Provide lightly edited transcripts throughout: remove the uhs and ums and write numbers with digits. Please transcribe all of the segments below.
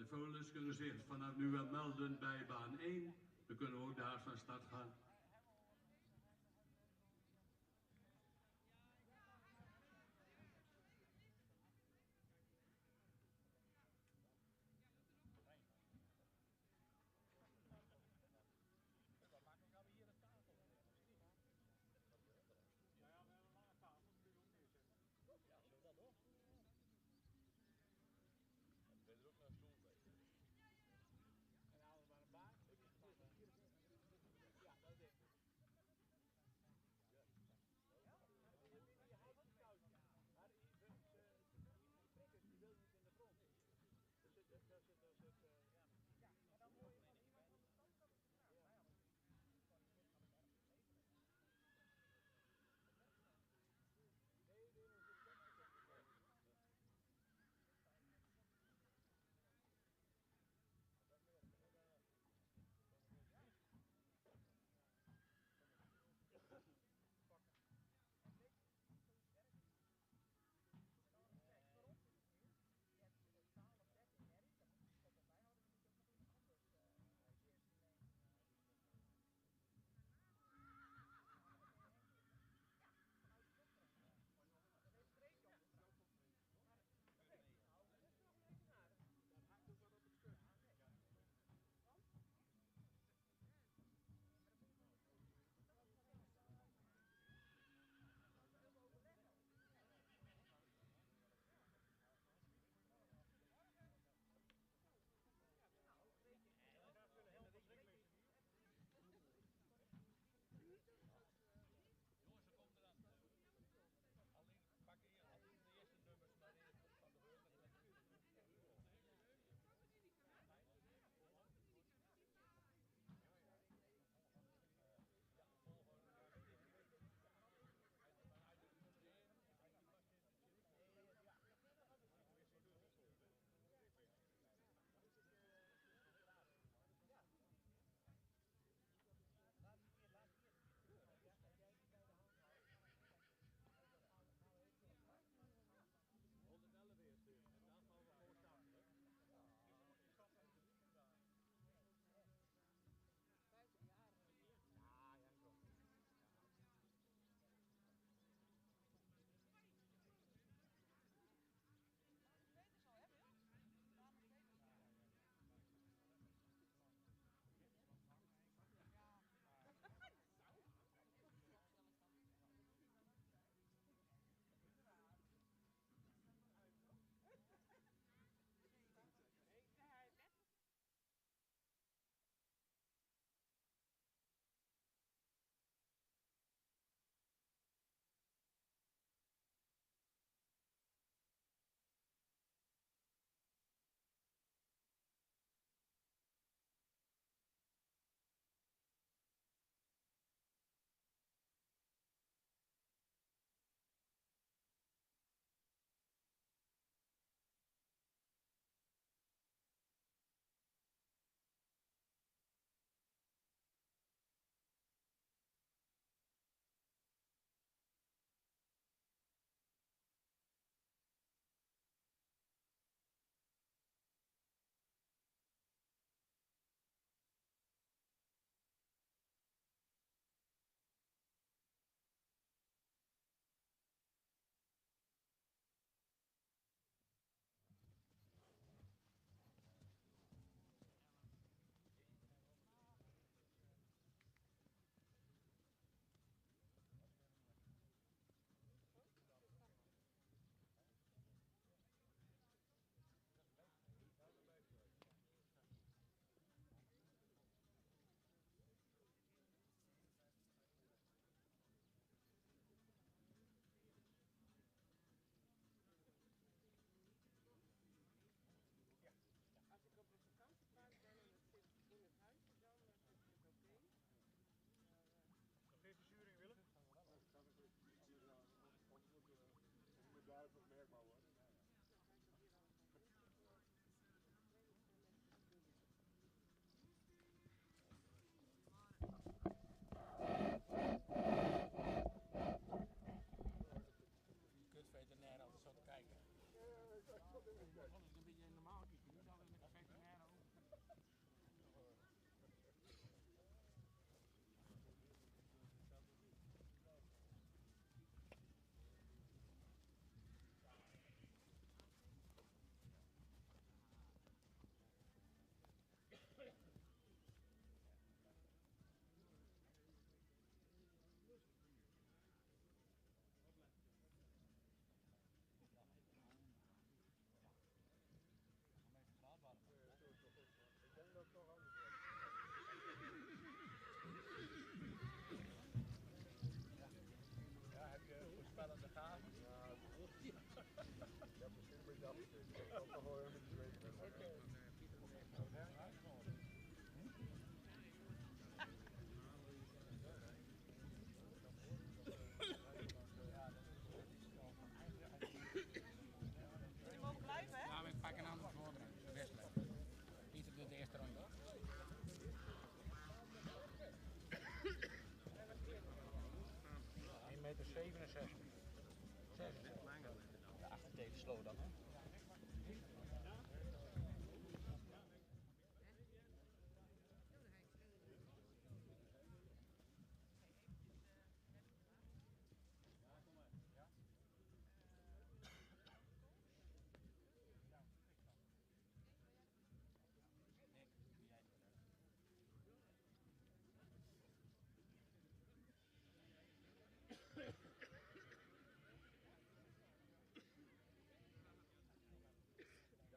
de volens kunnen zich vanaf nu wel melden bij baan 1. Dan kunnen we ook daar van start gaan. Ben je er ook naar stoel bij? En halen we maar een baan. Ja, dat is het.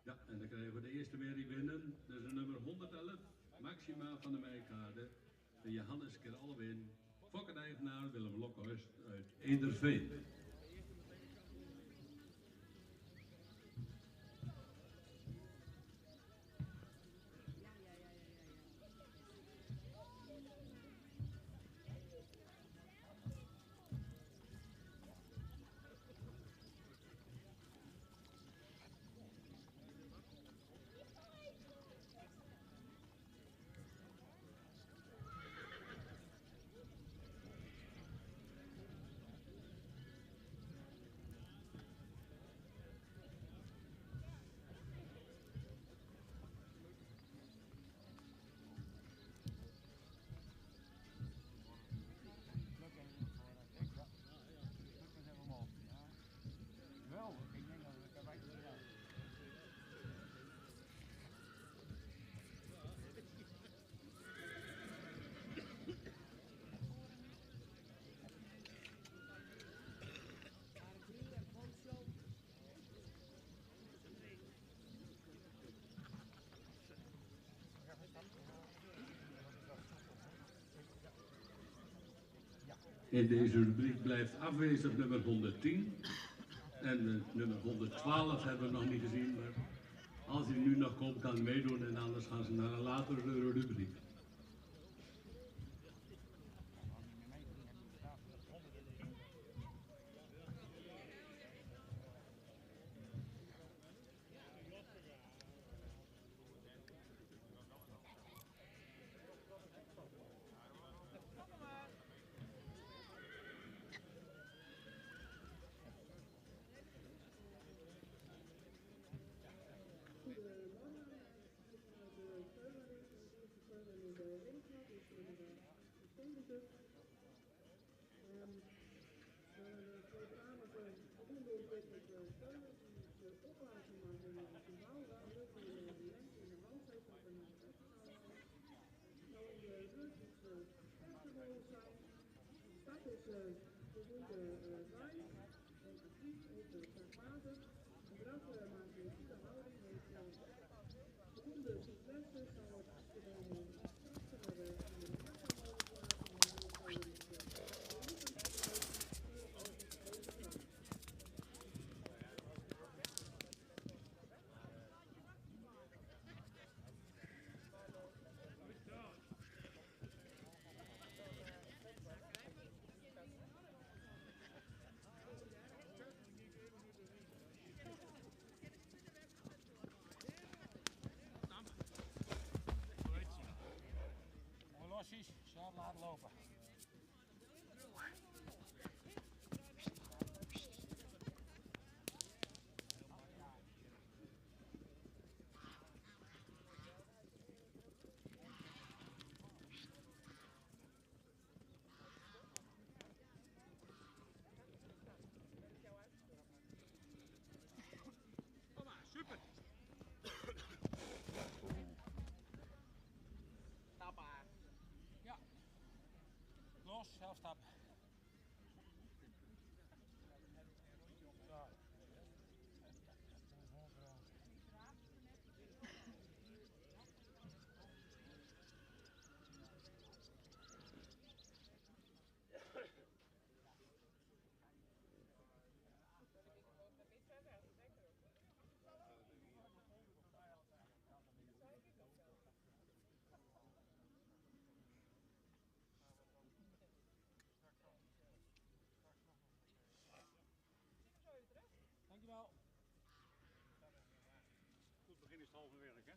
Ja, en dan krijgen we de eerste merrie binnen. Dat is de nummer 111, Maxima van de Meijkade. De Johannes Keralwin, fokkeneigenaar Willem Lokhorst uit Ederveen. In deze rubriek blijft afwezig nummer 110 en nummer 112 hebben we nog niet gezien, maar als hij nu nog komt kan hij meedoen en anders gaan ze naar een latere rubriek. Zelf laten lopen. Super! Los, zelfstap. bovenwerk, hè?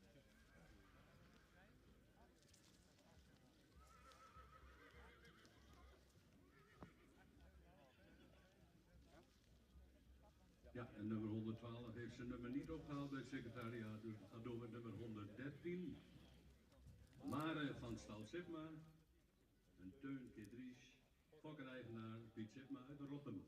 Ja, en nummer 112 heeft zijn nummer niet opgehaald bij het secretariaat, dus we gaan door met nummer 113. Mare van Stal-Sipma en Teun Kedries, fokkereigenaar Piet Sipma uit Rotterdam.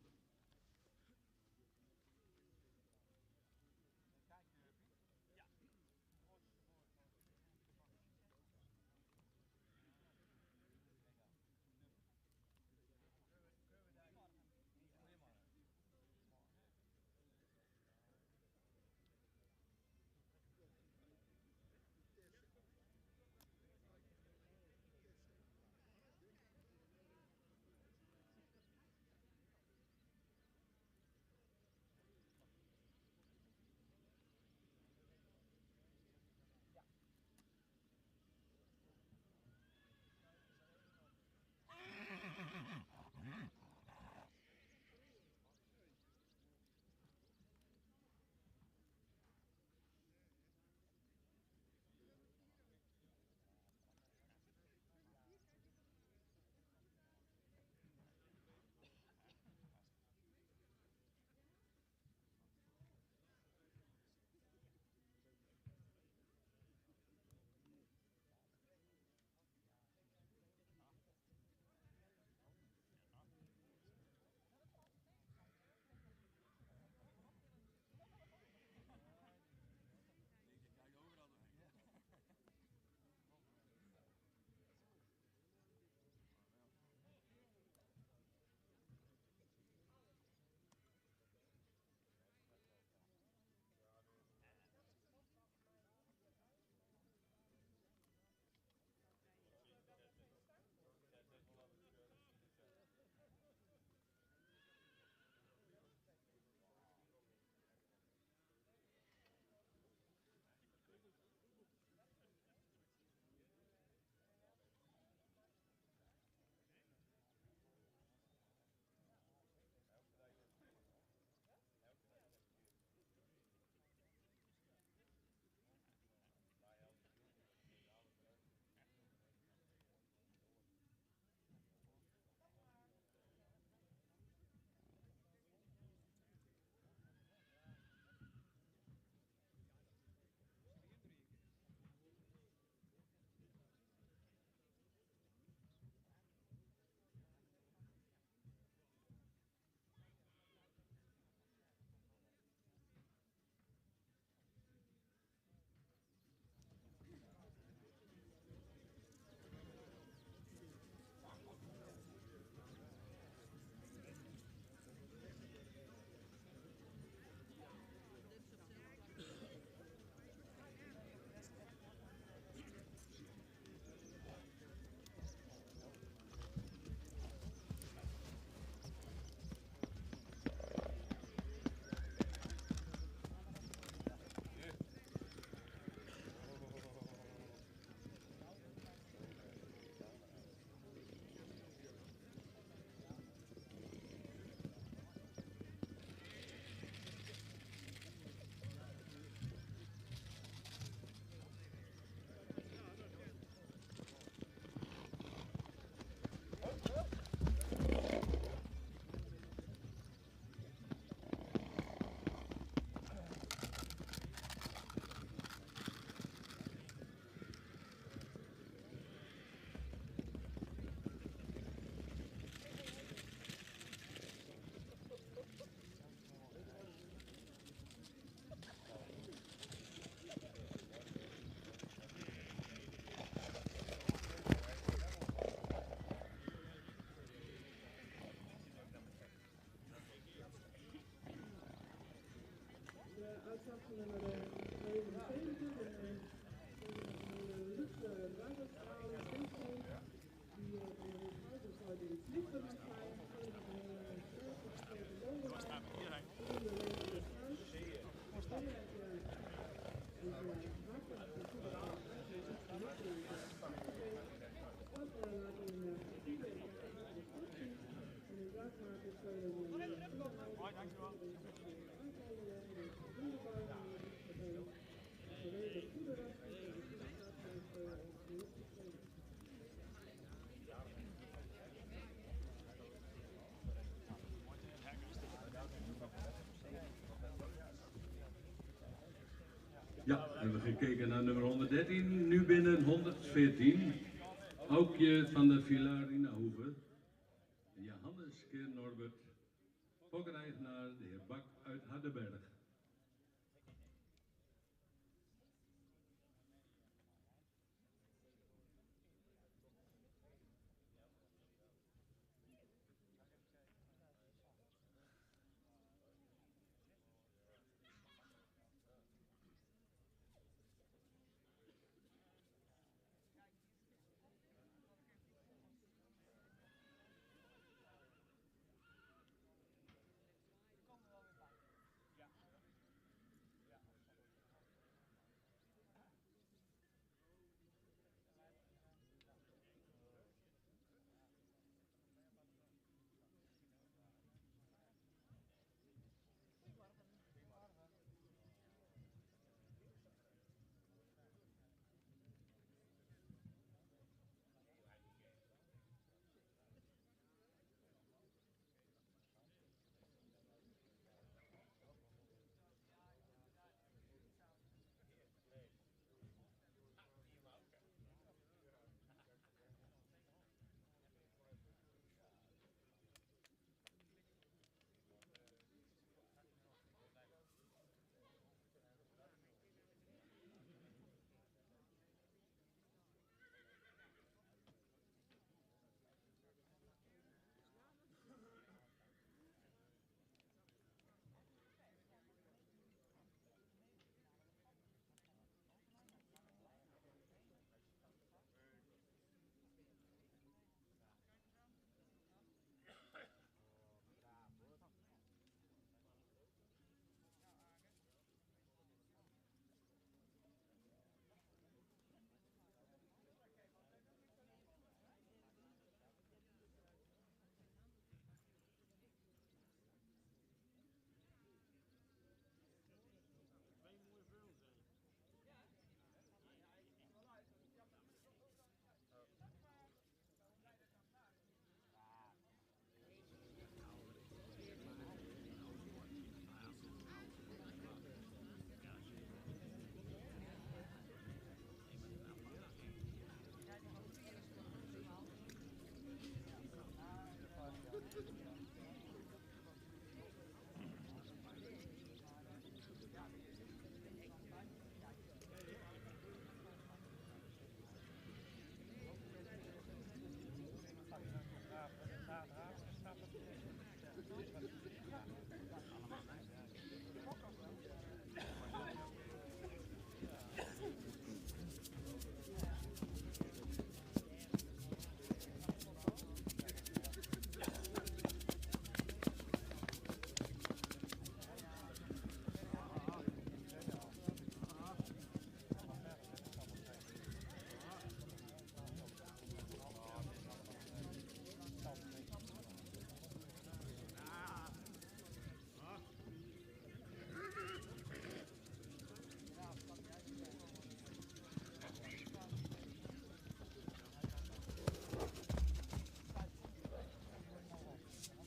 uitslag van nummer 79 en Luc Bruidersvrouw Vincent, die huisartsluiting in Vliegtuig mag zijn, dankjewel. Ja, we hebben gekeken naar nummer 113, nu binnen 114. Aukje van de Villarinhoeve. Johannes keer Norbert. Fokkereigenaar de heer Bak uit Hardenberg.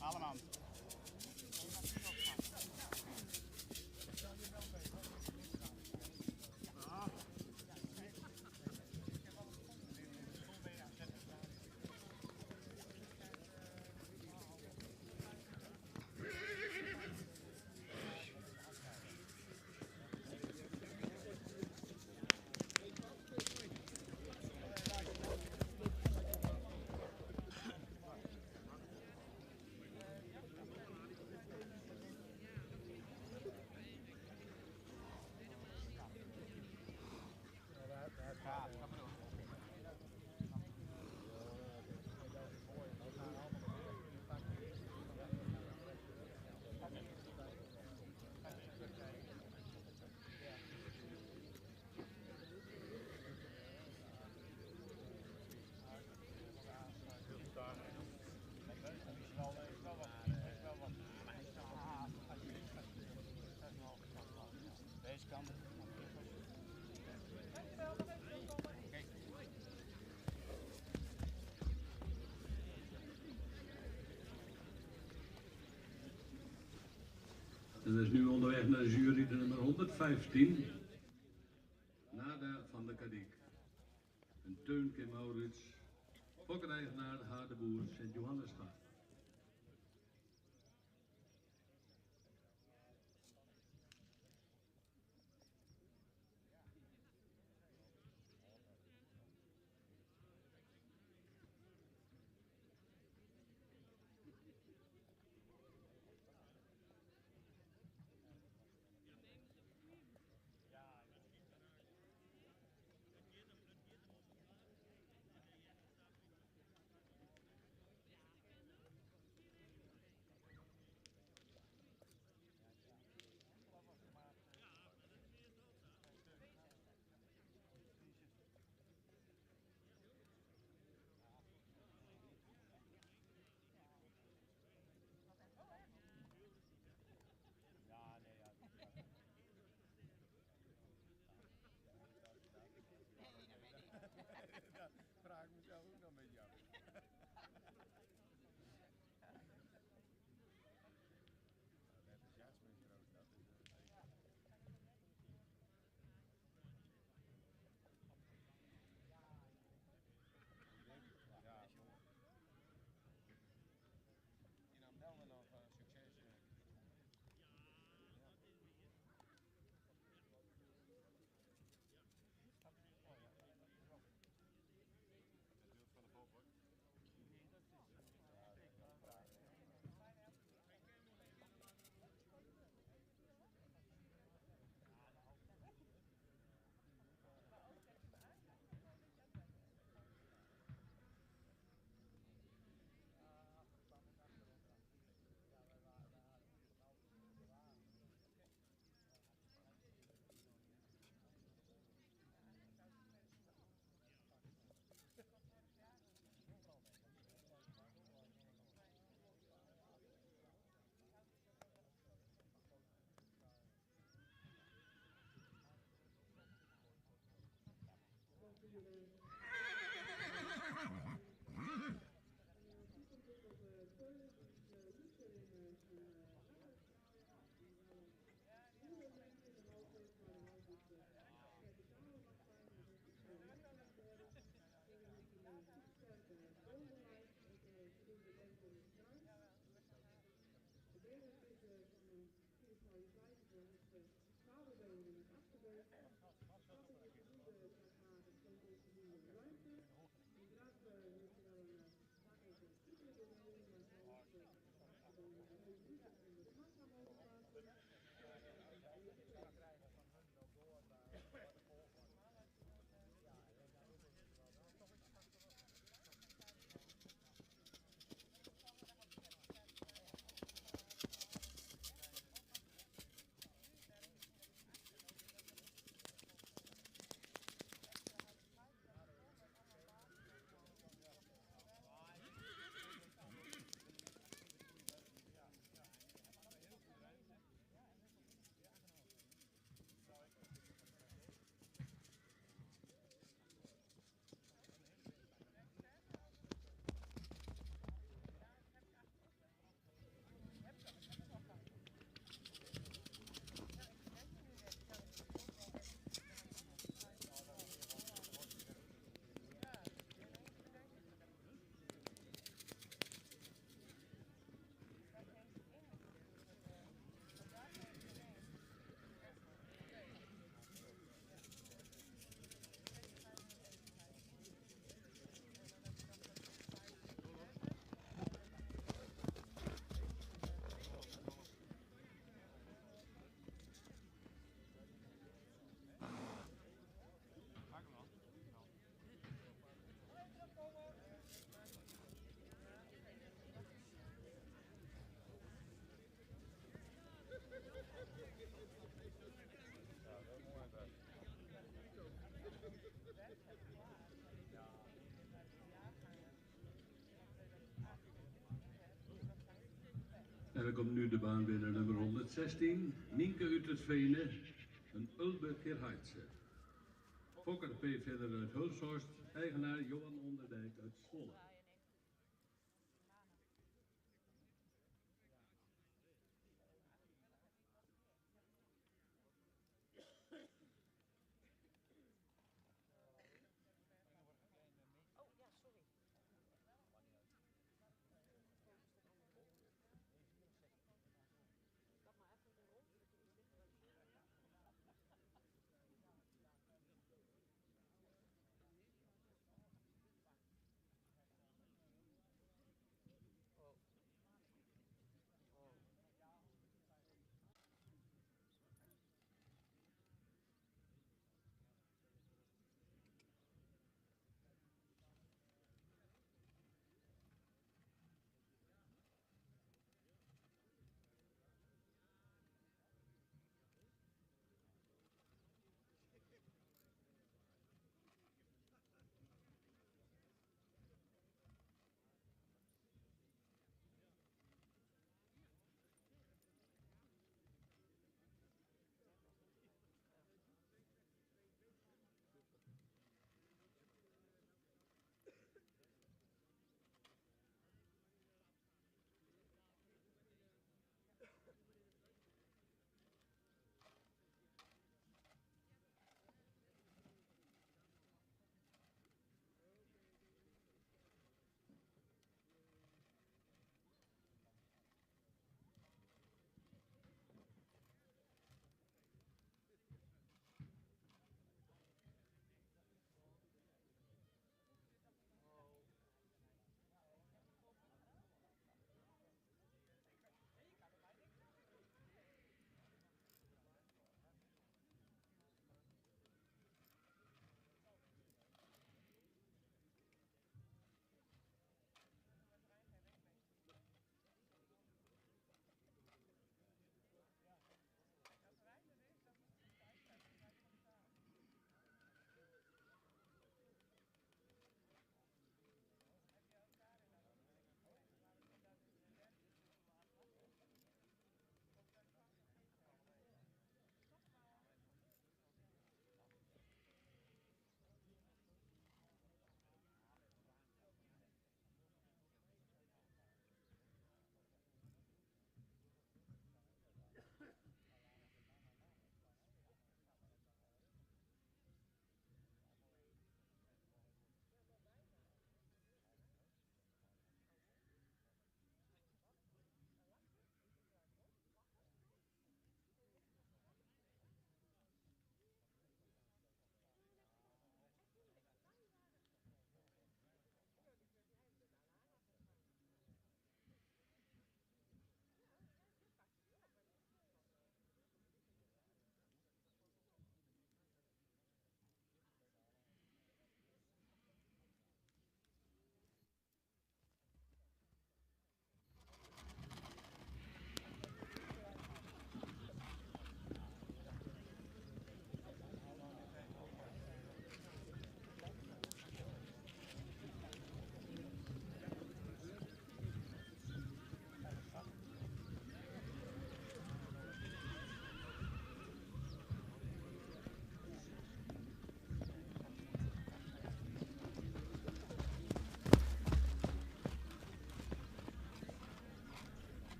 Allemaal. Deze kant. En we zijn nu onderweg naar de jury de nummer 115. Ada van der Kadiek. Een Teunke Maurits, fokkereigenaar Hadeboer Sint-Johannesstraat. Vraag ik mezelf ook nog een beetje af. Het enthousiasme is groot, dat is het. Ja, jongen. In Amsterdam nog succes. Van de boven. En dan komt nu de baanwinnaar nummer 116, Nienke Utersvene, een Ulbe Gerheidse. Fokker P. verder uit Hulshorst, eigenaar Johan Onderdijk uit Zwolle.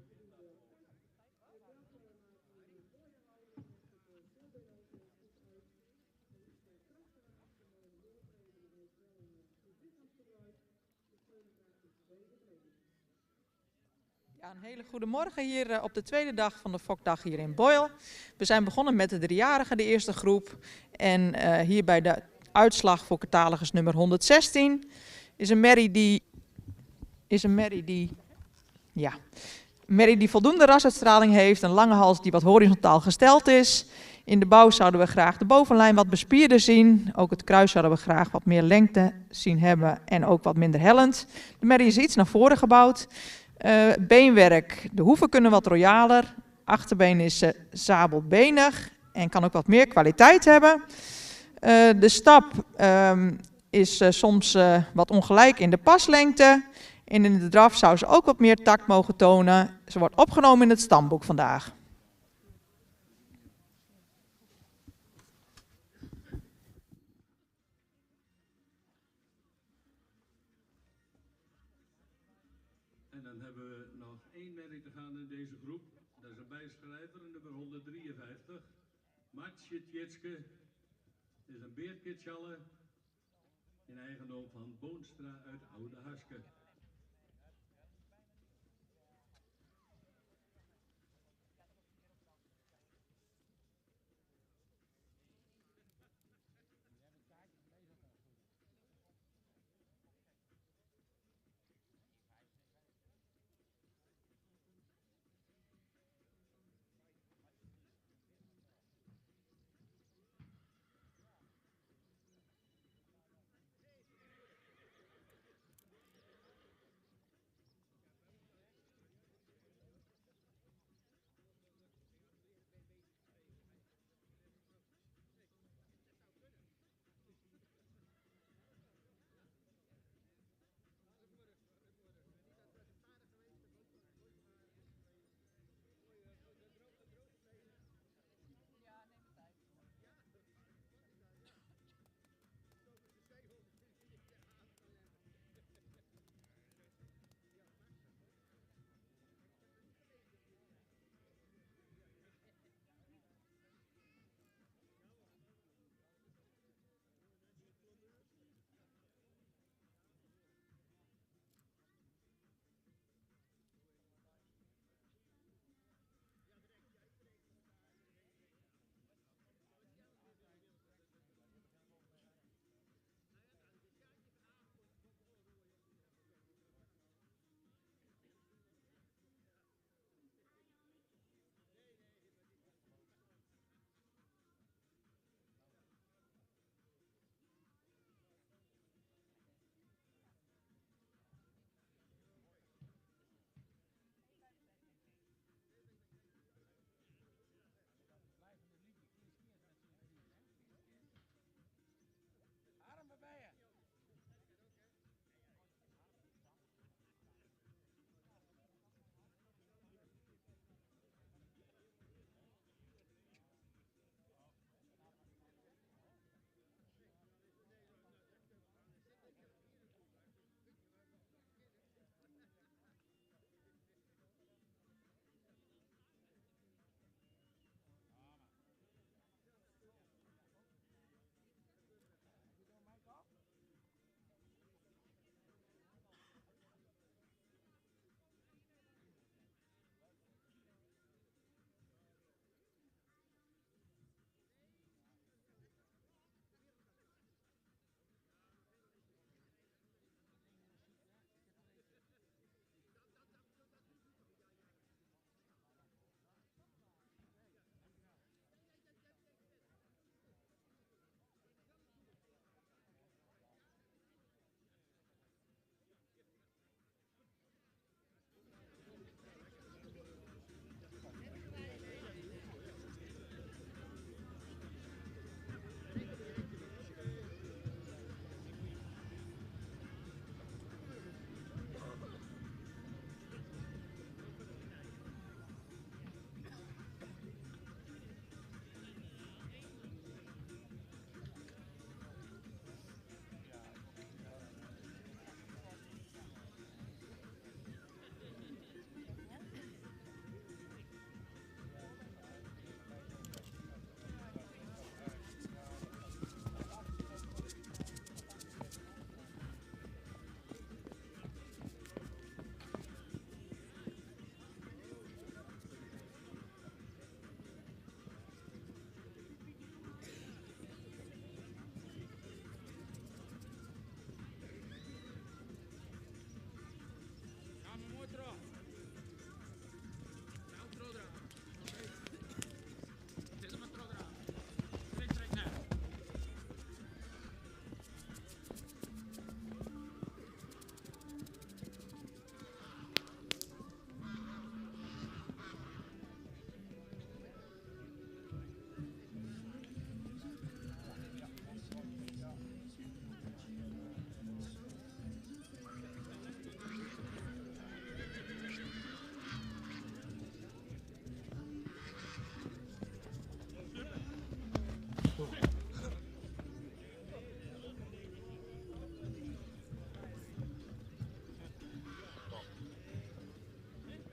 voldoende past. Ook daarvoor maken we een mooie houding met het voorbeeldauto goed uit. Er is krachtige afgenomen doortreden, maar heeft wel een goed lichaamsgebruik. De speler krijgt een tweede training. Ja, een hele goede morgen hier op de tweede dag van de Fokdag hier in Boyle. We zijn begonnen met de driejarigen, de eerste groep. En hier bij de uitslag voor catalogus nummer 116 is een merrie die voldoende rasuitstraling heeft. Een lange hals die wat horizontaal gesteld is. In de bouw zouden we graag de bovenlijn wat bespierder zien. Ook het kruis zouden we graag wat meer lengte zien hebben en ook wat minder hellend. De merrie is iets naar voren gebouwd. Beenwerk, de hoeven kunnen wat royaler. Achterbeen is zabelbenig en kan ook wat meer kwaliteit hebben. De stap is soms wat ongelijk in de paslengte. En in de draf zou ze ook wat meer tact mogen tonen. Ze wordt opgenomen in het stamboek vandaag. En dan hebben we nog één merrie te gaan in deze groep. Dat is een bijschrijver, nummer 153. Matsje Tjitske is een beerkitsjalle in eigendom van Boonstra uit Oude Haske.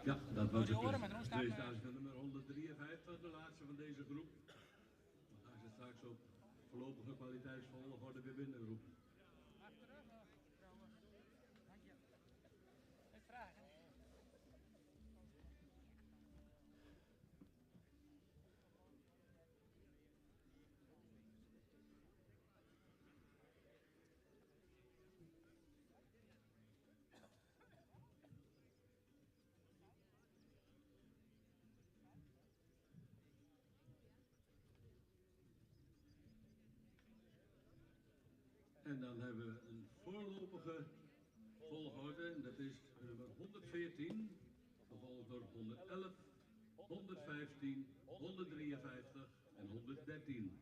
Ja, dat was de horen, maar dan staat, presentatie van nummer 153, de laatste van deze groep. We gaan ze straks op voorlopige kwaliteitsvolgorde weer binnenroepen. En dan hebben we een voorlopige volgorde, en dat is nummer 114, gevolgd door 111, 115, 153 en 113.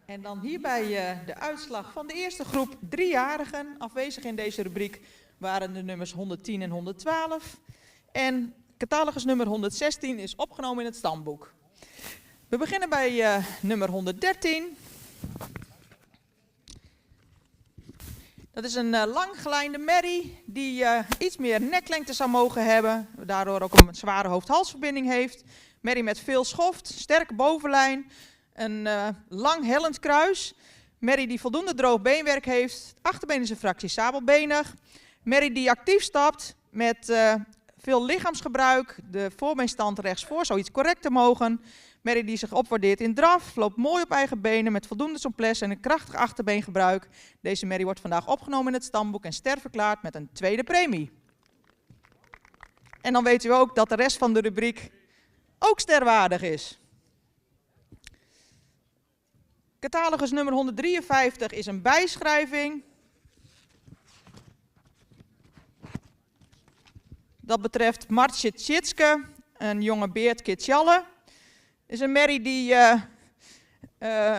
En dan hierbij de uitslag van de eerste groep 3-jarigen. Afwezig in deze rubriek waren de nummers 110 en 112. En catalogus nummer 116 is opgenomen in het stamboek. We beginnen bij nummer 113. Dat is een langgelijnde merrie die iets meer neklengte zou mogen hebben. Daardoor ook een zware hoofd-halsverbinding heeft. Merrie met veel schoft, sterke bovenlijn. Een lang hellend kruis. Merrie die voldoende droog beenwerk heeft. Het achterbeen is een fractie sabelbenig. Merrie die actief stapt met veel lichaamsgebruik. De voorbeenstand rechtsvoor zou iets correcter mogen. Merrie die zich opwaardeert in draf. Loopt mooi op eigen benen met voldoende souplesse en een krachtig achterbeengebruik. Deze merrie wordt vandaag opgenomen in het stamboek en sterverklaard met een tweede premie. En dan weet u ook dat de rest van de rubriek ook sterwaardig is. Catalogus nummer 153 is een bijschrijving. Dat betreft Martje Tjitske, een jonge Beert Kitsjalle. Is een merrie die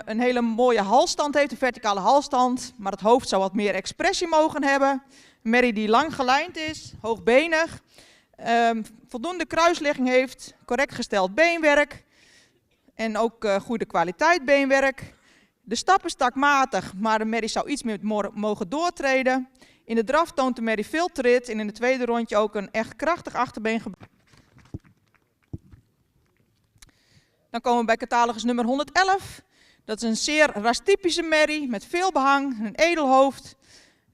een hele mooie halsstand heeft, een verticale halsstand. Maar het hoofd zou wat meer expressie mogen hebben. Een merrie die lang gelijnd is, hoogbenig. Voldoende kruisligging heeft, correct gesteld beenwerk. En ook goede kwaliteit beenwerk. De stap is takmatig, maar de merrie zou iets meer mogen doortreden. In de draf toont de merrie veel trit en in het tweede rondje ook een echt krachtig achterbeengebruik. Dan komen we bij catalogus nummer 111. Dat is een zeer rastypische merrie met veel behang, een edel hoofd.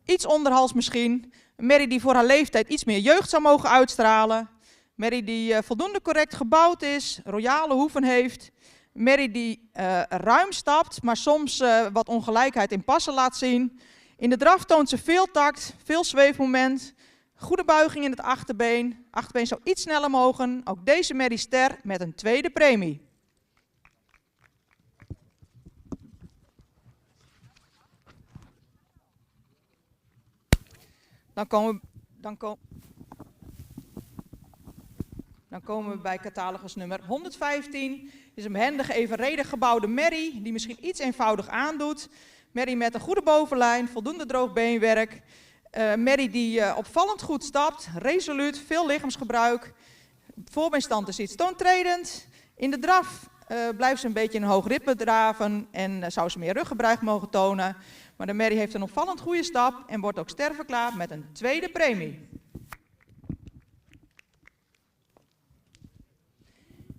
Iets onderhals misschien. Een merrie die voor haar leeftijd iets meer jeugd zou mogen uitstralen. Merrie die voldoende correct gebouwd is, royale hoeven heeft. Merrie die ruim stapt, maar soms wat ongelijkheid in passen laat zien. In de draf toont ze veel tact, veel zweefmoment. Goede buiging in het achterbeen. Achterbeen zou iets sneller mogen. Ook deze merrie ster met een tweede premie. Dan komen we bij catalogus nummer 115. Dit is een behendig evenredig gebouwde merrie die misschien iets eenvoudig aandoet. Merrie met een goede bovenlijn, voldoende droog beenwerk. Merrie die opvallend goed stapt, resoluut, veel lichaamsgebruik. Voorbeenstand is iets toontredend. In de draf blijft ze een beetje in een hoog ritme draven en zou ze meer ruggebruik mogen tonen. Maar de merrie heeft een opvallend goede stap en wordt ook ster verklaard met een tweede premie.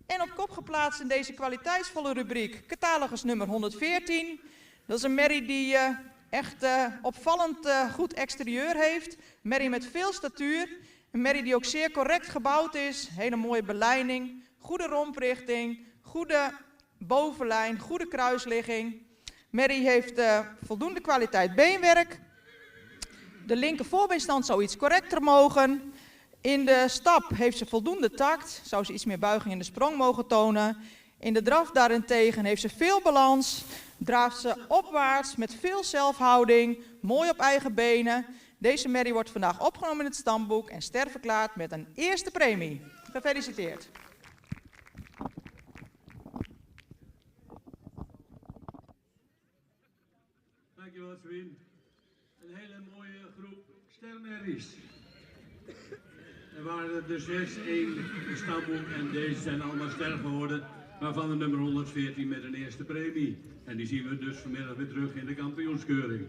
En op kop geplaatst in deze kwaliteitsvolle rubriek, catalogus nummer 114. Dat is een merrie die echt opvallend goed exterieur heeft. Een merrie met veel statuur. Een merrie die ook zeer correct gebouwd is. Hele mooie belijning, goede romprichting, goede bovenlijn, goede kruisligging. Merrie heeft voldoende kwaliteit beenwerk. De linker voorbeenstand zou iets correcter mogen. In de stap heeft ze voldoende tact, zou ze iets meer buiging in de sprong mogen tonen. In de draf daarentegen heeft ze veel balans, draaft ze opwaarts met veel zelfhouding, mooi op eigen benen. Deze merrie wordt vandaag opgenomen in het stamboek en ster verklaard met een eerste premie. Gefeliciteerd. Dankjewel, Swin. Een hele mooie groep stermerries. Er waren er 6, 1 stamboek en deze zijn allemaal ster geworden, waarvan de nummer 114 met een eerste premie. En die zien we dus vanmiddag weer terug in de kampioenskeuring.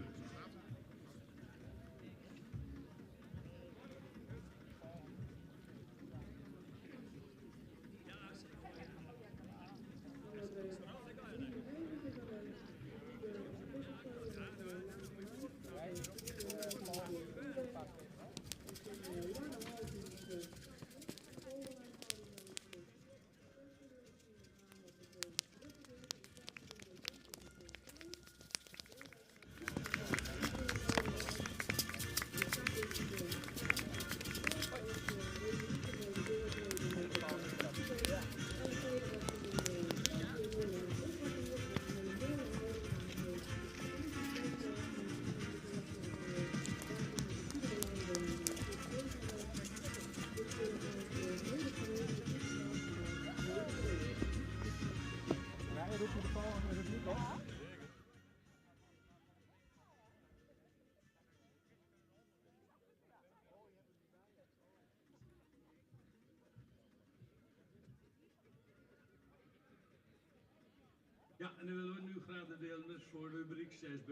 Ja, en dan willen we nu graag de deelnemers voor rubriek 6b.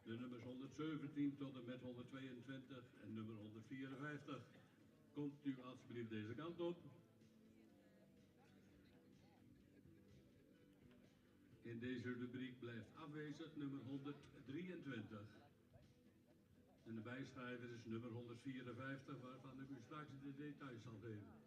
De nummers 117 tot en met 122 en nummer 154. Komt u alsjeblieft deze kant op. In deze rubriek blijft afwezig nummer 123. En de bijschrijver is nummer 154, waarvan ik u straks de details zal geven.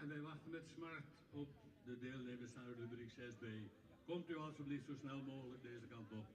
en wij wachten met smart op de deelnemers uit rubriek 6b. Komt u alsjeblieft zo snel mogelijk deze kant op.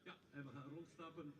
Ja, en we gaan rondstappen.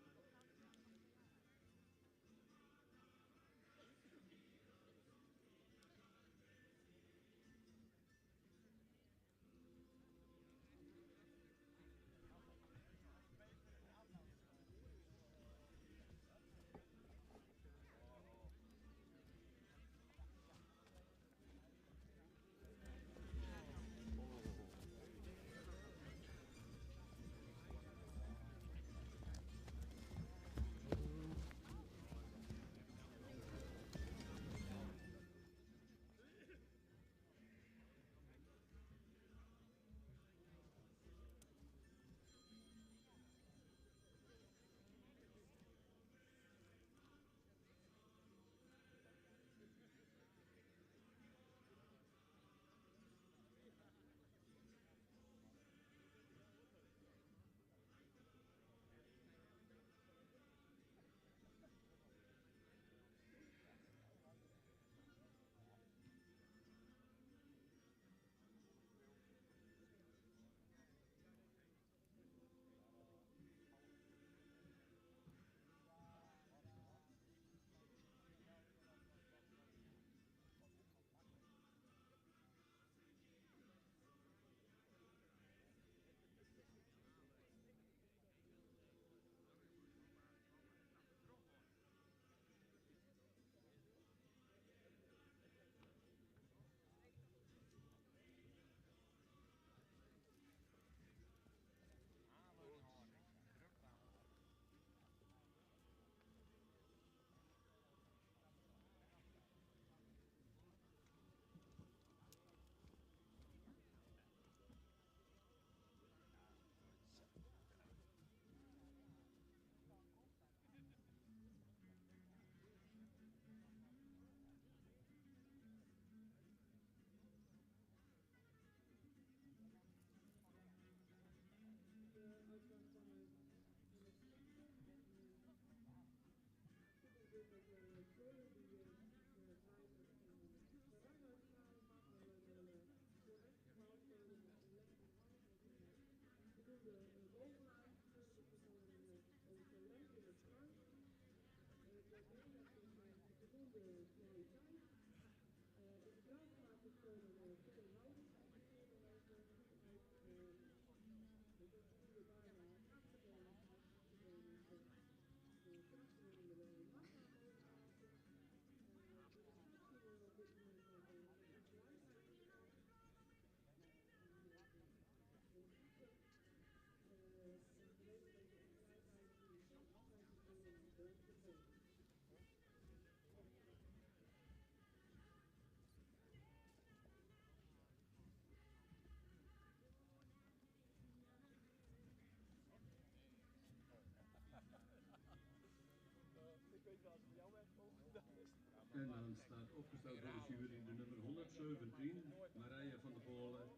opgesteld door de jury de nummer 117, Marije van der Polen,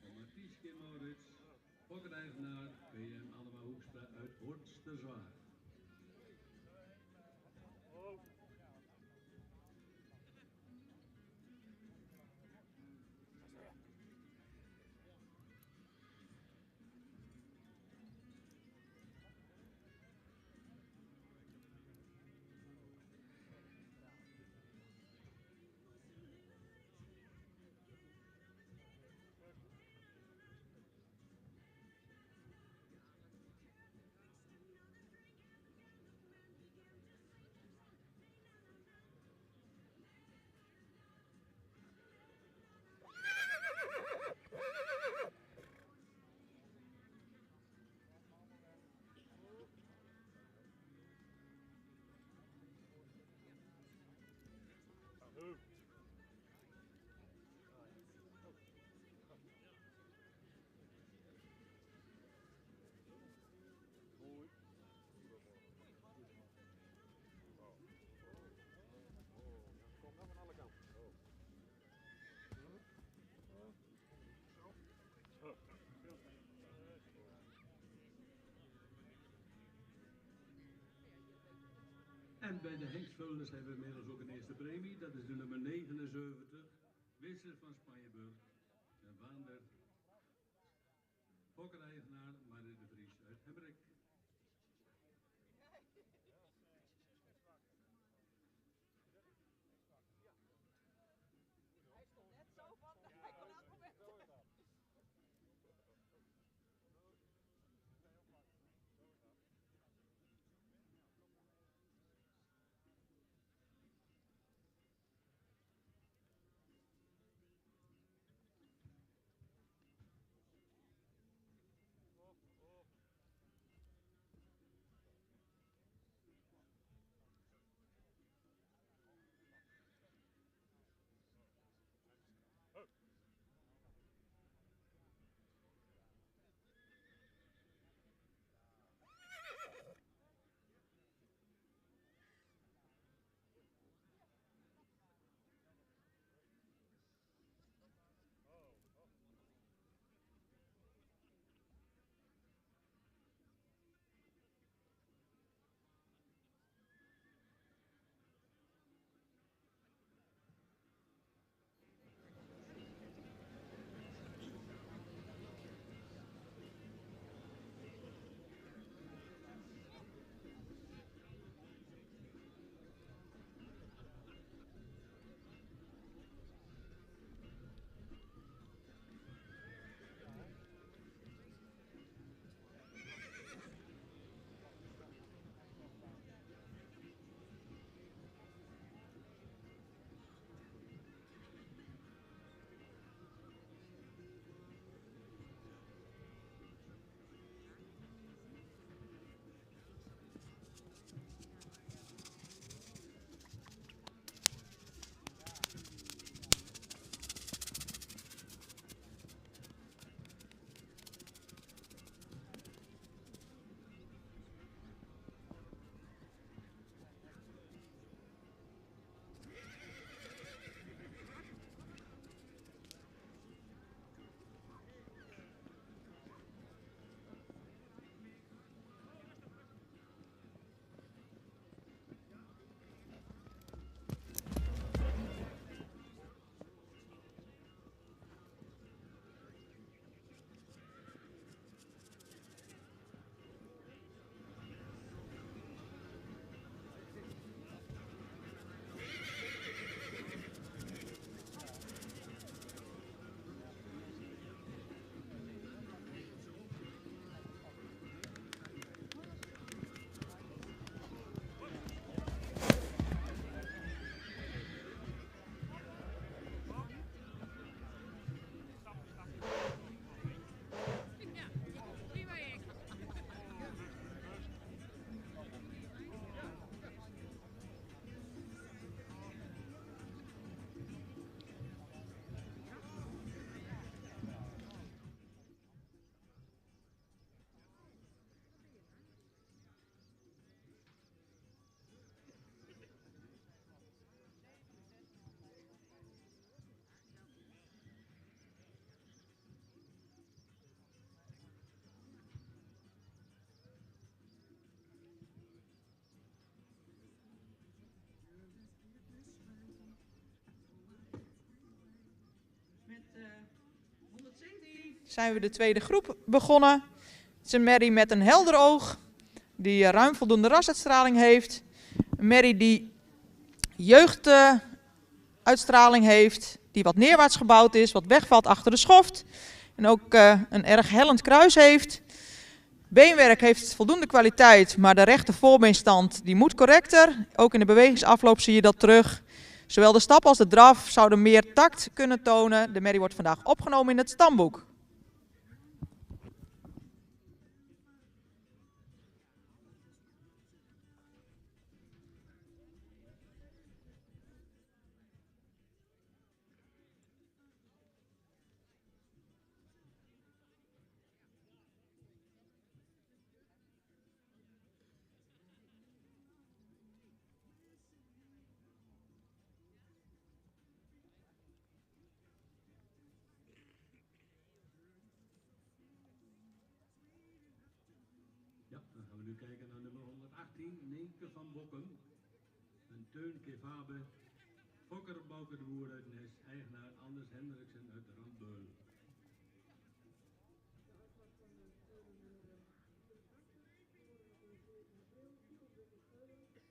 en Martieske Maurits, fokkeneigenaar PM Annema Hoekstra uit Horsterzwaar. Kom nou van alle kanten. En bij de Hengstvullers hebben we inmiddels ook een eerste premie. Dat is de nummer 79, Wisser van Spanjenburg. En Wander, fokkeneigenaar Marie de Vries uit Hemrik. Hij stond net zo van, hij kon elk moment. zijn we de tweede groep begonnen. Het is een merrie met een helder oog, die ruim voldoende rasuitstraling heeft. Een merrie die jeugduitstraling heeft, die wat neerwaarts gebouwd is, wat wegvalt achter de schoft. En ook een erg hellend kruis heeft. Beenwerk heeft voldoende kwaliteit, maar de rechte voorbeenstand die moet correcter. Ook in de bewegingsafloop zie je dat terug. Zowel de stap als de draf zouden meer tact kunnen tonen. De merrie wordt vandaag opgenomen in het stamboek. Ja, dan gaan we nu kijken naar nummer 118, Nienke van Bokken. En Teun Kevabe, Fokker Bouke de Boer uit Nes, eigenaar Anders Hendriksen uit Randbeul.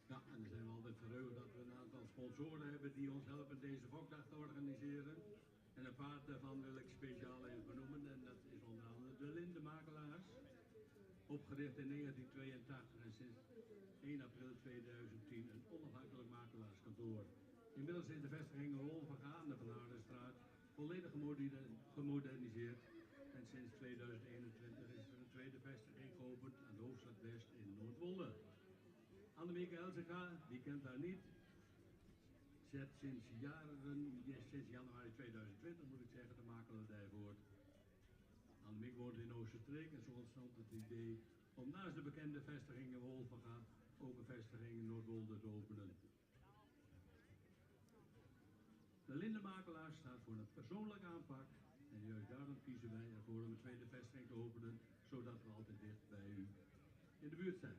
Ja, en dan zijn we altijd verheugd dat we een aantal sponsoren hebben die ons helpen deze fokdag te organiseren. En een paar daarvan wil ik speciaal even benoemen. En dat is onder andere de Lindemakelaars. Opgericht in 1982 en sinds 1 april 2010 een onafhankelijk makelaarskantoor. Inmiddels is de vestiging Rol vergaan van de Hardenstraat volledig gemoderniseerd. En sinds 2021 is er een tweede vestiging geopend aan de Hoofdstad West in Noordwolde. Annemieke Elzega, wie kent haar niet, zet sinds januari 2020 moet ik zeggen de makelaardij voort. Annemiek woont in Oosterstreek en zo ontstond het idee om naast de bekende vestiging in Wolvenga ook een vestiging in Noordwolde te openen. De Lindemakelaar staat voor een persoonlijke aanpak en juist daarom kiezen wij ervoor om een tweede vestiging te openen, zodat we altijd dicht bij u in de buurt zijn.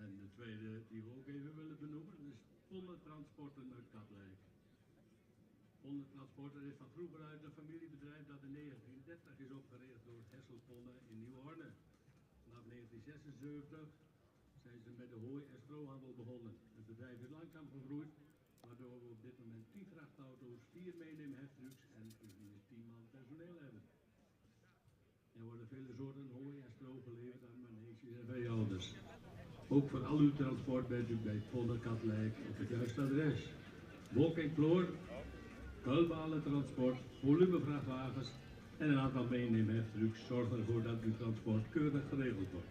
En de tweede die we ook even willen benoemen is Ponnentransporten uit Katwijk. Ponnentransporten is van vroeger uit een familiebedrijf dat in 1930 is opgericht door Hessel Ponne in Nieuw-Horne. Vanaf 1976 zijn ze met de hooi- en strohandel begonnen. Het bedrijf is langzaam gegroeid, waardoor we op dit moment 10 vrachtauto's, 4 meeneemheftrucks en 10 man personeel hebben. Er worden vele soorten hooi en stro geleverd aan maneges en veehouders. Ook voor al uw transport bent u bij Ponne Katwijk op het juiste adres. Walk-and-floor, kuilbalentransport, volumevrachtwagens en een aantal meeneemheftrucks zorgen ervoor dat uw transport keurig geregeld wordt.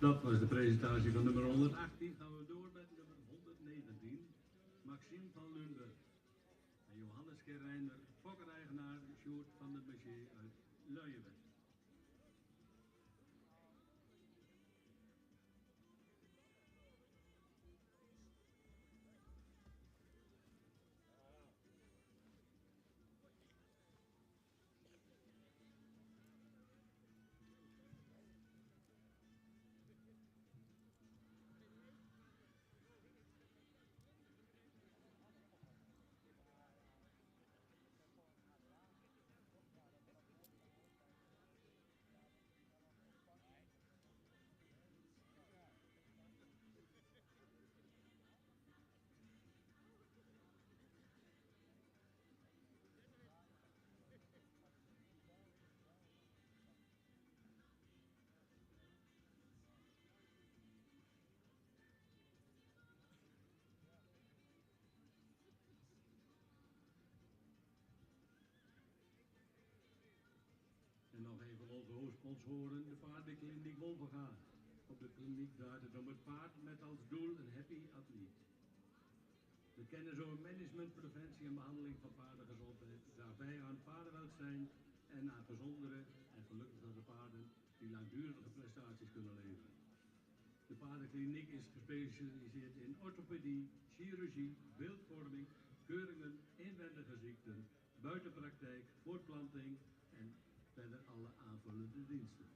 Dat was de presentatie van nummer 118. Gaan we door met nummer 119. Maxime van Lunde. En Johannes Gerijner, fokkereigenaar Sjoerd van de Messier uit Luijenweg. En nog een van onze hoofdsponsoren, de paardenkliniek Wolvenga. Op de kliniek draait het om het paard met als doel een happy atleet. We kennen zo management, preventie en behandeling van paardengezondheid, daarbij aan paardenwelzijn en aan gezondere en gelukkige paarden die langdurige prestaties kunnen leveren. De paardenkliniek is gespecialiseerd in orthopedie, chirurgie, beeldvorming, keuringen, inwendige ziekten, buitenpraktijk, voortplanting en verder alle aanvullende diensten.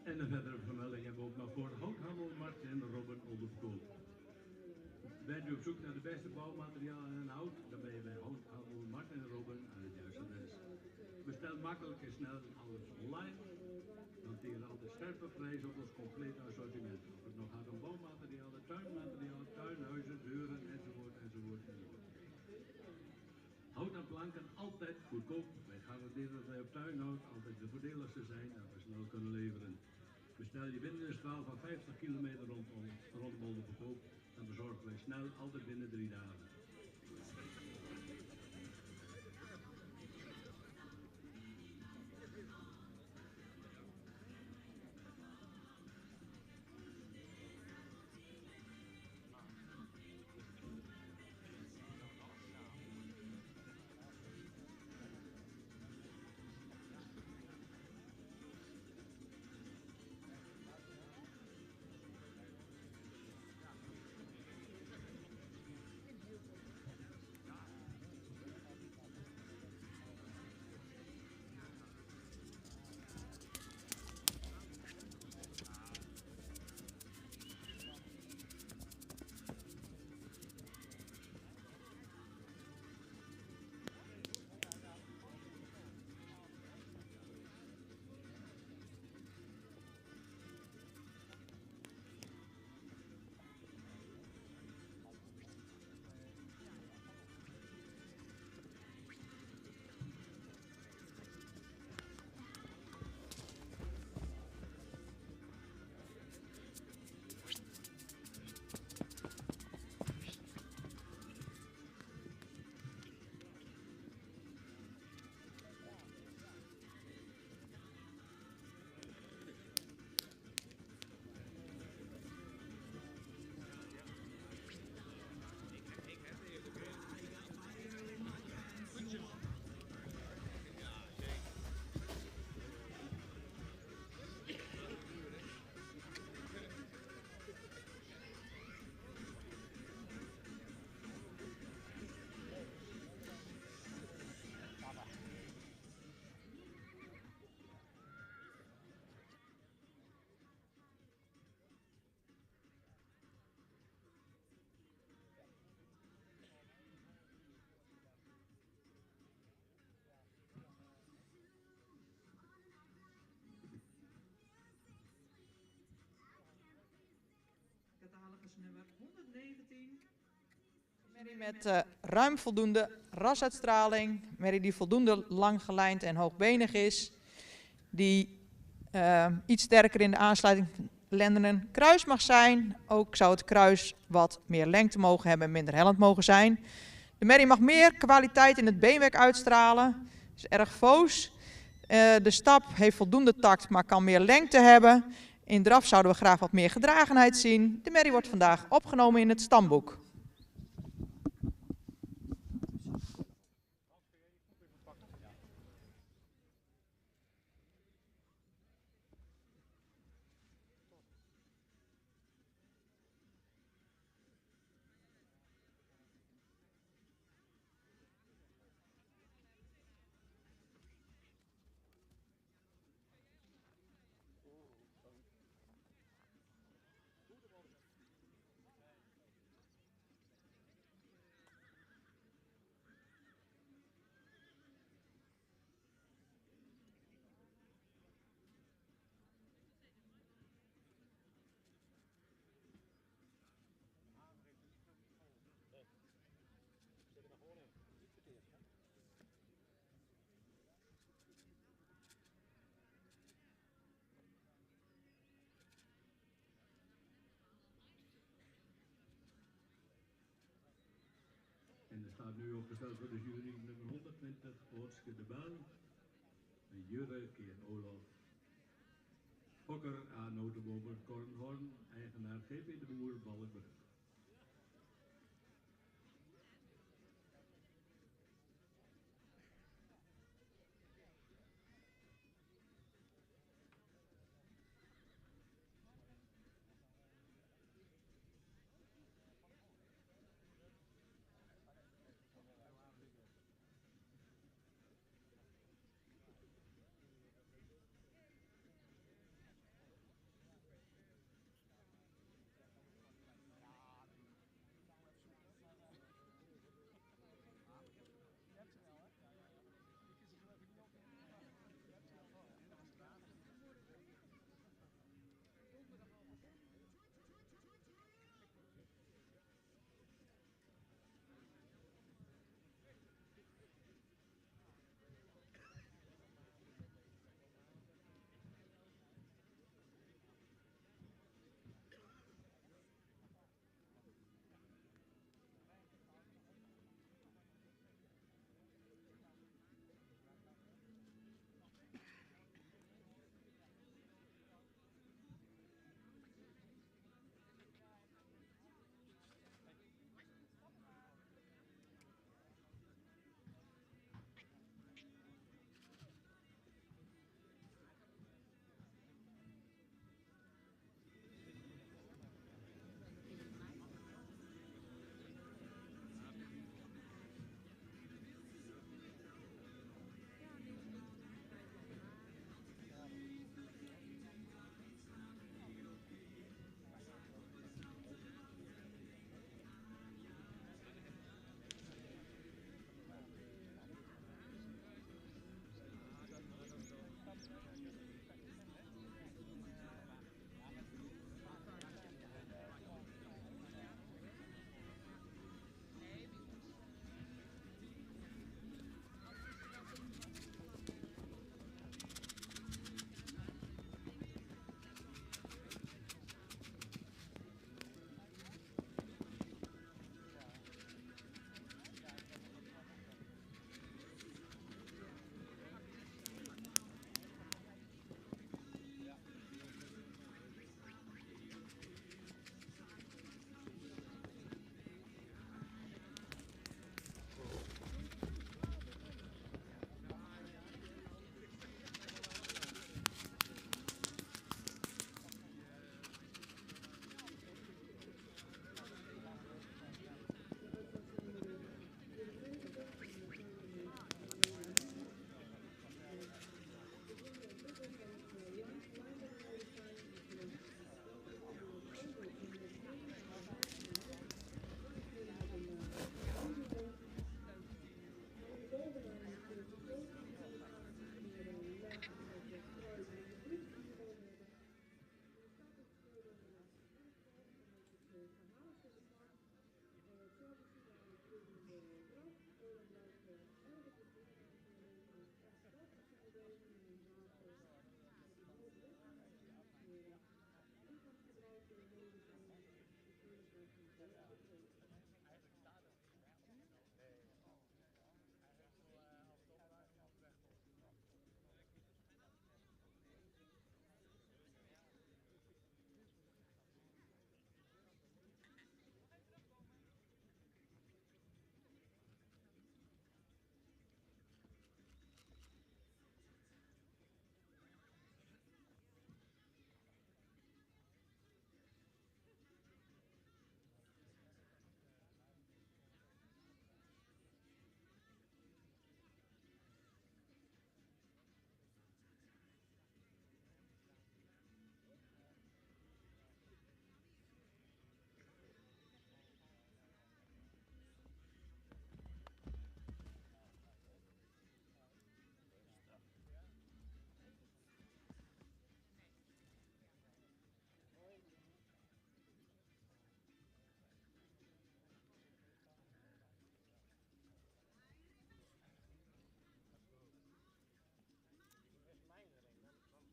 En een verdere vermelding hebben we ook nog voor houthandel Martin Robben Oldenkoop. Bent u op zoek naar de beste bouwmaterialen en hout, dan ben je bij houthandel Martin Robben aan het juiste adres. Bestel makkelijk en snel alles online, hanteren altijd scherpe prijzen op ons complete assortiment. Of het nog gaat om bouwmaterialen, tuinmaterialen, tuinhuizen, deuren enzovoort enzovoort enzovoort. Hout en planken altijd goedkoop. Wij garanderen dat wij op tuinhout altijd de voordeligste zijn en we snel kunnen leveren. Bestel je binnen een straal van 50 kilometer rondom Oldenkoop, dan bezorgen wij snel altijd binnen 3 dagen. nummer 119. Merrie met ruim voldoende rasuitstraling. Merrie die voldoende langgelijnd en hoogbenig is. Die iets sterker in de aansluiting lenden een kruis mag zijn. Ook zou het kruis wat meer lengte mogen hebben en minder hellend mogen zijn. De merrie mag meer kwaliteit in het beenwerk uitstralen. Is erg foos. De stap heeft voldoende tact, maar kan meer lengte hebben. In draf zouden we graag wat meer gedragenheid zien. De merrie wordt vandaag opgenomen in het stamboek. En er staat nu opgesteld voor de jury nummer 120, Oortske de Bel, Jurre Keer Olaf, Fokker A. Notenbomer Kornhorn, eigenaar GP de Boer Ballenbrug. is mijn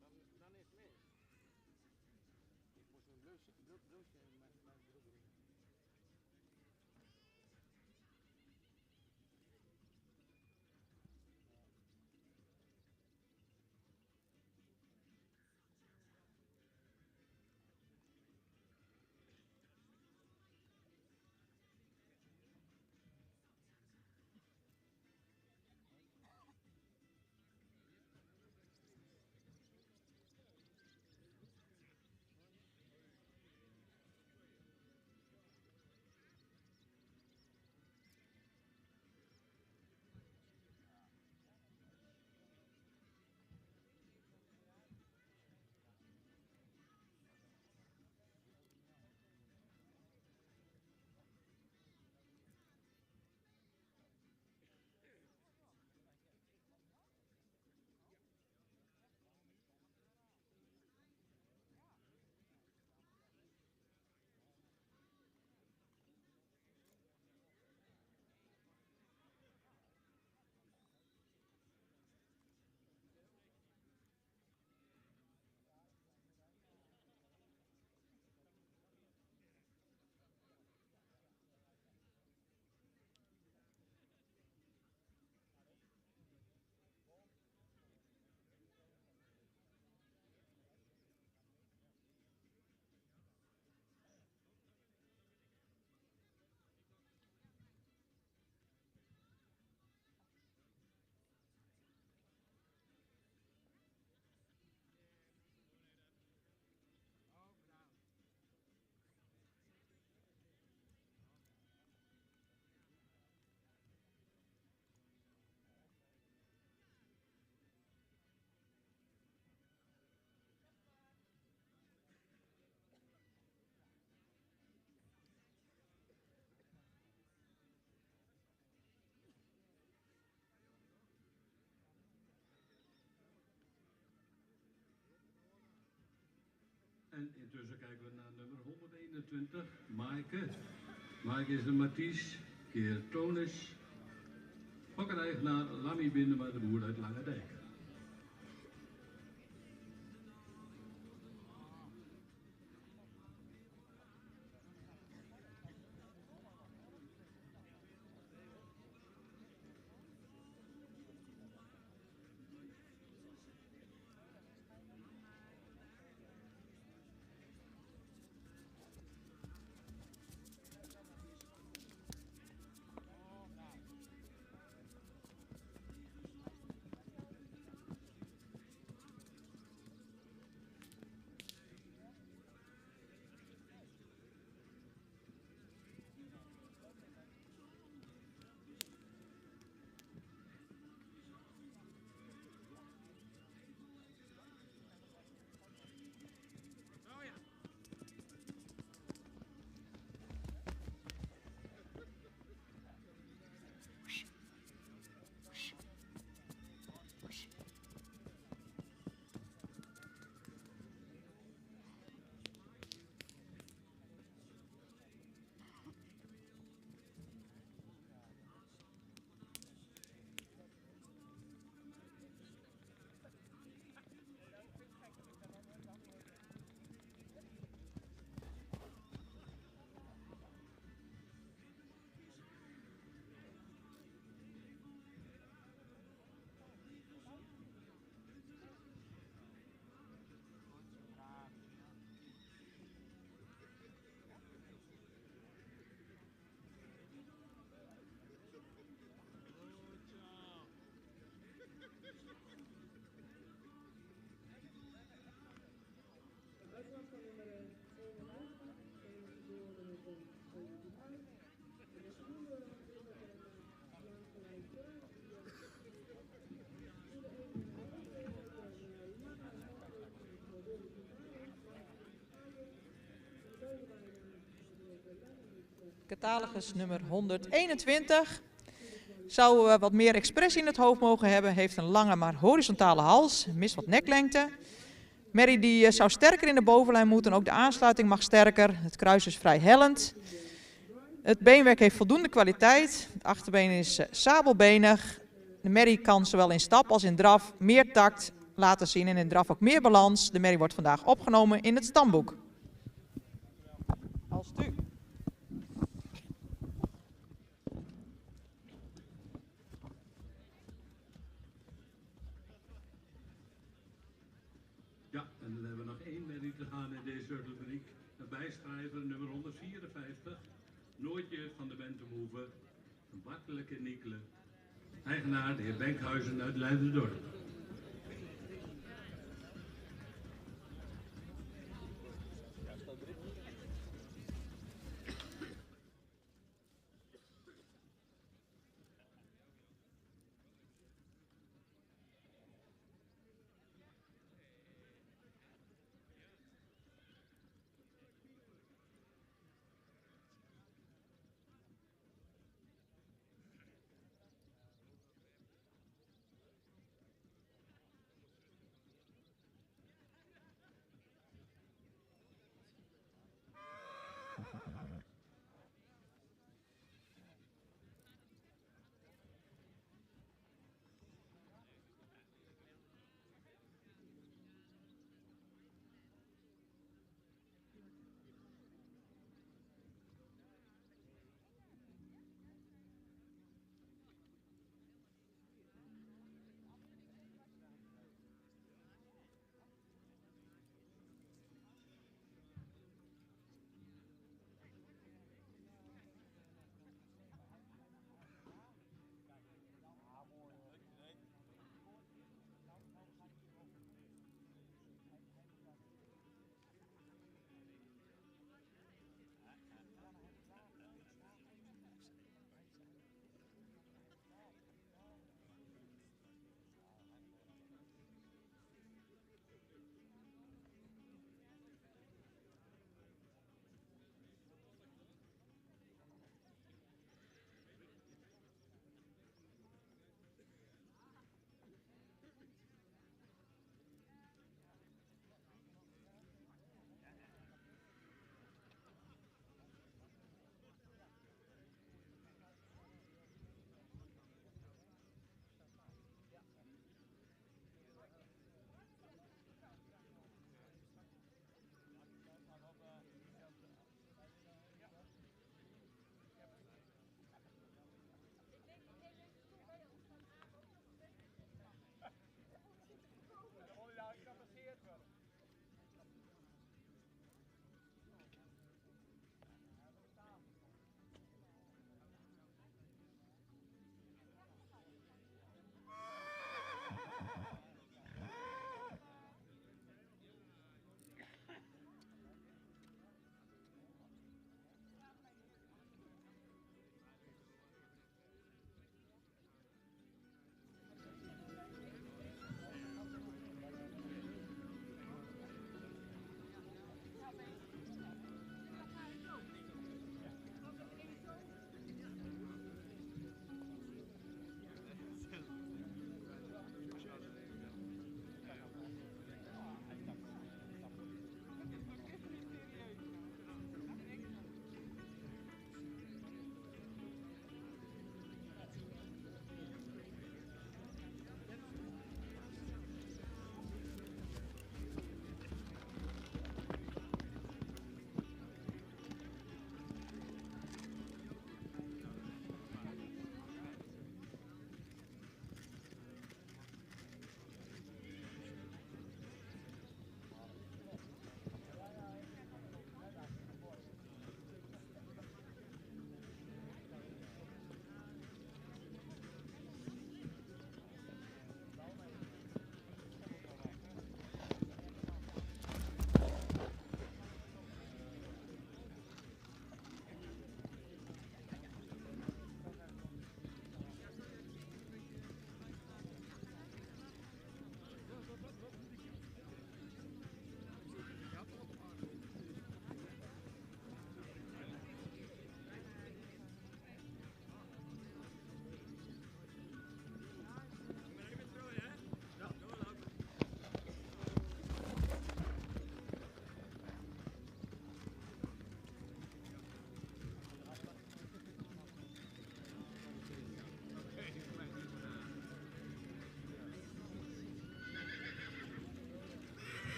ring, dan is het mis. Ik moest een blusje in mijn broek doen. En intussen kijken we naar nummer 121, Maaike. Maaike is de Mathies, keer Tonis. Fokkeneigenaar Lammy Bindema de Boer uit Langendijk. Catalogus nummer 121. Zou wat meer expressie in het hoofd mogen hebben. Heeft een lange maar horizontale hals. Mist wat neklengte. Merrie die zou sterker in de bovenlijn moeten. Ook de aansluiting mag sterker. Het kruis is vrij hellend. Het beenwerk heeft voldoende kwaliteit. Het achterbeen is sabelbenig. De merrie kan zowel in stap als in draf meer tact laten zien. En in draf ook meer balans. De merrie wordt vandaag opgenomen in het stamboek. Als u. Ja, en dan hebben we nog één merrie te gaan in deze rubriek. De bijschrijver nummer 154. Nooitje van de Bentemoeven. Een bakkelijke Nikle. Eigenaar de heer Benkhuizen uit Leiderdorp.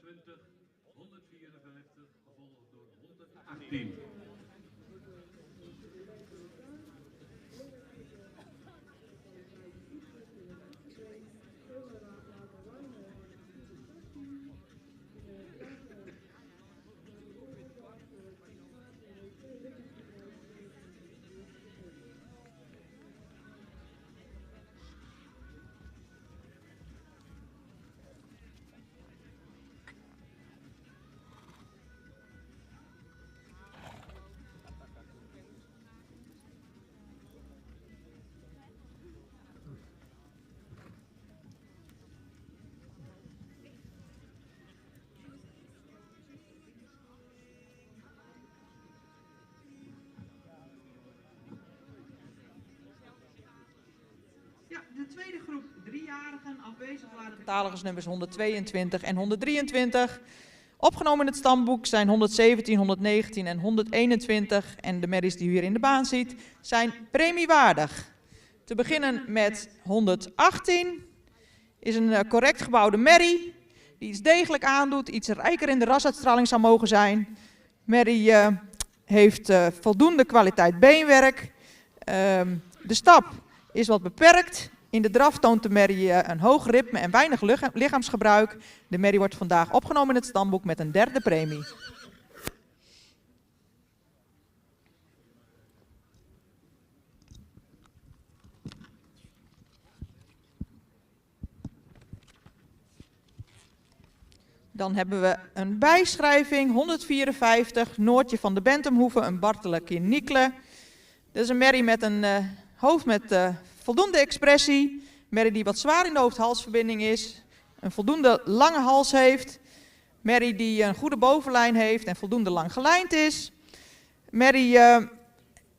120, 154, gevolgd door 118. Ja, de tweede groep 3-jarigen afwezig waren catalogus 122 en 123. Opgenomen in het stamboek zijn 117, 119 en 121. En de merries die u hier in de baan ziet zijn premiewaardig. Te beginnen met 118. Is een correct gebouwde merrie. Die iets degelijk aandoet, iets rijker in de rasuitstraling zou mogen zijn. Merrie heeft voldoende kwaliteit beenwerk. De stap is wat beperkt. In de draf toont de merrie een hoog ritme en weinig lichaamsgebruik. De merrie wordt vandaag opgenomen in het stamboek met een derde premie. Dan hebben we een bijschrijving, 154, Noortje van de Bentumhoeve, een Bartelijk in Nikle. Dit is een merrie met een hoofd met voldoende expressie. Merrie die wat zwaar in de hoofd-halsverbinding is. Een voldoende lange hals heeft. Merrie die een goede bovenlijn heeft en voldoende lang gelijnd is. Merrie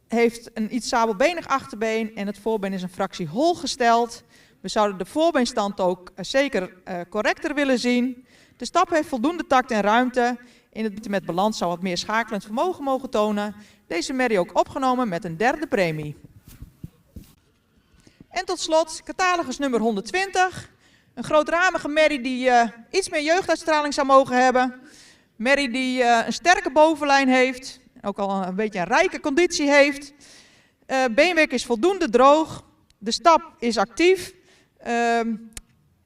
heeft een iets sabelbenig achterbeen en het voorbeen is een fractie hol gesteld. We zouden de voorbeenstand ook zeker correcter willen zien. De stap heeft voldoende tact en ruimte. In het met balans zou wat meer schakelend vermogen mogen tonen. Deze merrie ook opgenomen met een derde premie. En tot slot catalogus nummer 120. Een grootramige merrie die iets meer jeugduitstraling zou mogen hebben. Merrie die een sterke bovenlijn heeft. Ook al een beetje een rijke conditie heeft. Beenwerk is voldoende droog. De stap is actief.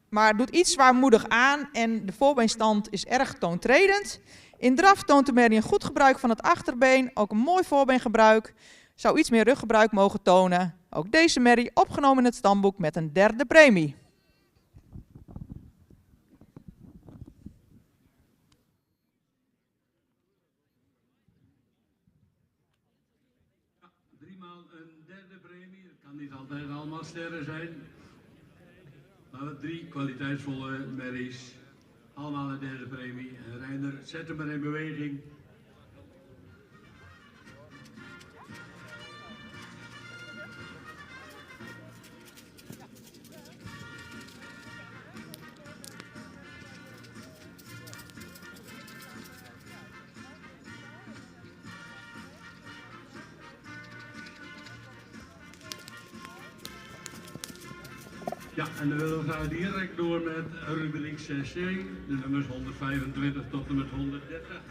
Maar doet iets zwaarmoedig aan en de voorbeenstand is erg toontredend. In draf toont de merrie een goed gebruik van het achterbeen, ook een mooi voorbeengebruik. Zou iets meer ruggebruik mogen tonen. Ook deze merrie opgenomen in het stamboek met een derde premie. Ja, 3 maal een derde premie. Het kan niet altijd allemaal sterren zijn. Maar 3 kwaliteitsvolle merries. Allemaal een derde premie. En Reiner, zet hem maar in beweging. Ja, en dan willen we graag direct door met rubriek 6C, de nummers 125 tot en met 130.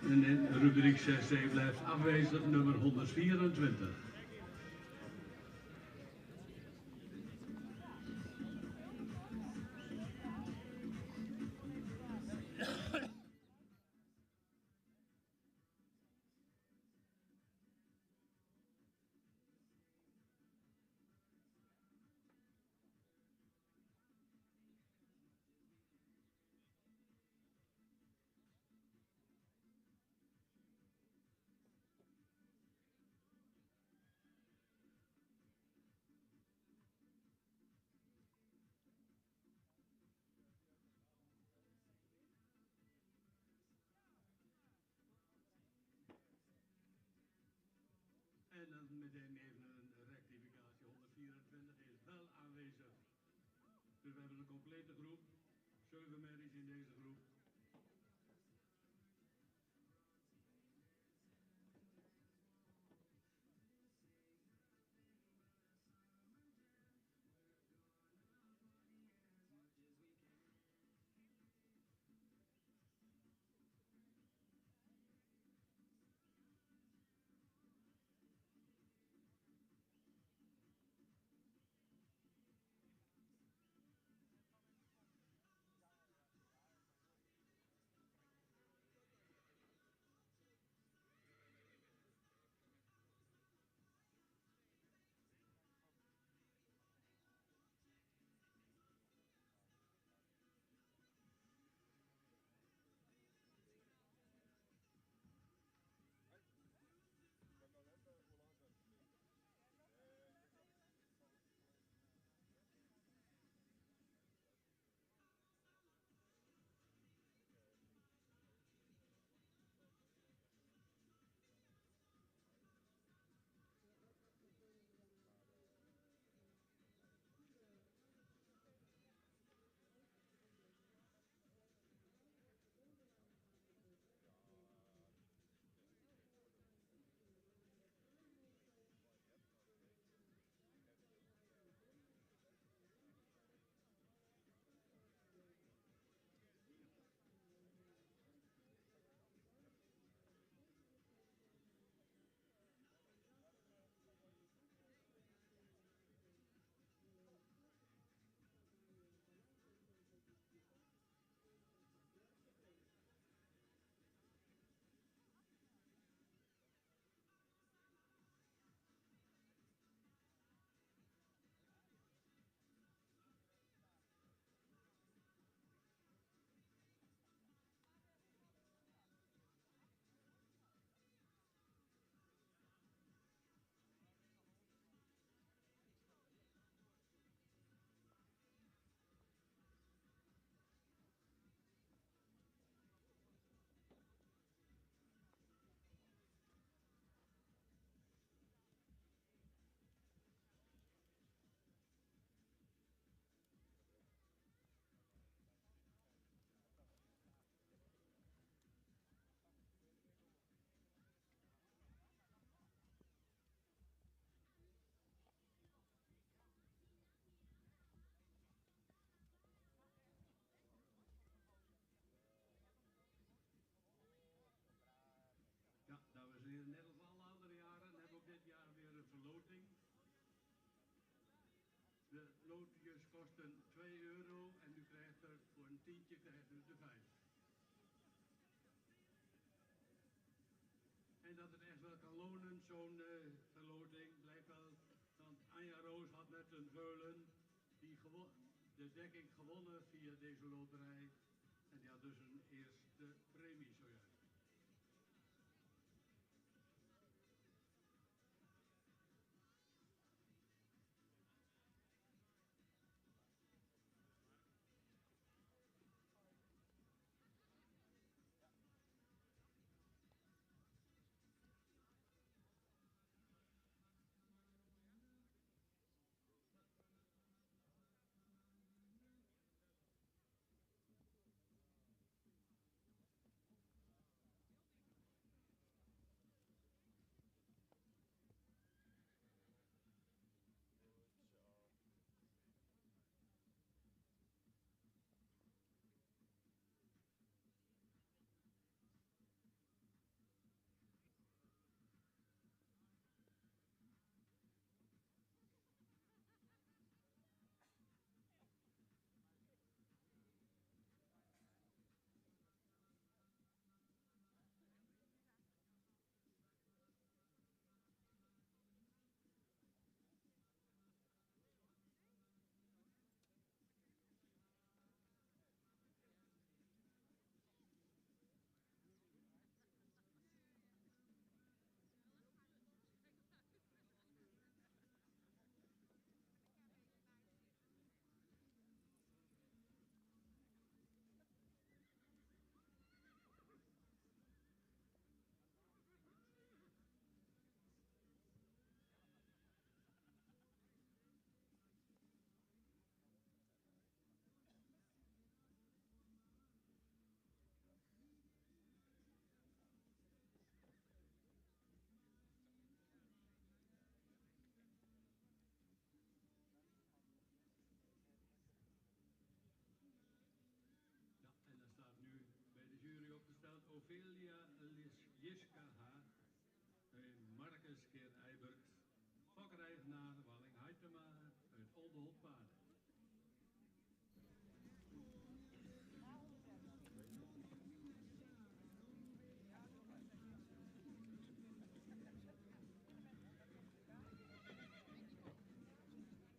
En in rubriek 6C blijft afwezig nummer 124. En dan meteen even een rectificatie. 124 is wel aanwezig. Dus we hebben een complete groep. 7 merries in deze groep. verloting. De loodjes kosten €2 en u krijgt er voor een tientje krijgt u er 5. En dat het echt wel kan lonen, zo'n verloting, blijkt wel. Want Anja Roos had net een veulen die de dekking gewonnen via deze loterij. En die had dus een eerste premie zojuist. Ja, en dan staat nu bij de jury opgesteld Ophelia Jiska Haag, Marcus Keer Eibert, fokkereigenaar Walling Heitema uit Oldenholt Paarden.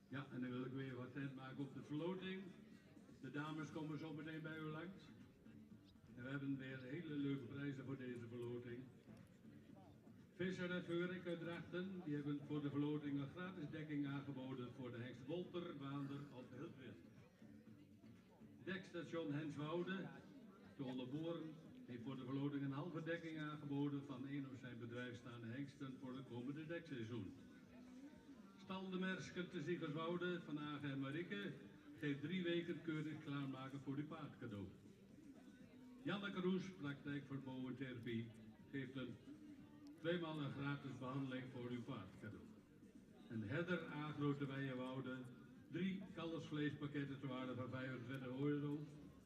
Ja, en dan wil ik weer wat tent maken op de verloting. De dames komen zo meteen bij u langs. En we hebben weer hele leuke prijzen voor deze verloting. Visser en Veurik uit Drachten, die hebben voor de verloting een gratis dekking aangeboden voor de hengst Wolter, Waander of Hiltwil. Dekstation Henswoude, te Holleboren, heeft voor de verloting een halve dekking aangeboden van een op zijn bedrijf staande hengsten voor het komende dekseizoen. Stal de Mersker te Ziegerswoude van Agen en Marieke geeft 3 weken keurig klaarmaken voor uw paard cadeau. Janneke Roes, praktijk voor bootherapie, geeft tweemaal een gratis behandeling voor uw paard cadeau. En Herder Agro te Weijenwoude, 3 kalfsvleespakketten ter waarde van €25.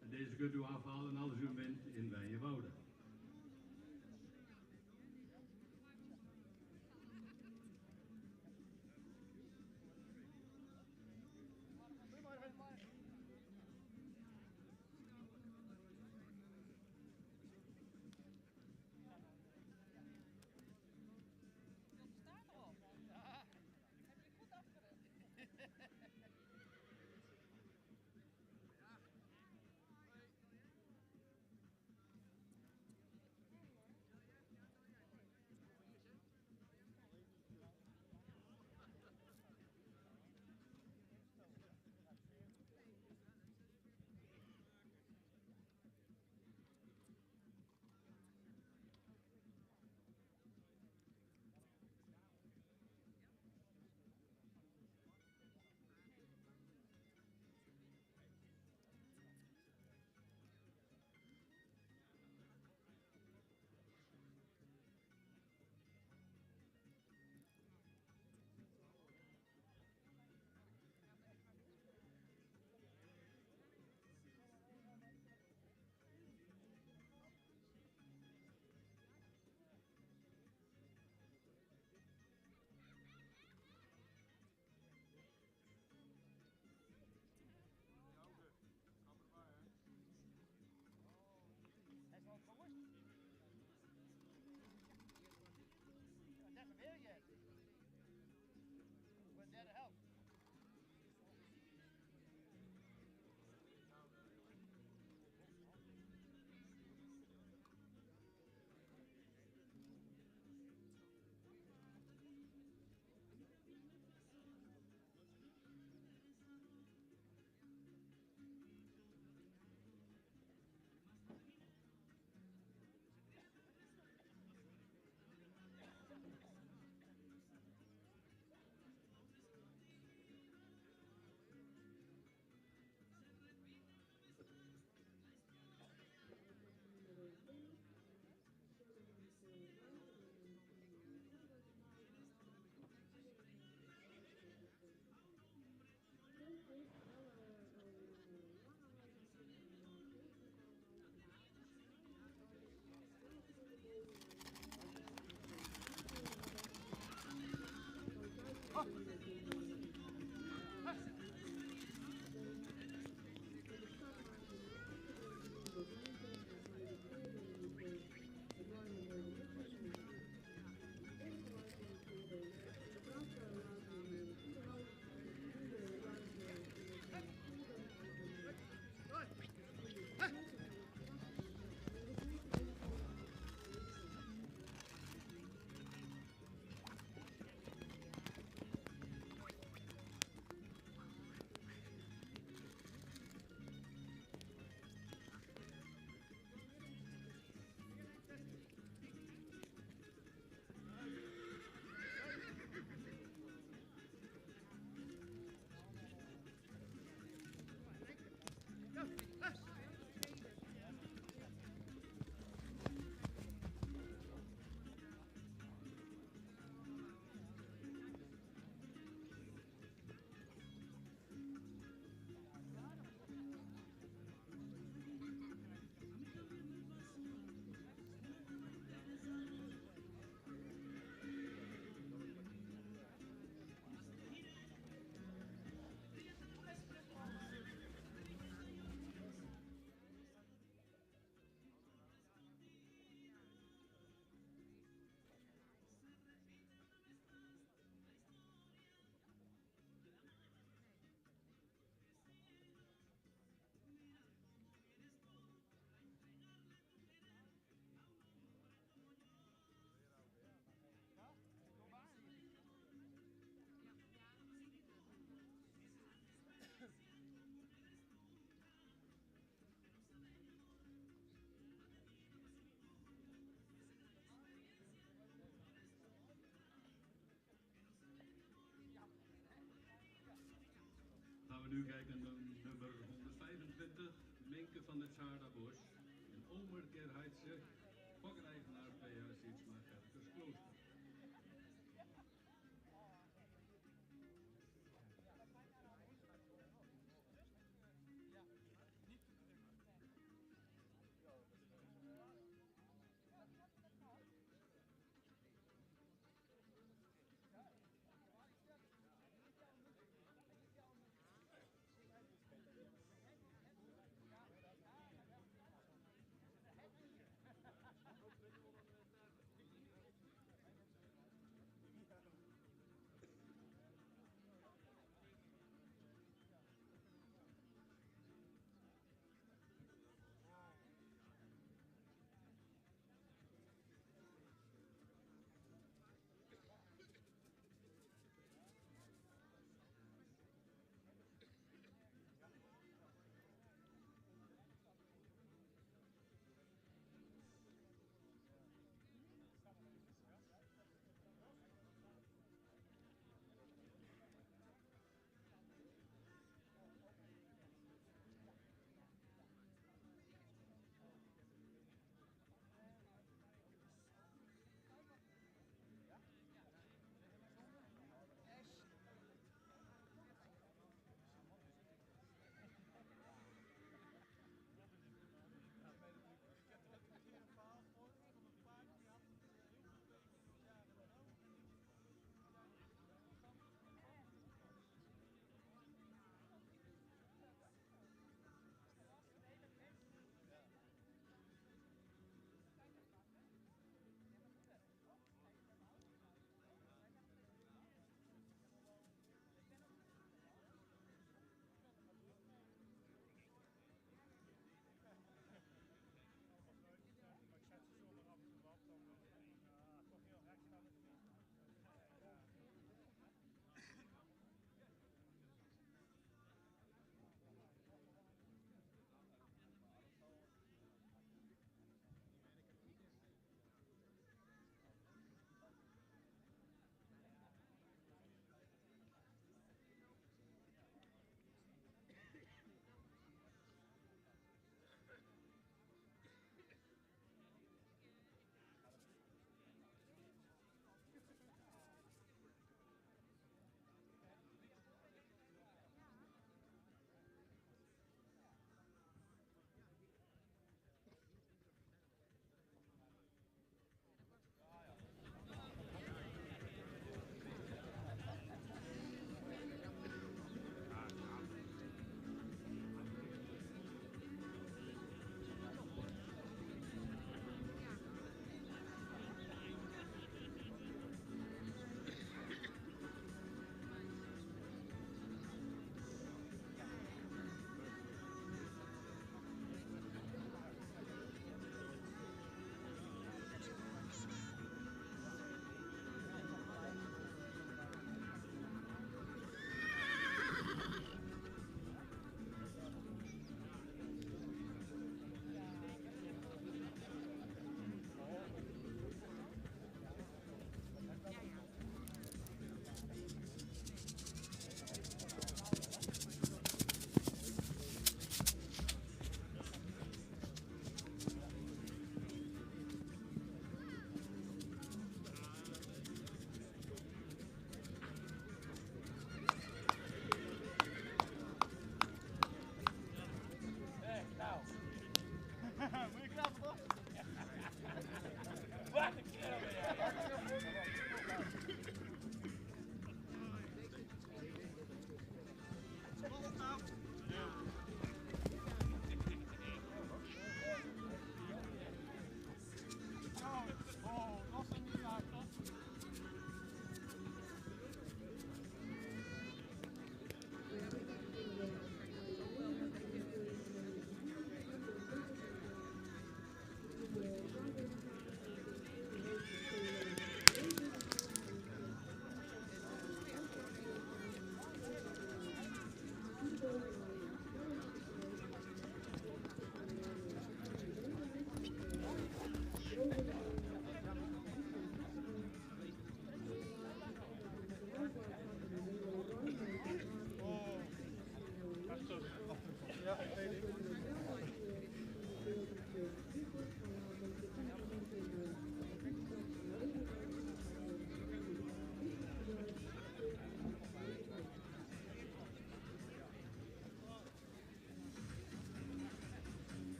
En deze kunt u afhalen als u wint in Weijenwoude. nu kijken naar nummer 125, Minke van het Zaardabos. En omgekeerdheidse pakkereigenaar P.A. Sietsma Gerkersklooster.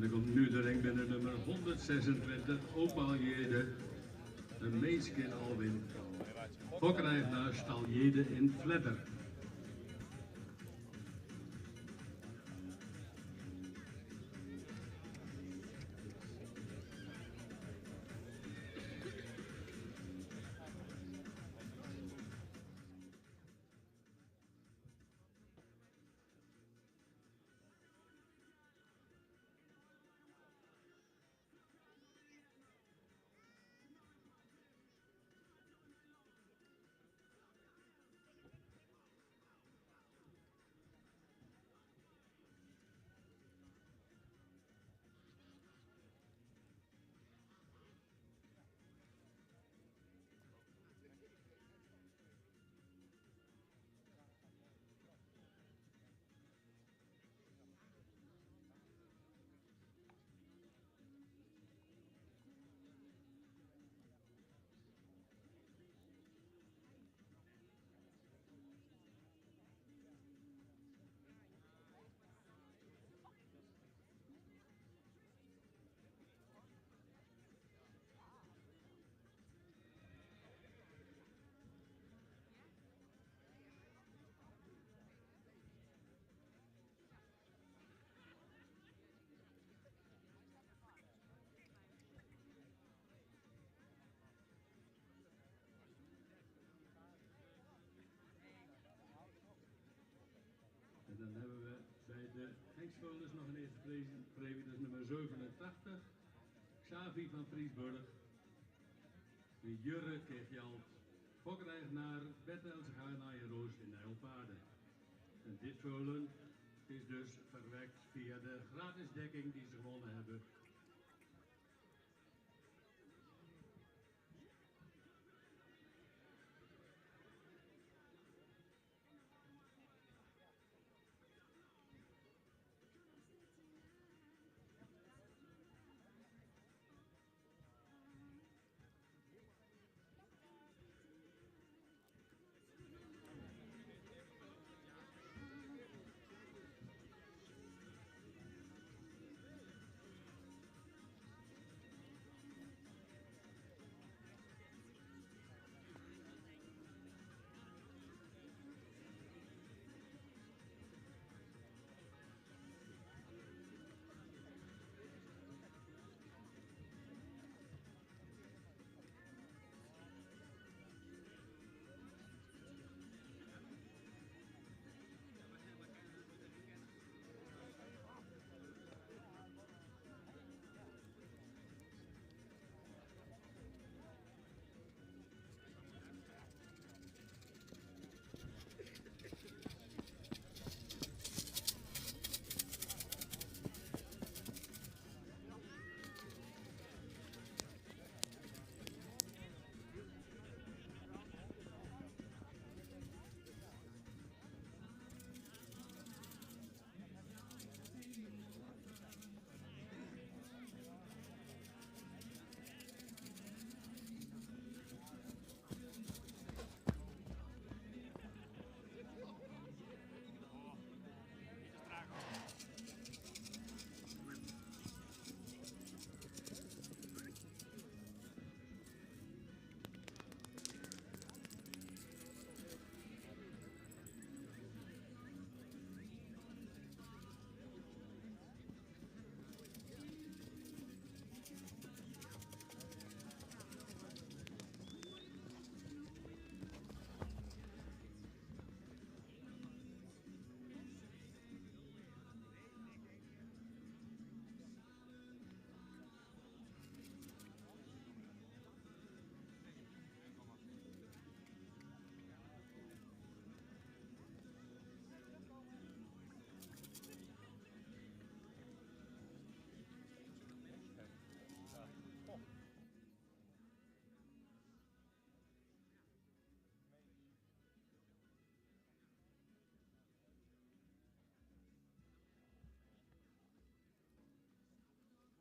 dan komt nu de ring binnen nummer 126, Opal Jede, een meisje in Alwin. Fokkereigenaar Stal Jede in Vledder. En dan hebben we bij de Hengstvolens nog een eerste premie, dat is nummer 87, Xavi van Friesburg. De Jurre Kegjald, fokkereigenaar Bette Elsegaarnaai en Roos in Nijlpaarden. En dit volen is dus verwekt via de gratis dekking die ze gewonnen hebben.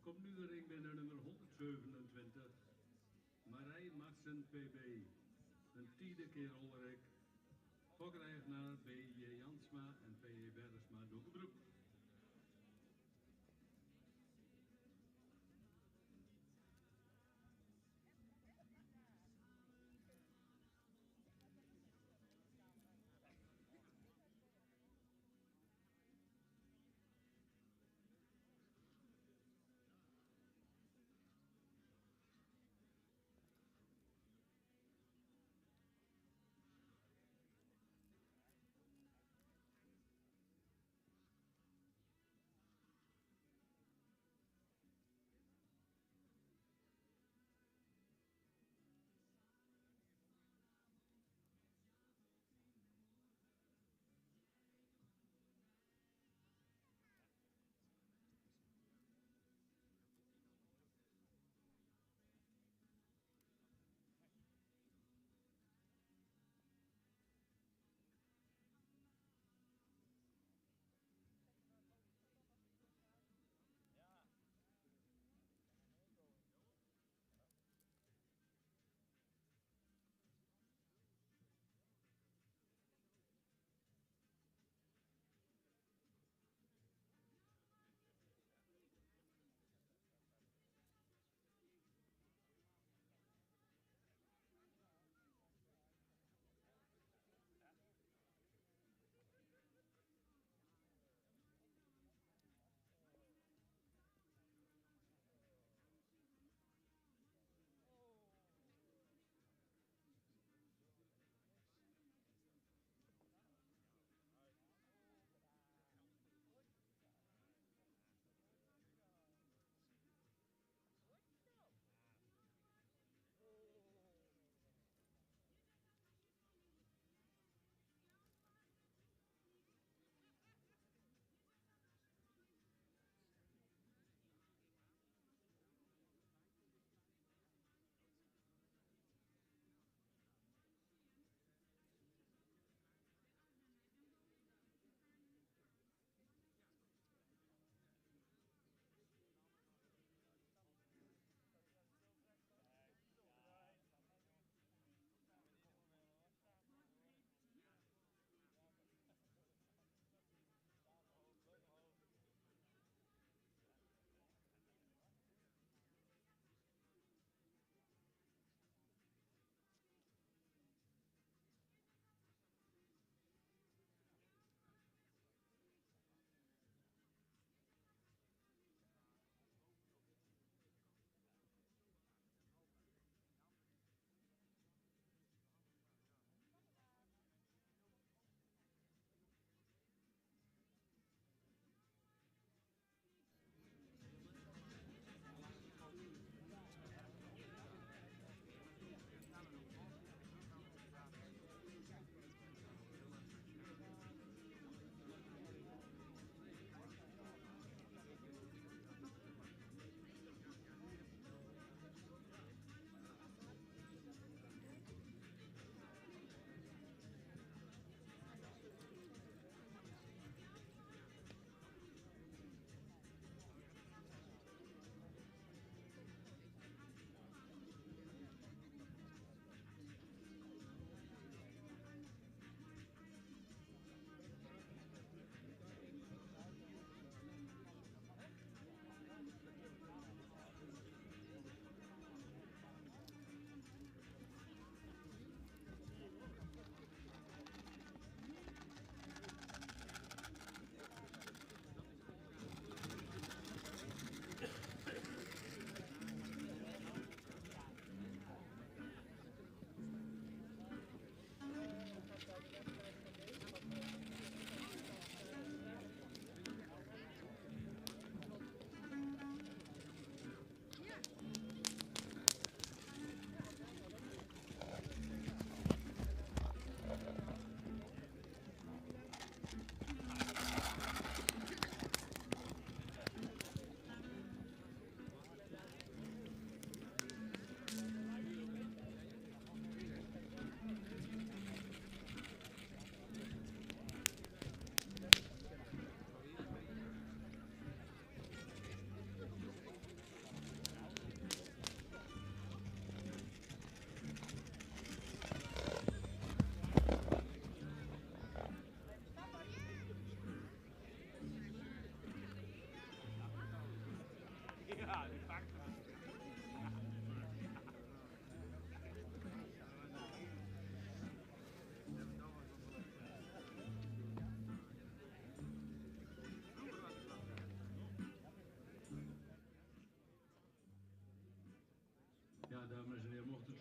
Komt nu de ring binnen nummer 127, Marij Madsen PB, een tiende keer Olrik, fokkereigenaar B.J. Jansma en P.J. Bergsma Dokkenbroek.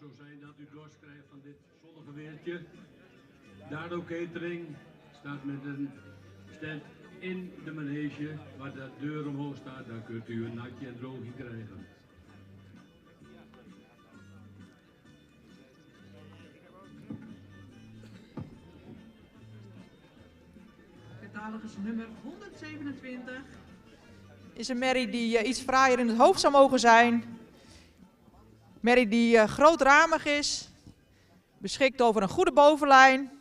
zo zijn dat u dorst krijgt van dit zonnige weertje. Dado Catering staat met een stand in de manege, waar de deur omhoog staat. Daar kunt u een natje en droogje krijgen. Catalogus nummer 127 is een merrie die iets fraaier in het hoofd zou mogen zijn. Merrie die grootramig is, beschikt over een goede bovenlijn.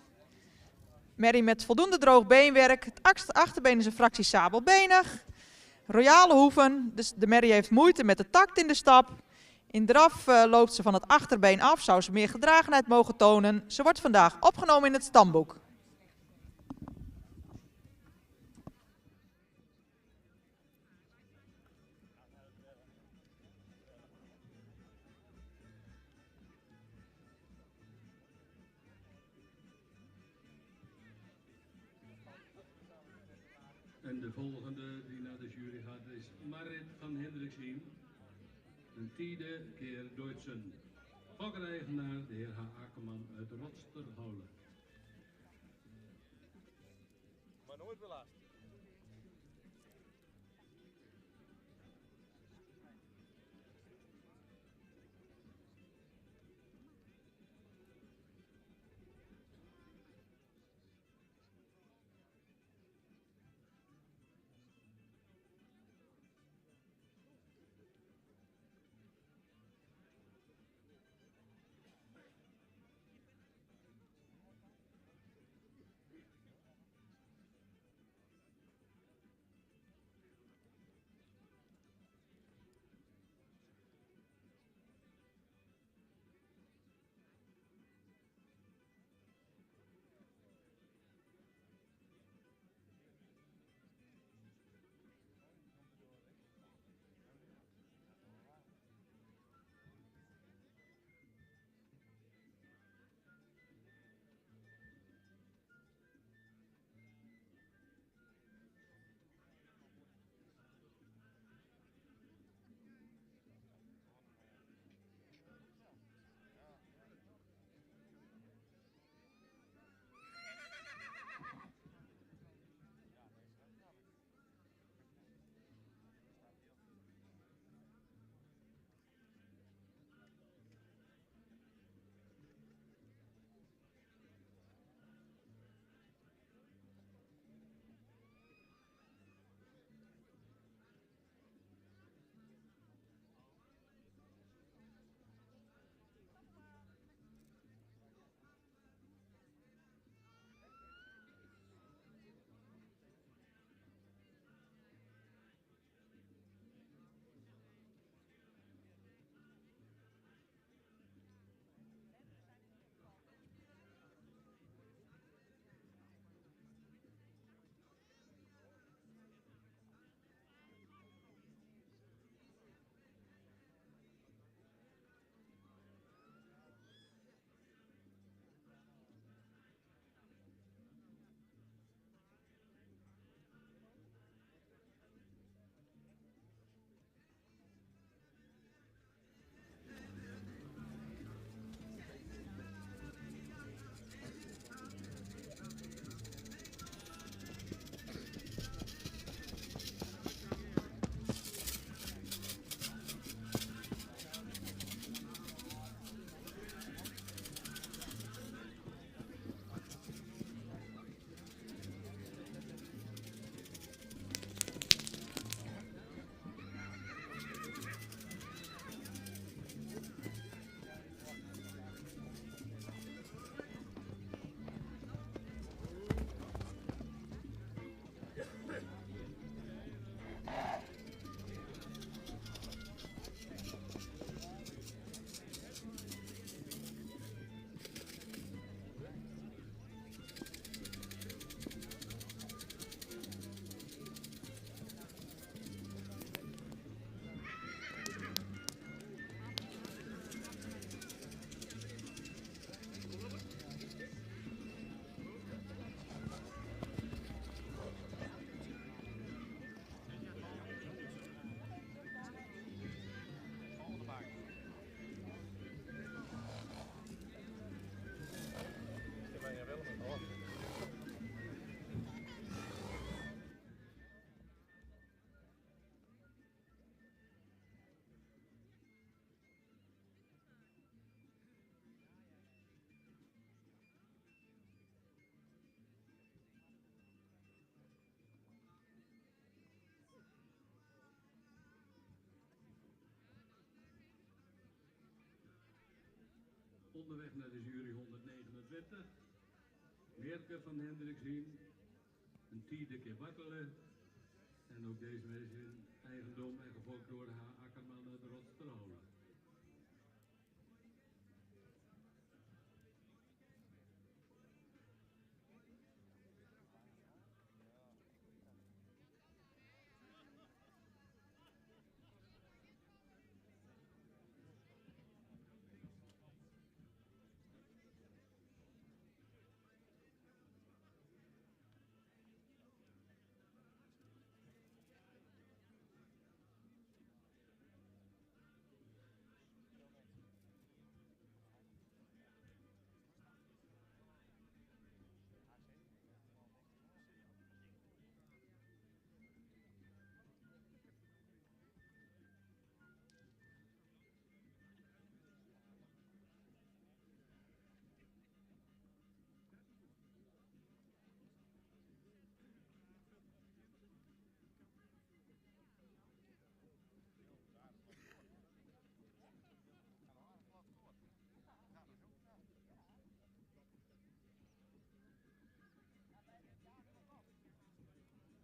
Merrie met voldoende droog beenwerk. Het achterbeen is een fractie sabelbenig. Royale hoeven, dus de merrie heeft moeite met de takt in de stap. In draf loopt ze van het achterbeen af, zou ze meer gedragenheid mogen tonen. Ze wordt vandaag opgenomen in het stamboek. En de volgende die naar de jury gaat is Marit van Hendriksien. Een tiende keer Duitsen. Fokkereigenaar de heer H. Akkerman uit Rotsterholen. Maar nooit belast. Onderweg naar de jury 129. Meerke van Hendriksien. Een tiende keer Bartelen. En ook deze wees in eigendom en gevolgd door haar Akkerman uit de Rotsterholen.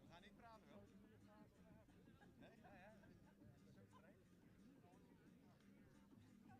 We gaan niet praten wel. Nee? Ja.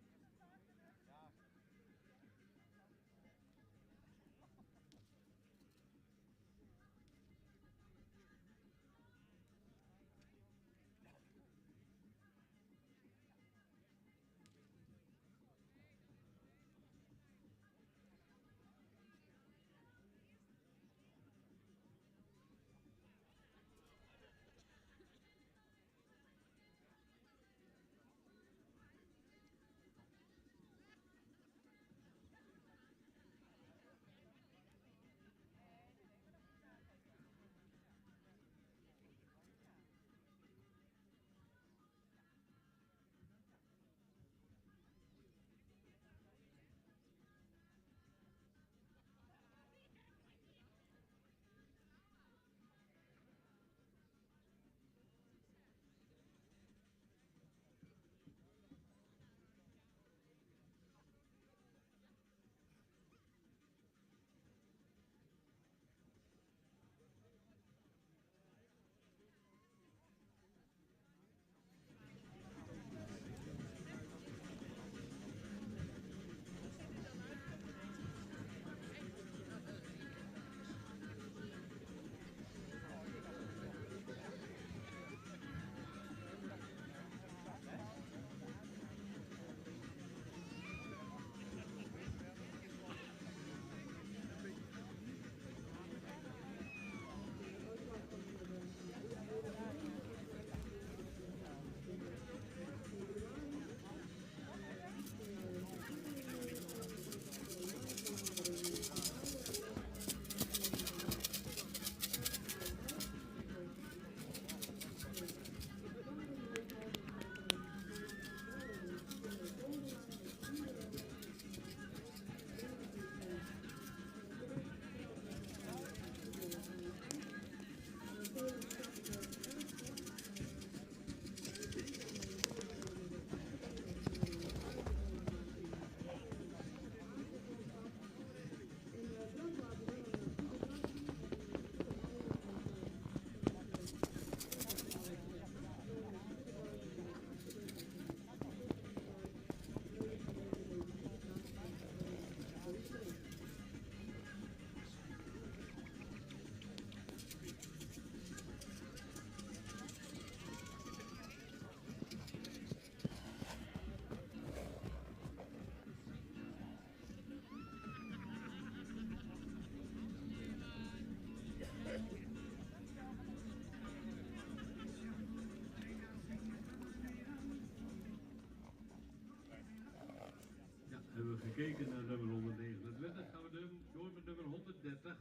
Ja. Hebben we gekeken naar nummer 129, gaan we door met nummer 130.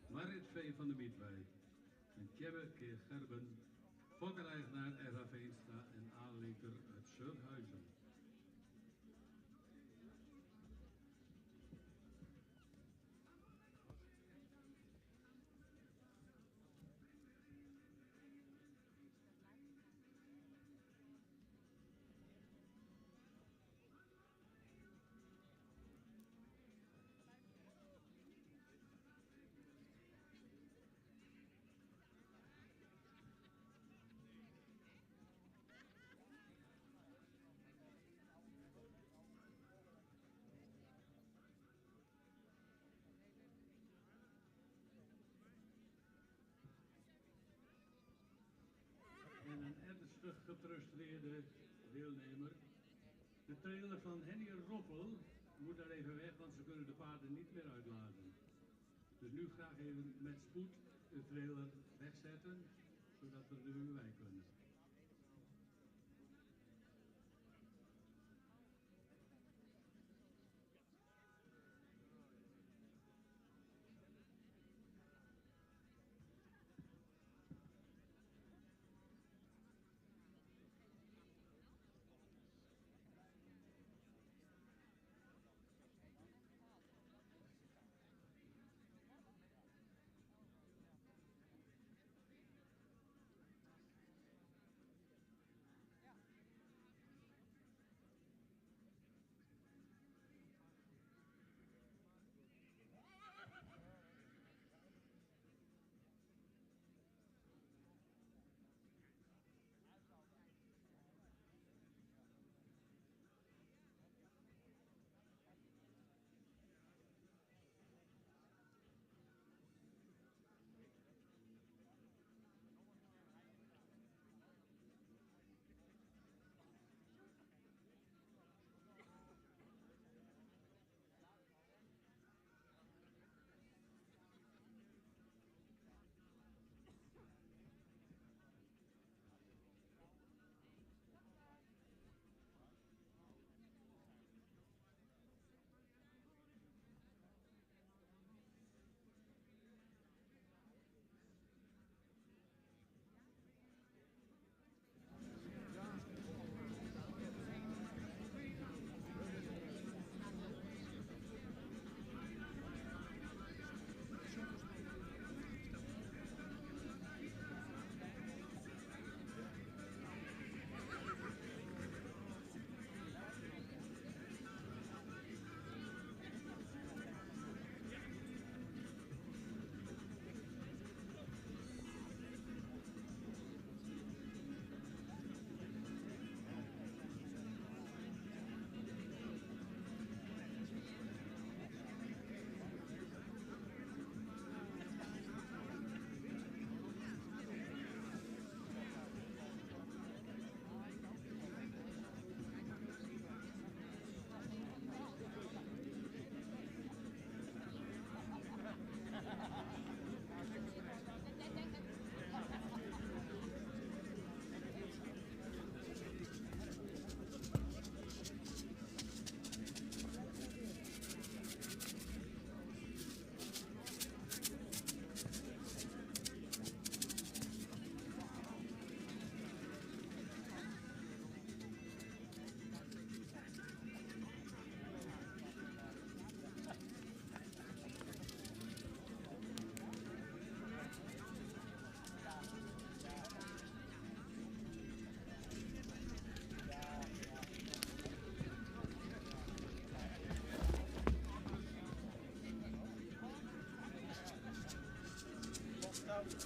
Marit V. van de Mietwijk. En Tjebbe Keer Gerben, fokkereigenaar Eva Veenstra en aanlinker uit Surhuizen. 50 gefrustreerde deelnemer. De trailer van Henny Roppel moet daar even weg, want ze kunnen de paarden niet meer uitladen. Dus nu graag even met spoed de trailer wegzetten, zodat we er nu bij kunnen.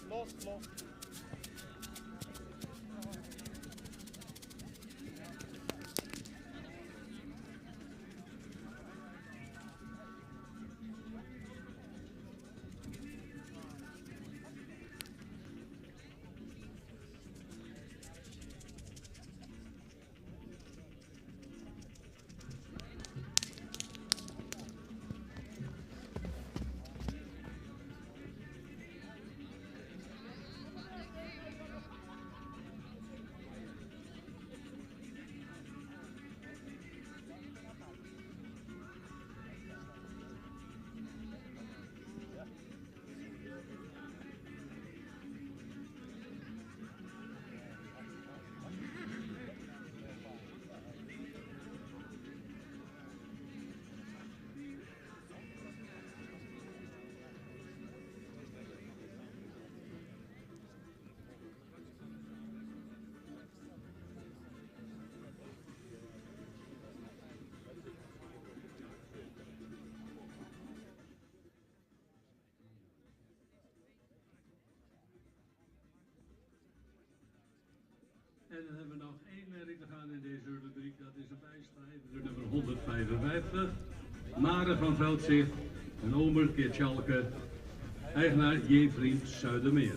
Los. En dan hebben we nog één merk te gaan in deze rubriek, dat is een bijstrijd, de nummer 155. Mare van Veldzicht en Omer Keertjalke, eigenaar J. Vriend Zuidermeer.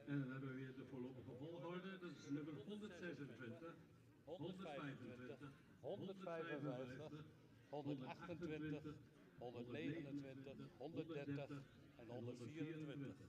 En dan hebben we weer de voorlopige volgorde. Dat is nummer 126, 125, 155, 128, 129, 130 en 124.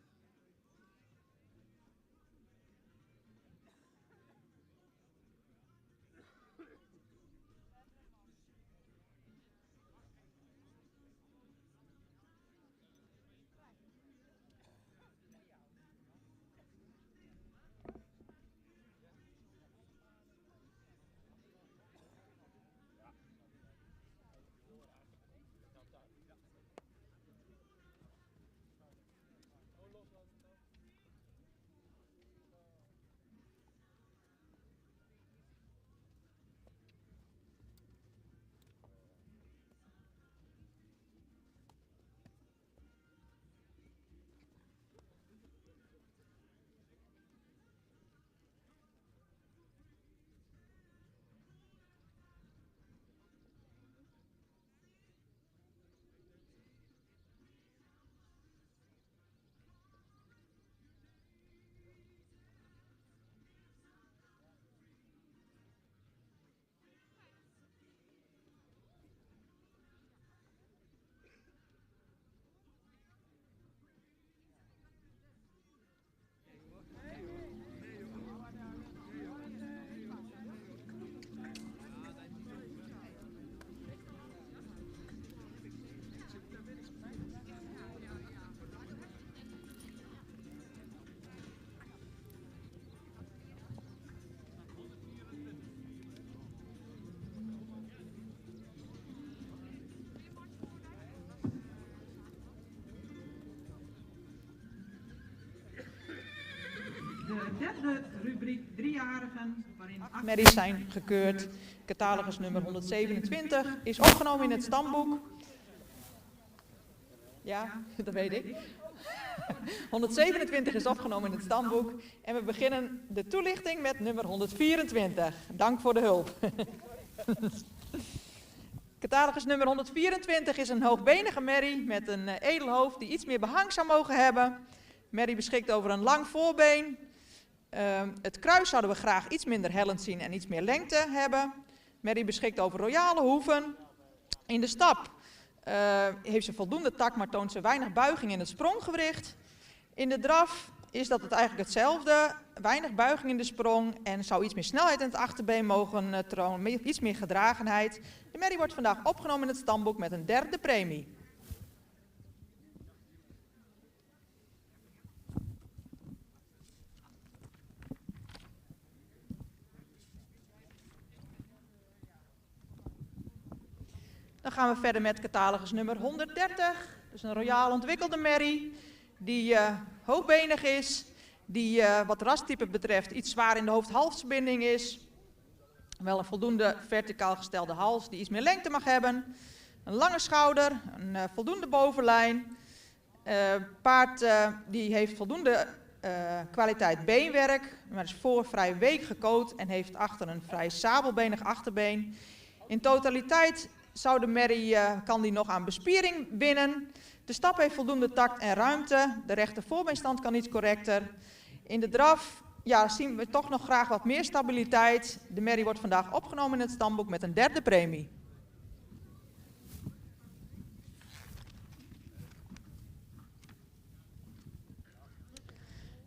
De derde rubriek driejarigen, waarin 8 merries zijn gekeurd. Catalogus nummer 127 is opgenomen in het stamboek. Ja, dat weet ik. 127 is opgenomen in het stamboek. En we beginnen de toelichting met nummer 124. Dank voor de hulp. Catalogus nummer 124 is een hoogbenige merrie met een edelhoofd die iets meer behang zou mogen hebben. Merrie beschikt over een lang voorbeen. Het kruis zouden we graag iets minder hellend zien en iets meer lengte hebben. Merrie beschikt over royale hoeven. In de stap heeft ze voldoende tak, maar toont ze weinig buiging in het spronggewricht. In de draf is dat het eigenlijk hetzelfde. Weinig buiging in de sprong en zou iets meer snelheid in het achterbeen mogen tonen. Iets meer gedragenheid. De merrie wordt vandaag opgenomen in het stamboek met een derde premie. Dan gaan we verder met catalogus nummer 130. Dus een royaal ontwikkelde merrie die hoogbenig is, die wat rastype betreft iets zwaar in de hoofd-halsverbinding is. Wel een voldoende verticaal gestelde hals die iets meer lengte mag hebben. Een lange schouder, een voldoende bovenlijn. Paard die heeft voldoende kwaliteit beenwerk, maar is voor vrij week gekoot en heeft achter een vrij sabelbenig achterbeen. In totaliteit zou de merrie, kan die nog aan bespiering winnen. De stap heeft voldoende tact en ruimte. De rechter voorbeenstand kan iets correcter. In de draf zien we toch nog graag wat meer stabiliteit. De merrie wordt vandaag opgenomen in het stamboek met een derde premie.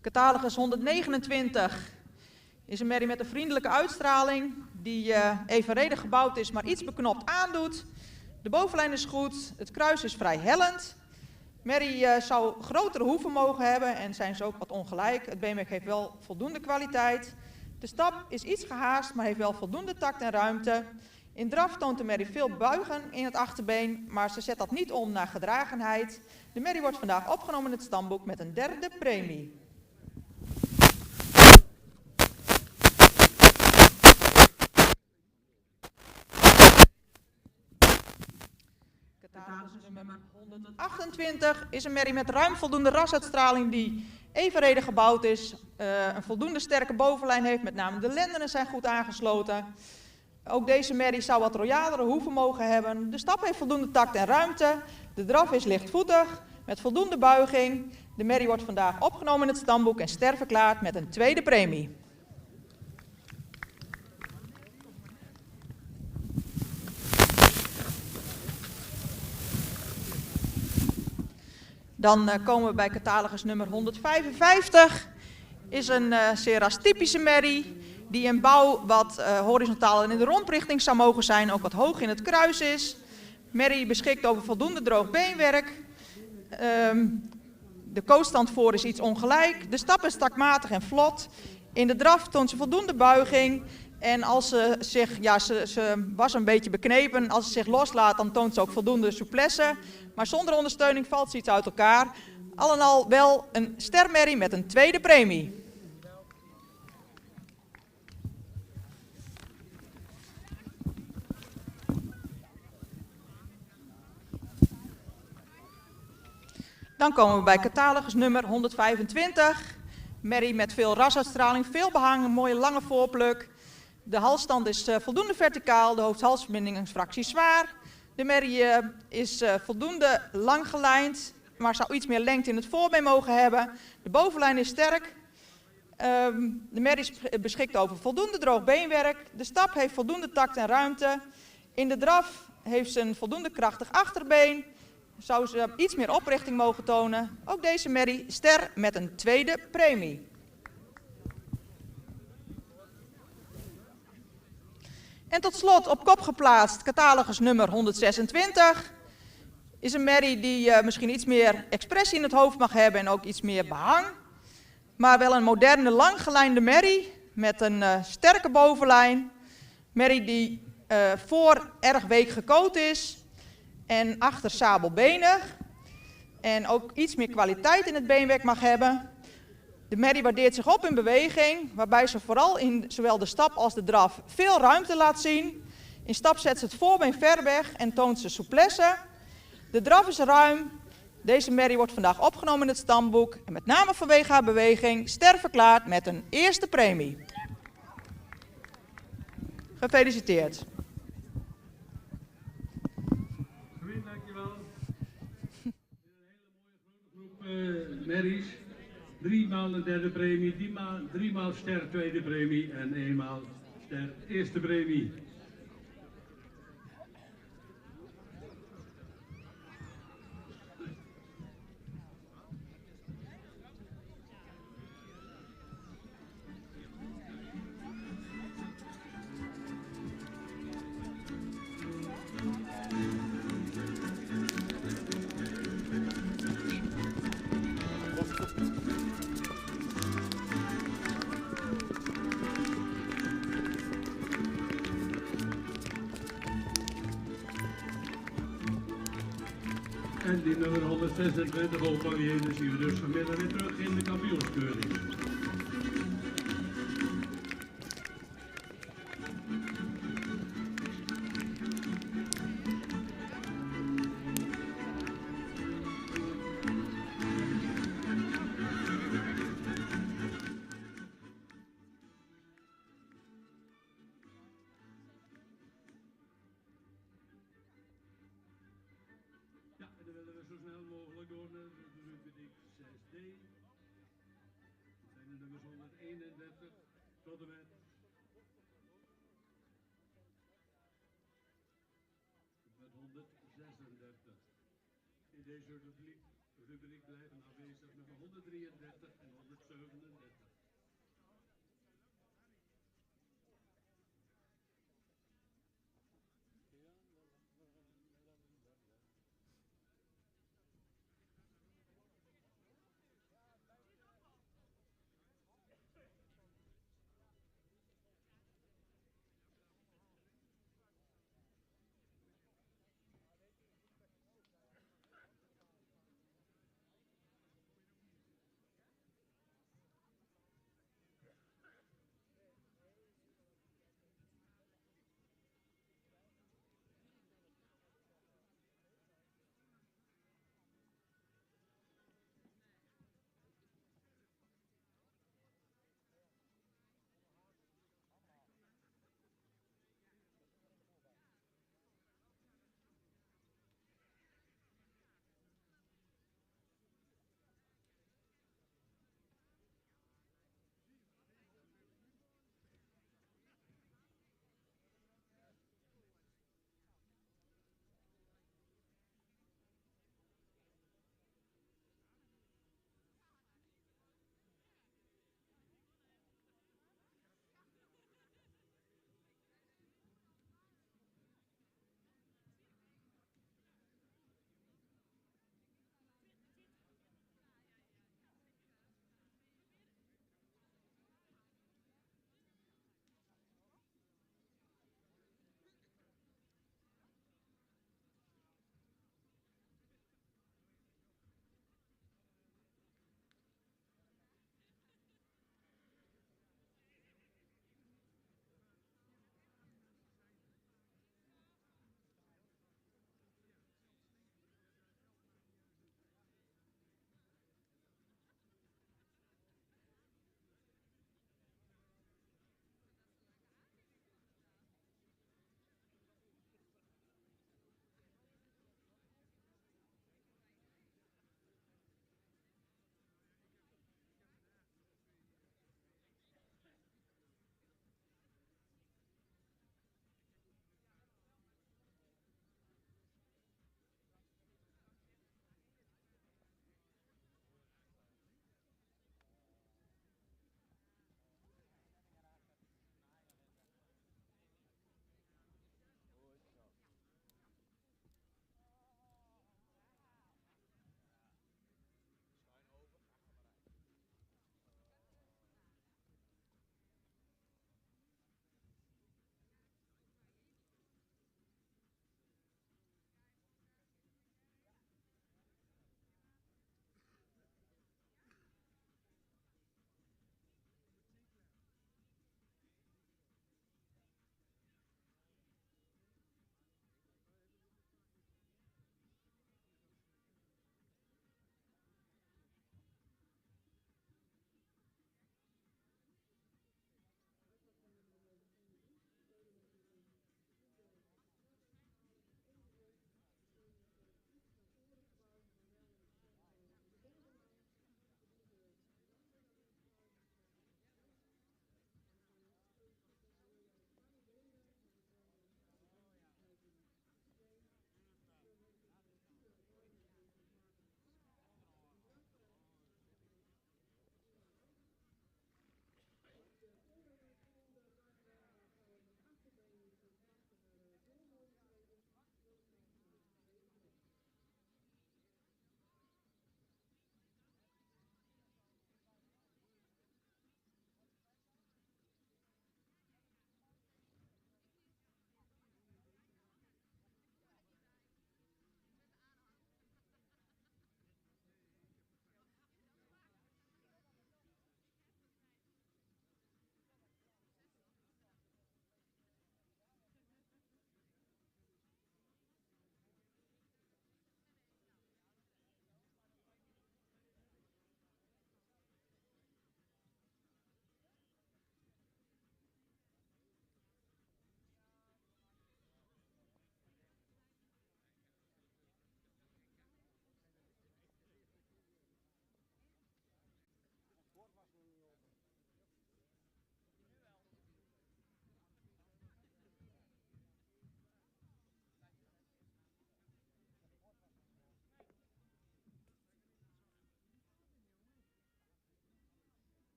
Catalogus 129 is een merrie met een vriendelijke uitstraling die evenredig gebouwd is, maar iets beknopt aandoet. De bovenlijn is goed, het kruis is vrij hellend. Merrie zou grotere hoeven mogen hebben en zijn ze ook wat ongelijk. Het beenwerk heeft wel voldoende kwaliteit. De stap is iets gehaast, maar heeft wel voldoende tact en ruimte. In draf toont de merrie veel buigen in het achterbeen, maar ze zet dat niet om naar gedragenheid. De merrie wordt vandaag opgenomen in het stamboek met een derde premie. Catalogus nummer 128 is een merrie met ruim voldoende rasuitstraling die evenredig gebouwd is. Een voldoende sterke bovenlijn heeft, met name de lendenen zijn goed aangesloten. Ook deze merrie zou wat royalere hoeven mogen hebben. De stap heeft voldoende tact en ruimte. De draf is lichtvoetig. met voldoende buiging. De merrie wordt vandaag opgenomen in het stamboek en ster verklaard met een tweede premie. Dan komen we bij catalogus nummer 155. Is een Ceras typische merrie die in bouw wat horizontaal en in de rondrichting zou mogen zijn, ook wat hoog in het kruis is. Merrie beschikt over voldoende droog beenwerk. De kootstand voor is iets ongelijk. De stap is stakmatig en vlot. In de draf toont ze voldoende buiging. En als ze zich, ze was een beetje beknepen, als ze zich loslaat, dan toont ze ook voldoende souplesse. Maar zonder ondersteuning valt ze iets uit elkaar. Al en al wel een stermerrie met een tweede premie. Dan komen we bij catalogus nummer 125. Merrie met veel rasuitstraling, veel behang, een mooie lange voorpluk. De halsstand is voldoende verticaal, de hoofd-halsverbindingsfractie zwaar. De merrie is voldoende lang gelijnd, maar zou iets meer lengte in het voorbeen mogen hebben. De bovenlijn is sterk. De merrie beschikt over voldoende droog beenwerk. De stap heeft voldoende tact en ruimte. In de draf heeft ze een voldoende krachtig achterbeen. Zou ze iets meer oprichting mogen tonen. Ook deze merrie ster met een tweede premie. En tot slot op kop geplaatst catalogus nummer 126. Is een merrie die misschien iets meer expressie in het hoofd mag hebben en ook iets meer behang. Maar wel een moderne langgelijnde merrie met een sterke bovenlijn. Merrie die voor erg week gekoot is. En achter sabelbenig. En ook iets meer kwaliteit in het beenwerk mag hebben. De merrie waardeert zich op in beweging, waarbij ze vooral in zowel de stap als de draf veel ruimte laat zien. In stap zet ze het voorbeen ver weg en toont ze souplesse. De draf is ruim. Deze merrie wordt vandaag opgenomen in het stamboek. En met name vanwege haar beweging ster verklaard met een eerste premie. Gefeliciteerd. Merries, 3 maal een derde premie, 3 maal ster tweede premie en 1 maal ster eerste premie. En die nummer 126 Opavieerde zien we dus vanmiddag weer terug in de kampioenskeuring. Zo snel mogelijk door de rubriek 6D. Dat zijn de nummers 131 tot en met 136. In deze rubriek blijven aanwezig nummer 133 en 137.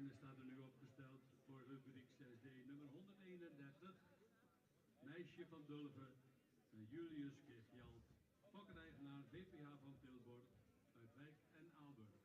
En er staat er nu opgesteld voor rubriek 6D nummer 131. Meisje van Dulven, Julius Kirchjald, fokkeneigenaar VPH van Tilburg, uit Wijk en Aalburg.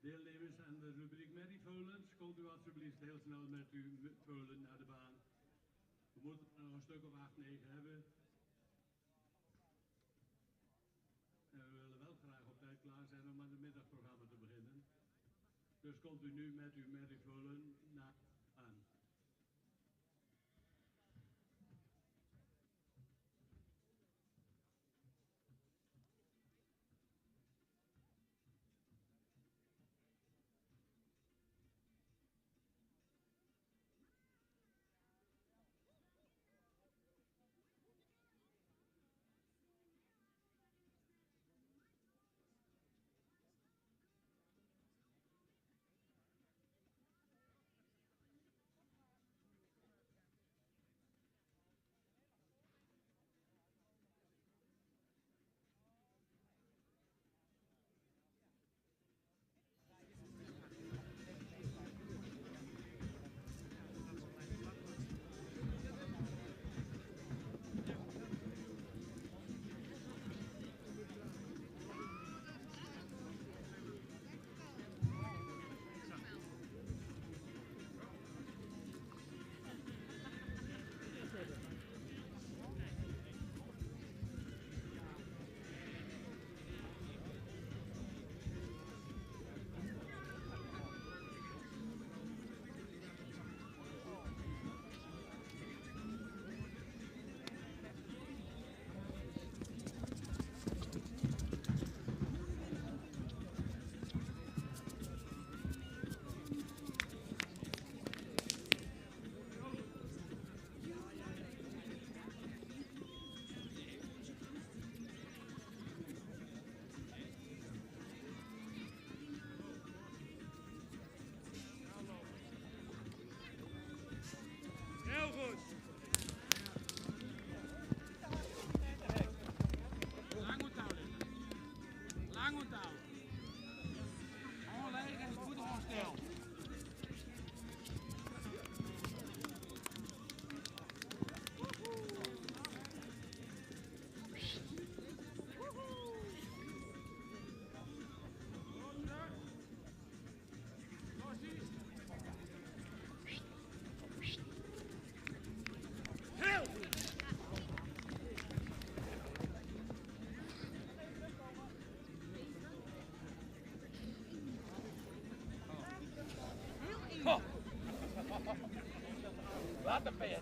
Deelnemers aan de rubriek Merrieveulens, komt u alsjeblieft heel snel met uw veulen naar de baan. We moeten er nog een stuk of 8, 9 hebben. En we willen wel graag op tijd klaar zijn om aan het middagprogramma te beginnen. Dus komt u nu met uw merrieveulen naar de baan. Heel goed. Lang onthouden. Lang onthouden. Gewoon leeg en de voeten gewoon stil. Heel goed. Laat de pet.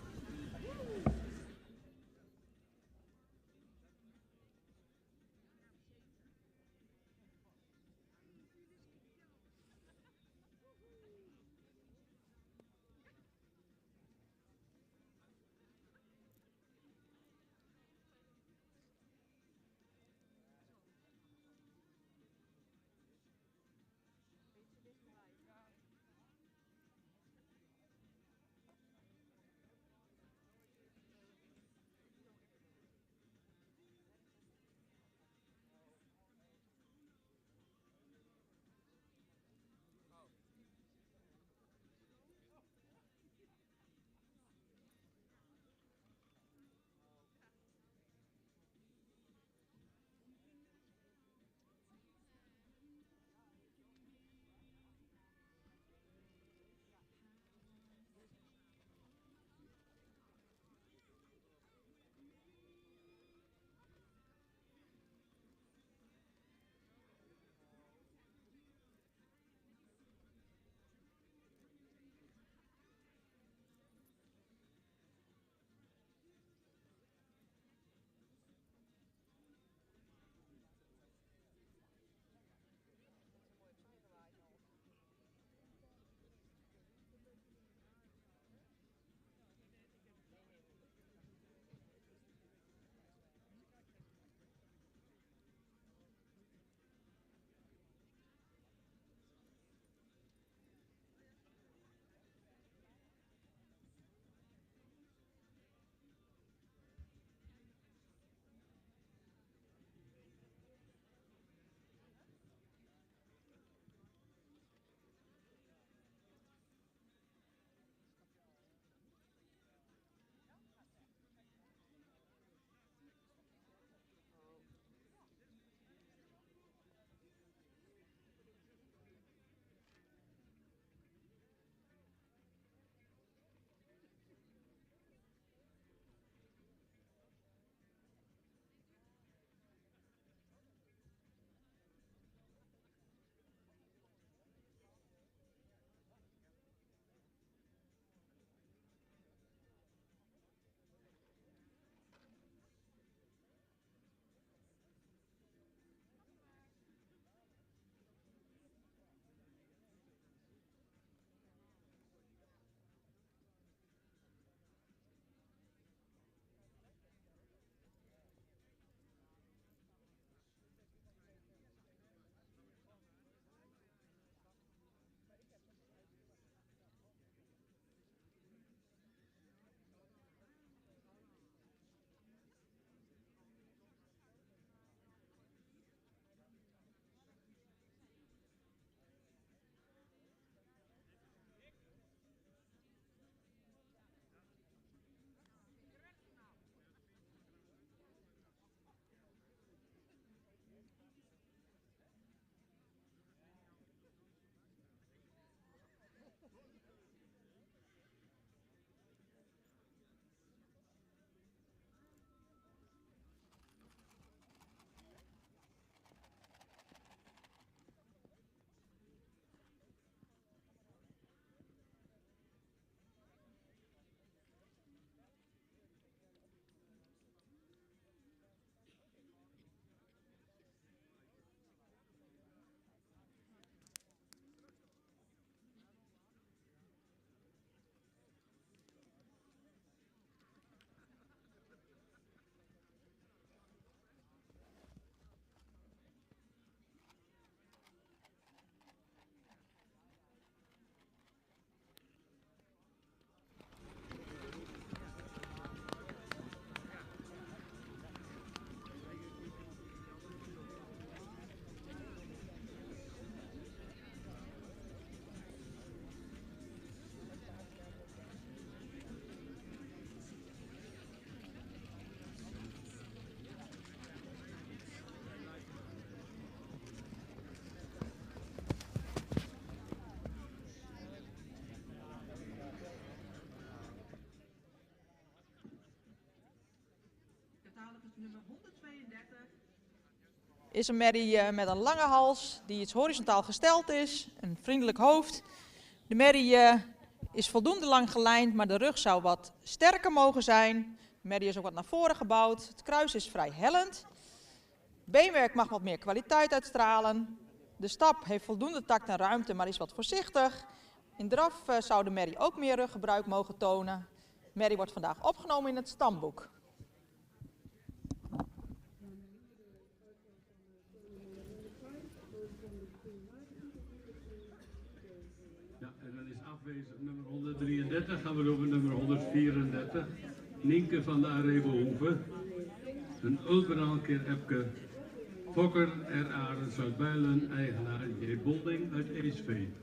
nummer 132 is een merrie met een lange hals die iets horizontaal gesteld is, een vriendelijk hoofd. De merrie is voldoende lang gelijnd, maar de rug zou wat sterker mogen zijn. De merrie is ook wat naar voren gebouwd. Het kruis is vrij hellend. Beenwerk mag wat meer kwaliteit uitstralen. De stap heeft voldoende tact en ruimte, maar is wat voorzichtig. In draf zou de merrie ook meer ruggebruik mogen tonen. De merrie wordt vandaag opgenomen in het stamboek. Ja, en dan is afwezig nummer 133, gaan we over nummer 134. Nienke van de Arebehoeve. Een overal keer Epke. Fokker R. Arends uit Bijlen, eigenaar J. Bolding uit Eesveen.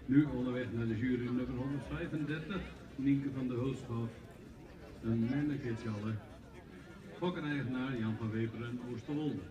Nu onderweg naar de jury nummer 135, Nienke van der Hulshof, een mannekitsjalle, fokkeneigenaar Jan van Weperen, Oosterwolde.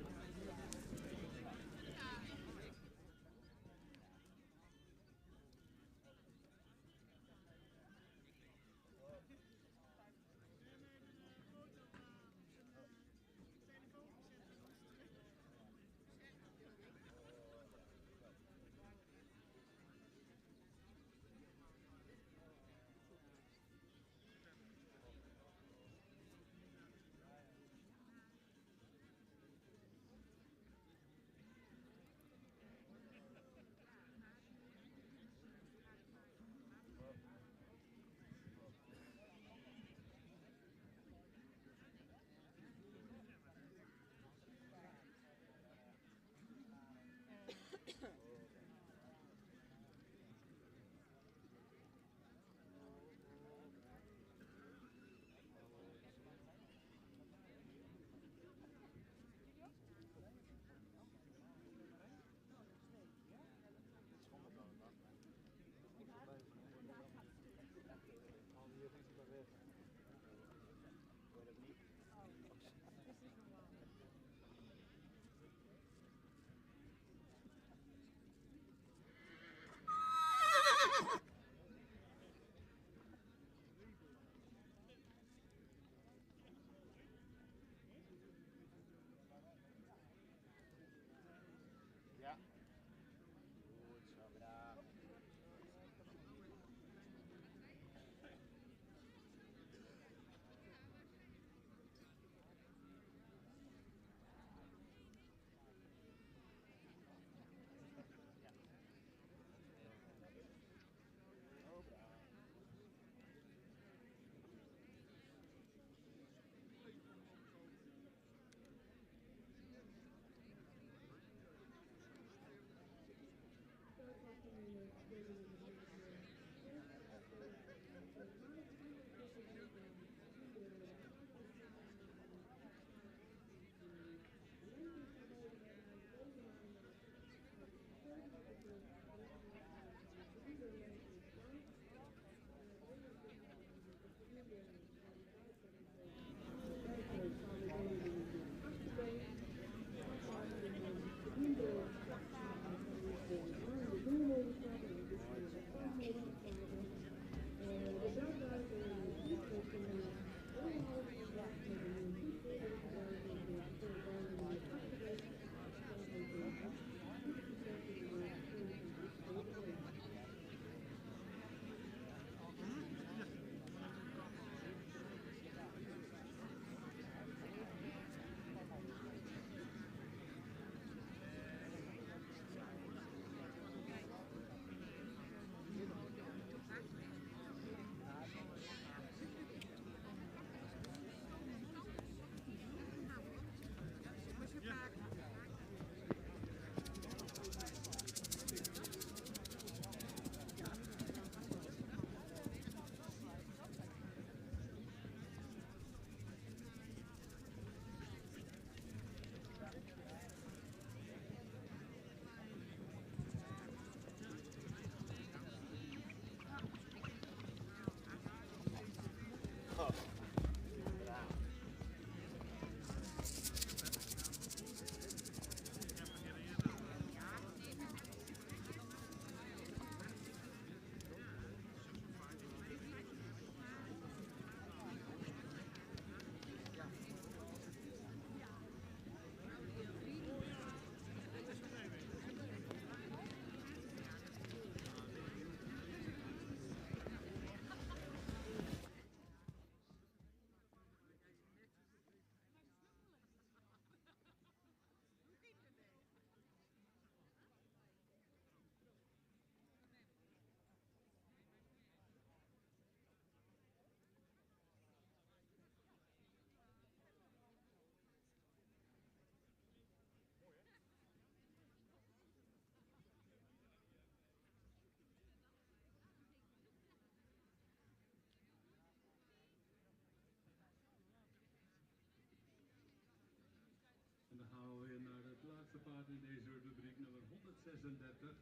laatste paard in deze rubriek, nummer 136,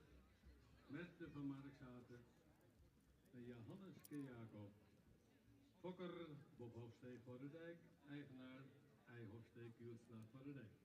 Merte van Markshaten en Johannes Kejakob. Fokker, Bob Hofsteek voor de Dijk, eigenaar, Ei Hofsteek, Hielstraat voor de Dijk.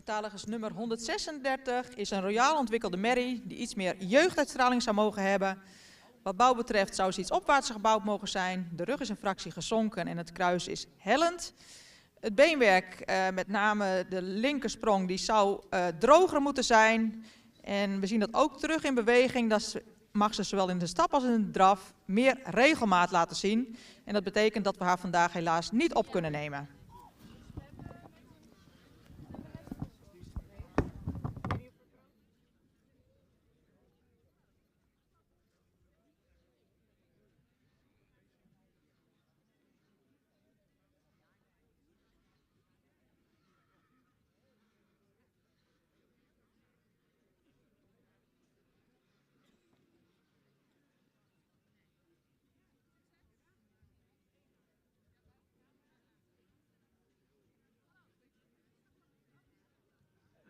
Catalogus nummer 136 is een royaal ontwikkelde merrie die iets meer jeugduitstraling zou mogen hebben. Wat bouw betreft zou ze iets opwaartser gebouwd mogen zijn. De rug is een fractie gezonken en het kruis is hellend. Het beenwerk, met name de linkersprong, die zou droger moeten zijn. En we zien dat ook terug in beweging. Dat mag ze zowel in de stap als in de draf meer regelmaat laten zien. En dat betekent dat we haar vandaag helaas niet op kunnen nemen.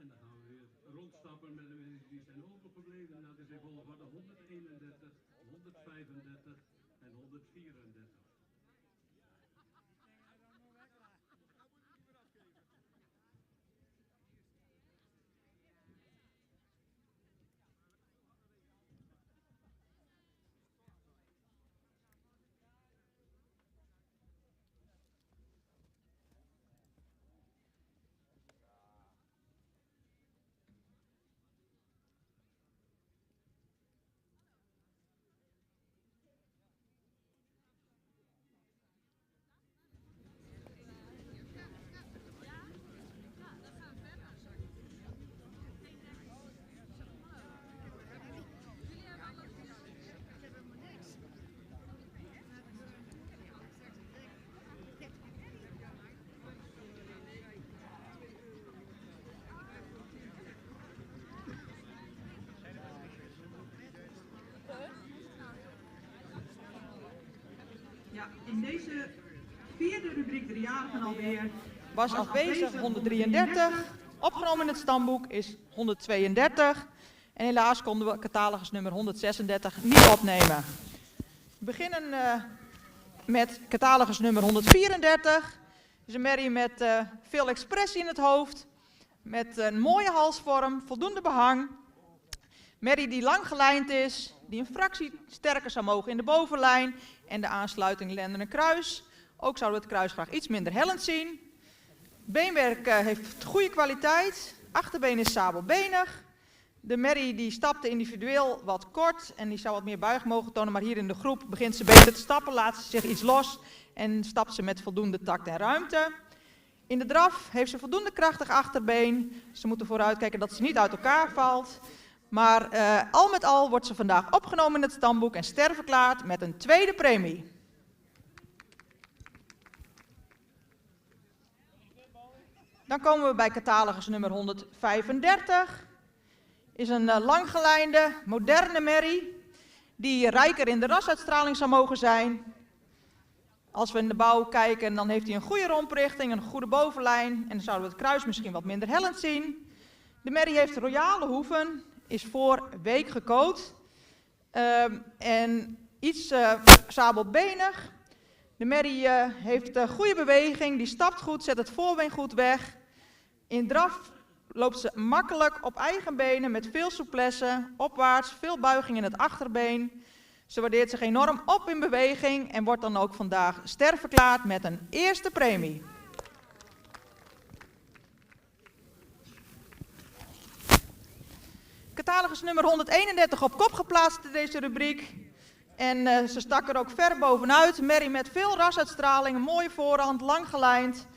En dan gaan we weer rondstappen met de mensen die zijn overgebleven. Dat is in volgorde 131, 135 en 134. Ja, in deze vierde rubriek, de jarigen alweer, was afwezig 133. Opgenomen in het stamboek is 132. En helaas konden we catalogus nummer 136 niet opnemen. We beginnen met catalogus nummer 134. Het is een merrie met veel expressie in het hoofd. Met een mooie halsvorm, voldoende behang. Merrie die lang gelijnd is, die een fractie sterker zou mogen in de bovenlijn en de aansluiting lenden en kruis. Ook zouden we het kruis graag iets minder hellend zien. Beenwerk heeft goede kwaliteit, achterbeen is sabelbenig. De merrie die stapte individueel wat kort en die zou wat meer buig mogen tonen, maar hier in de groep begint ze beter te stappen, laat ze zich iets los en stapt ze met voldoende tact en ruimte. In de draf heeft ze voldoende krachtig achterbeen. Ze moeten vooruit kijken dat ze niet uit elkaar valt. Maar al met al wordt ze vandaag opgenomen in het stamboek en sterverklaard met een tweede premie. Dan komen we bij catalogus nummer 135. Is een langgelijnde, moderne merrie die rijker in de rasuitstraling zou mogen zijn. Als we in de bouw kijken, dan heeft hij een goede romprichting, een goede bovenlijn en dan zouden we het kruis misschien wat minder hellend zien. De merrie heeft royale hoeven, is voor week gecoat en iets sabelbenig. De merrie heeft goede beweging, die stapt goed, zet het voorbeen goed weg. In draf loopt ze makkelijk op eigen benen met veel souplesse, opwaarts, veel buiging in het achterbeen. Ze waardeert zich enorm op in beweging en wordt dan ook vandaag sterverklaard met een eerste premie. Catalogus nummer 131 op kop geplaatst in deze rubriek. En ze stak er ook ver bovenuit. Merrie met veel rasuitstraling, een mooie voorhand, lang gelijnd.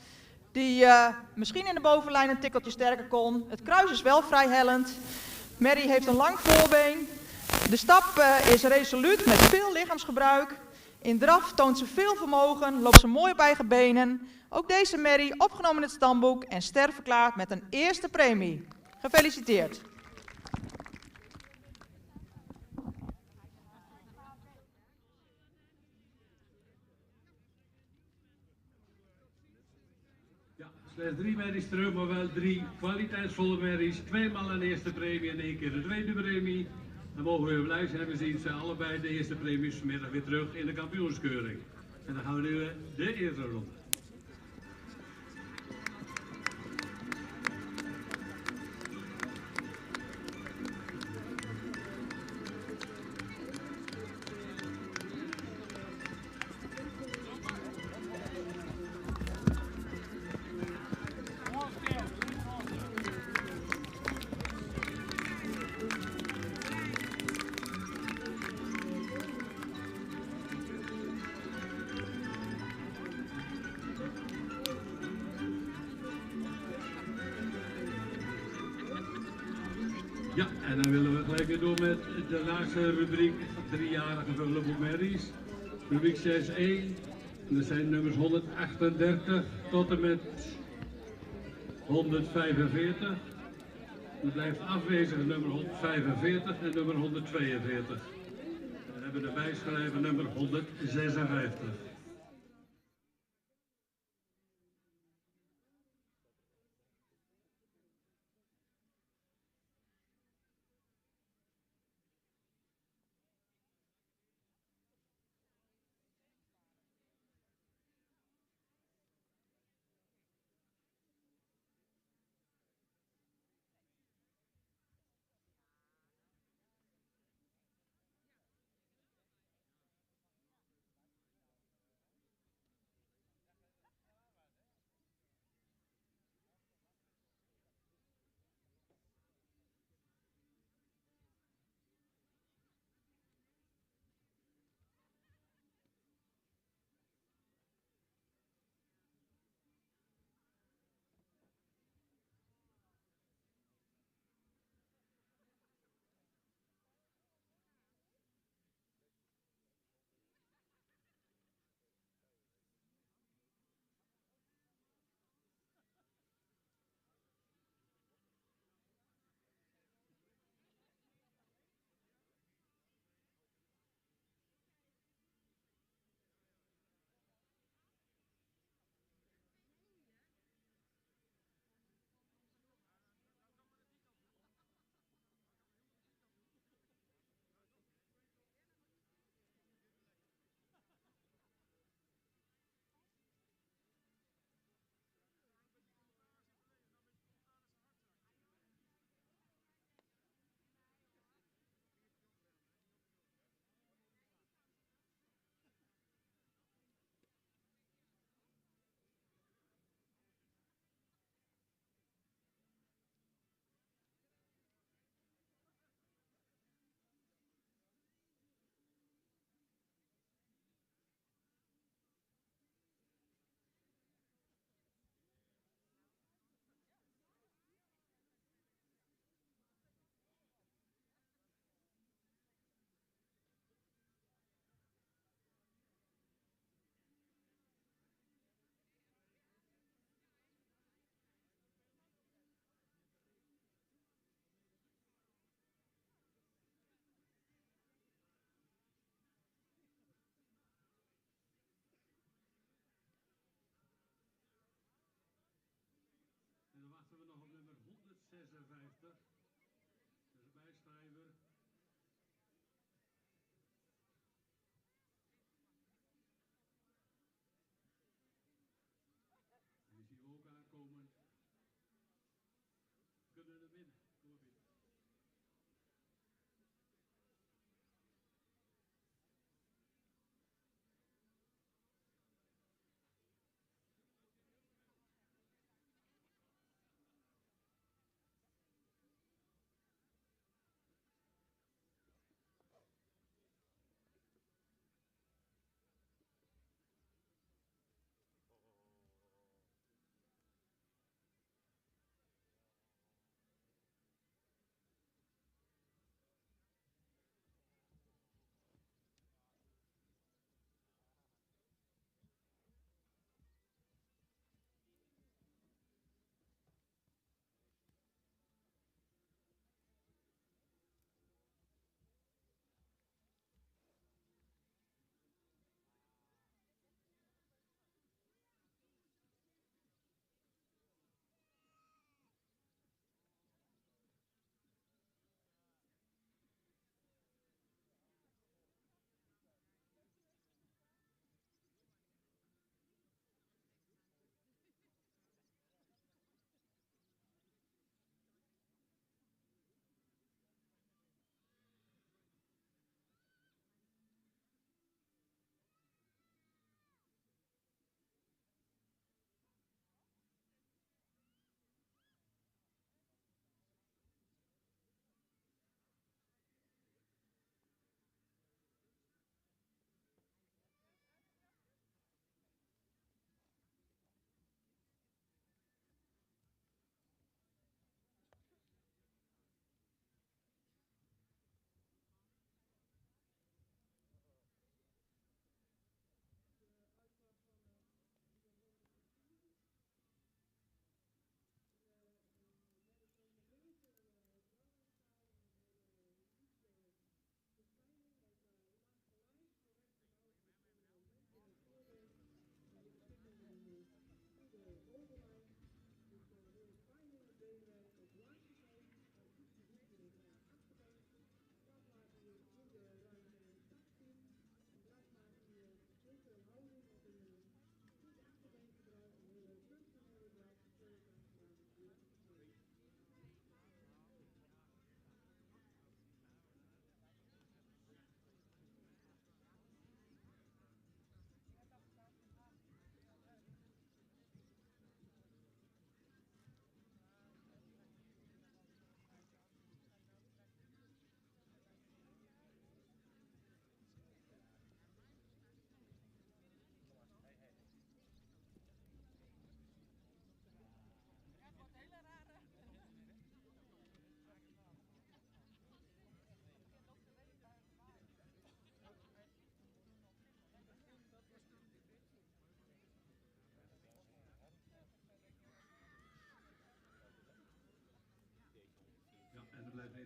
Die misschien in de bovenlijn een tikkeltje sterker kon. Het kruis is wel vrij hellend. Merrie heeft een lang voorbeen. De stap is resoluut met veel lichaamsgebruik. In draf toont ze veel vermogen, loopt ze mooi op eigen benen. Ook deze merrie opgenomen in het stamboek en sterverklaard met een eerste premie. Gefeliciteerd. Slechts 3 merries terug, maar wel 3 kwaliteitsvolle merries. 2 maal een eerste premie en 1 keer de tweede premie. Dan mogen we weer blij zijn. We zien ze allebei de eerste premies vanmiddag weer terug in de kampioenskeuring. En dan gaan we nu de eerste ronde. Ja, en dan willen we gelijk weer door met de laatste rubriek, 3-jarige vullenboekmerries. Rubriek 6.1. En dat zijn nummers 138 tot en met 145. Er blijft afwezig nummer 145 en nummer 142. We hebben erbij schrijven nummer 156.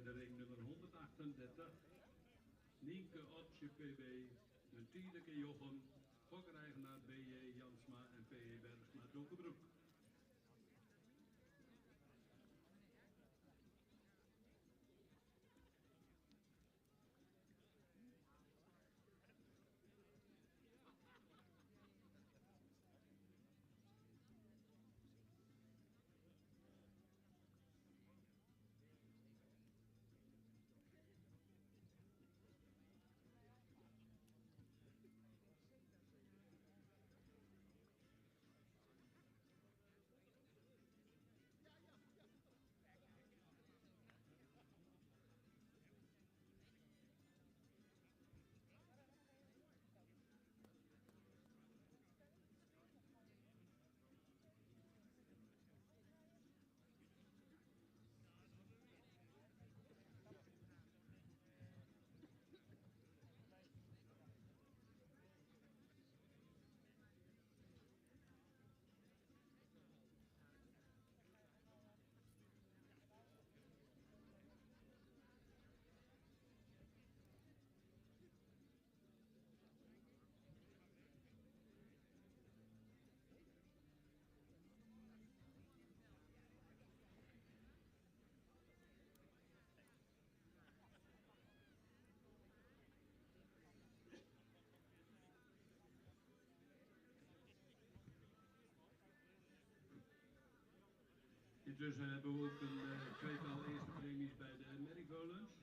bij de ring nummer 138. Nienke Otje PB, een Tieneke Jochem, fokkereigenaar B.J. Jansma en P.E. Bergsma Dokkenbroek. Intussen hebben we ook een tweetal eerste premies bij de Merrygolands.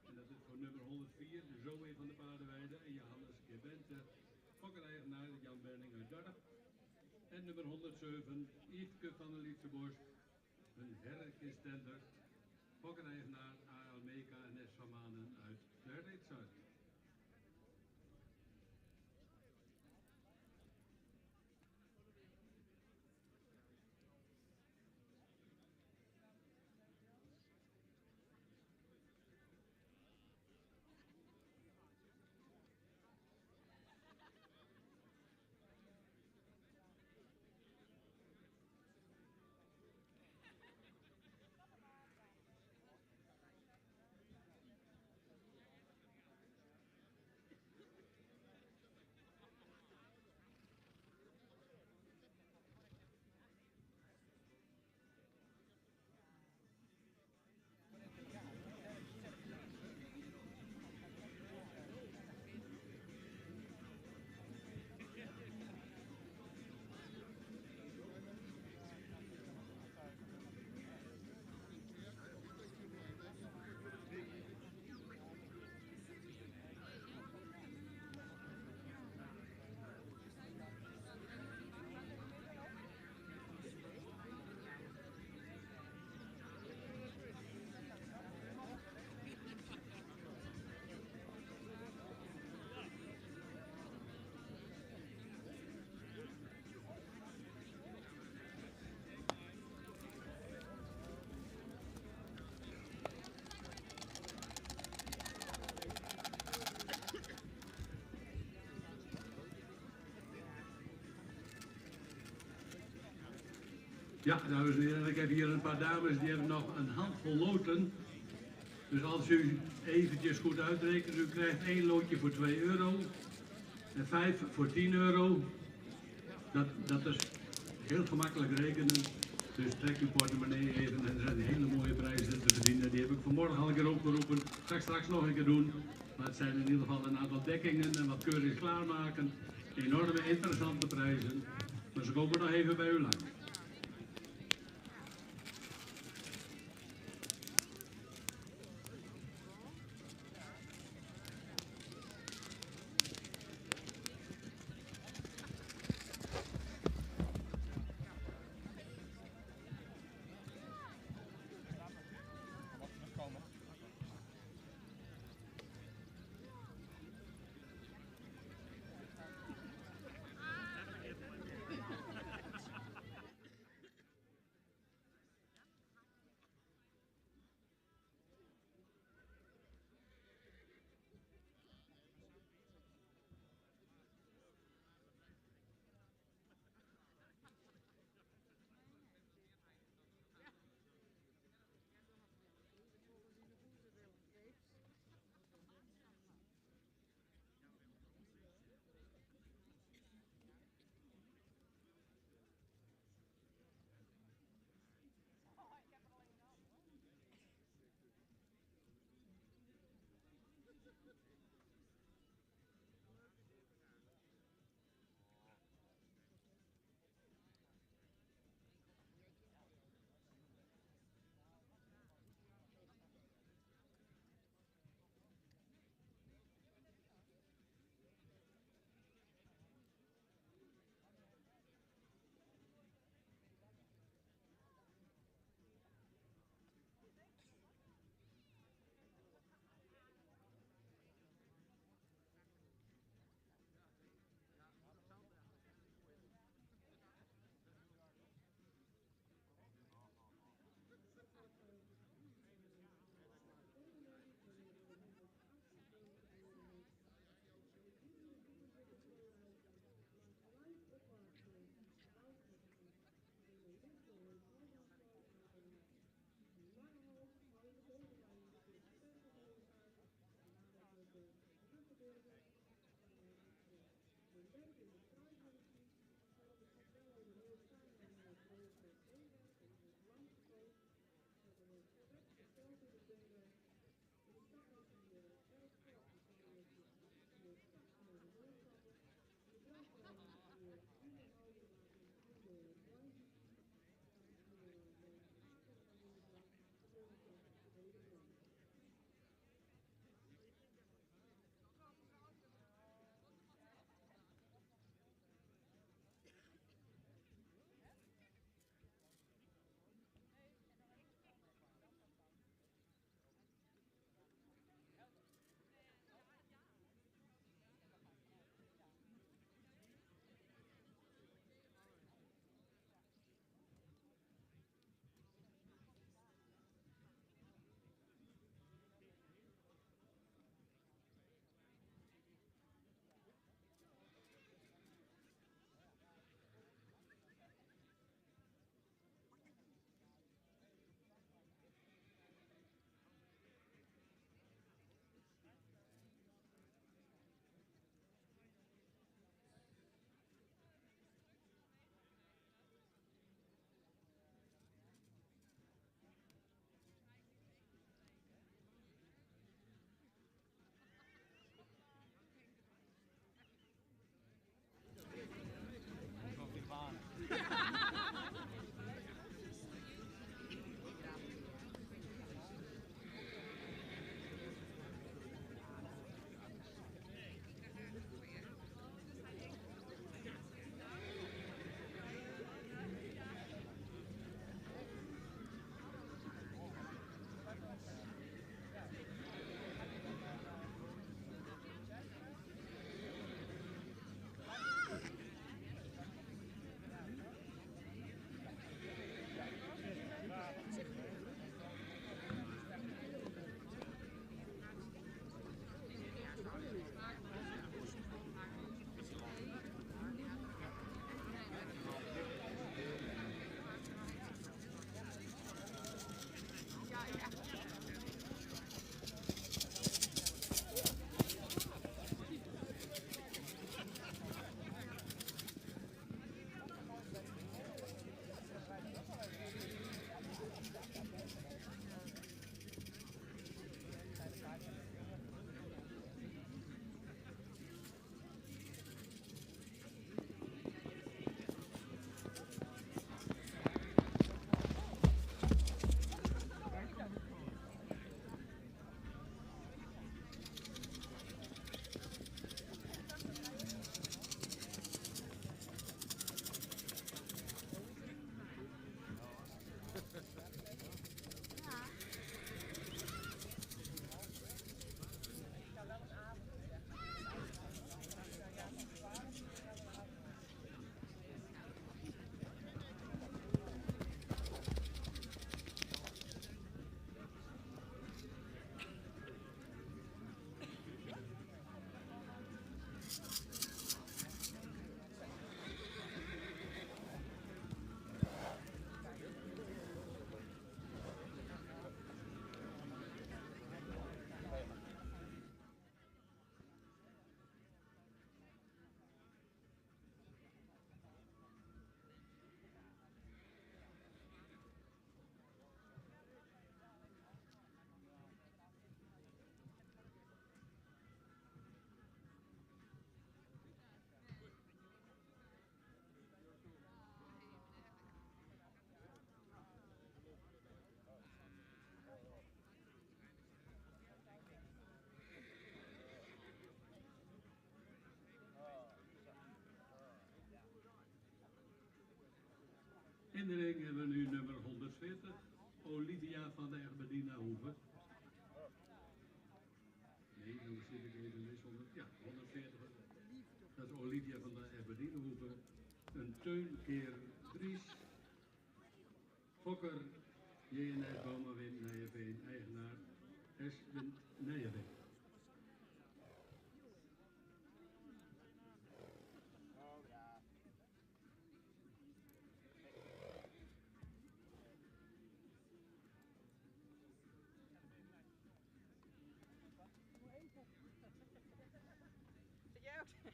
En dat is voor nummer 104, de Zoe van de Paardenweide en Johannes Gebente, fokkereigenaar Jan Berning uit Dorp. En nummer 107, Yveske van der Lietseborst, een herkistender, fokkereigenaar A.L. Meka en S. van Manen uit de Ritsuit. Ja, dames en heren, ik heb hier een paar dames die hebben nog een handvol loten. Dus als u eventjes goed uitrekent, u krijgt 1 loodje voor 2 euro en 5 voor 10 euro. Dat is heel gemakkelijk rekenen. Dus trek uw portemonnee even en er zijn hele mooie prijzen te verdienen. Die heb ik vanmorgen al een keer opgeroepen. Ga ik straks nog een keer doen. Maar het zijn in ieder geval een aantal dekkingen en wat keurig klaarmaken. Enorme interessante prijzen. Maar ze komen nog even bij u langs. In de ring hebben we nu nummer 140, Olivia van de Egberdina Hoeve. Nee, dan zit ik even mis. 140. Dat is Olivia van de Egberdina Hoeve. Een Teun keer Dries. Fokker, JNS Bomenwin, Nijenveen, eigenaar S. Nijenveen. Zit jij ook?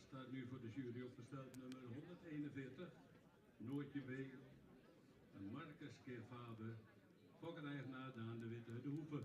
staat nu voor de jury opgesteld nummer 141, Noortje B. En Marcus Keervader, fokkeneigenaar Daan de Witte uit de Hoeve.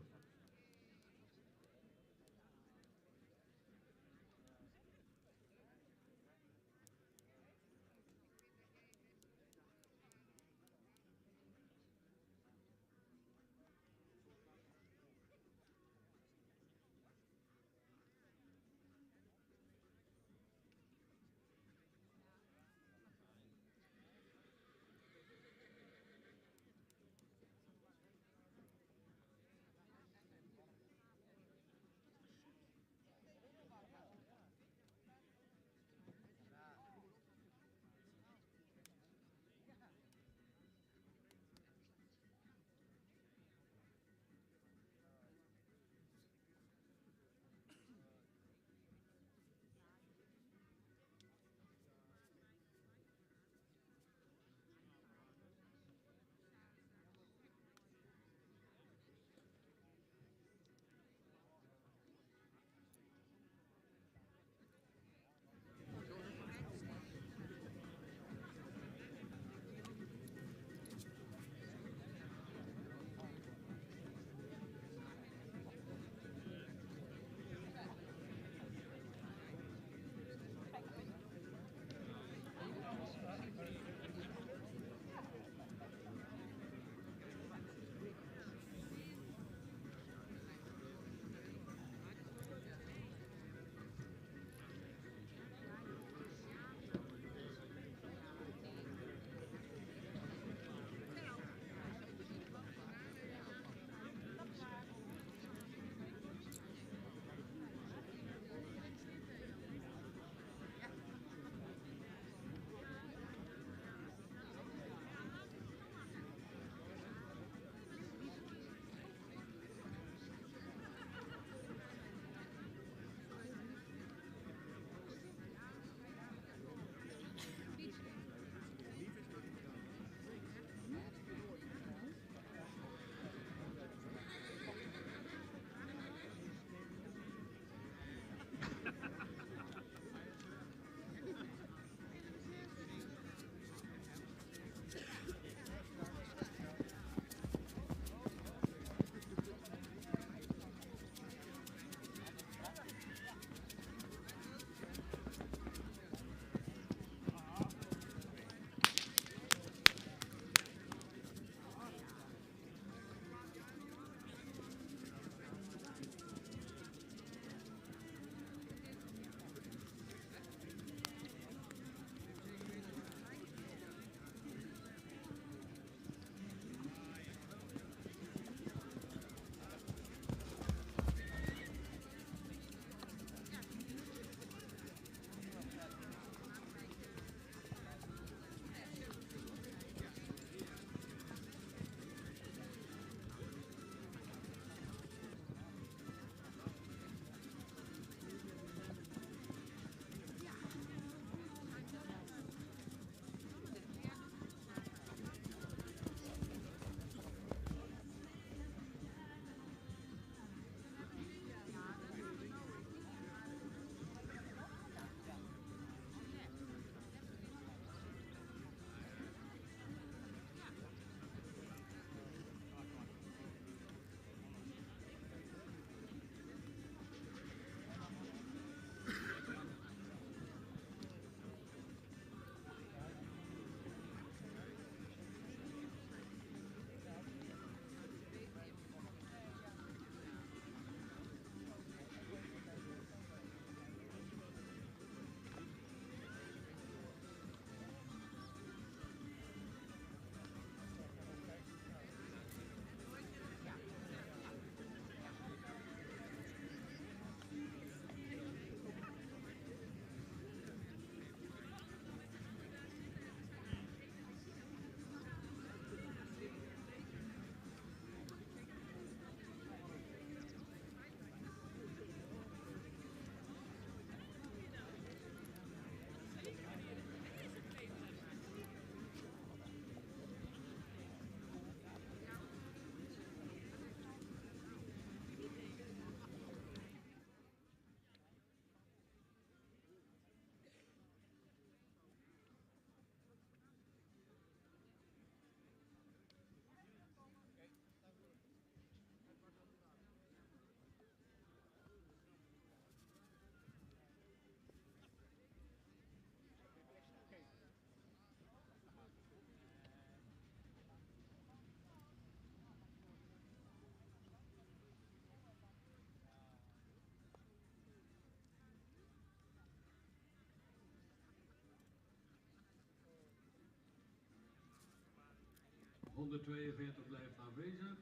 142 blijft afwezig.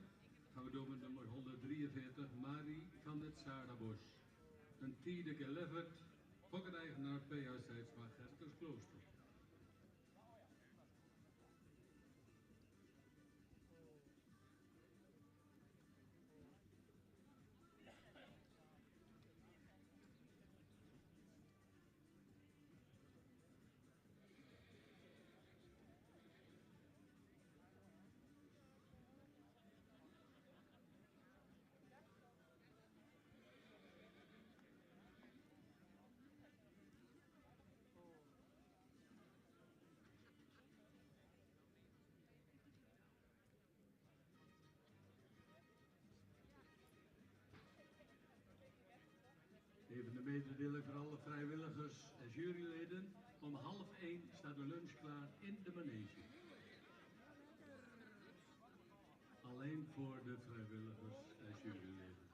Gaan we door met nummer 143, Marie van het Sarabos. Een tiende geleverd, fokker-eigenaar PH Zijdsma Gerkersklooster. Even de mededeling voor alle vrijwilligers en juryleden. Om 12:30 staat de lunch klaar in de manege. Alleen voor de vrijwilligers en juryleden.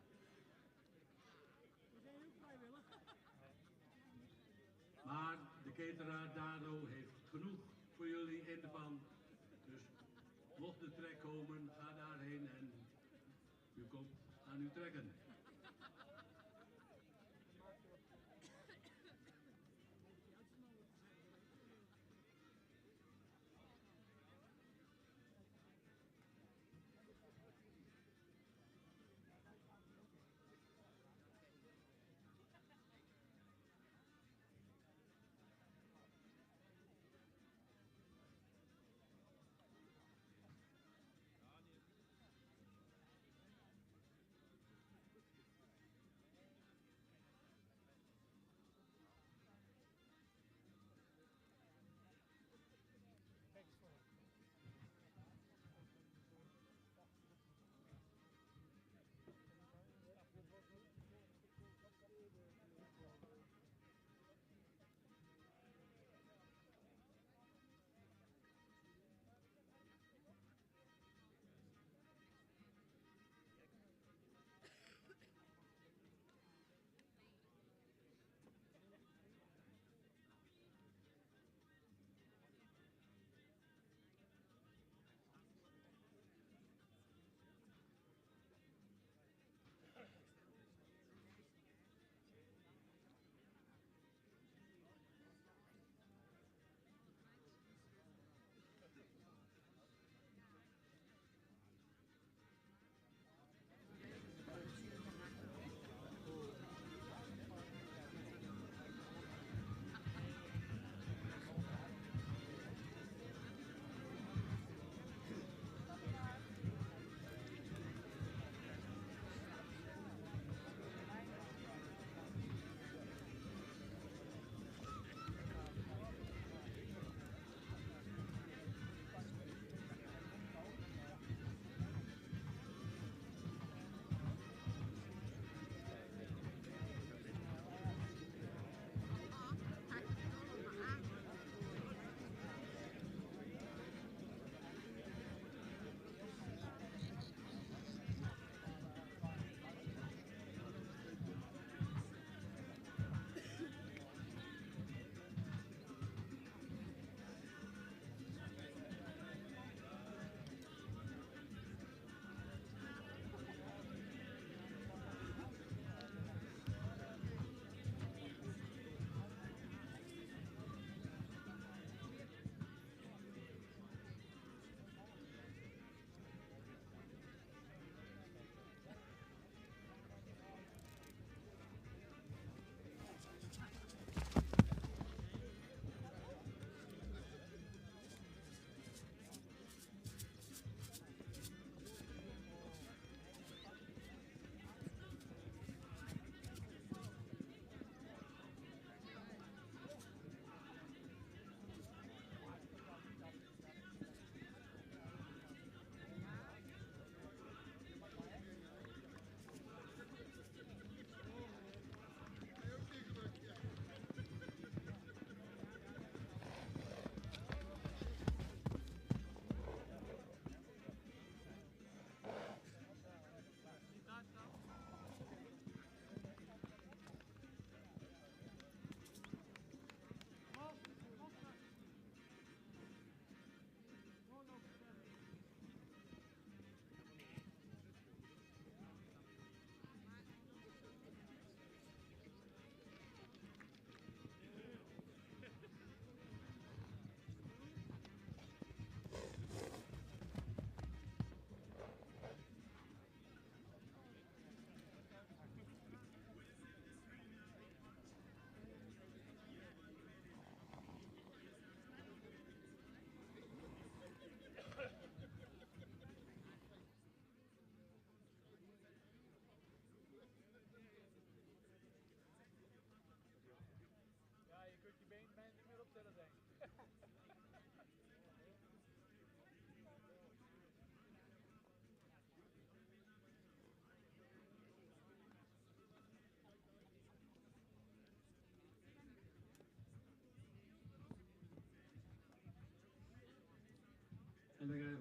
Maar de cateraar Dado heeft genoeg voor jullie in de pan. Dus mocht de trek komen, ga daarheen en u komt aan uw trekken.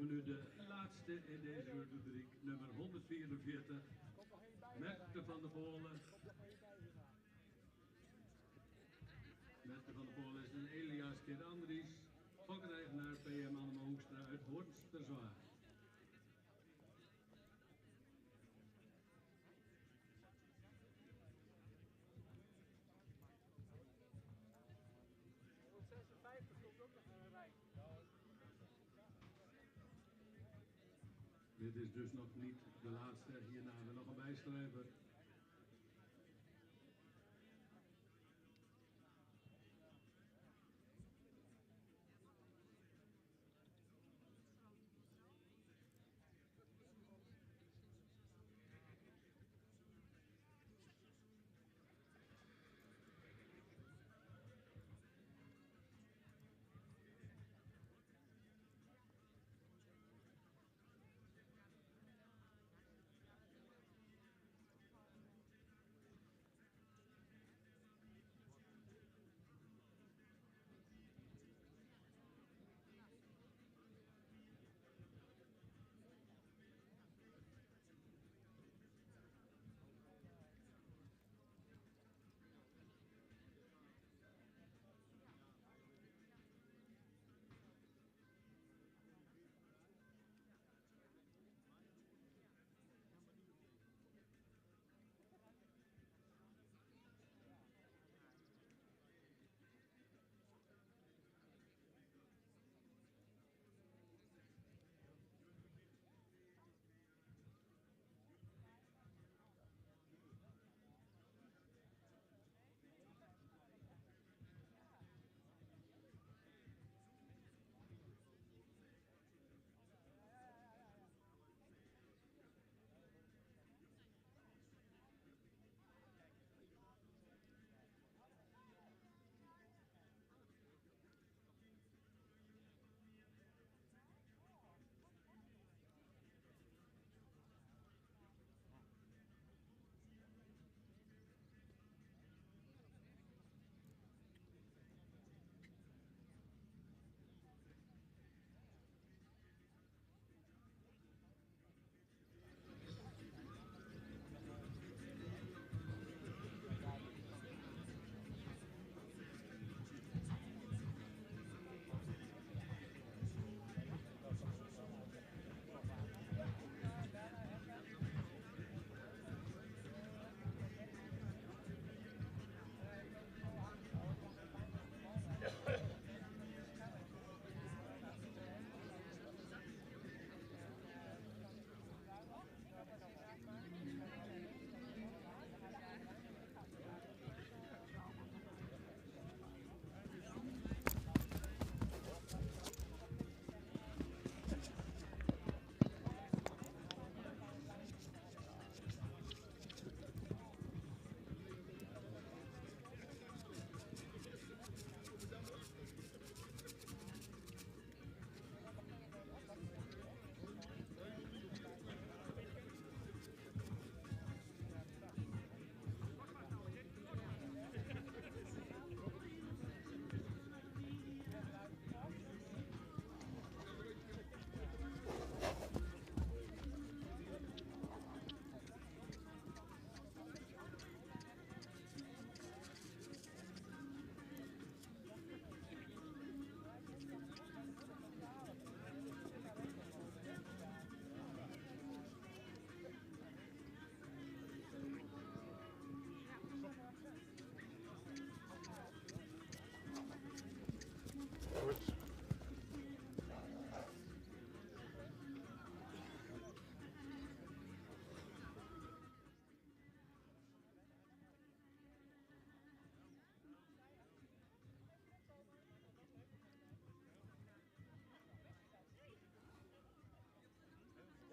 hebben nu de laatste in deze rubriek, nummer 144. Mette van der Polen. Mette van der Polen is een Elias Kid Andries, fokkeneigenaar PM Annema Hoekstra uit Hoornsterzwaar. Komt ook nog een rij. Dit is dus nog niet de laatste, hierna hebben we nog een bijschrijver.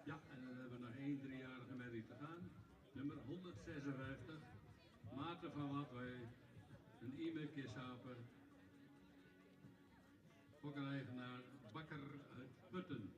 Ja, en dan hebben we nog één 3-jarige merrie te gaan. Nummer 156. Maarten van Watwee. Een e-mailkishaper. Fokkeneigenaar Bakker uit Putten.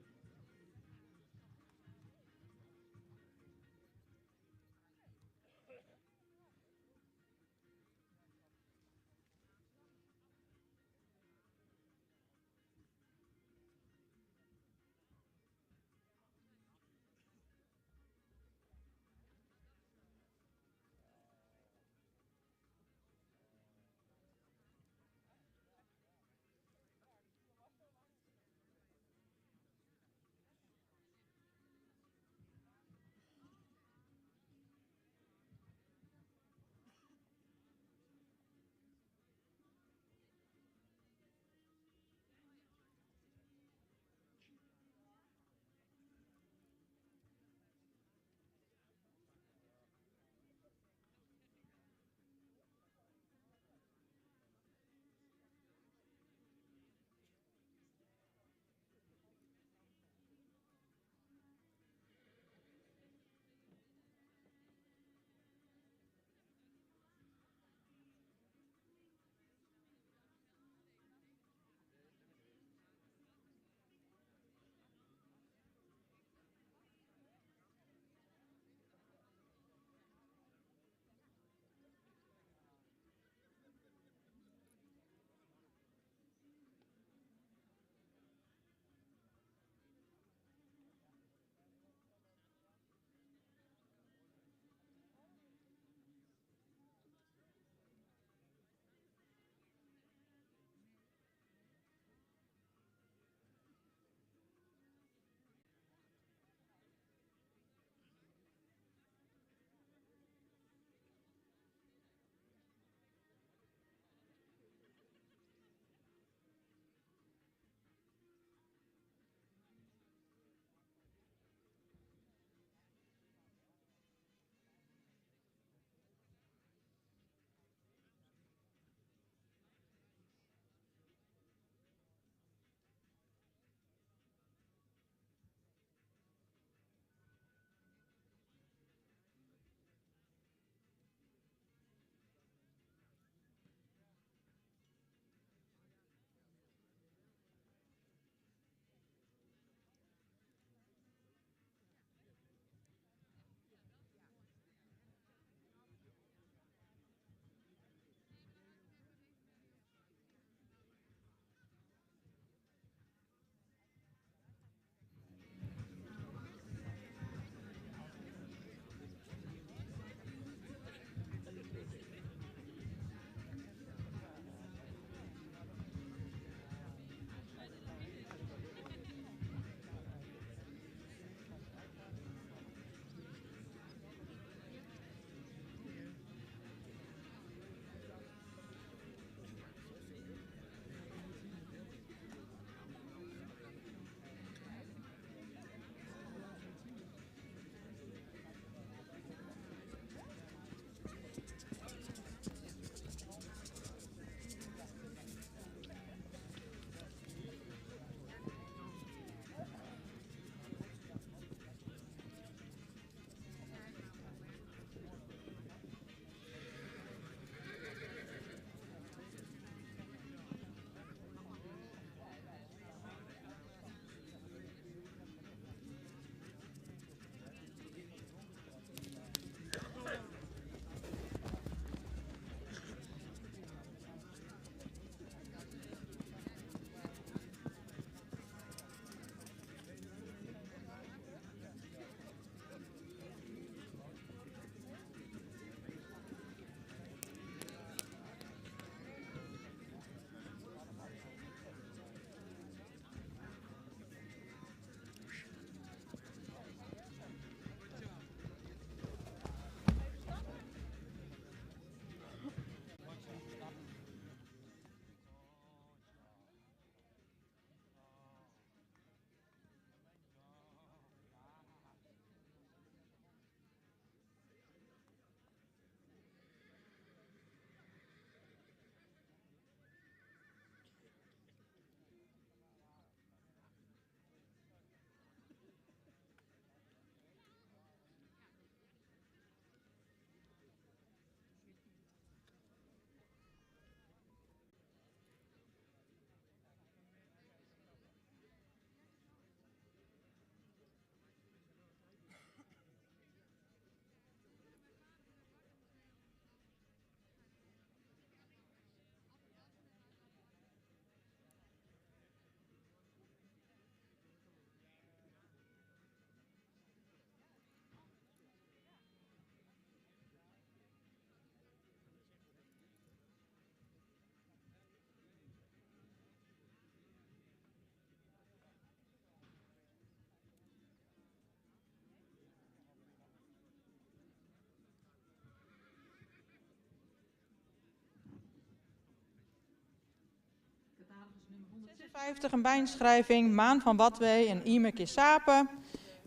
56, een bijinschrijving, Maan van Watwee en Ime Kissapen.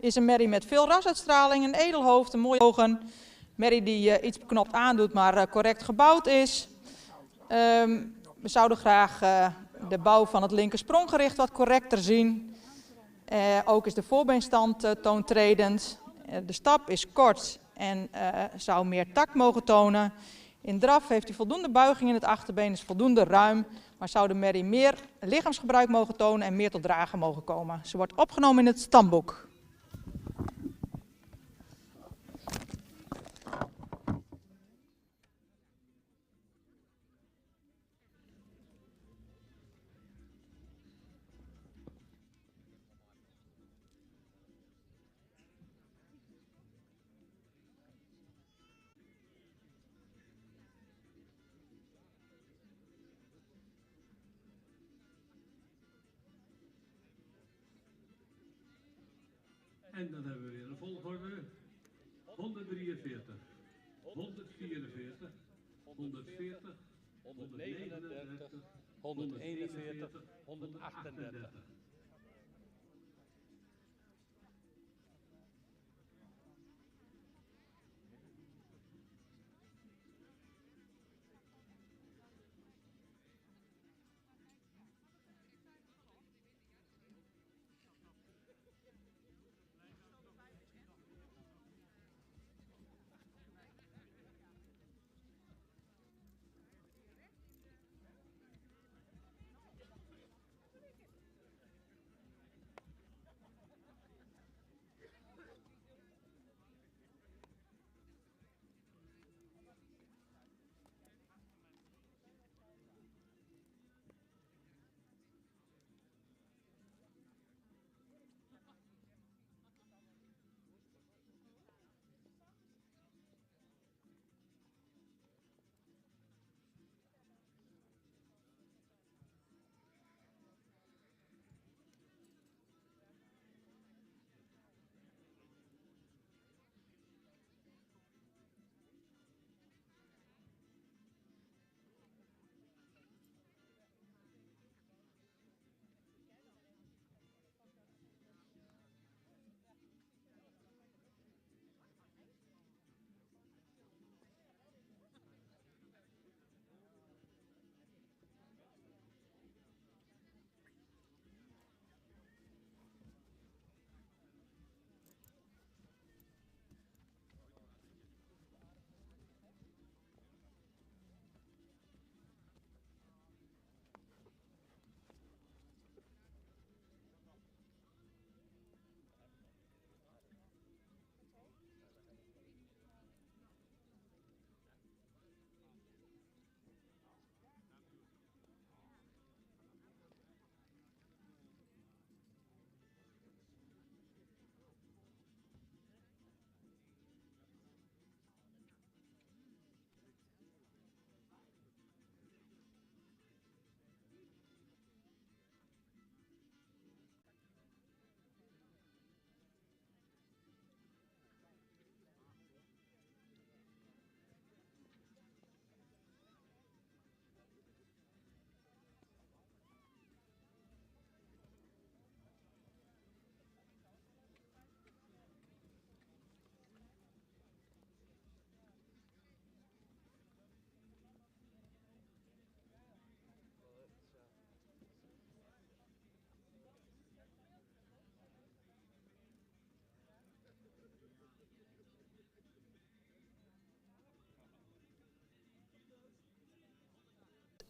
Is een merrie met veel rasuitstraling, een edel hoofd en mooie ogen. Merrie die iets beknopt aandoet, maar correct gebouwd is. We zouden graag de bouw van het linker spronggericht wat correcter zien. Ook is de voorbeenstand toontredend. De stap is kort en zou meer tact mogen tonen. In draf heeft hij voldoende buiging in het achterbeen, is voldoende ruim. Maar zou de merrie meer lichaamsgebruik mogen tonen en meer tot dragen mogen komen. Ze wordt opgenomen in het stamboek. En dan hebben we weer een volgorde. 143, 144, 140, 139, 141, 138.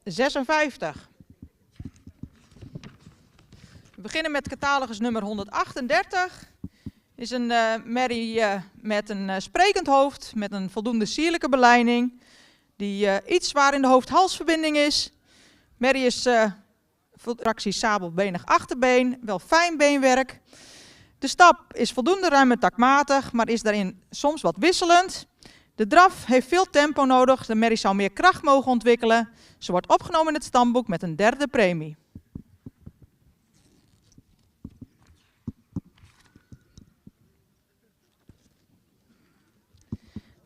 ...56. We beginnen met catalogus nummer 138. Is een merrie met een sprekend hoofd, met een voldoende sierlijke belijning. Die iets zwaar in de hoofd-halsverbinding is. Merrie is tractie sabelbenig achterbeen, wel fijn beenwerk. De stap is voldoende ruim en taktmatig, maar is daarin soms wat wisselend. De draf heeft veel tempo nodig, de merrie zou meer kracht mogen ontwikkelen. Ze wordt opgenomen in het stamboek met een derde premie.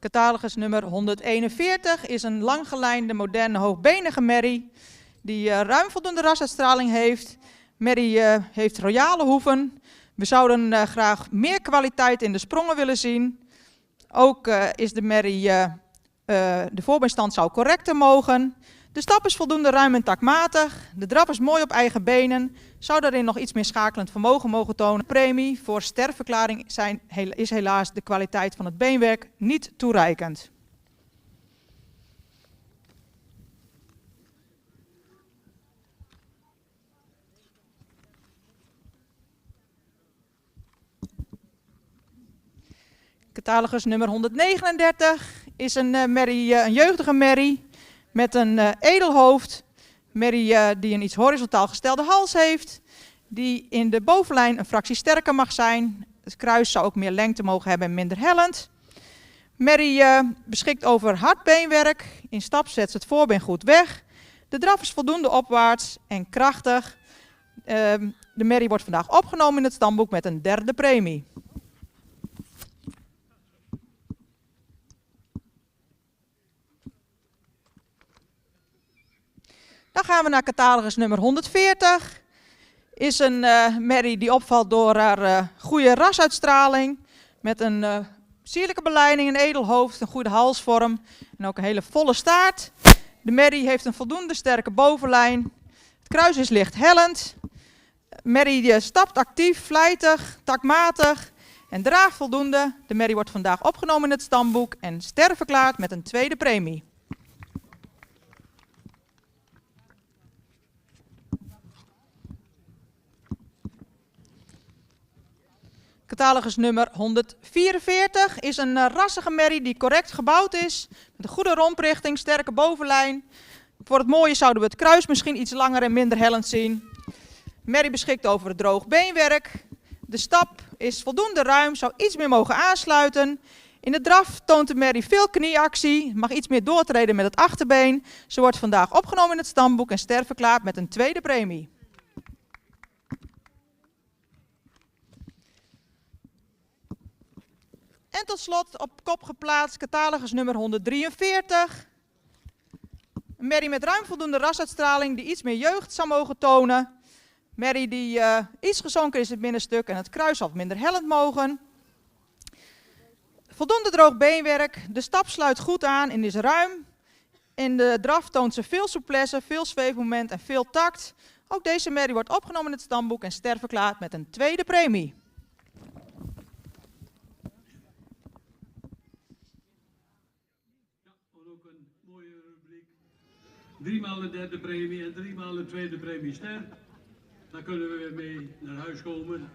Catalogus nummer 141 is een langgelijnde, moderne, hoogbenige merrie. die ruim voldoende rasuitstraling heeft. Merrie heeft royale hoeven. We zouden graag meer kwaliteit in de sprongen willen zien. Ook is de merrie, de voorbeenstand zou correcter mogen. De stap is voldoende ruim en takmatig. De draf is mooi op eigen benen. Zou daarin nog iets meer schakelend vermogen mogen tonen. Premie voor sterverklaring is helaas de kwaliteit van het beenwerk niet toereikend. Catalogus nummer 139 is een merrie, een jeugdige merrie met een edelhoofd. Merrie die een iets horizontaal gestelde hals heeft, die in de bovenlijn een fractie sterker mag zijn. Het kruis zou ook meer lengte mogen hebben en minder hellend. Merrie beschikt over hard beenwerk. In stap zet ze het voorbeen goed weg. De draf is voldoende opwaarts en krachtig. De merrie wordt vandaag opgenomen in het stamboek met een 3e premie. Dan gaan we naar catalogus nummer 140. Is een merrie die opvalt door haar goede rasuitstraling. Met een sierlijke beleiding, een edel hoofd, een goede halsvorm en ook een hele volle staart. De merrie heeft een voldoende sterke bovenlijn. Het kruis is licht hellend. Merrie stapt actief, vlijtig, takmatig en draaft voldoende. De merrie wordt vandaag opgenomen in het stamboek en sterverklaard met een 2e premie. Catalogus nummer 144 is een rassige merrie die correct gebouwd is. Met een goede romprichting, sterke bovenlijn. Voor het mooie zouden we het kruis misschien iets langer en minder hellend zien. Merrie beschikt over het droog beenwerk. De stap is voldoende ruim, zou iets meer mogen aansluiten. In de draf toont de merrie veel knieactie, mag iets meer doortreden met het achterbeen. Ze wordt vandaag opgenomen in het stamboek en sterverklaard met een 2e premie. En tot slot op kop geplaatst catalogus nummer 143. Een merrie met ruim voldoende rasuitstraling die iets meer jeugd zou mogen tonen. Merrie die iets gezonken is in het binnenstuk en het kruis wat minder hellend mogen. Voldoende droog beenwerk. De stap sluit goed aan en is ruim. In de draf toont ze veel souplesse, veel zweefmoment en veel tact. Ook deze merrie wordt opgenomen in het stamboek en sterverklaard met een 2e premie. Ook een mooie rubriek. 3 maal de 3e premie en 3 maal de 2e premie ster. Daar kunnen we weer mee naar huis komen.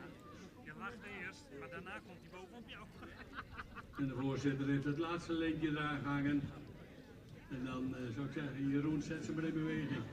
Je lacht eerst, maar daarna komt hij bovenop jou. En de voorzitter heeft het laatste lintje eraan gehangen. En dan zou ik zeggen, Jeroen, zet ze maar in beweging.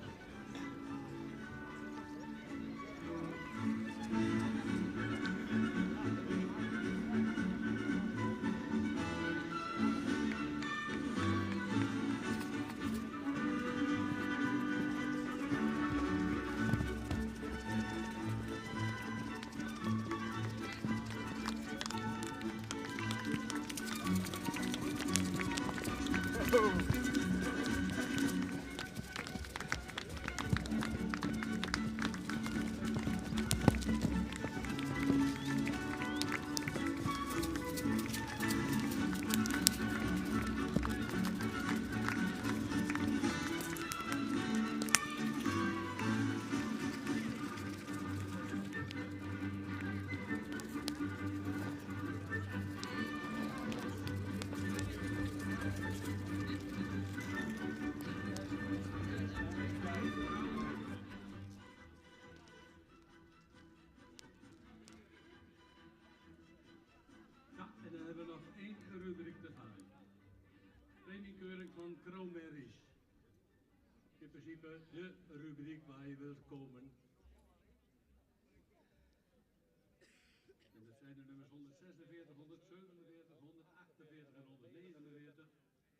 Premiekeuring van Kroonmerries. In principe de rubriek waar je wilt komen. En dat zijn de nummers 146, 147, 148 en 149.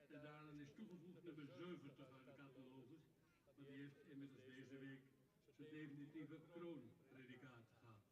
En daaraan is toegevoegd nummer 70 aan de catalogus. Want die heeft inmiddels deze week zijn definitieve kroonpredicaat gehad.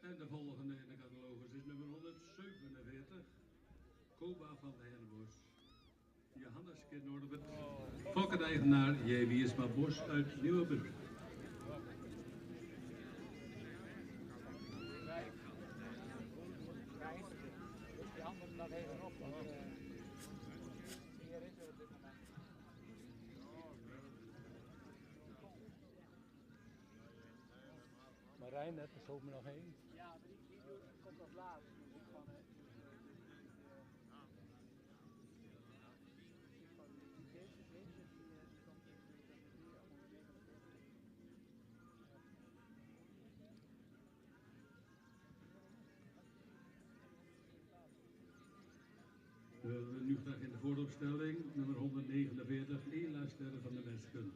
En de volgende in de catalogus is nummer 147. Koba van de Hennebos. Johannes Noordebert. Fokker-eigenaar J. Wiersma Bos uit Nieuwebrug. Die andere nog even op, want hier is er op dit moment. Marijn, net is ook nog één. Ja, maar die komt op laat. Nu graag in de vooropstelling, nummer 149, Ela Sterren van de Westkunde.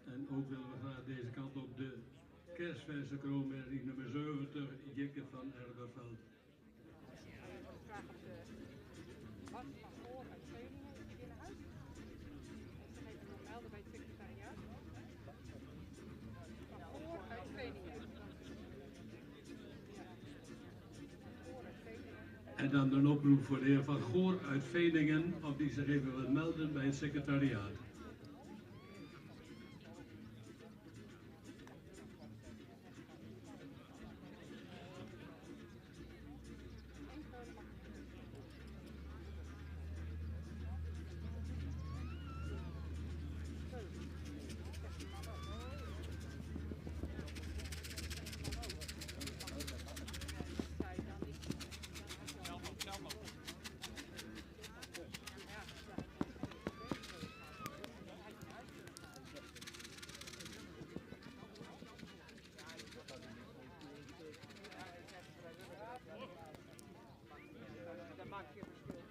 En ook willen we graag deze kant op de kerstverse kroonmerrie nummer 70, Jikke van Erbenveld. Vraag op de was van voor uit Veningen in het binnenhuis. En ze heet nog melden bij het secretariaat. Van voor uit Veningen. Voor uit Veningen. En dan een oproep voor de heer Van Goor uit Veningen, of die zich even wil melden bij het secretariaat. Dat maakt geen verschil.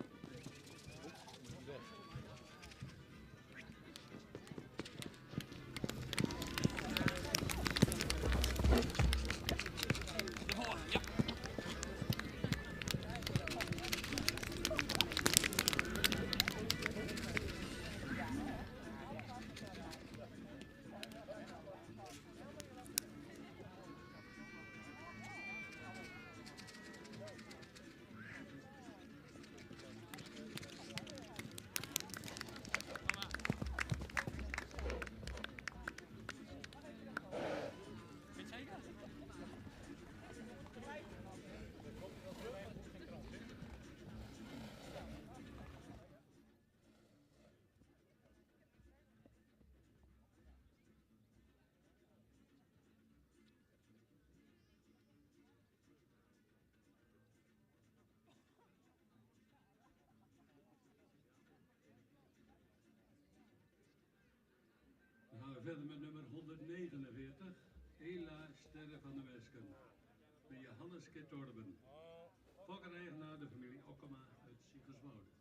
Dan gaan we verder met nummer 149, Ela Sterren van de Westkunde. Bij Johannes Torben. Fokker-eigenaar de familie Okkema uit Siegerswoude.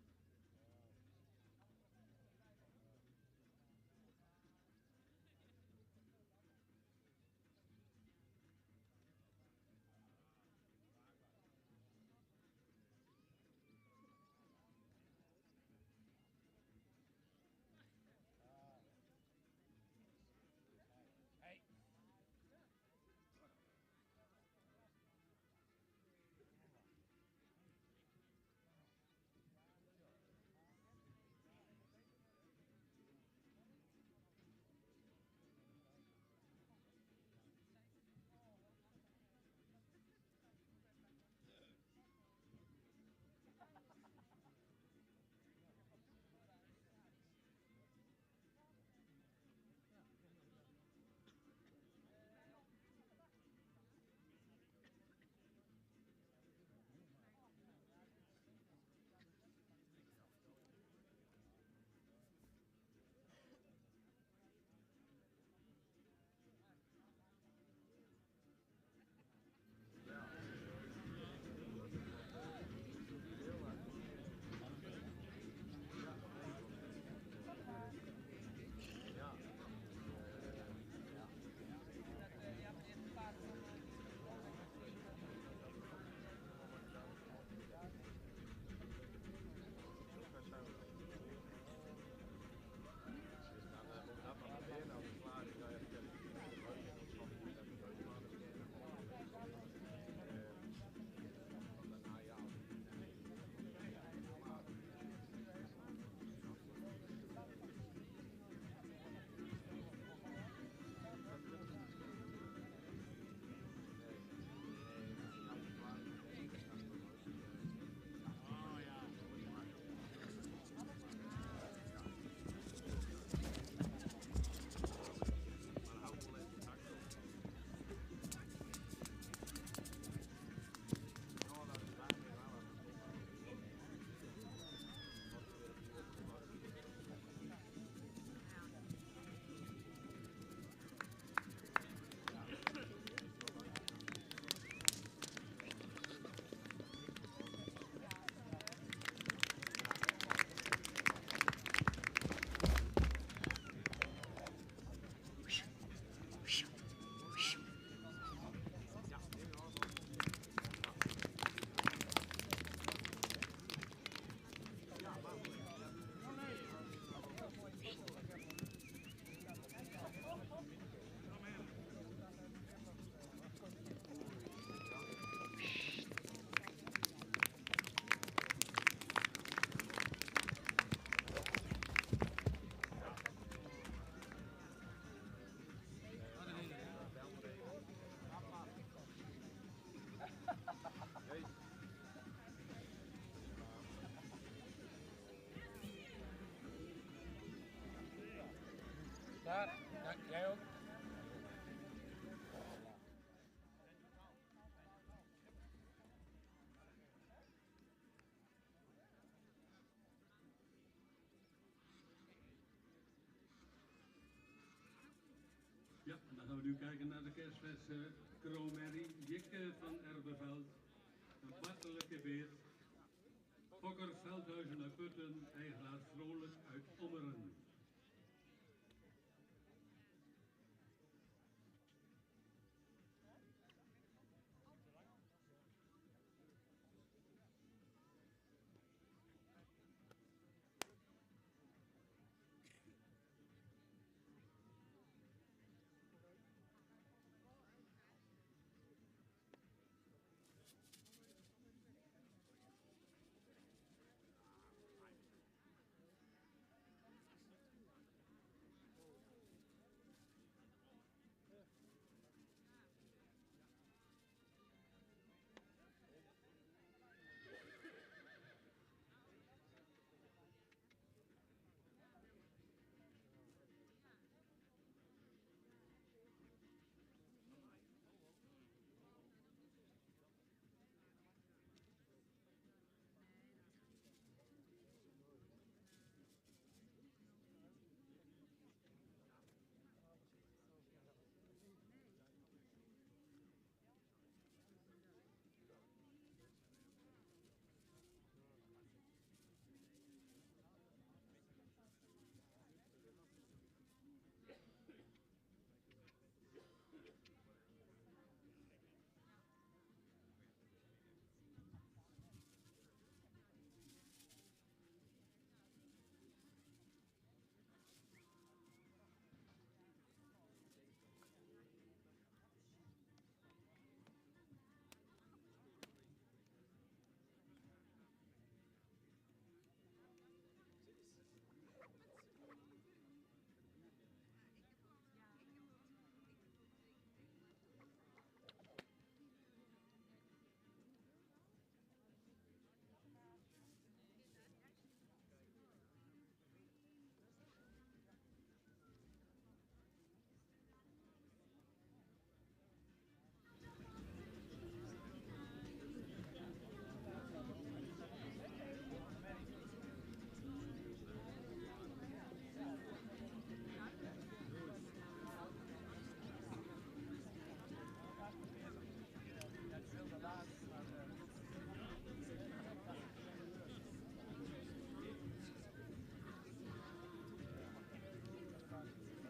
Klaar? Ja, jij ook? Ja, en dan gaan we nu kijken naar de kerstfest Kroonmerrie Jikke van Erbenveld. Een partelijke beer. Fokker Veldhuizen uit Putten, eigenaar Vrolijk uit Ommeren.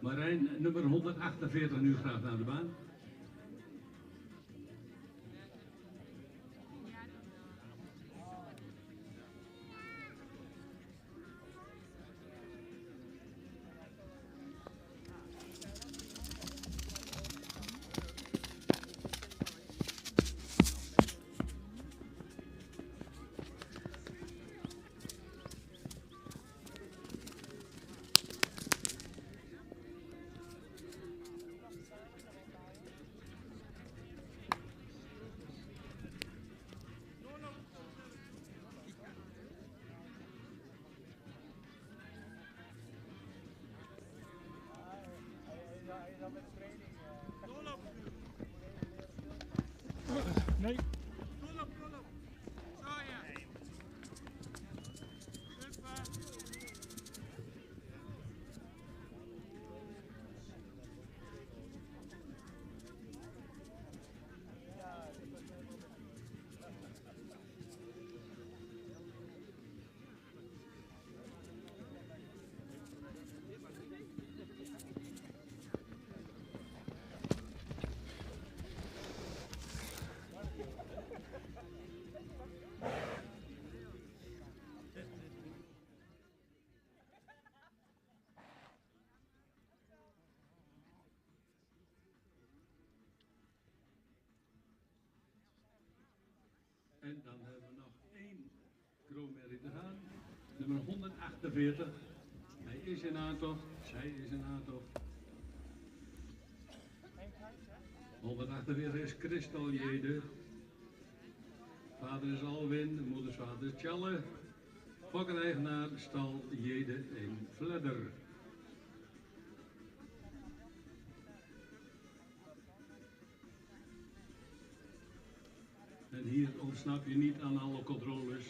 Marijn, nummer 148 nu graag naar de baan. Nee. Doorloop. Zo ja. Super. En dan hebben we nog één Kroonmerrie te gaan. Nummer 148. Hij is in aantocht. Zij is in aantocht. 148 is Christel Jede. Vader is Alwin, moeders vader is Tjalle. Fokker-eigenaar stal Jede in Vledder. En hier ontsnap je niet aan alle controles.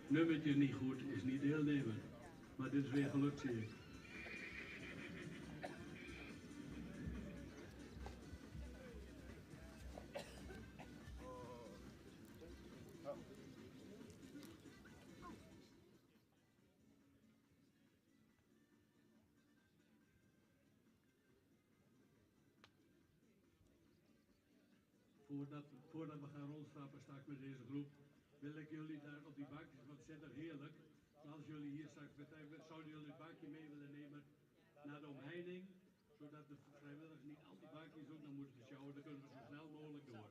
Nummertje niet goed is niet deelnemen. Maar dit is weer gelukt, zie ik. Voordat we gaan rondstappen straks met deze groep, wil ik jullie daar op die bankjes, want het zit er heerlijk. Als jullie hier straks zouden jullie het bankje mee willen nemen naar de omheining, zodat de vrijwilligers niet al die bankjes ook nog moeten sjouwen, dan kunnen we zo snel mogelijk door.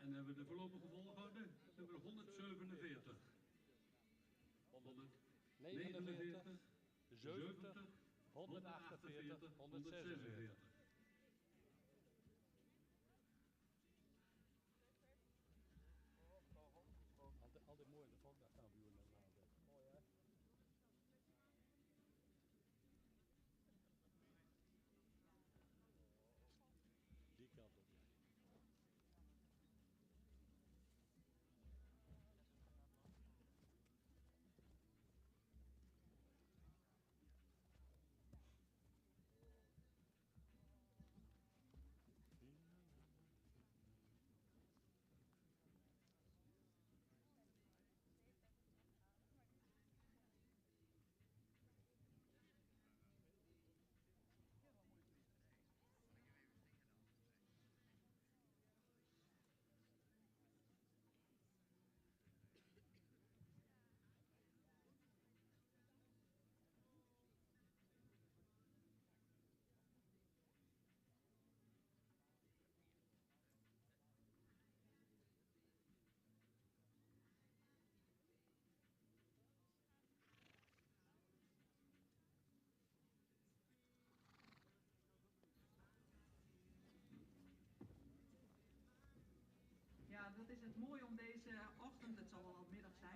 En hebben we de voorlopige volgorde, nummer 147. 149, 70, 148, 146. Altijd mooi, de volk daar gaan we nu naar laten. Mooi hè? Die kant op.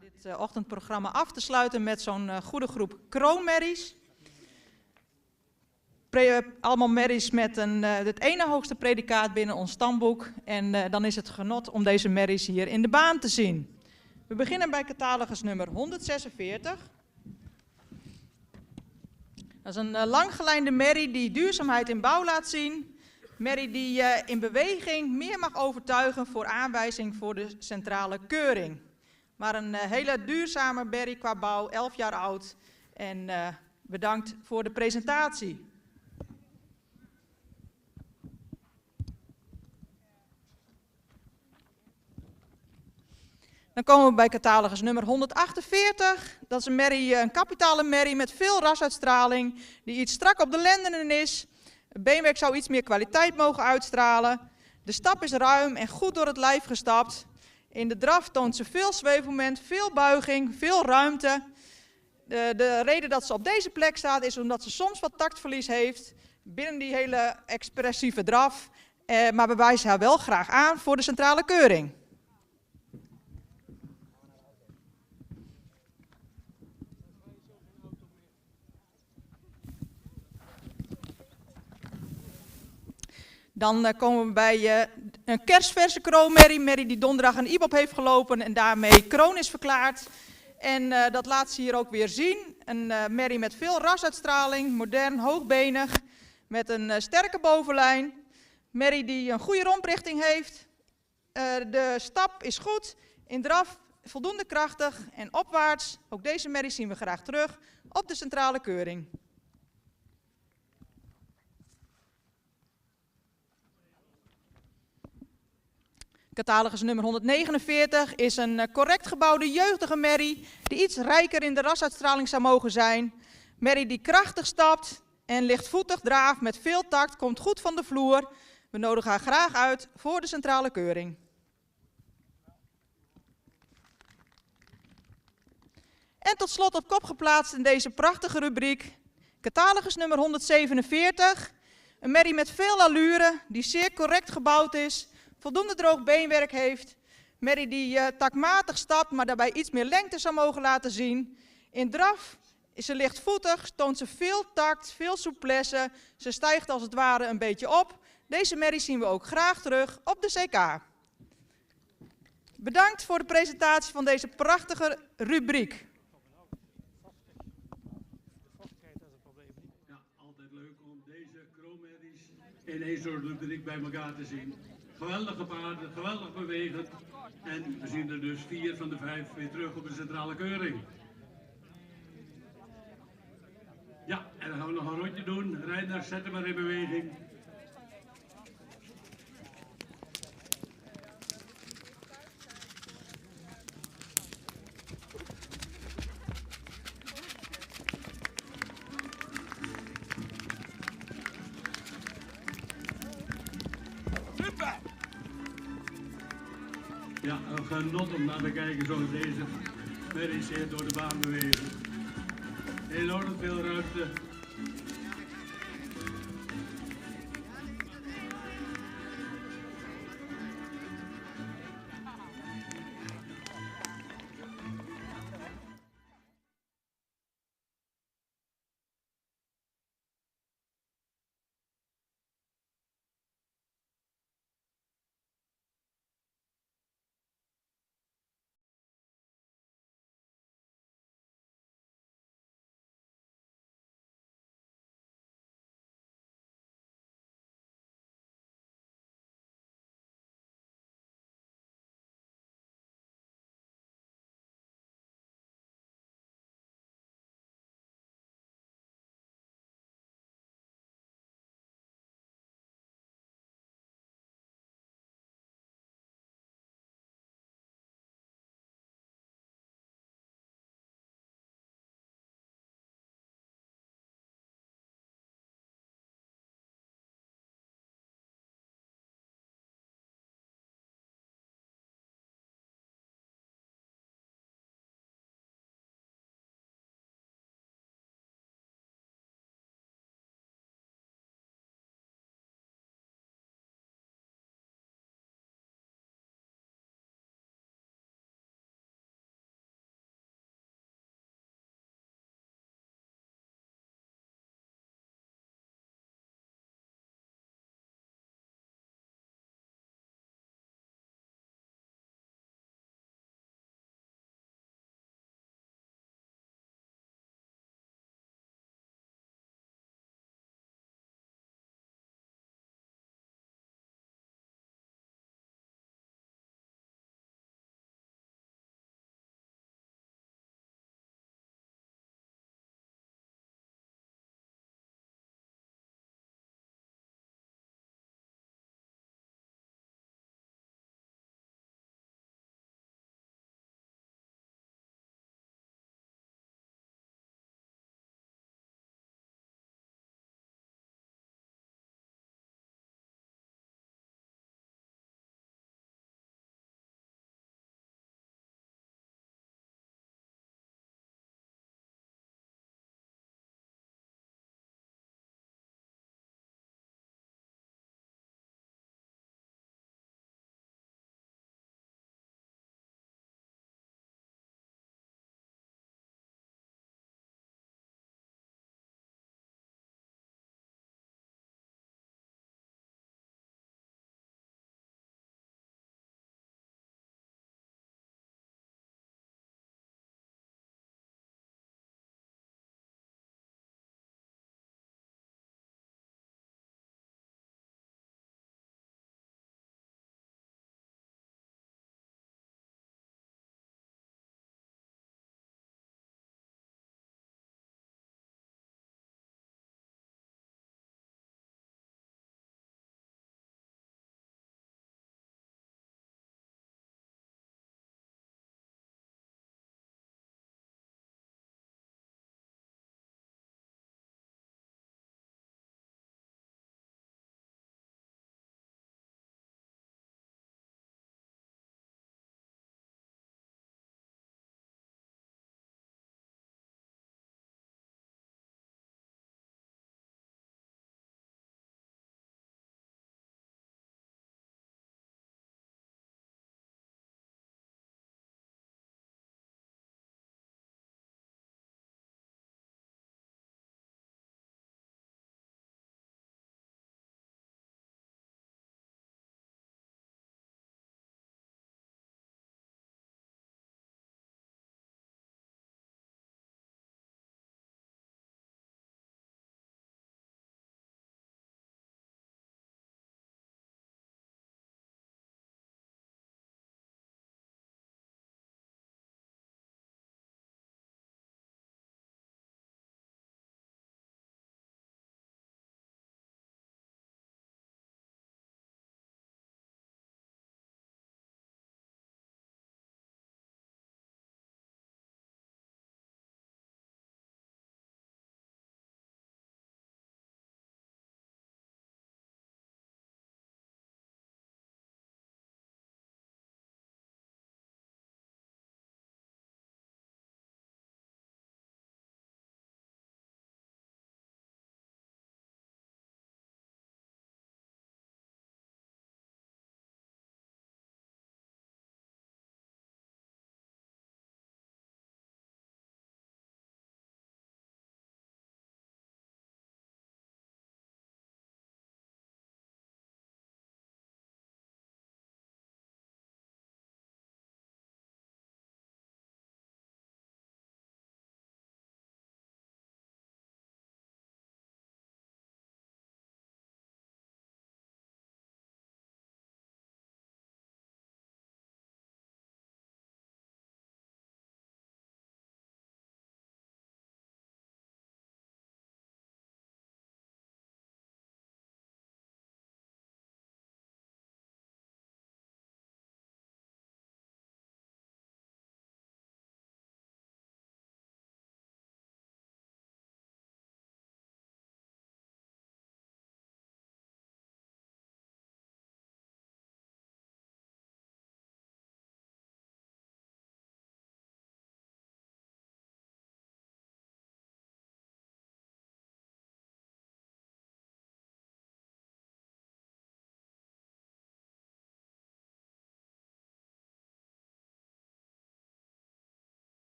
Dit ochtendprogramma af te sluiten met zo'n goede groep kroonmerries. Allemaal merries met het ene hoogste predicaat binnen ons stamboek. En dan is het genot om deze merries hier in de baan te zien. We beginnen bij catalogus nummer 146. Dat is een langgelijnde merrie die duurzaamheid in bouw laat zien. Merrie die in beweging meer mag overtuigen voor aanwijzing voor de centrale keuring. Maar een hele duurzame merrie qua bouw, 11 jaar oud. En bedankt voor de presentatie. Dan komen we bij catalogus nummer 148. Dat is een kapitale merrie met veel rasuitstraling, die iets strak op de lendenen is. Het beenwerk zou iets meer kwaliteit mogen uitstralen. De stap is ruim en goed door het lijf gestapt. In de draf toont ze veel zweefmoment, veel buiging, veel ruimte. De reden dat ze op deze plek staat is omdat ze soms wat taktverlies heeft binnen die hele expressieve draf. Maar we wijzen haar wel graag aan voor de centrale keuring. Dan komen we bij een kerstverse kroonmerrie, merrie die donderdag een IBOP heeft gelopen en daarmee kroon is verklaard. En dat laat ze hier ook weer zien. Een merrie met veel rasuitstraling, modern, hoogbenig, met een sterke bovenlijn. Merrie die een goede romprichting heeft. De stap is goed, in draf voldoende krachtig en opwaarts. Ook deze merrie zien we graag terug op de centrale keuring. Catalogus nummer 149 is een correct gebouwde jeugdige merrie die iets rijker in de rasuitstraling zou mogen zijn. Merrie die krachtig stapt en lichtvoetig draaft met veel tact, komt goed van de vloer. We nodigen haar graag uit voor de centrale keuring. En tot slot op kop geplaatst in deze prachtige rubriek, catalogus nummer 147. Een merrie met veel allure die zeer correct gebouwd is. Voldoende droog beenwerk heeft. Merrie die takmatig stapt, maar daarbij iets meer lengte zou mogen laten zien. In draf is ze lichtvoetig, toont ze veel tact, veel souplesse. Ze stijgt als het ware een beetje op. Deze merrie zien we ook graag terug op de CK. Bedankt voor de presentatie van deze prachtige rubriek. Ja, altijd leuk om deze kroonmerries in één soort rubriek bij elkaar te zien. Geweldige paarden, geweldig bewegend. En we zien er dus 4 van de 5 weer terug op de centrale keuring. Ja, en dan gaan we nog een rondje doen. Rijders, zet hem maar in beweging. Ja, een genot om naar te kijken zoals deze merries hier door de baan bewegen. Enorm veel ruimte.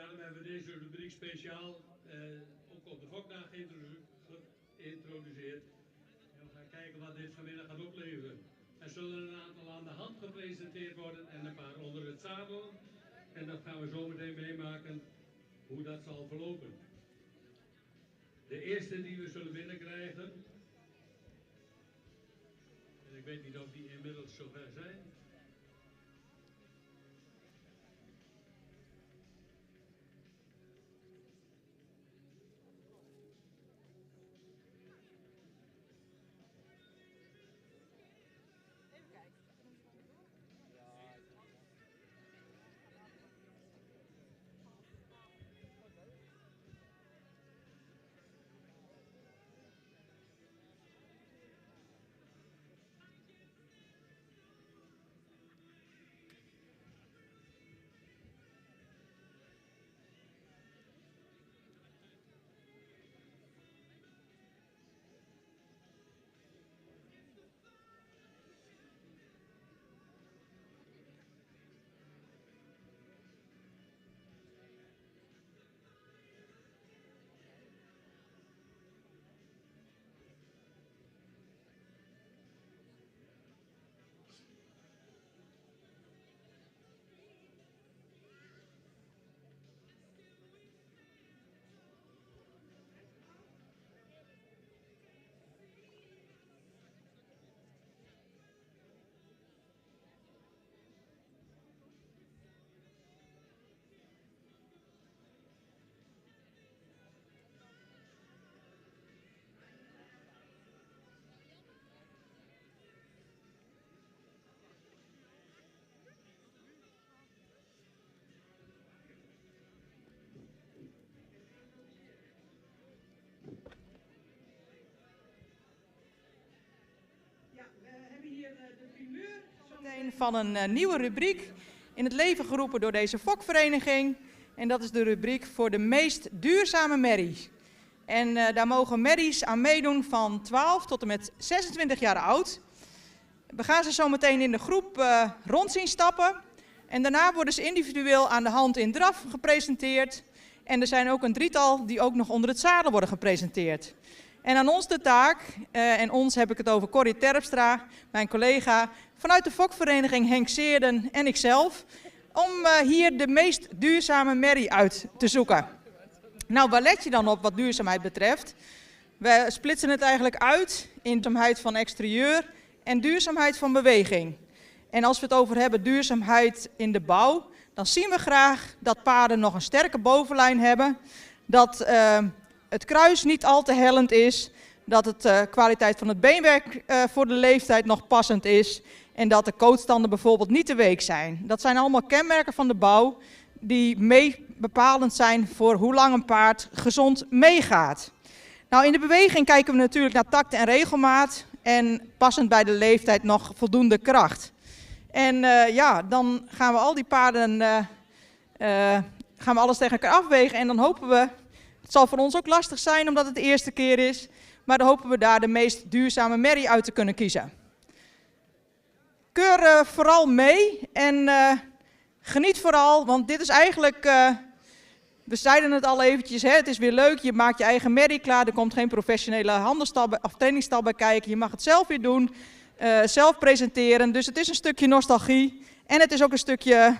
daarom hebben we deze rubriek speciaal ook op de Fokdag geïntroduceerd. En we gaan kijken wat dit vanmiddag gaat opleveren. Er zullen een aantal aan de hand gepresenteerd worden en een paar onder het zadel. En dat gaan we zo meteen meemaken hoe dat zal verlopen. De eerste die we zullen binnenkrijgen, en ik weet niet of die inmiddels zover zijn. Van een nieuwe rubriek in het leven geroepen door deze fokvereniging. En dat is de rubriek voor de meest duurzame merrie. En daar mogen merries aan meedoen van 12 tot en met 26 jaar oud. We gaan ze zo meteen in de groep rond zien stappen. En daarna worden ze individueel aan de hand in draf gepresenteerd. En er zijn ook een drietal die ook nog onder het zadel worden gepresenteerd. En aan ons de taak, en ons heb ik het over Corrie Terpstra, mijn collega, vanuit de fokvereniging Henk Seerden en ikzelf, om hier de meest duurzame merrie uit te zoeken. Nou, waar let je dan op wat duurzaamheid betreft? We splitsen het eigenlijk uit in duurzaamheid van exterieur en duurzaamheid van beweging. En als we het over hebben duurzaamheid in de bouw, dan zien we graag dat paden nog een sterke bovenlijn hebben, dat het kruis niet al te hellend is, dat de kwaliteit van het beenwerk voor de leeftijd nog passend is en dat de kootstanden bijvoorbeeld niet te week zijn. Dat zijn allemaal kenmerken van de bouw die mee bepalend zijn voor hoe lang een paard gezond meegaat. Nou, in de beweging kijken we natuurlijk naar tact en regelmaat en passend bij de leeftijd nog voldoende kracht. En dan gaan we al die paarden, gaan we alles tegen elkaar afwegen en dan hopen we, het zal voor ons ook lastig zijn omdat het de eerste keer is, maar dan hopen we daar de meest duurzame merrie uit te kunnen kiezen. Keur vooral mee en geniet vooral, want dit is eigenlijk, we zeiden het al eventjes, hè, het is weer leuk, je maakt je eigen merrie klaar, er komt geen professionele handelstal of trainingstal bij kijken, je mag het zelf weer doen, zelf presenteren, dus het is een stukje nostalgie en het is ook een stukje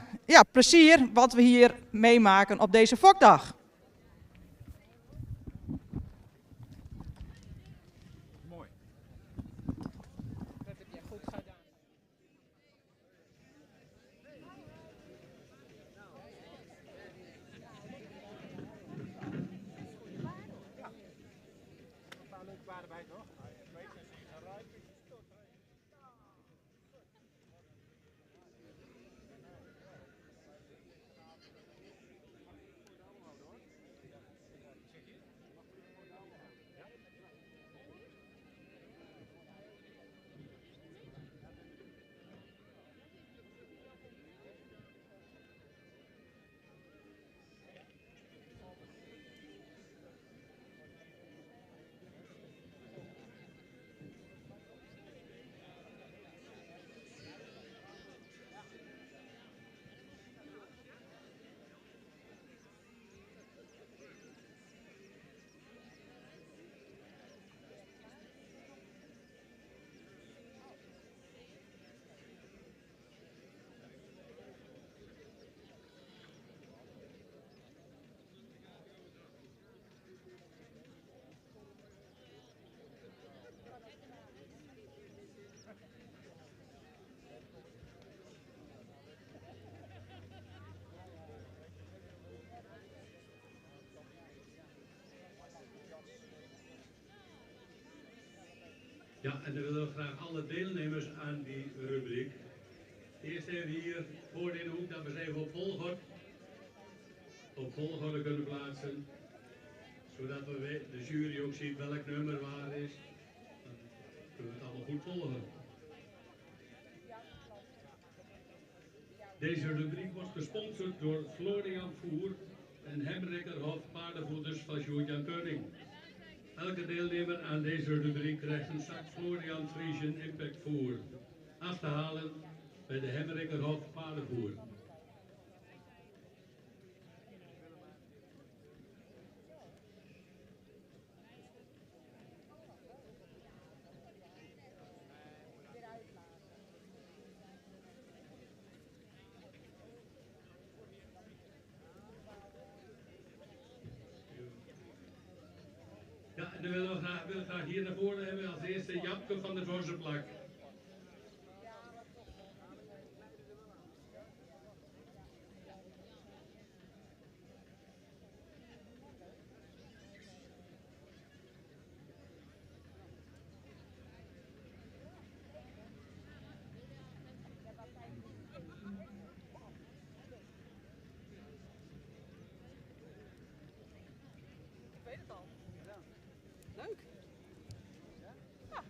plezier wat we hier meemaken op deze fokdag. Mooi. Dat heb je goed gedaan. Een paar leuke paarden bij, toch? Ja, en dan willen we graag alle deelnemers aan die rubriek. Eerst even hier voor in de hoek dat we ze even op volgorde kunnen plaatsen. Zodat de jury ook ziet welk nummer waar is. Dan kunnen we het allemaal goed volgen. Deze rubriek wordt gesponsord door Florian Voer en Hemrekkerhof paardenvoeders van Sjoerd-Jan Keuning. Elke deelnemer aan deze rubriek krijgt een zak Florian Friesian Impact Voer af te halen bij de Hemrekkerhof paardenvoer. Ja, en dan willen we graag hier naar voren hebben als eerste Japke van der Vorzenplak. Ik weet het al. Leuk. Ja. Ja,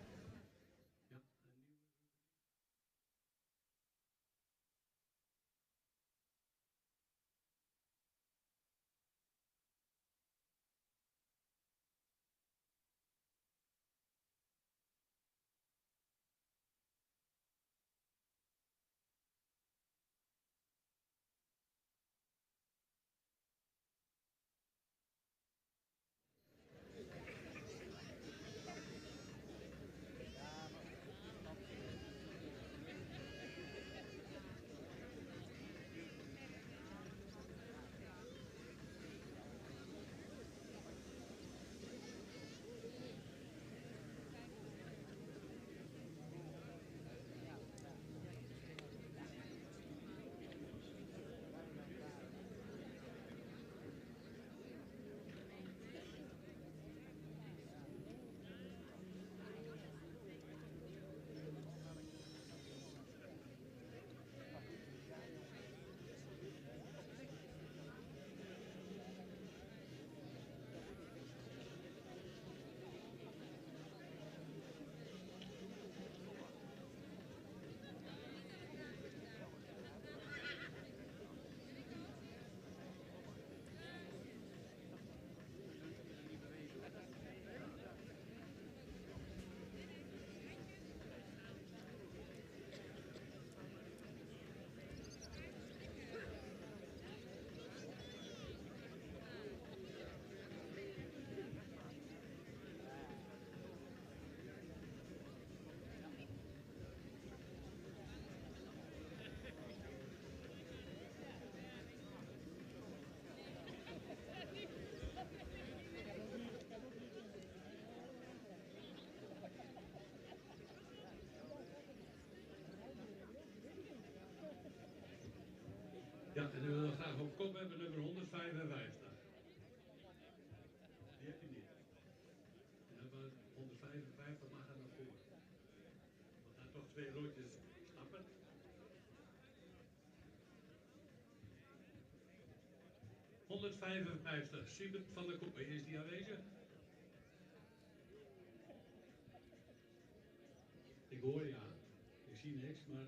Ja, en dan willen we graag op kop hebben nummer 155. Die heb je niet. En dan hebben we 155, mag er naar voren. Want daar toch twee roodjes stappen. ...155, Siebert van der Koepen, is die aanwezig? Ik hoor ja, ik zie niks, maar...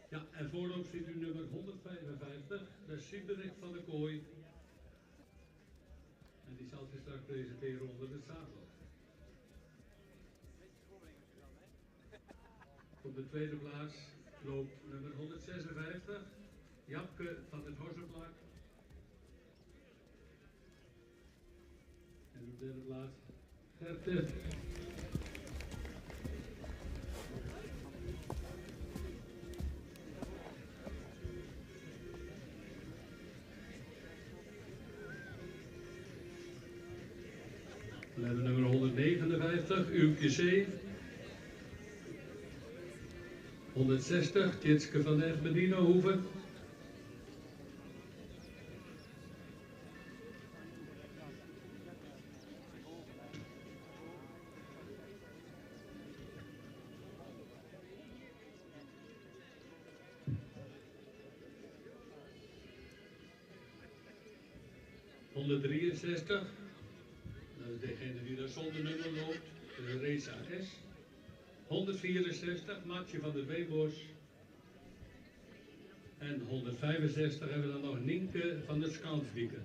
Ja, en voorop ziet u nummer 155, dat is Sieberik van de Kooi. En die zal zich straks presenteren onder het zadel. Op de tweede plaats loopt nummer 156, Japke van het Horsenplak. En op de derde plaats Gerte. We hebben nummer 159, UPC. 160, Tjitske van der Bedinohoeven. ...163, dat is degene die daar zonder nummer loopt, de Reza S. 164, Matje van der Weebos. En 165 hebben we dan nog Nienke van het Skanswieken.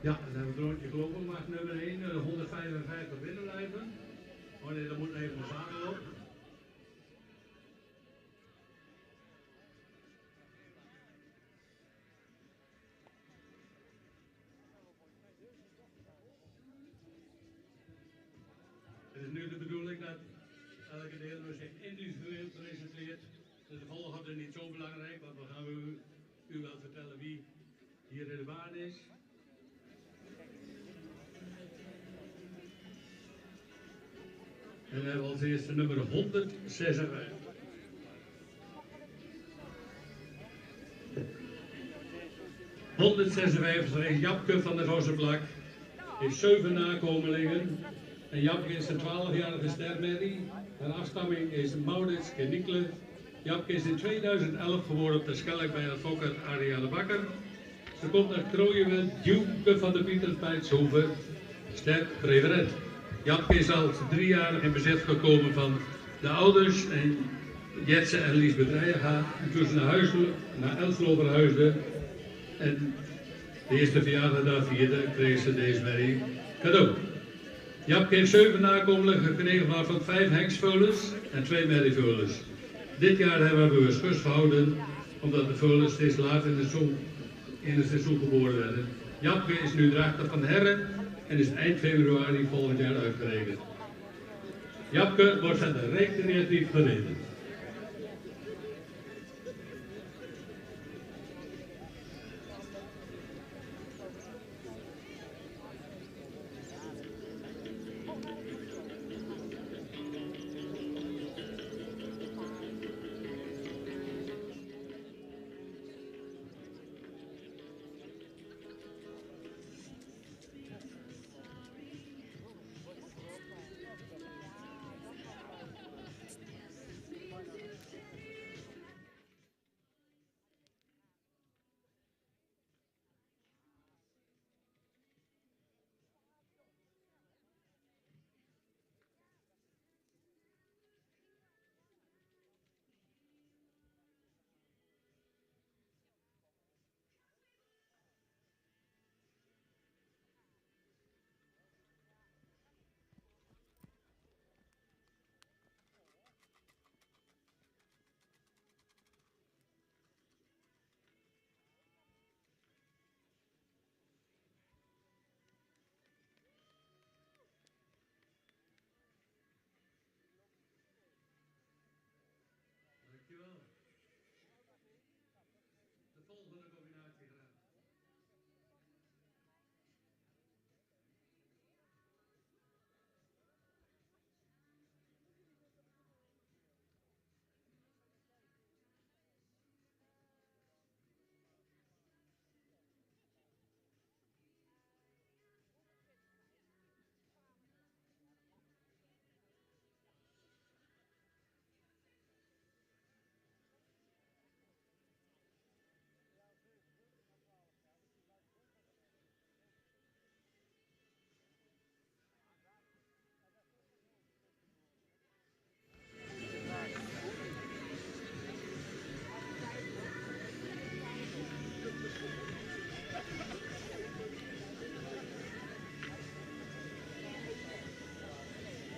Ja, dan hebben we het rondje gelopen. Mag nummer 1, 155 binnen blijven. Oh nee, dan moet even de zadel op. Het is nu de bedoeling dat elke deelnemer zich individueel presenteert. Dus de volgorde is niet zo belangrijk, want dan gaan we u wel vertellen wie hier in de baan is. En we hebben als eerste nummer 156. ...156 Japke van der Rossenplak. Heeft 7 nakomelingen. En Japke is een 12-jarige stermerrie. Haar afstamming is Maurits Kenikle. Japke is in 2011 geboren op de Schelk bij het fokker Ariane Bakker. Ze komt uit Krooijen, Duke van de Pieterspijtshoeve. Sterk Preveret. Japke is als 3-jarig in bezit gekomen van de ouders en Jetse en Liesbeth Rijega. En toen ze naar Elslo verhuisden en de eerste verjaardag daar vierde, kreeg ze deze merrie cadeau. Japke heeft 7 nakomelingen gekregen, waarvan 5 hengstveulens en 2 merrieveulens. Dit jaar hebben we schus gehouden, omdat de veulens steeds later in het seizoen geboren werden. Japke is nu drachter van Herren en is eind februari volgend jaar uitgerekend. Japke wordt van de recreatief gereden.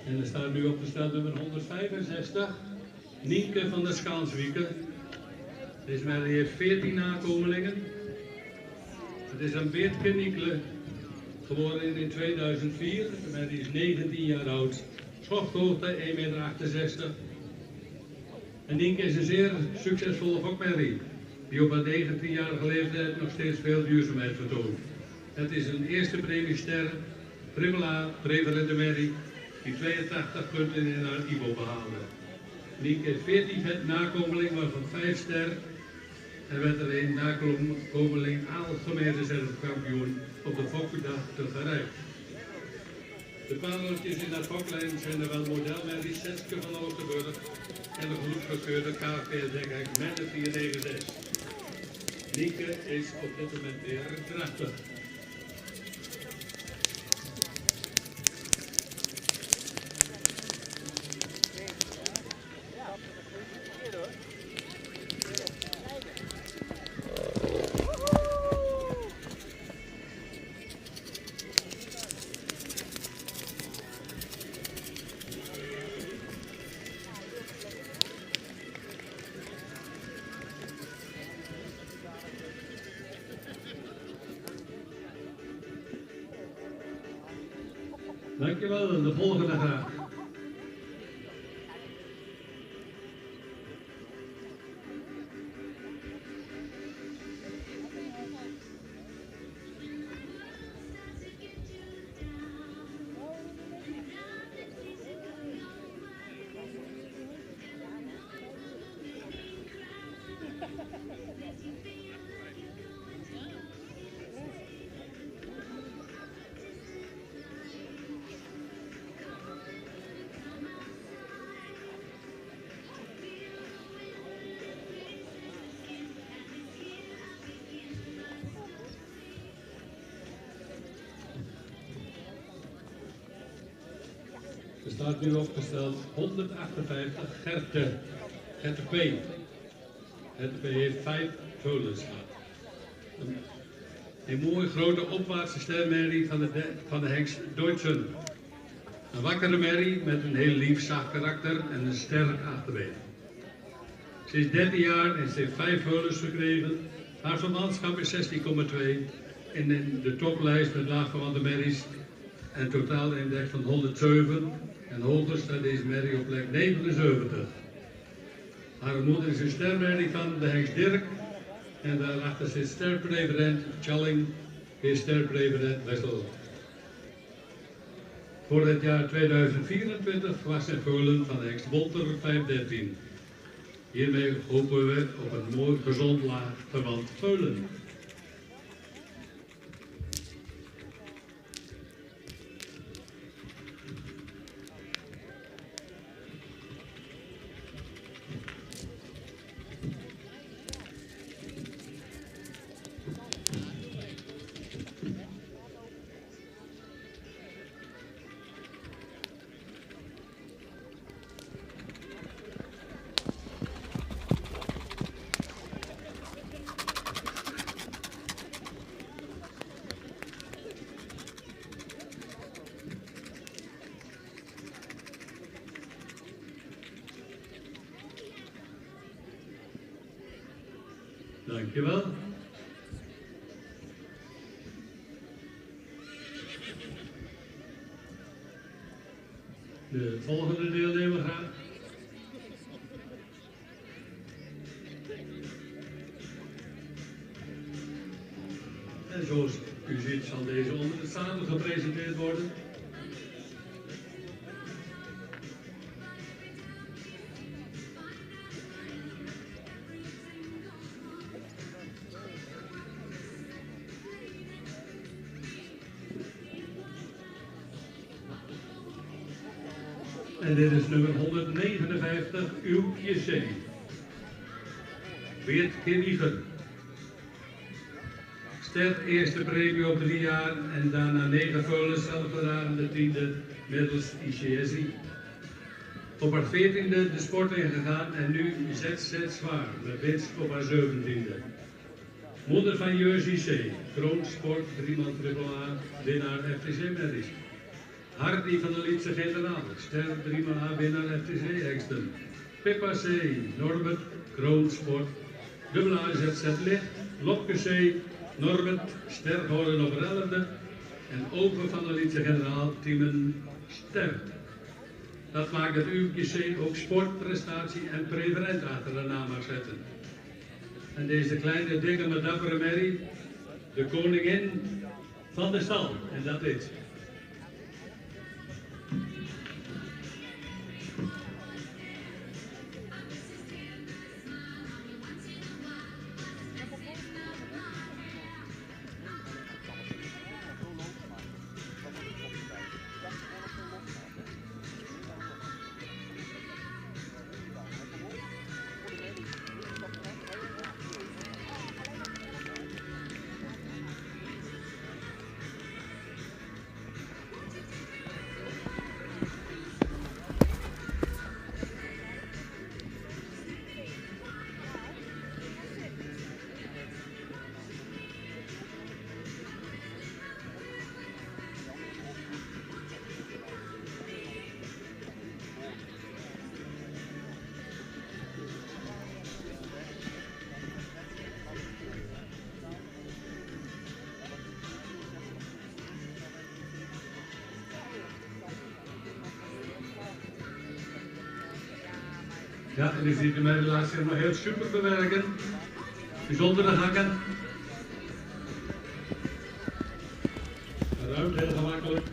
En er staat nu opgesteld nummer 165, Nienke van der Schaanswieken. Deze merrie heeft 14 nakomelingen. Het is een Beertke Niekle, geboren in 2004. De merrie is 19 jaar oud, schofthoogte 1,68 meter. En Nienke is een zeer succesvolle fokmerrie, die op haar 19-jarige leeftijd nog steeds veel duurzaamheid vertoont. Het is een eerste premiester, Triple A, prevalente merrie, die 82 punten in haar IBO behaalde. Nienke heeft 14 nakomelingen, waarvan 5 ster. En werd er een nakomeling algemeen reservekampioen op de fokdag te gereikt. De pareltjes in haar foklijn zijn er wel modelmerries, Setske van Oosterburg en de goedgekeurde KVS Dekhek met de 496. Nienke is op dit moment weer krachtig. Dankjewel, de volgende graag. Er staat nu opgesteld 158 Gerte P. Gerte P heeft 5 veulens gehad. Een mooie grote opwaartse stermerrie van de hengst Deutschen. Een wakkere merrie met een heel lief zacht karakter en een sterk achterbeen. Ze is 13 jaar en ze heeft 5 veulens gekregen. Haar verwantschap is 16,2 in de toplijst met laagverwante merries. En totaal index van 107. En hoger staat deze merrie op plek 79. Haar moeder is een stermerrie van de hengst Dirk. En daarachter zit sterpreferent Challing, is sterpreferent Wessel. Voor het jaar 2024 was een veulen van de hengst Wolter 513. Hiermee hopen we op een mooi gezond laag verwant veulen. Dankjewel. De volgende deelnemer gaat. En zoals u ziet zal deze onder het zadel gepresenteerd worden. En dit is nummer 159, Uwkje C. Beert Kinniger. Ster eerste premie op 3 jaar en daarna 9 veulens zelf gedaan, de 10e middels ICSI. Op haar 14e de sport ingegaan en nu ZZ zwaar met winst op haar 17e. Moeder van Jersey C. Kroonsport, 3x AAA, winnaar FTC Merries. Hardy van de Lietse Generaal, ster 3x winnaar FTC Hengsten. Pippa C, Norbert, Kroonsport, dubbele AZZ Licht, Lopke C, Norbert, ster geworden op 11e. En Open van de Lietse Generaal, Tiemen, ster. Dat maakt dat UMC ook sportprestatie en preferent achter de naam mag zetten. En deze kleine, dikke, maar dappere merrie, de koningin van de stal. En dat is. Ja, en u ziet de meiden laat zich nog heel super bewerken. Zonder de hakken. Ruimt heel gemakkelijk.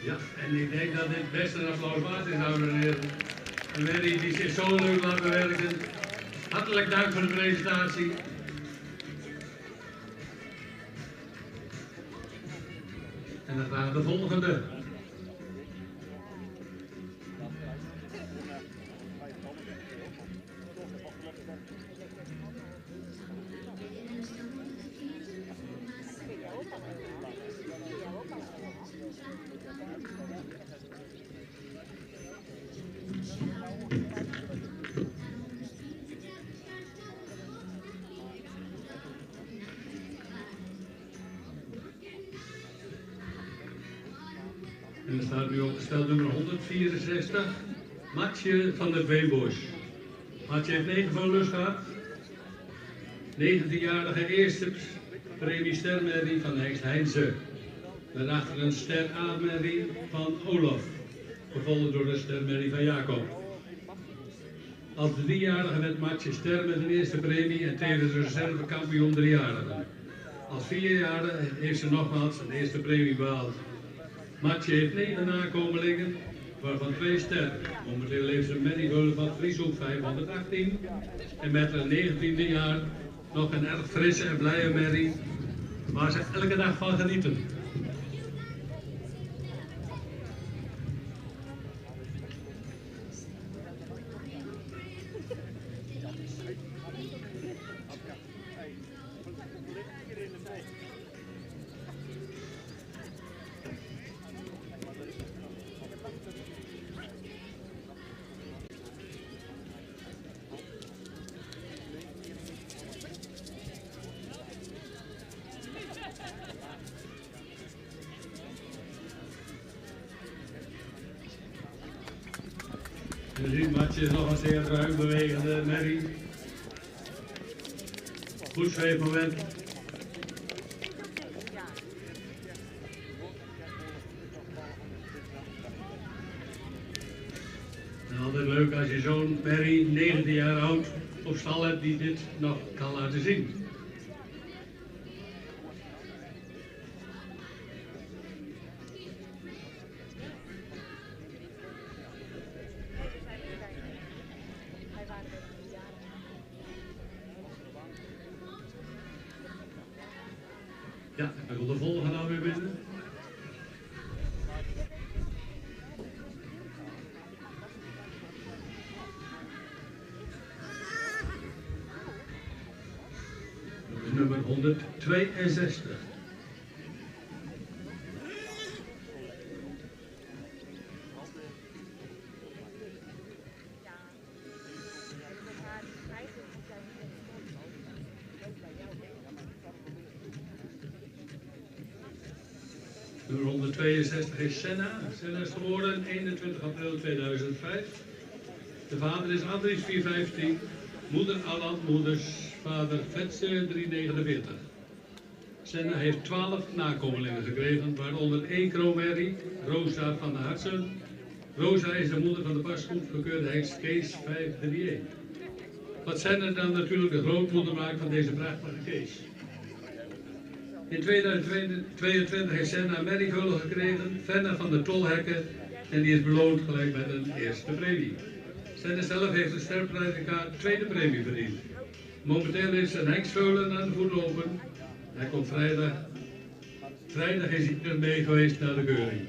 Ja, en ik denk dat dit best een applaus waard is, dames en heren. En Mary die zich zo leuk laat bewerken. Hartelijk dank voor de presentatie. En dan gaan we de volgende. En er staat nu opgesteld nummer 164, Matje van der Veenbos. Matje heeft 9 volus gehad. 19-jarige eerste premie stermerrie van Hengst Heinze. Daarachter een ster A-merrie van Olaf, gevolgd door de stermerrie van Jacob. Als 3-jarige werd Matje ster met een eerste premie en tevens reservekampioen 3-jarige. Als 4-jarige heeft ze nogmaals een eerste premie behaald. Matje heeft 9 nakomelingen, waarvan 2 sterren. Momenteel heeft ze een merriehulp van Frieshoek 518 en met haar 19e jaar nog een erg frisse en blije merrie, waar ze elke dag van genieten. Je ziet Matje is nog een zeer ruim bewegende merrie. Goed zweefmoment. En altijd leuk als je zo'n merrie 19 jaar oud op stal hebt die dit nog kan laten zien. Ja, dan komt de volgende nou weer binnen. Dat is nummer 162. Nummer 162 is Senna. Senna is geboren 21 april 2005. De vader is Andries 415, moeder Aland, moeders vader Vetse 349. Senna heeft 12 nakomelingen gekregen, waaronder 1 kroonmerrie, Rosa van der Hartsen. Rosa is de moeder van de pas goedgekeurde heks Kees 531. Wat Senna dan natuurlijk de grootmoeder maakt van deze prachtige Kees. In 2022 heeft Senna een merrieveulen gekregen, Fenna van de Tolhekken, en die is beloond gelijk met een eerste premie. Senna zelf heeft een sterpredicaat tweede premie verdiend. Momenteel is zijn heksveulen aan de voet lopen. Hij komt vrijdag is hij er mee geweest naar de keuring.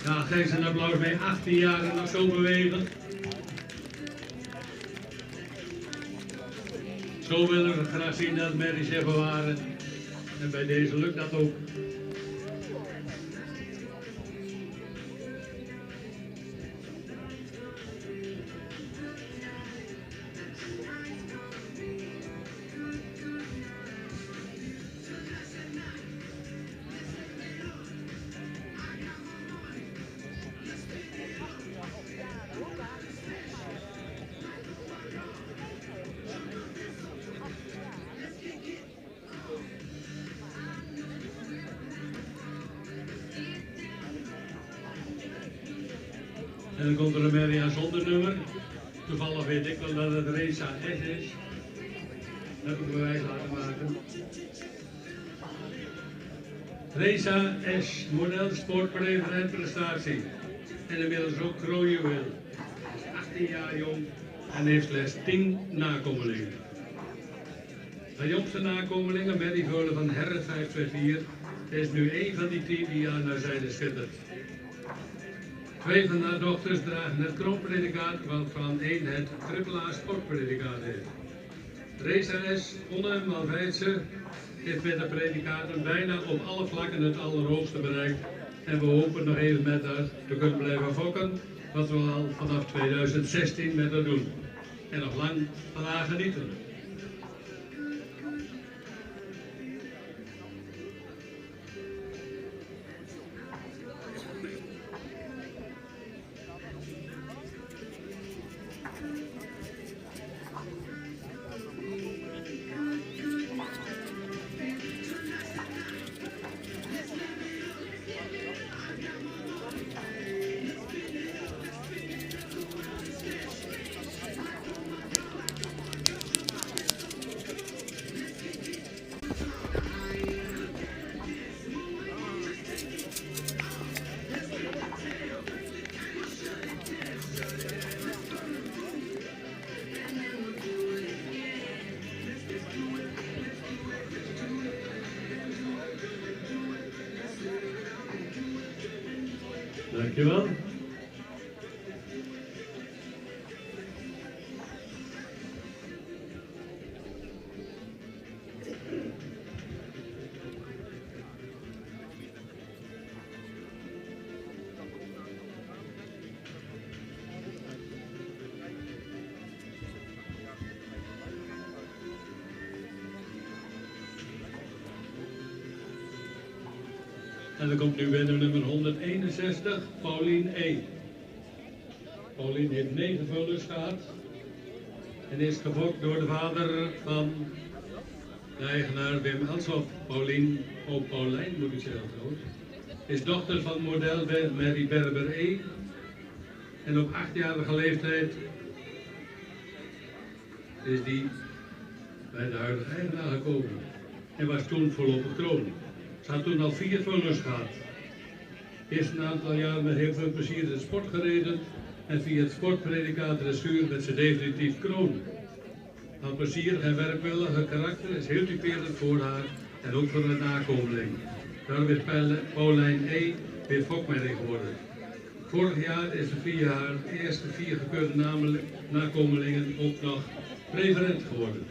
Ja, geef ze een applaus mee. 18 jaar en nog zo bewegen. Zo willen we graag zien dat merries even waren. En bij deze lukt dat ook. En dan komt er een merrie aan zonder nummer. Toevallig weet ik wel dat het Reza S is. Dat heb ik bewijs laten maken. Reza S, model, sportbelever en prestatie. En inmiddels ook kroonjuweel. Is 18 jaar jong en heeft slechts 10 nakomelingen. De jongste nakomelingen, Merrie Veulen van Herre 524, is nu één van die 10 die aan haar zijde schittert. 2 van haar dochters dragen het kroonpredicaat, waarvan 1 het AAA sportpredicaat heeft. Reza S, onheimbaar Weidse, heeft met de predicaten bijna op alle vlakken het allerhoogste bereikt. En we hopen nog even met haar te kunnen blijven fokken, wat we al vanaf 2016 met haar doen. En nog lang van haar genieten. Dankjewel. En dan komt nu winnaar nummer 161, Paulien E. Paulien heeft 9 vullers gehad en is gefokt door de vader van de eigenaar Wim Elshoff. Paulien, ook Paulijn moet ik zeggen trouwens, is dochter van model Mary Berber E. En op 8-jarige leeftijd is die bij de huidige eigenaar gekomen en was toen voorlopig kroon. Ze had toen al 4 vullers gehad. Eerst een aantal jaar met heel veel plezier in de sport gereden en via het sportpredicaat dressuur werd ze definitief kroon. Haar plezierig en werkwillige karakter is heel typerend voor haar en ook voor haar nakomeling. Daarom is Paulijn E. weer fokmerrie geworden. Vorig jaar is ze via haar eerste 4 gekeurde nakomelingen ook nog preferent geworden.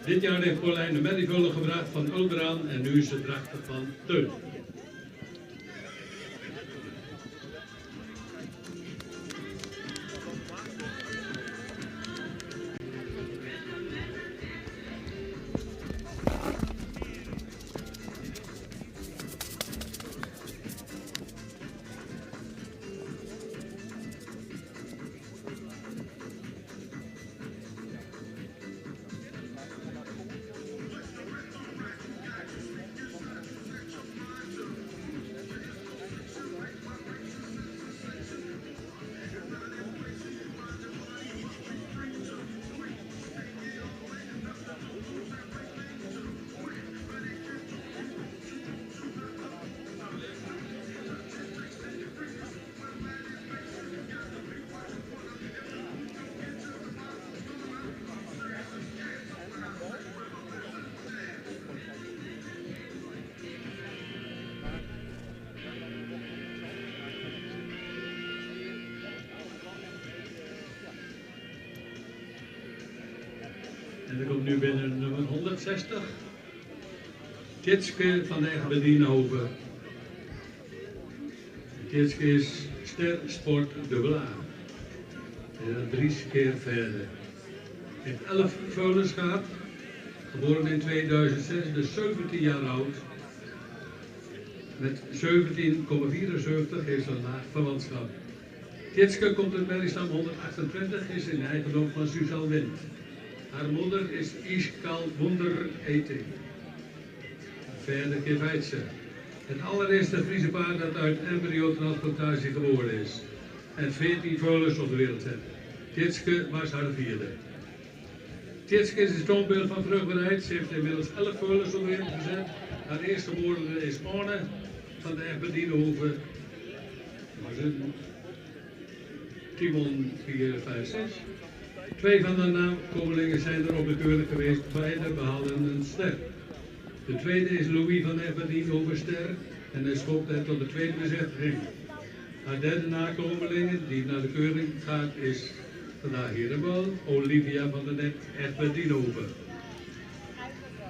Dit jaar heeft Paulijn de merrievuller gebracht van Ulbraan en nu is ze drachtig van Teun. En dan komt nu binnen nummer 160. Tjitske van de Egbedienhoven. Tjitske is ster sport dubbel A. En dan 3 keer verder. Heeft 11 veulens gehad. Geboren in 2006, dus 17 jaar oud. Met 17,74 heeft ze een laag verwantschap. Tjitske komt uit Merriestam 128, is in eigendom van Suzanne Wind. Haar moeder is Iskal Wonder Eting. Verder Keveitse. Het allereerste Friese paard dat uit embryo-transplantatie geboren is. En 14 veulens op de wereld zet. Tjitske was haar 4e. Tjitske is het toonbeeld van vruchtbaarheid. Ze heeft inmiddels 11 veulens op de wereld gezet. Haar eerste geborene is Orne van de Egbedienhoven. Was het? Timon 456. 2 van de nakomelingen zijn er onbekeurig geweest, beide behaalden een ster. De tweede is Louis van Egbedienhoven ster en hij schopt het tot de tweede bezetting. Haar derde nakomeling die naar de keuring gaat is vandaag hier in Bal, Olivia van de Net Egbedienhoven.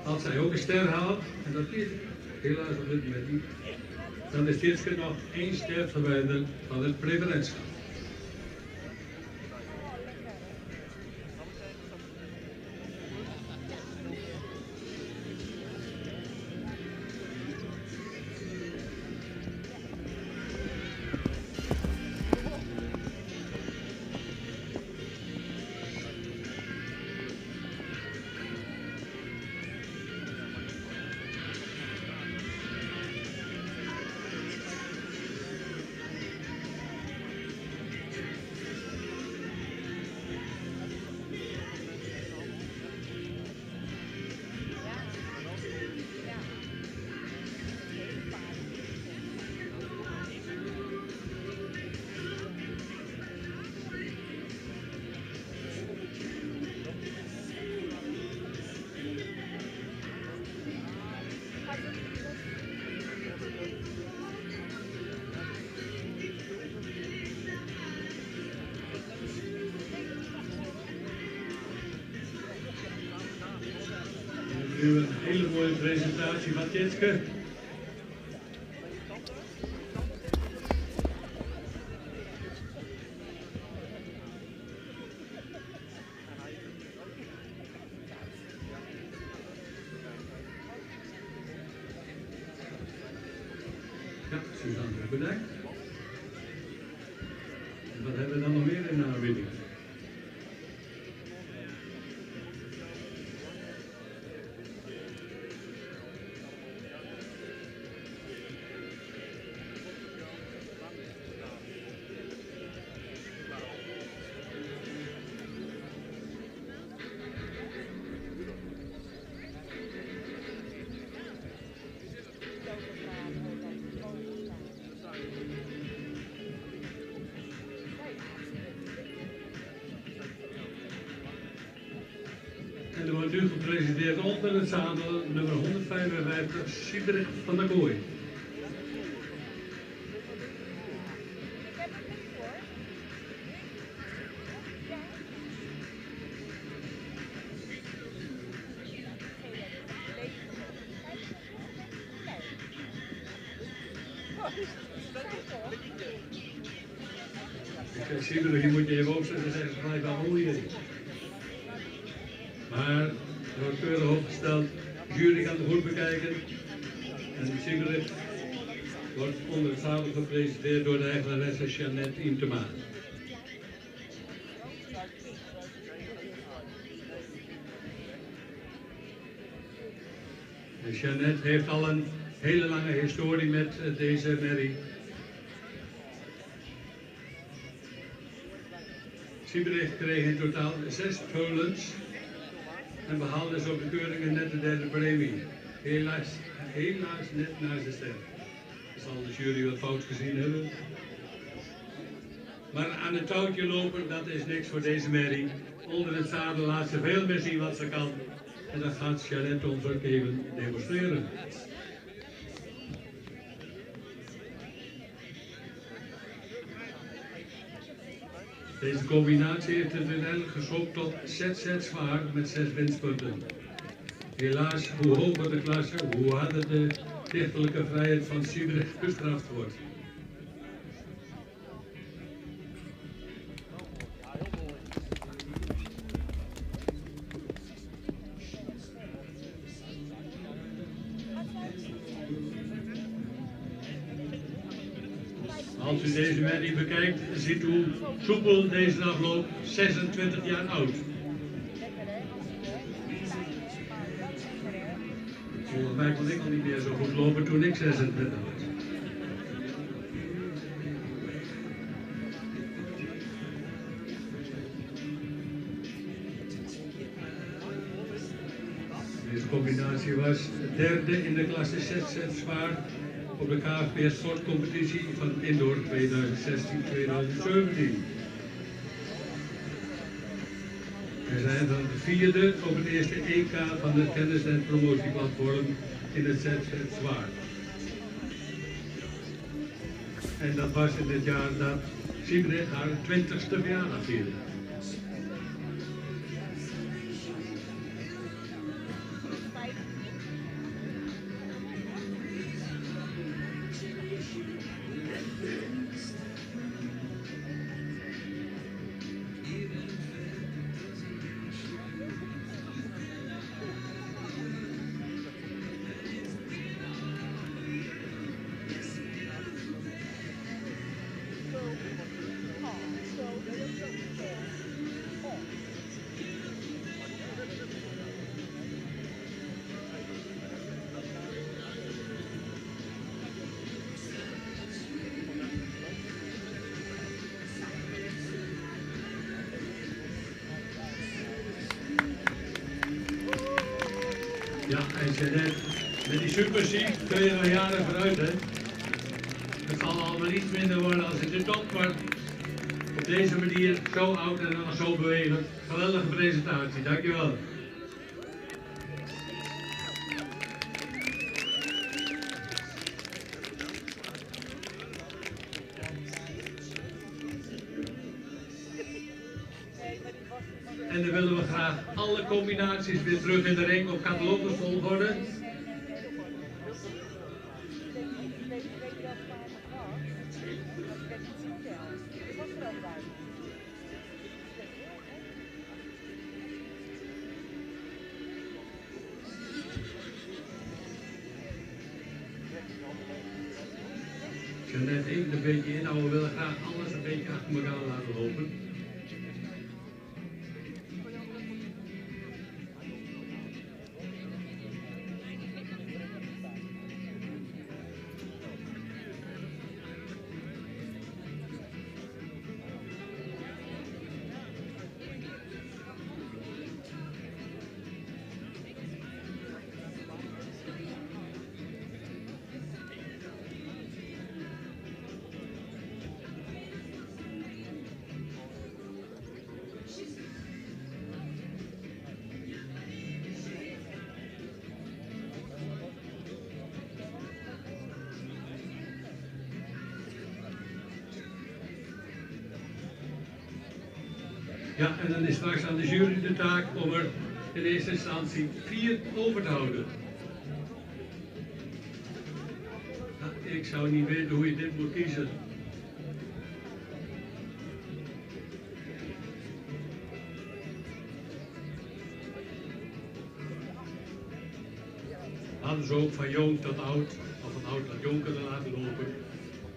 Als zij ook een ster haalt, en dat is helaas op dit moment niet, dan is Tjitske nog 1 ster verwijderd van het preferentschap. Nu een hele mooie presentatie van Tjitske. Ja, Suzanne, bedankt. En wat hebben we dan nog meer in de aanbieding? En er wordt nu gepresenteerd onder het zadel nummer 155, Siebrecht van der Kooi. Ik zeg Siebrecht, die moet je even opzetten en zeggen gelijk waar hoor je. Maar er wordt keurig opgesteld, de jury kan het goed bekijken en de Siebrecht wordt onder het zadel gepresenteerd door de eigenaresse Jeannette Intema. En Jeannette heeft al een hele lange historie met deze merrie. Siebrecht kreeg in totaal 6 veulens en behaalde zo op de keuringen net de derde premie. Helaas net na zijn ster. Dat zal de jury wat fout gezien hebben. Maar aan het touwtje lopen, dat is niks voor deze merrie. Onder het zadel laat ze veel meer zien wat ze kan. En dat gaat Jeannette ons ook even demonstreren. Deze combinatie heeft het uiteindelijk geschopt tot 6 sets zwaar met 6 winstpunten. Helaas, hoe hoger de klasse, hoe harder de dichterlijke vrijheid van Siebrecht gestraft wordt. Als u deze merrie bekijkt, ziet u hoe soepel deze afloopt, 26 jaar oud. Volgens mij kon ik al niet meer zo goed lopen toen ik 26 was. Deze combinatie was derde in de klasse 6 sets zwaar op de KFP sportcompetitie van Indoor 2016-2017. We zijn dan de vierde op het eerste EK van het kennis- en promotieplatform in het set zwaar. En dat was in het jaar dat Siebrecht haar 20ste verjaardag vierde. Ja, en Jeannette, met die supersie kun je nog jaren vooruit, hè. Het zal allemaal iets minder worden als het de top wordt. Op deze manier, zo oud en dan zo bewegend. Geweldige presentatie, dankjewel. En dan willen we graag alle combinaties weer terug in de ring op catalogusvolgorde. Ik zou net even een beetje inhouden, we willen graag alles een beetje achter elkaar laten lopen. Ja, en dan is straks aan de jury de taak om er in eerste instantie 4 over te houden. Ja, ik zou niet weten hoe je dit moet kiezen. Hadden ze ook van jong tot oud, of van oud tot jong kunnen laten lopen.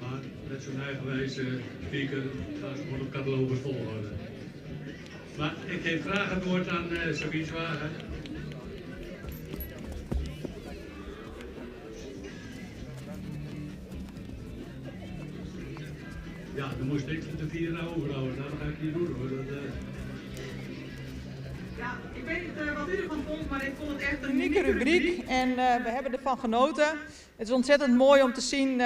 Maar met zo'n eigenwijze speaker gaan ze gewoon op catalogus volhouden. Maar ik geef graag het woord aan Sabine Zwager. Ja, dan moest ik de 4 overhouden. Nou, dat ga ik niet doen hoor. Ja, ik weet niet wat u ervan vond, maar ik vond het echt een unieke rubriek en we hebben ervan genoten. Het is ontzettend mooi om te zien,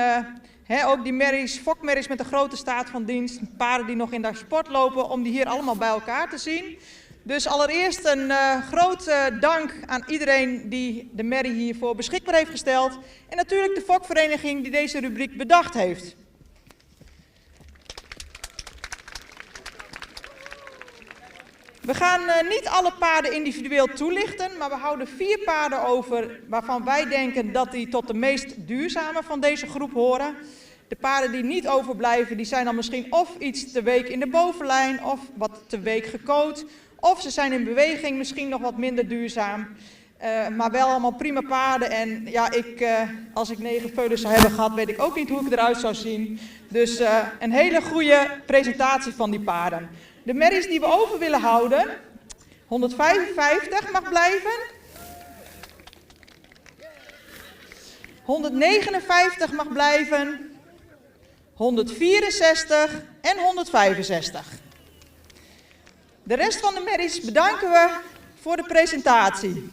ook die merries, fokmerries met een grote staat van dienst, paarden die nog in de sport lopen, om die hier allemaal bij elkaar te zien. Dus allereerst een groot dank aan iedereen die de merrie hiervoor beschikbaar heeft gesteld. En natuurlijk de fokvereniging die deze rubriek bedacht heeft. We gaan niet alle paarden individueel toelichten, maar we houden 4 paarden over waarvan wij denken dat die tot de meest duurzame van deze groep horen. De paarden die niet overblijven, die zijn dan misschien of iets te week in de bovenlijn of wat te week gecoat. Of ze zijn in beweging misschien nog wat minder duurzaam. Maar wel allemaal prima paarden. En ja, als ik 9 veulens zou hebben gehad, weet ik ook niet hoe ik eruit zou zien. Dus een hele goede presentatie van die paarden. De merries die we over willen houden, 155 mag blijven. 159 mag blijven. 164 en 165. De rest van de merries bedanken we voor de presentatie.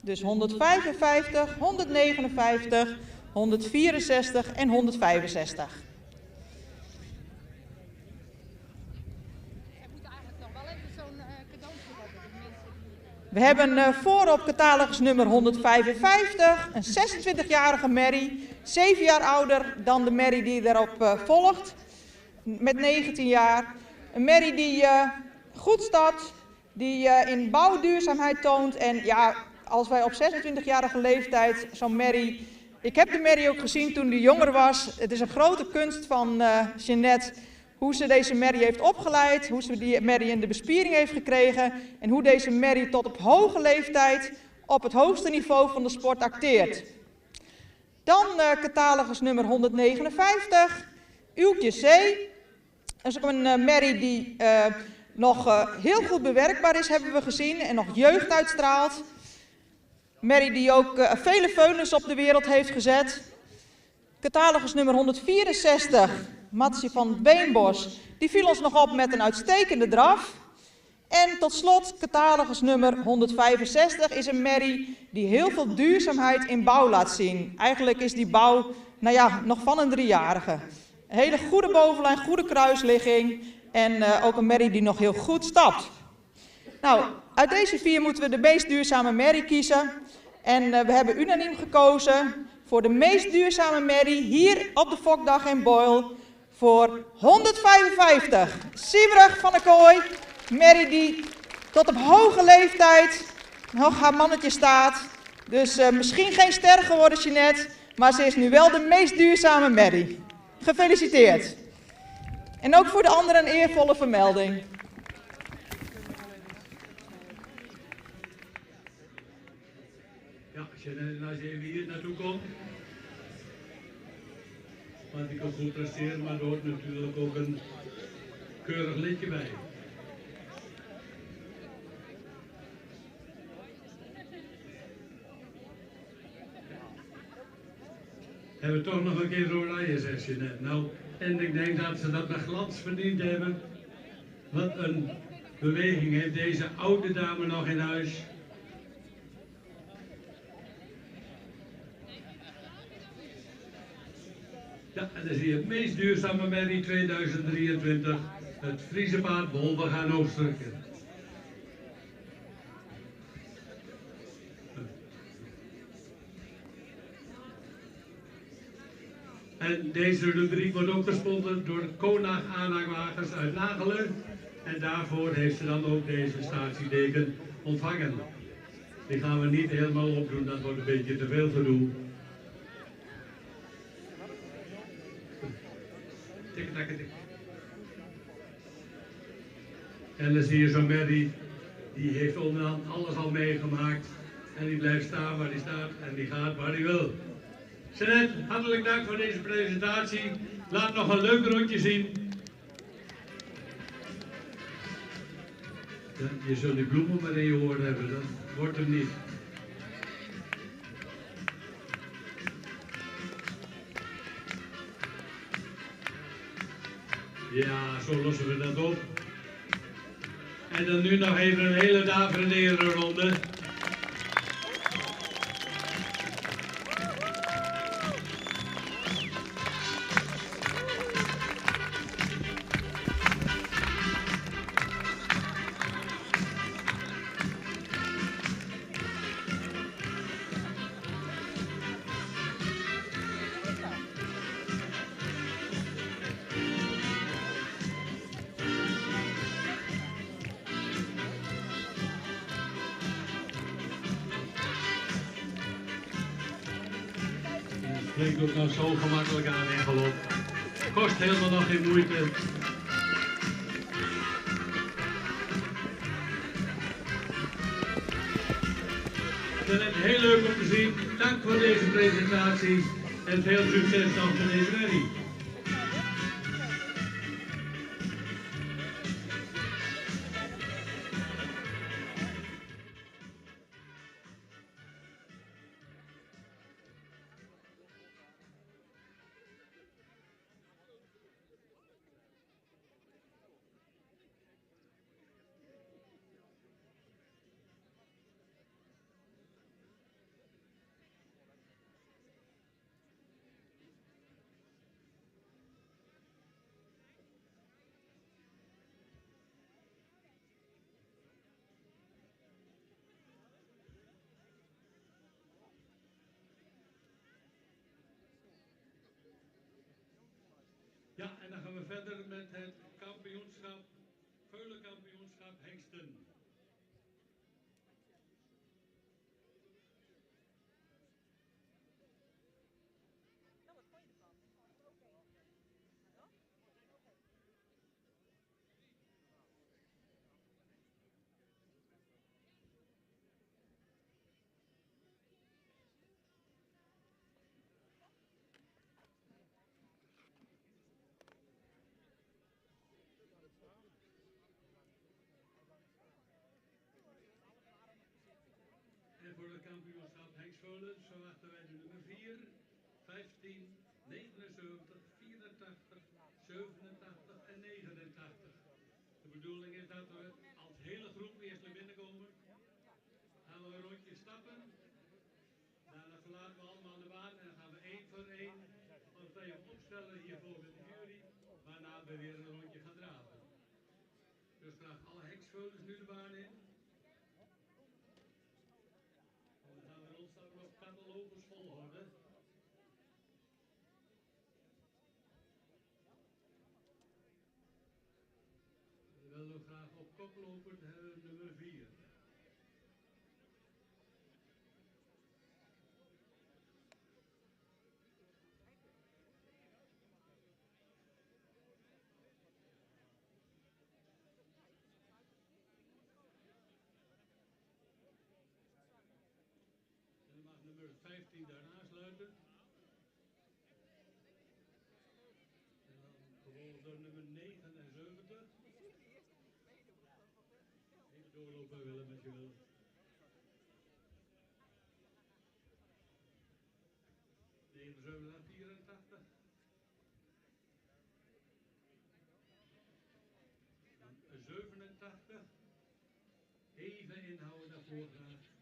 Dus 155, 159, 164 en 165. We hebben voorop catalogus nummer 155, een 26-jarige merrie, 7 jaar ouder dan de merrie die daarop volgt, met 19 jaar. Een merrie die goed staat, die in bouwduurzaamheid toont en ja, als wij op 26-jarige leeftijd zo'n merrie, ik heb de merrie ook gezien toen die jonger was, het is een grote kunst van Jeannette, hoe ze deze merrie heeft opgeleid, hoe ze die merrie in de bespiering heeft gekregen en hoe deze merrie tot op hoge leeftijd op het hoogste niveau van de sport acteert. Dan catalogus nummer 159, Uwtje C. Dat is ook een merrie die nog heel goed bewerkbaar is, hebben we gezien, en nog jeugd uitstraalt. Merrie die ook vele veulens op de wereld heeft gezet. Catalogus nummer 164, Matsie van het Beenbos, die viel ons nog op met een uitstekende draf. En tot slot, catalogus nummer 165 is een merrie die heel veel duurzaamheid in bouw laat zien. Eigenlijk is die bouw, nou ja, nog van een 3-jarige. Een hele goede bovenlijn, goede kruisligging en ook een merrie die nog heel goed stapt. Nou, uit deze 4 moeten we de meest duurzame merrie kiezen. En we hebben unaniem gekozen voor de meest duurzame merrie hier op de Fokdag in Boil voor 155. Siebrug van der Kooi, merrie die tot op hoge leeftijd nog haar mannetje staat. Dus misschien geen ster geworden, Jeannette, maar ze is nu wel de meest duurzame merrie. Gefeliciteerd. En ook voor de anderen een eervolle vermelding. En als je even hier naartoe komt, want ik kan goed presteren, maar er hoort natuurlijk ook een keurig liedje bij. Hebben we toch nog een keer oranje sessie net. Nou, en ik denk dat ze dat met glans verdiend hebben. Wat een beweging heeft deze oude dame nog in huis. Ja, en dan zie je het meest duurzame merrie 2023. Het Friese paard Bol, we gaan hoofdstukken. En deze rubriek wordt ook gesponsord door Konag aanhangwagens uit Nagelen. En daarvoor heeft ze dan ook deze statiedeken ontvangen. Die gaan we niet helemaal opdoen, dat wordt een beetje te veel gedoe. Tik, tak, tik. En dan zie je zo'n merrie, die heeft onderhand alles al meegemaakt. En die blijft staan waar hij staat en die gaat waar hij wil. Jeanette, hartelijk dank voor deze presentatie. Laat nog een leuk rondje zien. Ja, je zult die bloemen maar in je oor hebben, dat wordt hem niet. Ja, zo lossen we dat op. En dan nu nog even een hele daverende ronde. Klinkt ook nog zo gemakkelijk aan en geloof. Kost helemaal nog geen moeite. Ik vind het heel leuk om te zien. Dank voor deze presentatie en veel succes nog met deze rally. Ja, en dan gaan we verder met het kampioenschap, Veulenkampioenschap Hengsten. En voor het kampioenschap Hengst-Veulen verwachten wij de nummer 4, 15, 79, 84, 87 en 89. De bedoeling is dat we als hele groep eerst naar binnen komen. Gaan we een rondje stappen. Daarna verlaten we allemaal de baan en dan gaan we één voor één ons even opstellen hiervoor met de jury. Waarna we weer een rondje gaan draven. Dus graag alle Hengst-Veulens nu de baan in. Nog catalogus volgorde. We willen graag op kop lopen nummer 4. En dan mag nummer 15 daar aansluiten. En dan gevolgd door nummer 79. Even doorlopen Willem als je wil. Tegen 84. Dan 87. Even inhouden daarvoor graag.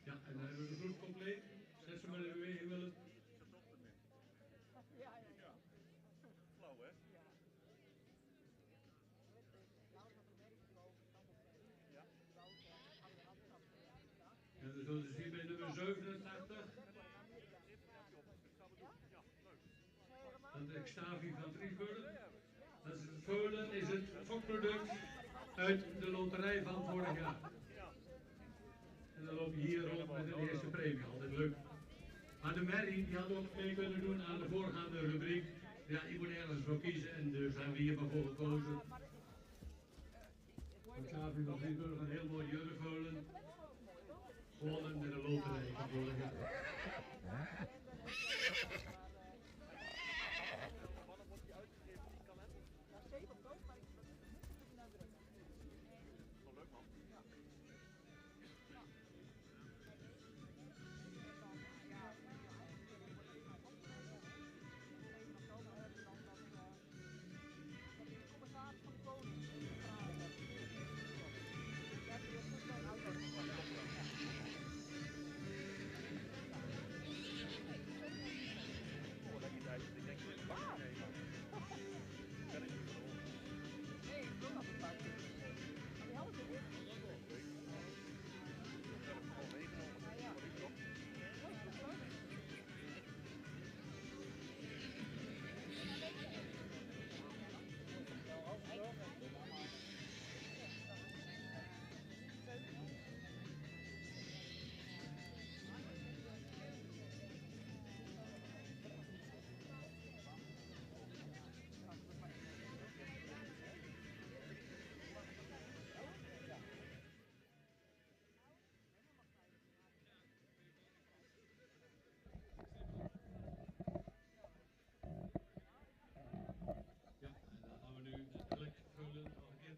Ja, en dan hebben we de groep compleet. Zet ze maar in beweging, Willem. Flauw, hè? En we zullen zien bij nummer 87. Dat is Xavi van Drieveulen. Dat is het Veulen is het fokproduct uit de loterij van vorig jaar. En dan loop je hier rond met de eerste premie, altijd leuk. Maar de merrie, die had ook mee kunnen doen aan de voorgaande rubriek. Ja, je moet ergens voor kiezen en dus hebben we hier maar voor gekozen. Xavi van Drieveulen, een heel mooi Jurveulen. Gewonnen met de loterij van vorig jaar.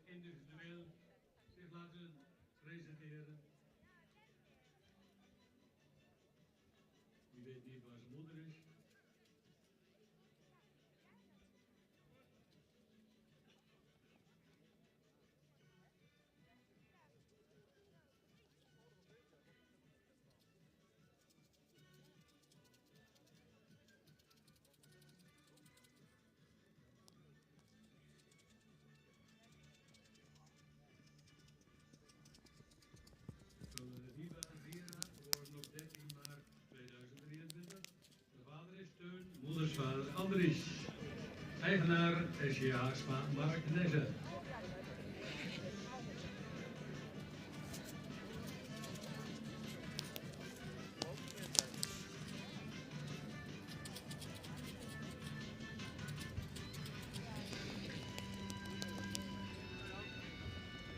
Individueel zich laten presenteren. Wie weet niet waar zijn moeder is. Geboren op 13 maart 2023. De vader is Teun, moeders vader Andries. Eigenaar SJA Spa Mark Nessen.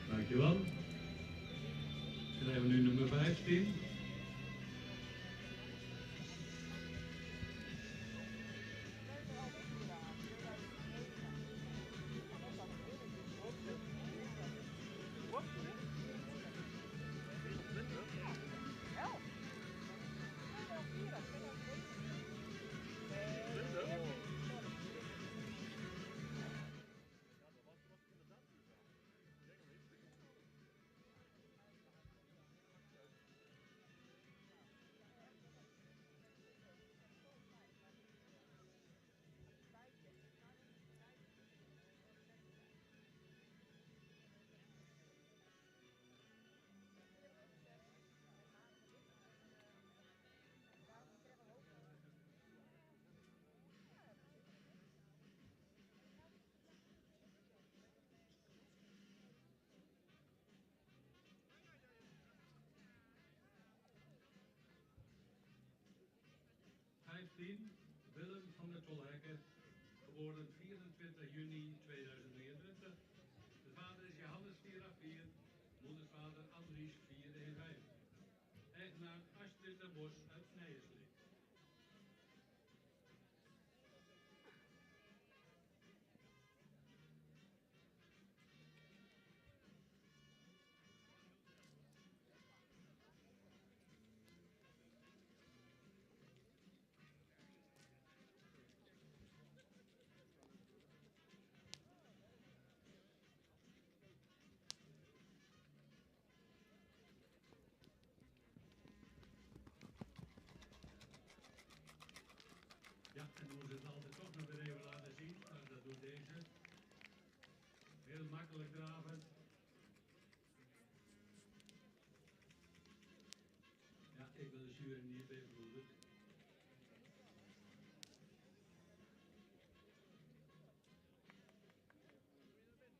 Dankjewel. Dan hebben we nu nummer 15. 10, Willem van der Tolhekke, geboren 24 juni 2023. De vader is Johannes 484, moedersvader Andries 415. Eigenaar Astrid de Bos uit Nijersleek. Ja, en hoe ze het altijd toch nog weer even laten zien, maar dat doet deze. Heel makkelijk draven. Ja, ik wil de jury niet beïnvloeden.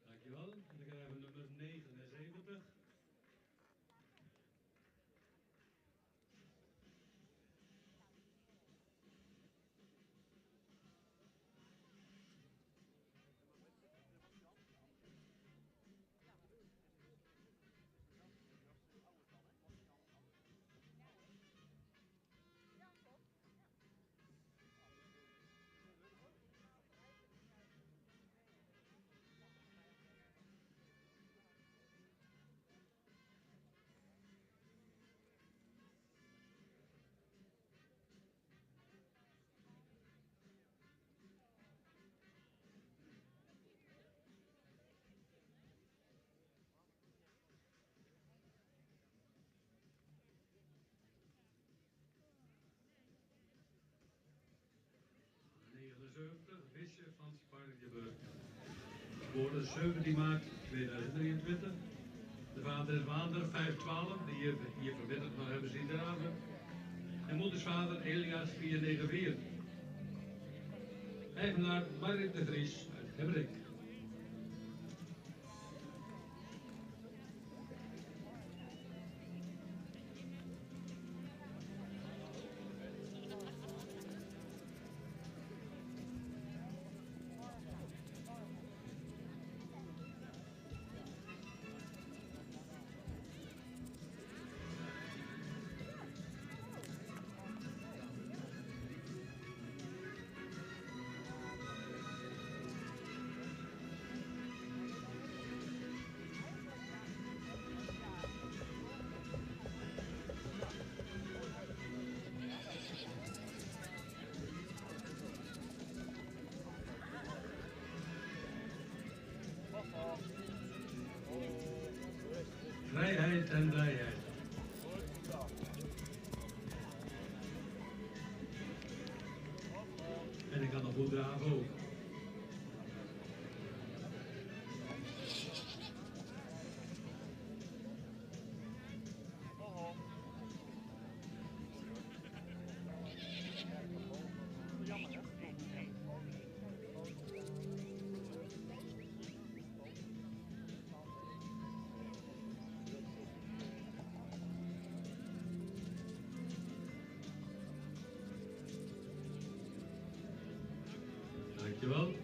Dankjewel. En dan krijgen we nummer 79. Visje van Sparrenburg. Geboren 17 maart 2023. De vader is Wander 512, die hier vanmiddag nog hebben zien draven. En moedersvader Elias 494. Eigenaar Marit de Vries uit Hebrik. Vrijheid en blijheid. En ik kan nog goed draven ook. Dankjewel.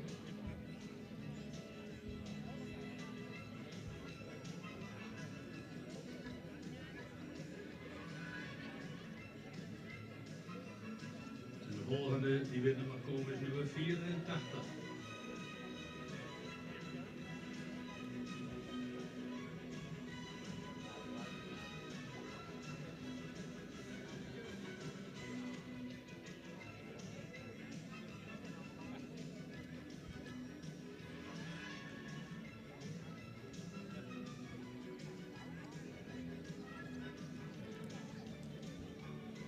En de volgende die weer mag komen is nummer 84.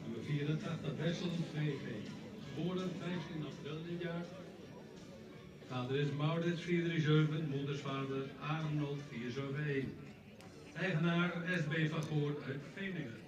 Nummer 84, Wessel VV. Geboren 15 april dit jaar. Vader is Maurits 437, moedersvader Arnold 471. Eigenaar SB van Goor uit Veningen.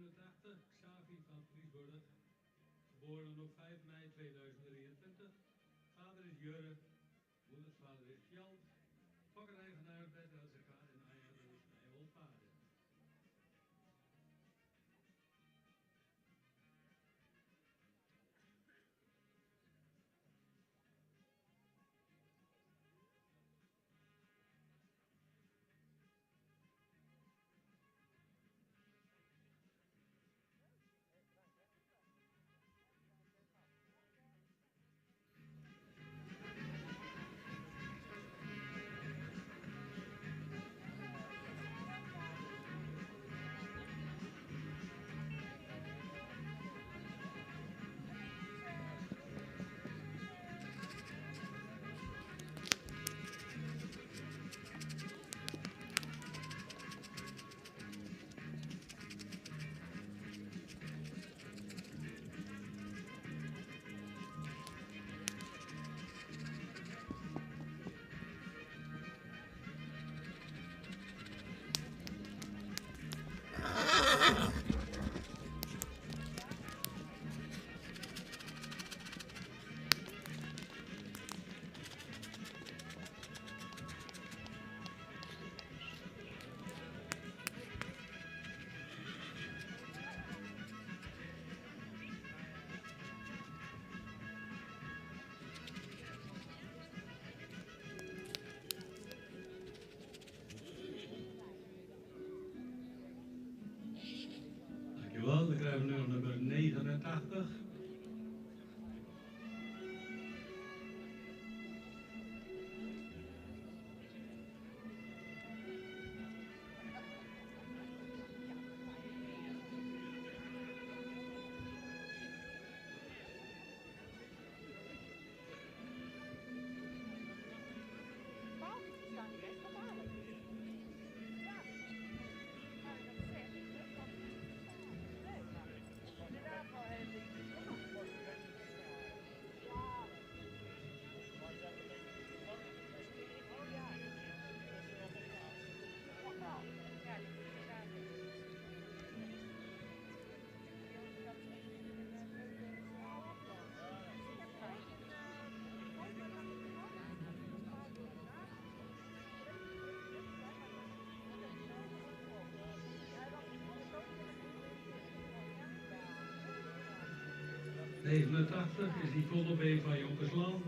87, Xavi van Friesburg, geboren op 5 mei 2023. Vader is Jurre, moeders vader is Fjalt, fokkereigenaar bij de LZK en aanjager is bij Holpaarden. Dankjewel, dan krijgen we nu nog nummer 89. is Yvonne B. van Jonkersland,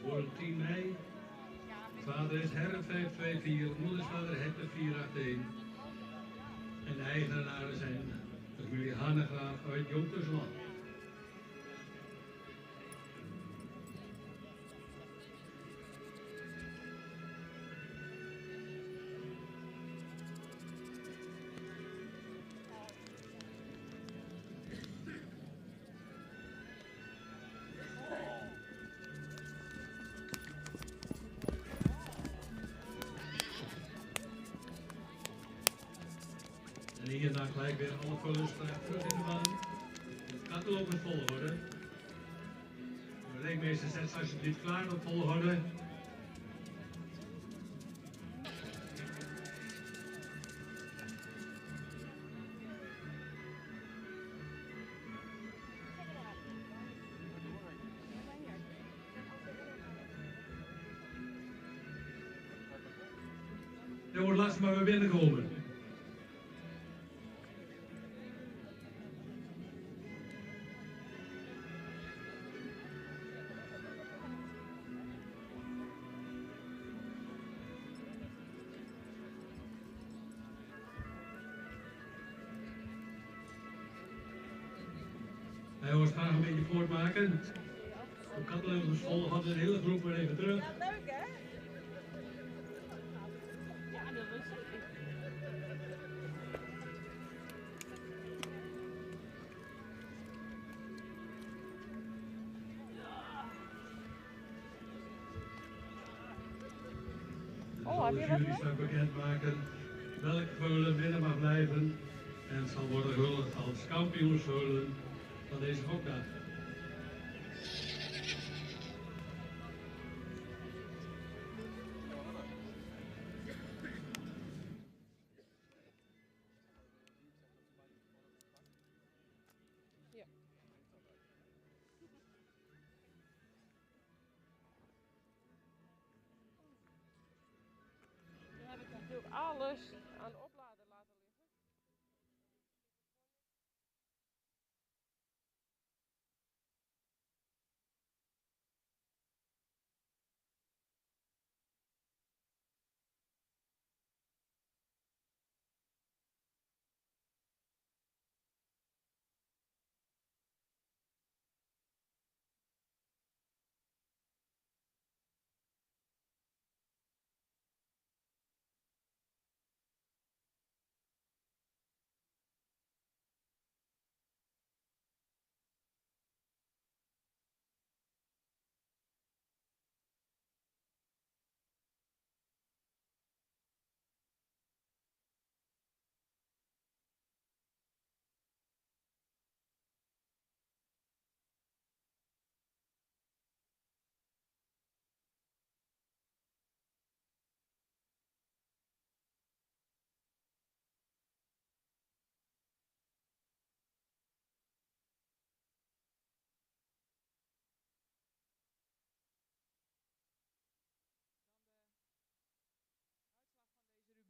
geboren 10 mei. Vader is Herre 524, moedersvader Hette 481. En de eigenaren zijn de familie Hannegraaf uit Jonkersland. En hier dan gelijk weer alle vullers terug in de baan. Het gaat wel op het volgorde. De ringmeester zet alsjeblieft klaar op volgorde. Er wordt lastig maar weer binnenkomen. Hij wil graag een beetje voortmaken. De Kattenleugels vol hadden een hele groep weer even terug. Ja, leuk hè? Ja, dat was zeker. Oh, heb je wat jullie straks bekendmaken welke veulen binnen mag blijven en zal worden gehuldigd als kampioensveulen van deze fokdag. veulens aan opladen laten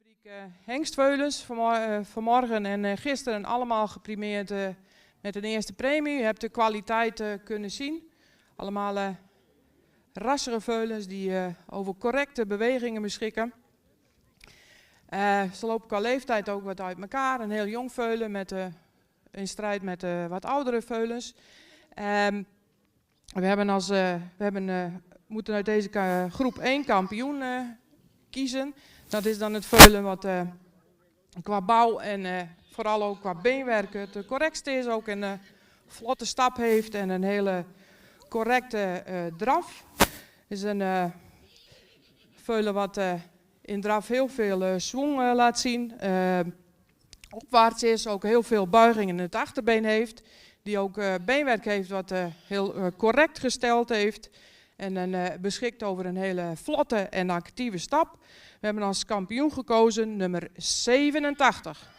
liggen. Hengstveulens vanmorgen en gisteren allemaal geprimeerd met een eerste premie. U hebt de kwaliteit kunnen zien. Allemaal rassere veulens die over correcte bewegingen beschikken. Ze lopen qua leeftijd ook wat uit elkaar. Een heel jong veulen in strijd met wat oudere veulens. Moeten uit deze groep 1 kampioen kiezen. Dat is dan het veulen wat qua bouw en vooral ook qua beenwerk het correctste is. Ook een vlotte stap heeft en een hele correcte draf. Het is een veulen wat in draf heel veel swing laat zien. Opwaarts is, ook heel veel buiging in het achterbeen heeft. Die ook beenwerk heeft wat heel correct gesteld heeft. En beschikt over een hele vlotte en actieve stap. We hebben als kampioen gekozen nummer 87.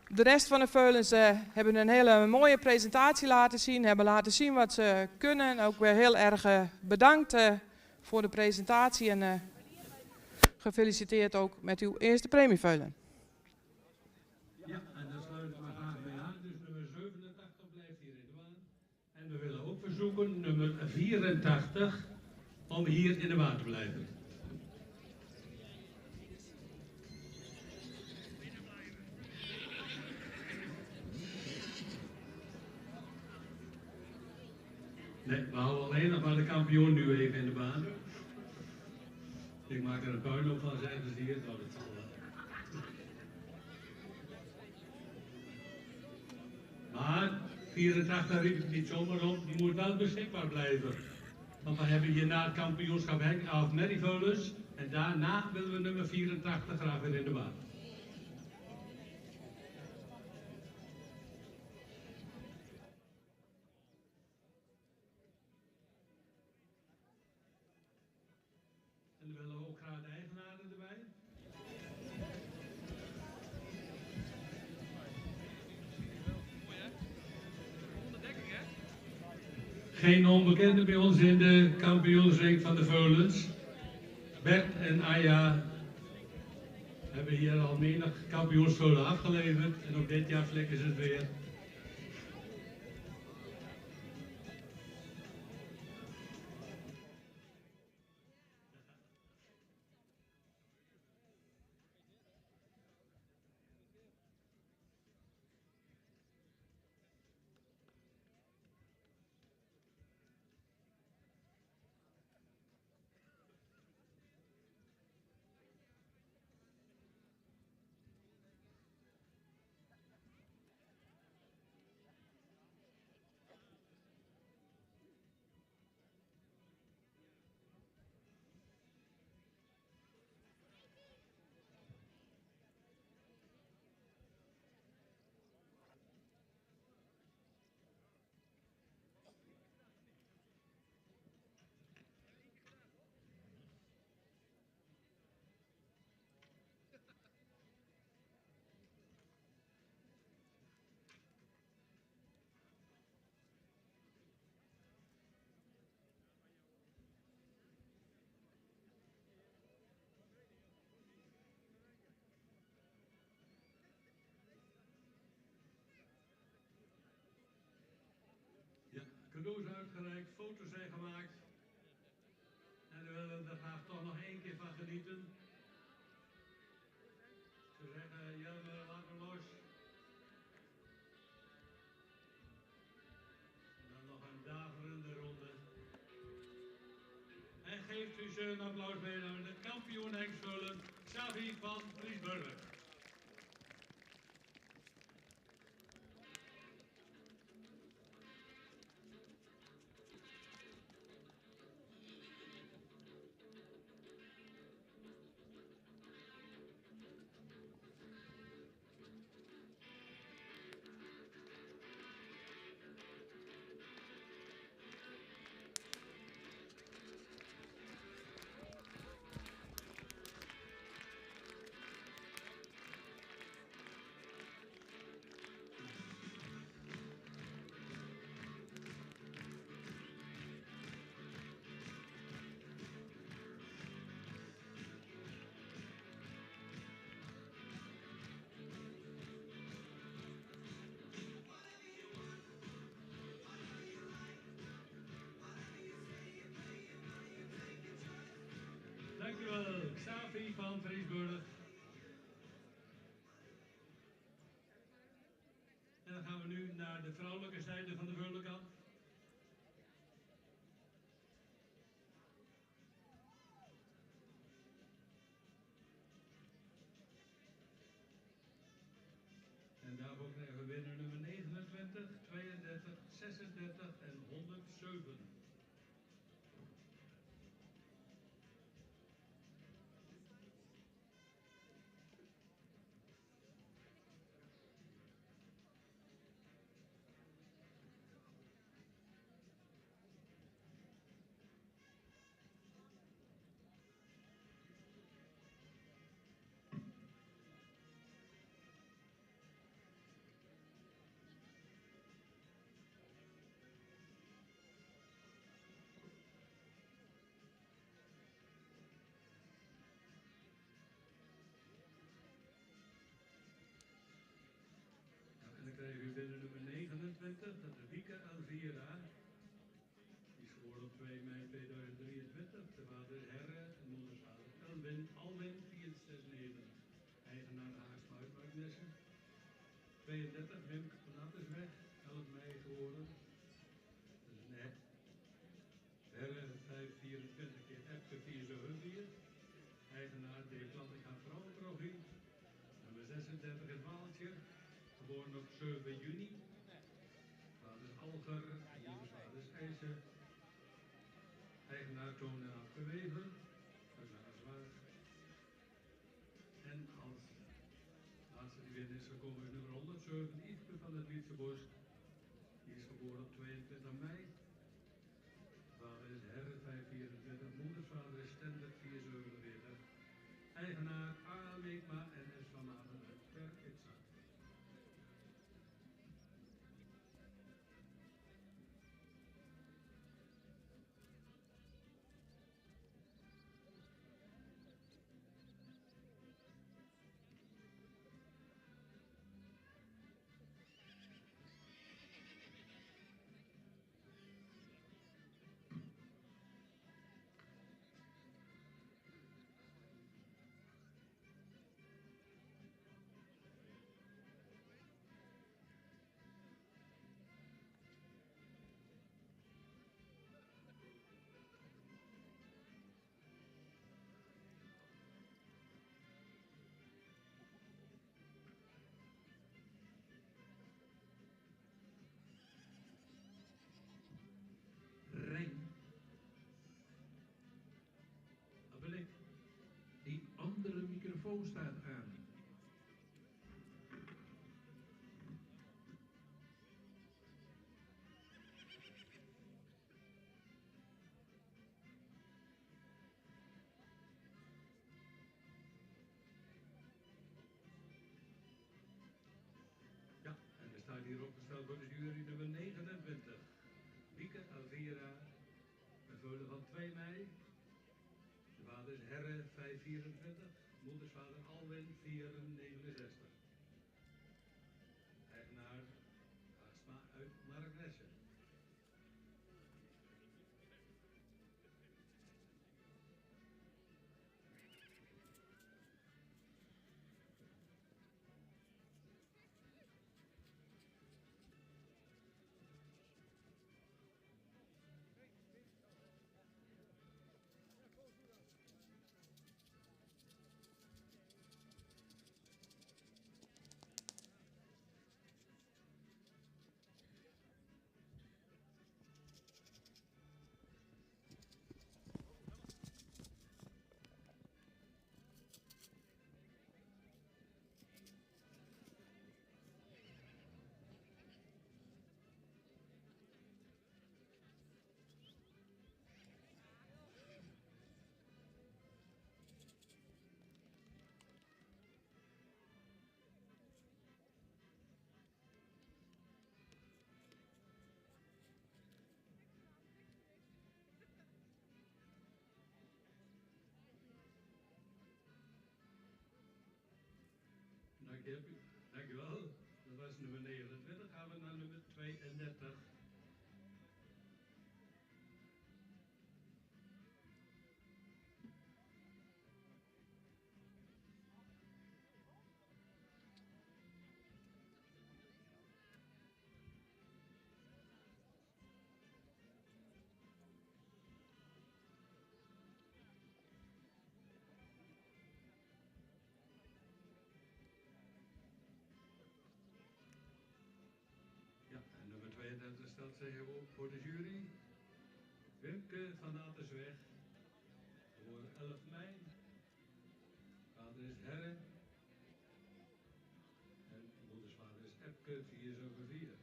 De rest van de veulens hebben een hele mooie presentatie laten zien. Hebben laten zien wat ze kunnen. Ook weer heel erg bedankt voor de presentatie. En gefeliciteerd ook met uw eerste premieveulen. Ja, en daar sluit ik me graag bij aan. Dus nummer 87 blijft hier in de baan. En we willen ook verzoeken nummer 84 om hier in de baan te blijven. Nee, we houden alleen nog maar de kampioen nu even in de baan. Ik maak er een puinhoop van, zeggen ze hier. Nou, dat zal wel. Maar 84 riep het niet zomaar op, die moet wel beschikbaar blijven. Want we hebben hier na het kampioenschap af Merriveulens en daarna willen we nummer 84 graag weer in de baan. En dan willen we ook graag de eigenaren erbij. Geen onbekende bij ons in de kampioensring van de veulens. Bert en Aya hebben hier al menig kampioensveulen afgeleverd. En ook dit jaar flikken ze het weer. cadeaus uitgereikt, foto's zijn gemaakt. En we willen er graag toch nog één keer van genieten. Ze zeggen, Jelmer, laat me los. En dan nog een daverende ronde. En geeft u ze een applaus mee aan de kampioen Hengsvullen, Xavi van Vriesburg. Dankjewel, Xavi van Vriesburg. En dan gaan we nu naar de vrouwelijke zijde van de vullenkant. En daarvoor krijgen we winnaar nummer 29, 32, 36 en 107. En dan krijgen we binnen nummer 29, dat is Wieke Alvira. Die is geboren op 2 mei 2023. De vader is Herre en moeder is vader Alwin 469. Eigenaar Haagsma Uitmarknessen. 32, Wimke van Attersweg, 11 mei geboren. Dat is net. Herre 524 keer Epke 474. Eigenaar Dekland, ik ga vrouwenprofiel. Nummer 36 is Waaltje. Geboren op 7 juni. Vader is Alger, moeder vader is IJzer. Eigenaar Toon en Afgeweven. Dat is waar. En als laatste die binnen is gekomen is nummer 107, Yveske van het Wietsebos. Die is geboren op 22 mei. Vader is Herre 524, moedersvader is Stender 447. Eigenaar A. Leekma en S. van Maden uit Perkitsa. Rijn. Dat ben ik. Die andere microfoon staat aan. Ja, en er staat hier opgesteld voor de jury nummer 29. Wieke Alvira, een veulen van 2 mei. De vader is Herre 524, moedersvader Alwin 469. Eigenaar Haagsma uit Marknessen. heb u. Dankjewel. Dat was nummer 29. Gaan we naar nummer 32. Ja, en nummer 32 stelt zich op voor de jury. Wimke van Attersweg, geboren 11 mei. Vader is Herre. En moeders vader is Epke 474.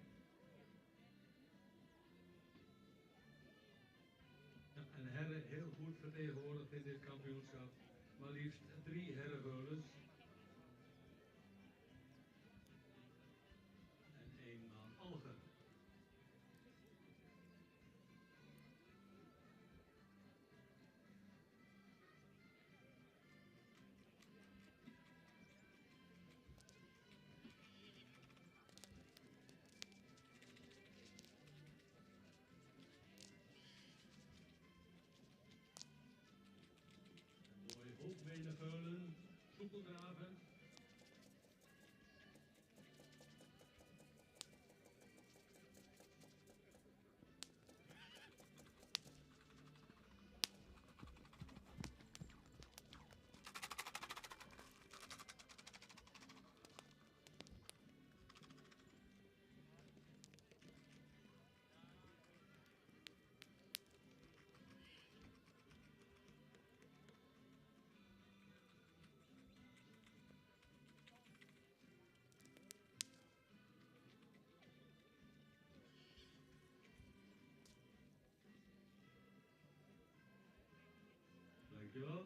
Ja, en Herre heel goed vertegenwoordigd in dit kampioenschap. Maar liefst 3 herrenveulens. En 1 man Algen. Mooi hoofdbenen veulen, soepeldraven. Dankjewel.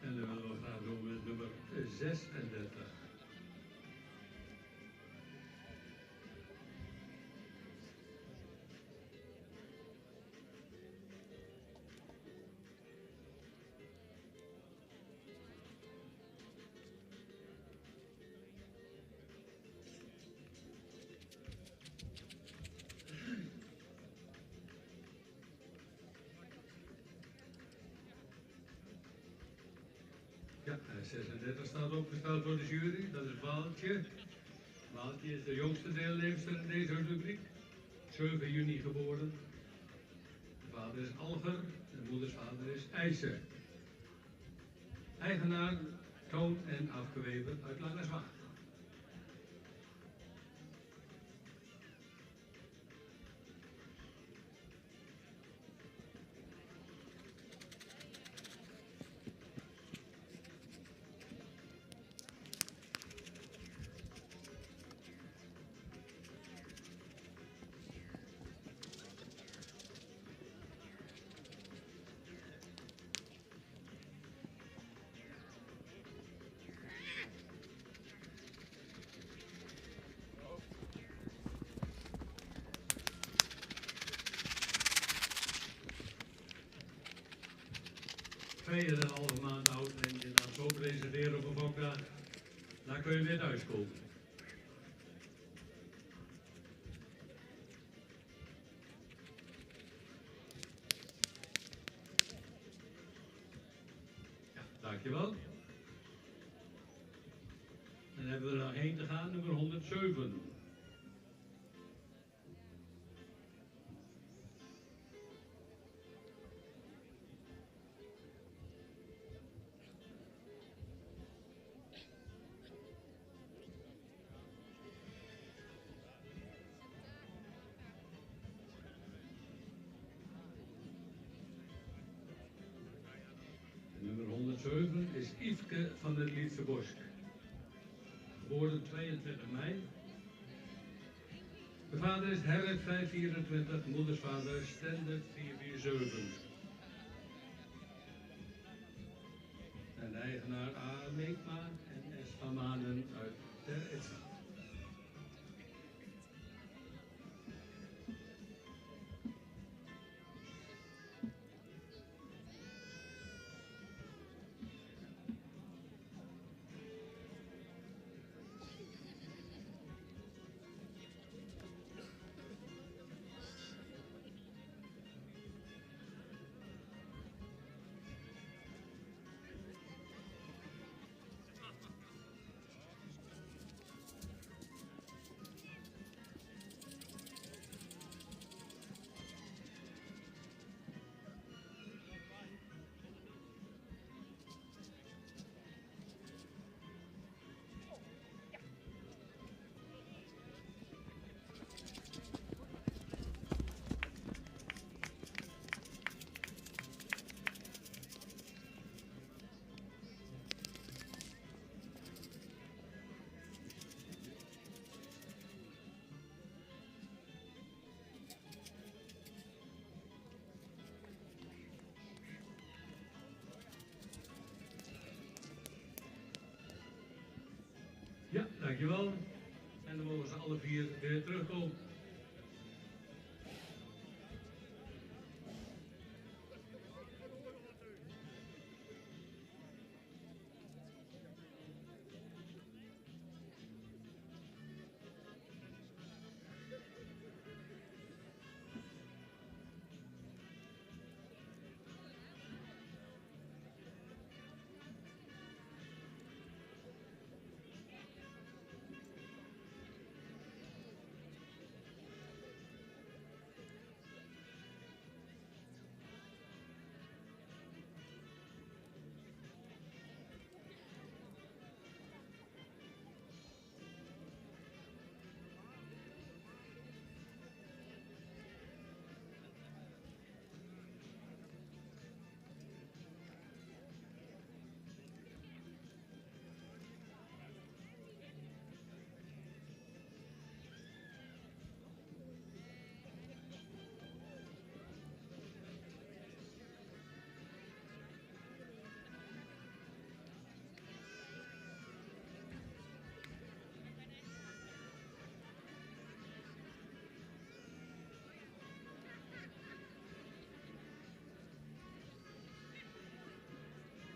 En dan willen we graag door met nummer 36. Ja, 36 staat opgesteld door de jury, dat is Waaltje. Waaltje is de jongste deelnemster in deze rubriek, 7 juni geboren. De vader is Alger, de moeders vader is IJzer. Eigenaar Toon en Afgeweven uit Langerswaag. Tweeënhalve maand oud en je laat zo presenteren op een fokdag, dan kun je weer thuiskomen. Ja, dankjewel. Dan hebben we er nog één te gaan, nummer 107. Nummer 107 is Yveske van het Lietse Bosch. Geboren 22 mei. De vader is Herret 524, moedersvader Stender 447. En de eigenaar A. Meekma en S. van Manen uit Ter Etsa. Dankjewel. En dan mogen ze alle vier weer terugkomen.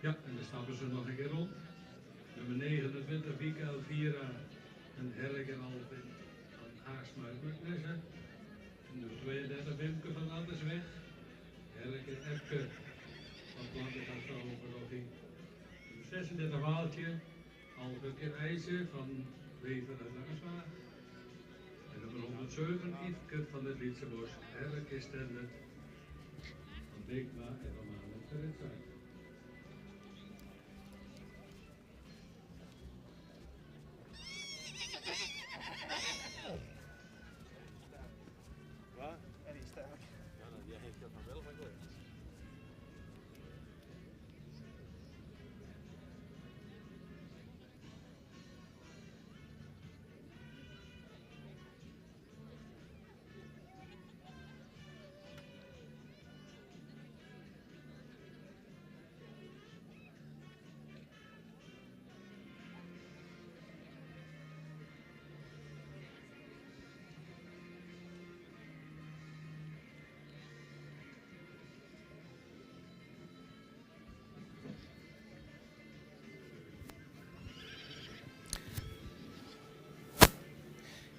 Ja, en dan stappen ze nog een keer rond. Nummer 29, Wieke Elvira en Herk en Alvin van Haagsma uit Muknessen. Nummer 32, Wimke van Attersweg. Herk en Epke van Plantengaard Vrouwenparochie. Nummer 36, Waaltje. Alvin en IJzer van Wever uit Langerswaag. En nummer 107, Yveske van het Lietsebos. Herk is Stendert van Beekma en van Maandag ter Ritzaak.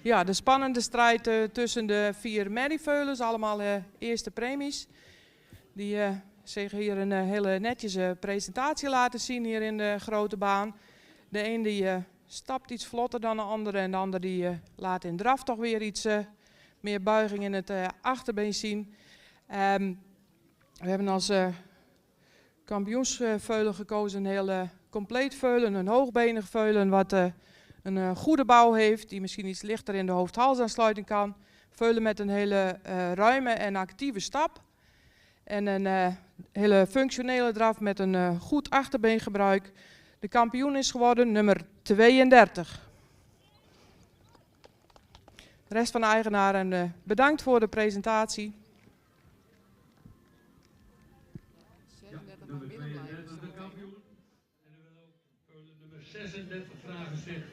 Ja, de spannende strijd tussen de 4 merrieveulens, allemaal eerste premies. Die zich hier een hele netjes presentatie laten zien hier in de grote baan. De een die stapt iets vlotter dan de andere en de ander die laat in draf toch weer iets meer buiging in het achterbeen zien. We hebben als kampioensveulen gekozen een heel compleet veulen, een hoogbenig veulen wat een goede bouw heeft, die misschien iets lichter in de hoofd-halsaansluiting kan. Veulen met een hele ruime en actieve stap. En een hele functionele draf met een goed achterbeengebruik. De kampioen is geworden nummer 32. De rest van de eigenaren bedankt voor de presentatie. Ja, nummer 32 de kampioen. En dan wil ook veulen nummer 36 vragen zich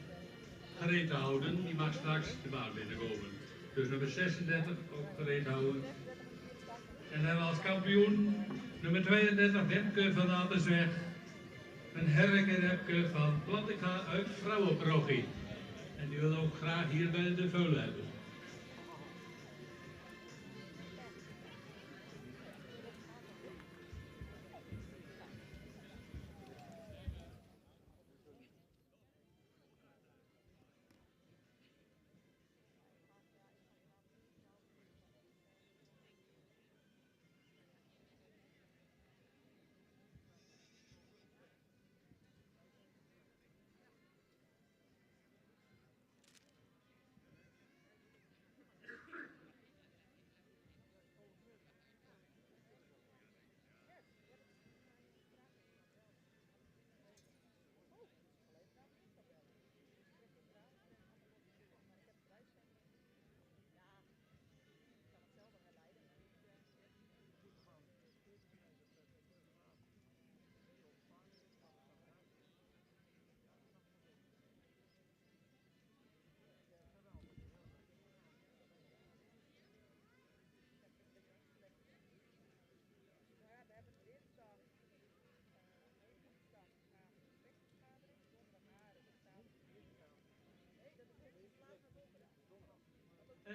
gereed te houden. Die mag straks de baan binnenkomen. Dus nummer 36 ook gereed houden. En dan hebben we als kampioen nummer 32 Wimke van Attersweg. En Herk en Epke van Plantinga uit Vrouwenparochie. En die willen ook graag hier bij de veulen hebben.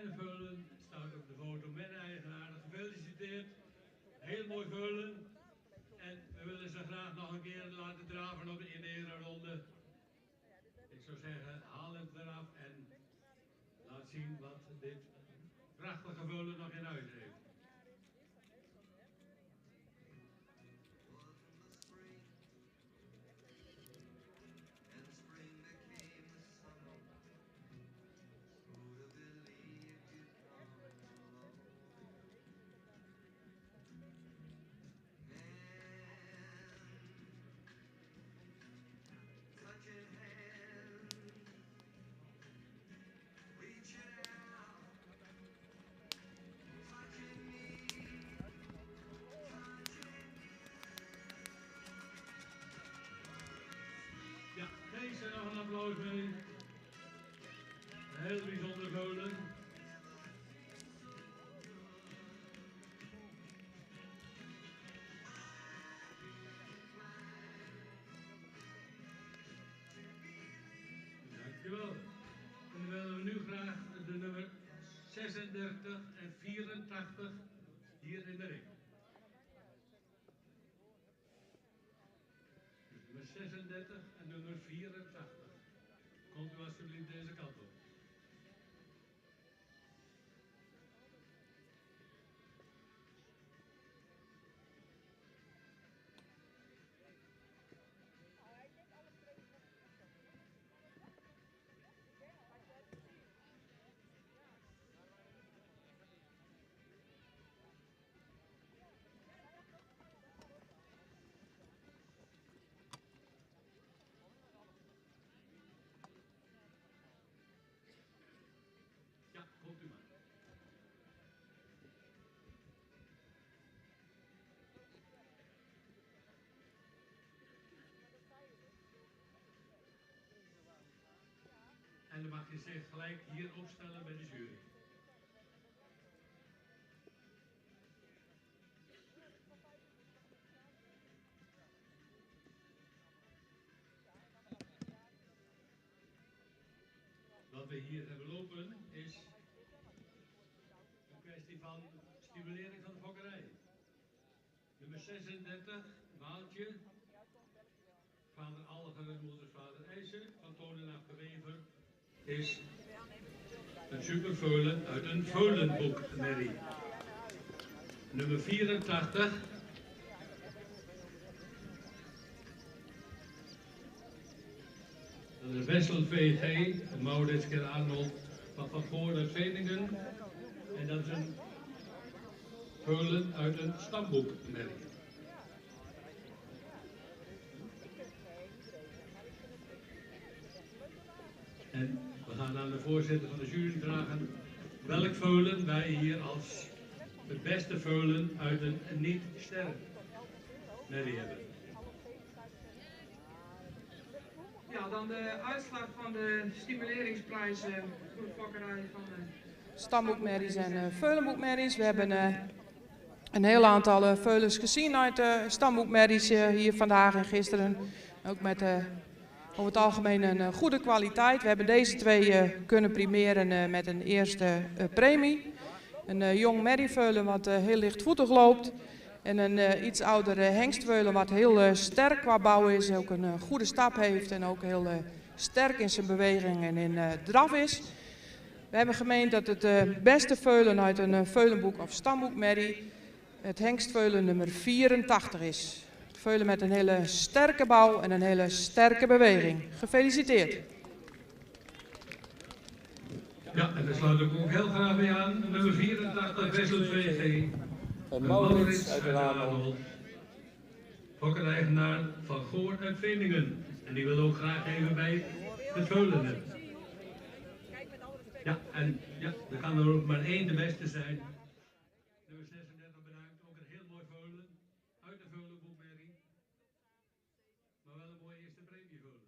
kleine veulen staat op de foto met de eigenaar. Gefeliciteerd. Heel mooi veulen. En we willen ze graag nog een keer laten draven in de ereronde. Ik zou zeggen, haal het eraf en laat zien wat dit prachtige veulen nog in huis heeft. Ja, deze nog een applaus mee. Een heel bijzonder veulen. Dankjewel. En dan willen we nu graag de nummer 36 en 84 hier in de ring. Dus nummer 36 en nummer 84. Komt u alsjeblieft deze kant op. Ja, komt u maar. En dan mag je zich gelijk hier opstellen bij de jury. Wat we hier hebben lopen is een kwestie van stimulering van de fokkerij. Nummer 36, Waaltje, vader Alger en moeder vader IJzer, van Tonen de Wever, is een superveulen uit een veulenboekmerrie. Nummer 84, de Wessel VG, Maurits Ker Arnold van Goor uit Veningen. En dat is een veulen uit een stamboekmerrie. En we gaan aan de voorzitter van de jury vragen welk veulen wij hier als het beste veulen uit een niet-sterrenmerrie hebben. Ja, dan de uitslag van de stimuleringsprijzen voor de fokkerij van de stamboekmerries en veulenboekmerries. We hebben een heel aantal veulens gezien uit de stamboekmerries hier vandaag en gisteren. Ook met over het algemeen een goede kwaliteit. We hebben deze twee kunnen primeren met een eerste premie. Een jong merrieveulen wat heel lichtvoetig loopt. En een iets oudere hengstveulen wat heel sterk qua bouw is. Ook een goede stap heeft en ook heel sterk in zijn beweging en in draf is. We hebben gemeend dat het beste veulen uit een veulenboek of stamboekmerrie het hengstveulen nummer 84 is. Veulen met een hele sterke bouw en een hele sterke beweging. Gefeliciteerd. Ja, en daar sluit ik ook heel graag bij aan. Nummer 84, Wessel VG. Maurits uit de Arnold. Fokkereigenaar van Goor uit Veningen. En die wil ook graag even bij het veulen hebben. Ja, en ja, er kan er ook maar één de beste zijn. Nummer 36 bedankt. Ook een heel mooi veulen. Uit de veulenboekmerrie. Maar wel een mooie eerste premie veulen.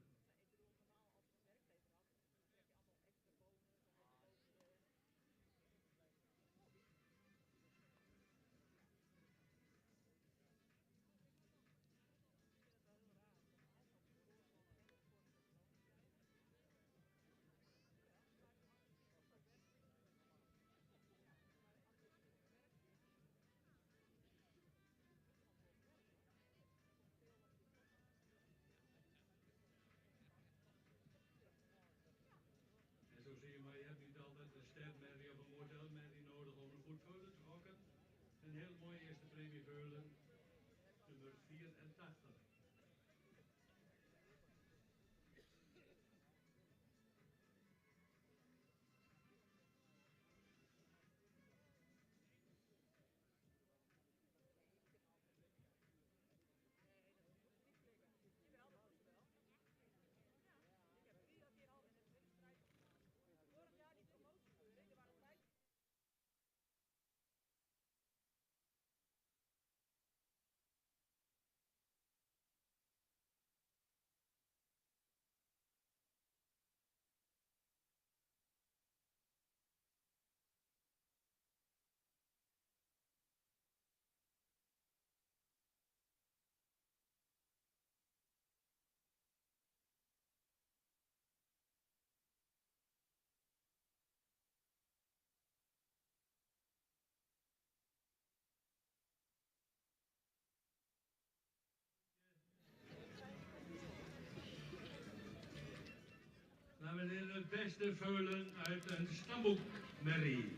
Een heel mooie eerste premie veulen, nummer 84. Nou, we nemen het beste veulen uit een stamboekmerrie.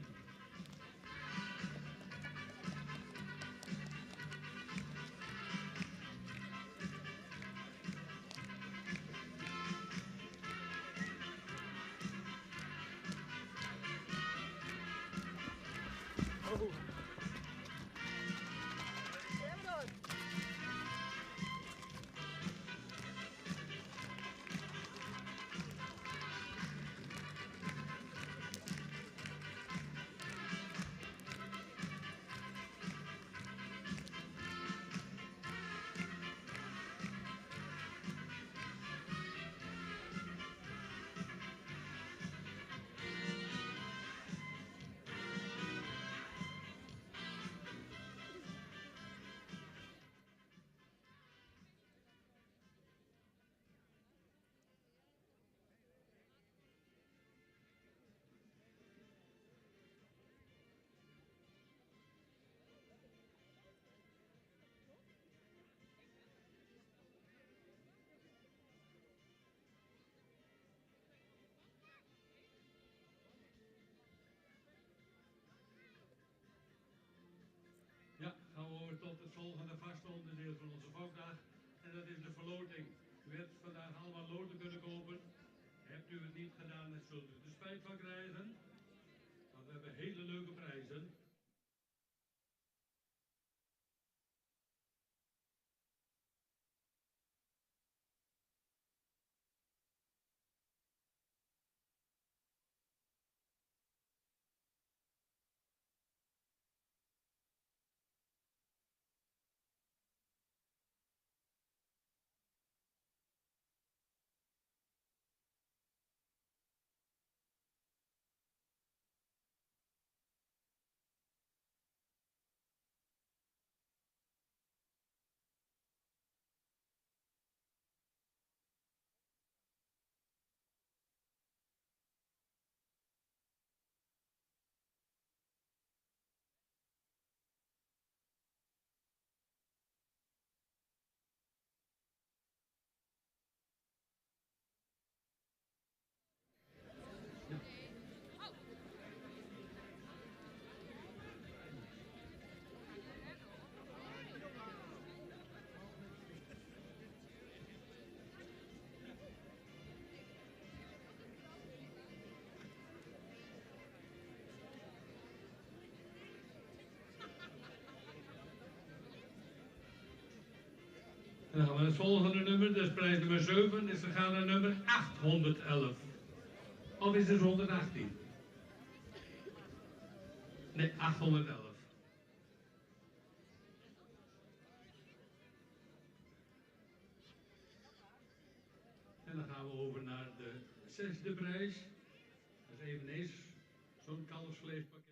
Ja, gaan we over tot het volgende vaste onderdeel van onze volkdag. En dat is de verloting. U hebt vandaag allemaal loten kunnen kopen. Hebt u het niet gedaan, dan zult u er spijt van krijgen. Want we hebben hele leuke prijzen. En dan gaan we het volgende nummer, dat is prijs nummer 7, dus we gaan naar nummer 811. Of is het 118? Nee, 811. En dan gaan we over naar de 6e prijs. Dat is eveneens zo'n kalfsvleespakket.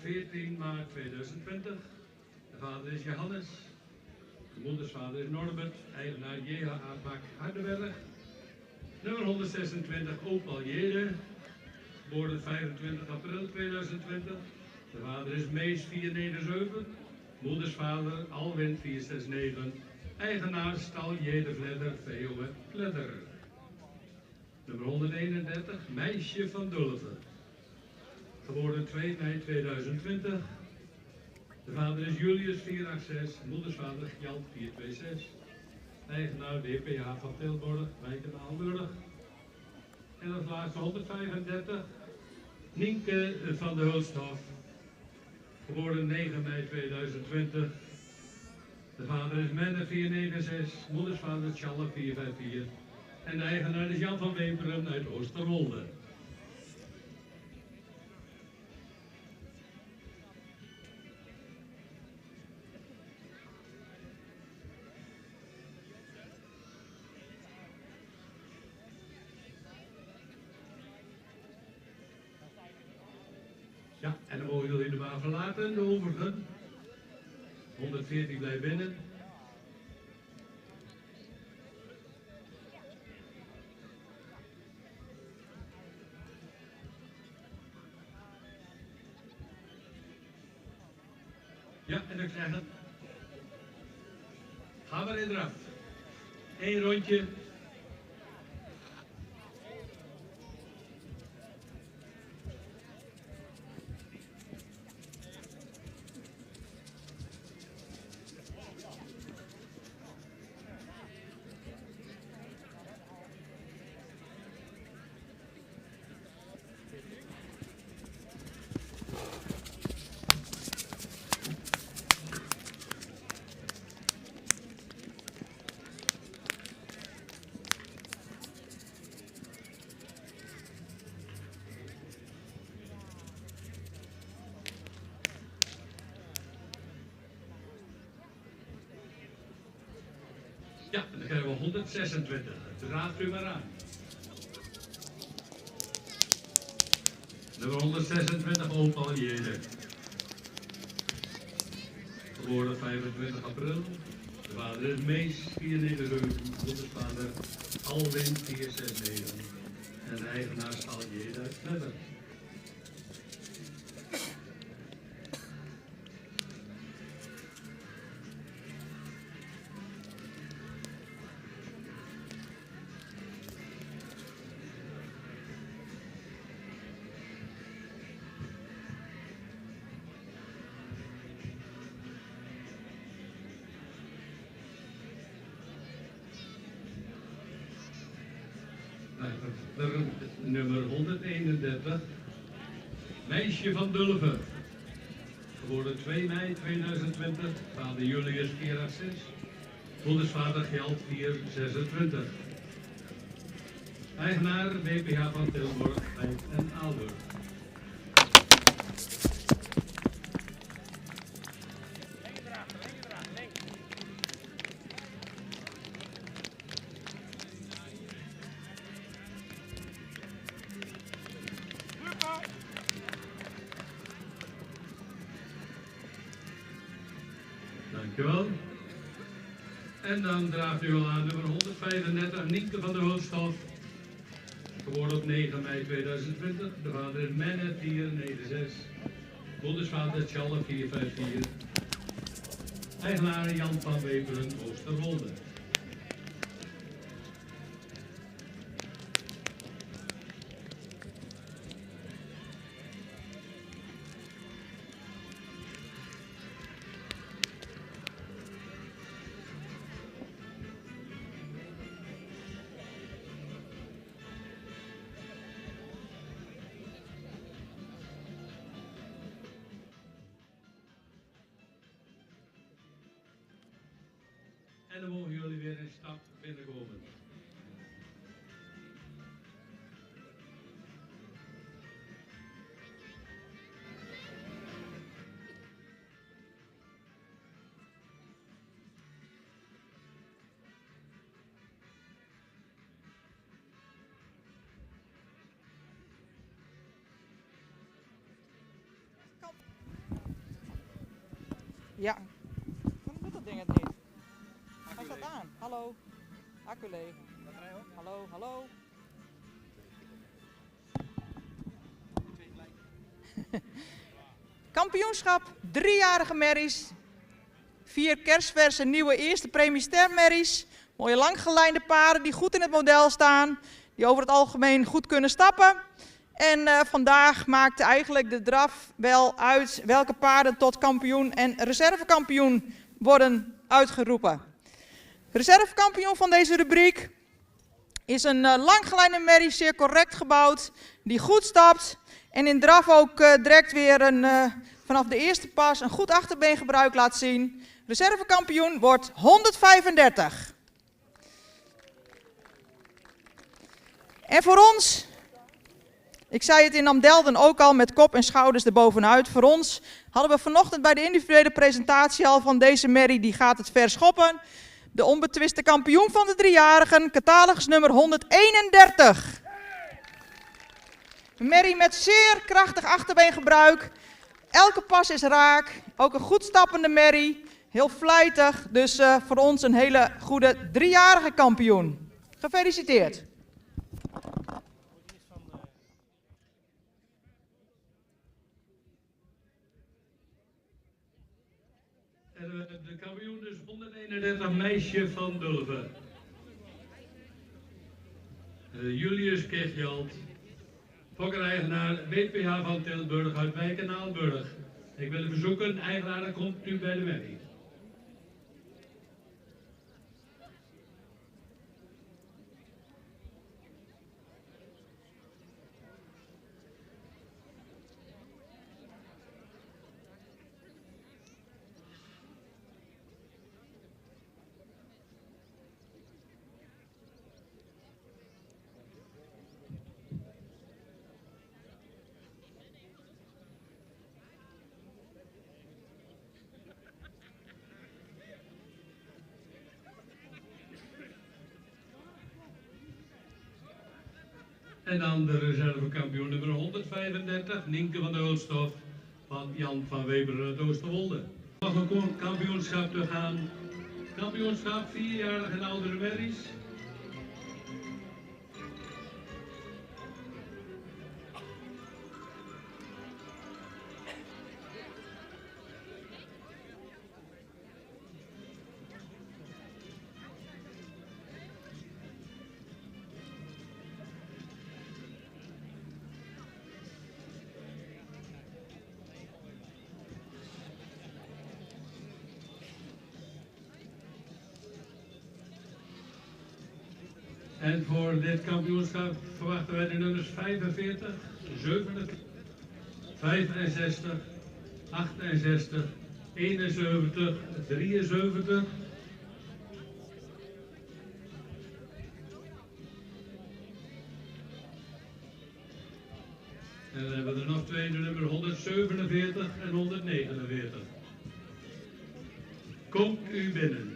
14 maart 2020. De vader is Johannes. De moedersvader is Norbert, eigenaar JHA Bak Hardenberg. Nummer 126 Opal Jede, geboren 25 april 2020. De vader is Mees 497, moedersvader Alwin 469, eigenaar Stal Jede Vledder VOF Vledder. Nummer 131 Meisje van Dulven, geboren 2 mei 2020. De vader is Julius 486, moedersvader Gjalt 426. Eigenaar DPH van Tilburg, Wijk en Aalburg. En als laatste 135, Nienke van de Hulsthof, geboren 9 mei 2020. De vader is Menne 496, moedersvader Tjalle 454. En de eigenaar is Jan van Weperen uit Oosterwolde. Ja, en dan mogen jullie de baan verlaten, de overigen. 114 blijft binnen. Ja, en ik zeg het. Ga maar in eraf. 1 rondje. Ja, en dan krijgen we 126. Raadt u maar aan. Nummer 126 Opal Jede. Geboren 25 april. De vader is Mees 497, moedersvader Alwin 469. En de eigenaar is Al Jede uit Vledder. Nummer 131, Meisje van Dulven, geboren 2 mei 2020, vader Julius 486, moedersvader Gjalt 426. Eigenaar BPH van Tilburg, Wijk en Aalburg. Dankjewel. En dan draagt u al aan nummer 135, Nienke van der Hulsthof. Geboren op 9 mei 2020. De vader is Menne 496. Moedersvader Tjalle 454. Eigenaar Jan van Weperen, Oosterwolde. En dan mogen jullie weer een stap binnenkomen. Ja. Waarom doet dat ding het niet? Hij staat aan. Hallo. Accu leeg. Hallo, hallo. Kampioenschap, 3-jarige merries. 4 kerstverse nieuwe eerste premie stermerries. Mooie langgelijnde paarden die goed in het model staan. Die over het algemeen goed kunnen stappen. En vandaag maakte eigenlijk de draf wel uit welke paarden tot kampioen en reservekampioen worden uitgeroepen. Reservekampioen van deze rubriek is een langgelijnde merrie, zeer correct gebouwd, die goed stapt. En in draf ook direct weer vanaf de eerste pas een goed achterbeengebruik laat zien. Reservekampioen wordt 135. En voor ons, ik zei het in Amdelden ook al met kop en schouders erbovenuit. Voor ons hadden we vanochtend bij de individuele presentatie al van deze merrie, die gaat het ver schoppen. De onbetwiste kampioen van de 3-jarigen, catalogus nummer 131. Een merrie met zeer krachtig achterbeengebruik. Elke pas is raak. Ook een goed stappende merrie. Heel vlijtig. Dus voor ons een hele goede 3-jarige kampioen. Gefeliciteerd. En de kampioen is 131 meisje van Dulven. Julius Kegjold. Fokkereigenaar WPH van Tilburg uit Wijk en Aalburg. Ik wil u verzoeken, eigenaar komt u bij de merrie. En dan de reservekampioen nummer 135, Nienke van de Hulstof van Jan van Weber uit Oosterwolde. Nog een kampioenschap te gaan. Kampioenschap 4-jarige en oudere merries. En voor dit kampioenschap verwachten wij de nummers 45, 47, 65, 68, 71, 73. En dan hebben we er nog twee, de nummer 147 en 149. Komt u binnen.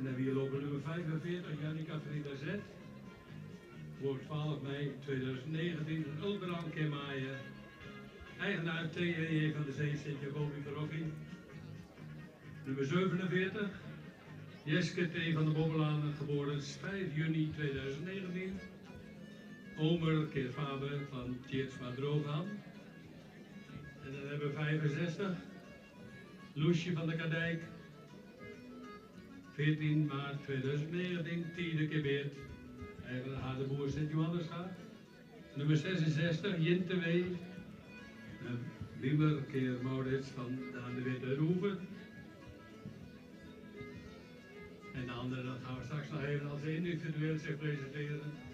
En dan weer lopen nummer 45, Jannica Frida Z. Voor 12 mei 2019, een Ulbrand Kermaaien. Eigenaar TEE van de Zee Sint-Jacobi Parochie. Nummer 47, Jeske T. van de Bobbelanen, geboren 5 juni 2019. Omer keer Faber van Tjeertsma Drooghaan. En dan hebben we 65, Loesje van de Kadijk. 14 maart 2019, Tiede Kebeert. Eigenaar Hadeboer Sint-Johannesgaard. Nummer 66, Jinte W. Wimmer keer Maurits van Daan de Witte Roeven. En de andere, dat gaan we straks nog even als individueel zich presenteren.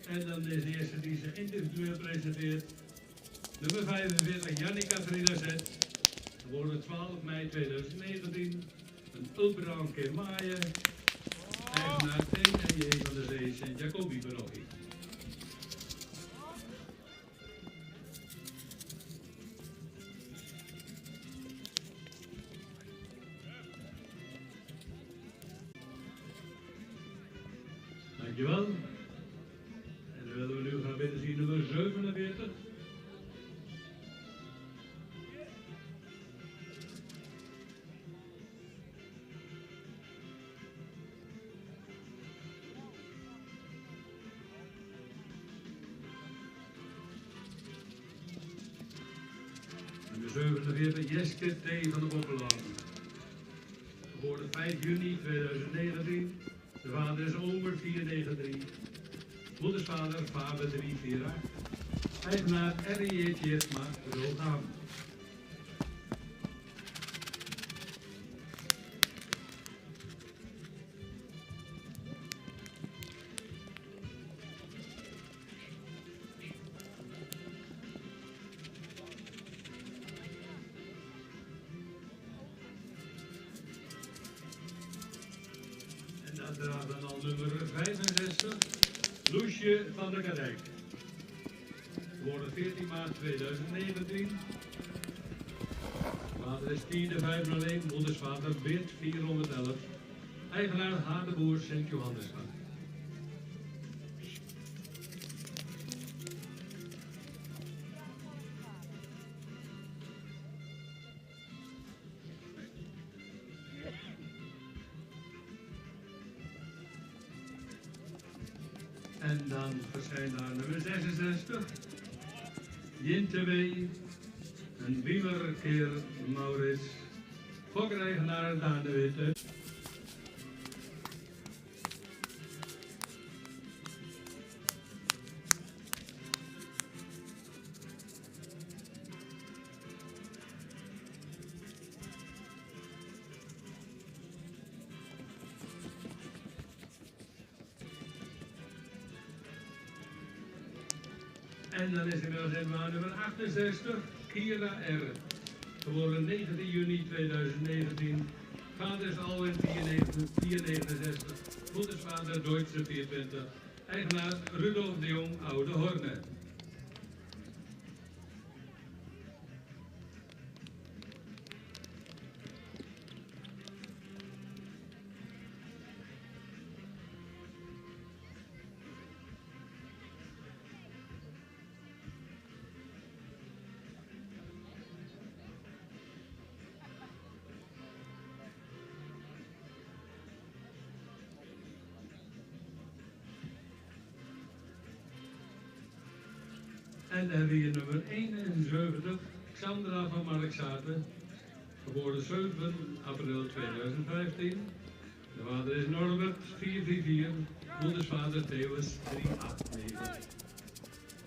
En dan is de eerste die zich individueel presenteert. Nummer 45, Jannica Frida Z. Geboren 12 mei 2019. Een Ulbrand Kermaaien. Eigenaar TNJ van de Zee Sint-Jacobi Parochie. Dankjewel. Willen we nu gaan binnen zien nummer 47. Nummer 47, Jeske T. van de Bobbelanen. Geboren 5 juni 2019. De vader is Omer 493. Moedersvader Faber 348. Eigenaar R.I.J. Tjeertsma Drooghaan. En dat draagt dan al nummer 65. Loesje van de Kadijk. Geboren 14 maart 2019. Vader is Tiede 501, moedersvader Beert 411. Eigenaar Hadeboer Sint-Johannesgaard. En dan verschijnt daar nummer 66, Jinte W. Een Wiemer keer Maurits, fokkereigenaar Daan de Witte. En dan is inmiddels inwoner nummer 68, Kira R. Geboren 19 juni 2019. Vader is Alwin 469. Moedersvader Duitse 24. Eigenaar Rudolf de Jong, Oude Horne. En dan hebben we hier nummer 71, Xandra van Markzaten, geboren 7 april 2015. De vader is Norbert 444, moedersvader Theus 389.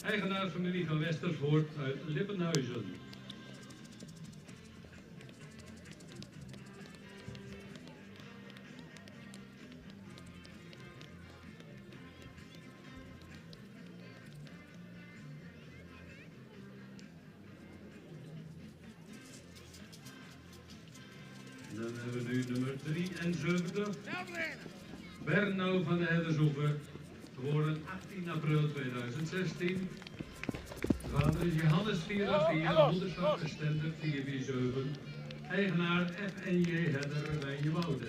Eigenaar familie van Westervoort uit Lippenhuizen. Dan hebben we nu nummer 73. Bernau van de Herdershoeve, geboren 18 april 2016. De vader is Johannes 484, moederschap Stender 447, eigenaar FNJ Herder Wijnjewoude.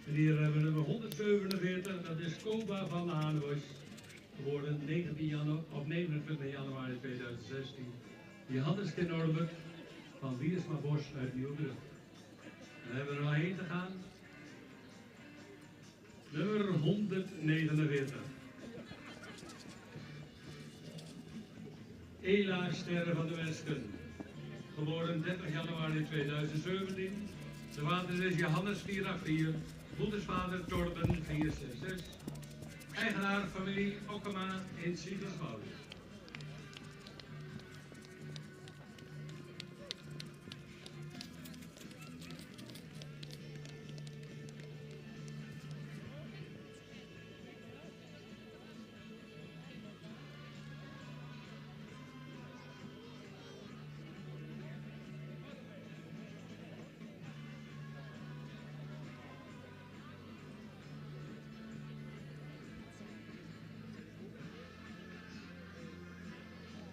En hier hebben we nummer 147, dat is Koba van de Hanebusch, geboren 29 januari 2016. Johannes ten Norbert van Wiersma Bos uit Nieuw-Brugge. Dan hebben we er nog heen te gaan. Nummer 149. Ela Sterre van de Wesken, geboren 30 januari 2017. De vader is Johannes 484, moedersvader Torben 466, eigenaar familie Okkema in Siegerswoude.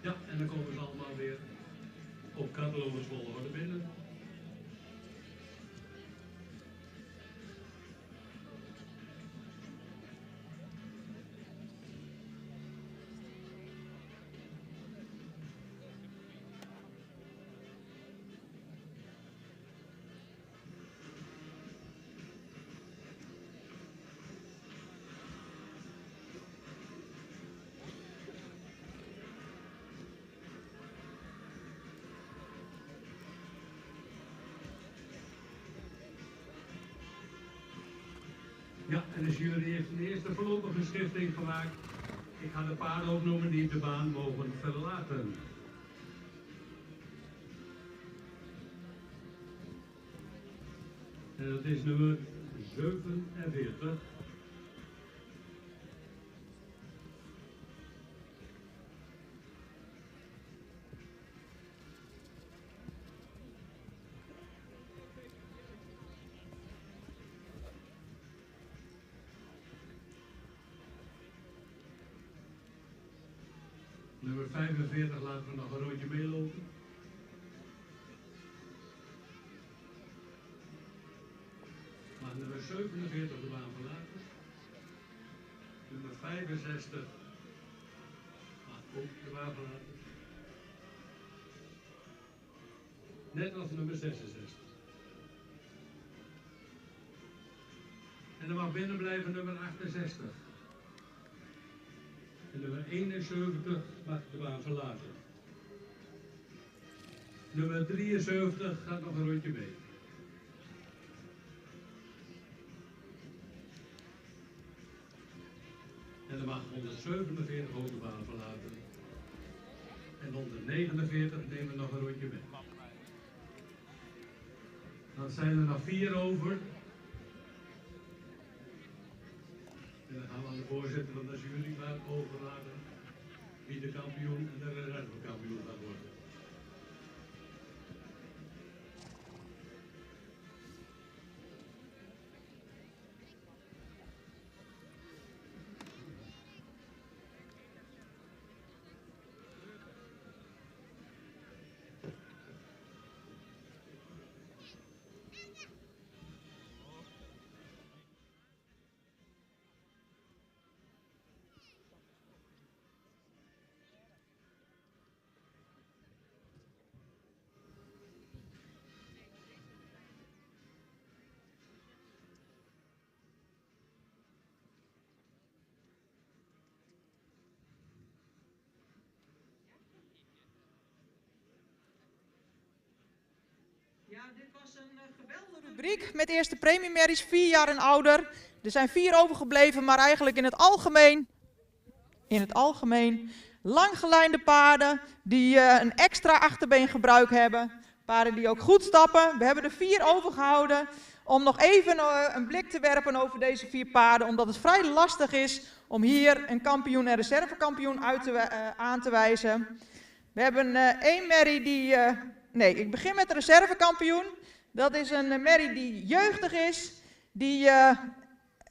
Ja, en dan komen ze allemaal weer op catalogusvolgorde binnen. Ja, en de jury heeft een eerste voorlopige schifting gemaakt. Ik ga de paarden opnoemen die de baan mogen verlaten. En dat is nummer 47. Nummer 45 laten we nog een rondje meelopen. Mag nummer 47 de baan verlaten. Nummer 65 mag ook de baan verlaten. Net als nummer 66. En dan mag binnen blijven nummer 68. En nummer 71 mag de baan verlaten. Nummer 73 gaat nog een rondje mee. En dan mag 147 ook de baan verlaten. En 149 nemen we nog een rondje mee. Dan zijn er nog 4 over. En dan gaan we aan de voorzitter van de jury overlaten wie de kampioen en de reservekampioen gaat worden. rubriek met eerste premiemerries 4 jaar en ouder. Er zijn 4 overgebleven, maar eigenlijk in het algemeen langgelijnde paarden die een extra achterbeengebruik hebben. Paarden die ook goed stappen. We hebben er 4 overgehouden om nog even een blik te werpen over deze 4 paarden. Omdat het vrij lastig is om hier een kampioen en reservekampioen aan te wijzen. We hebben 1 merrie die... ik begin met de reservekampioen. Dat is een merrie die jeugdig is, die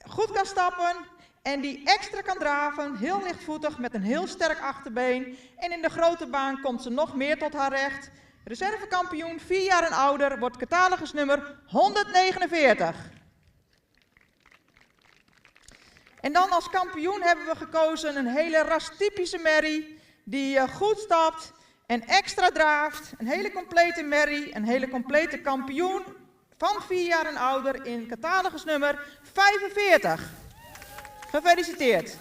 goed kan stappen en die extra kan draven, heel lichtvoetig met een heel sterk achterbeen. En in de grote baan komt ze nog meer tot haar recht. Reservekampioen, 4 jaar en ouder, wordt catalogusnummer 149. En dan als kampioen hebben we gekozen een hele rastypische merrie die goed stapt en extra draaft. Een hele complete merrie, een hele complete kampioen van 4 jaar en ouder in catalogusnummer 45. Gefeliciteerd.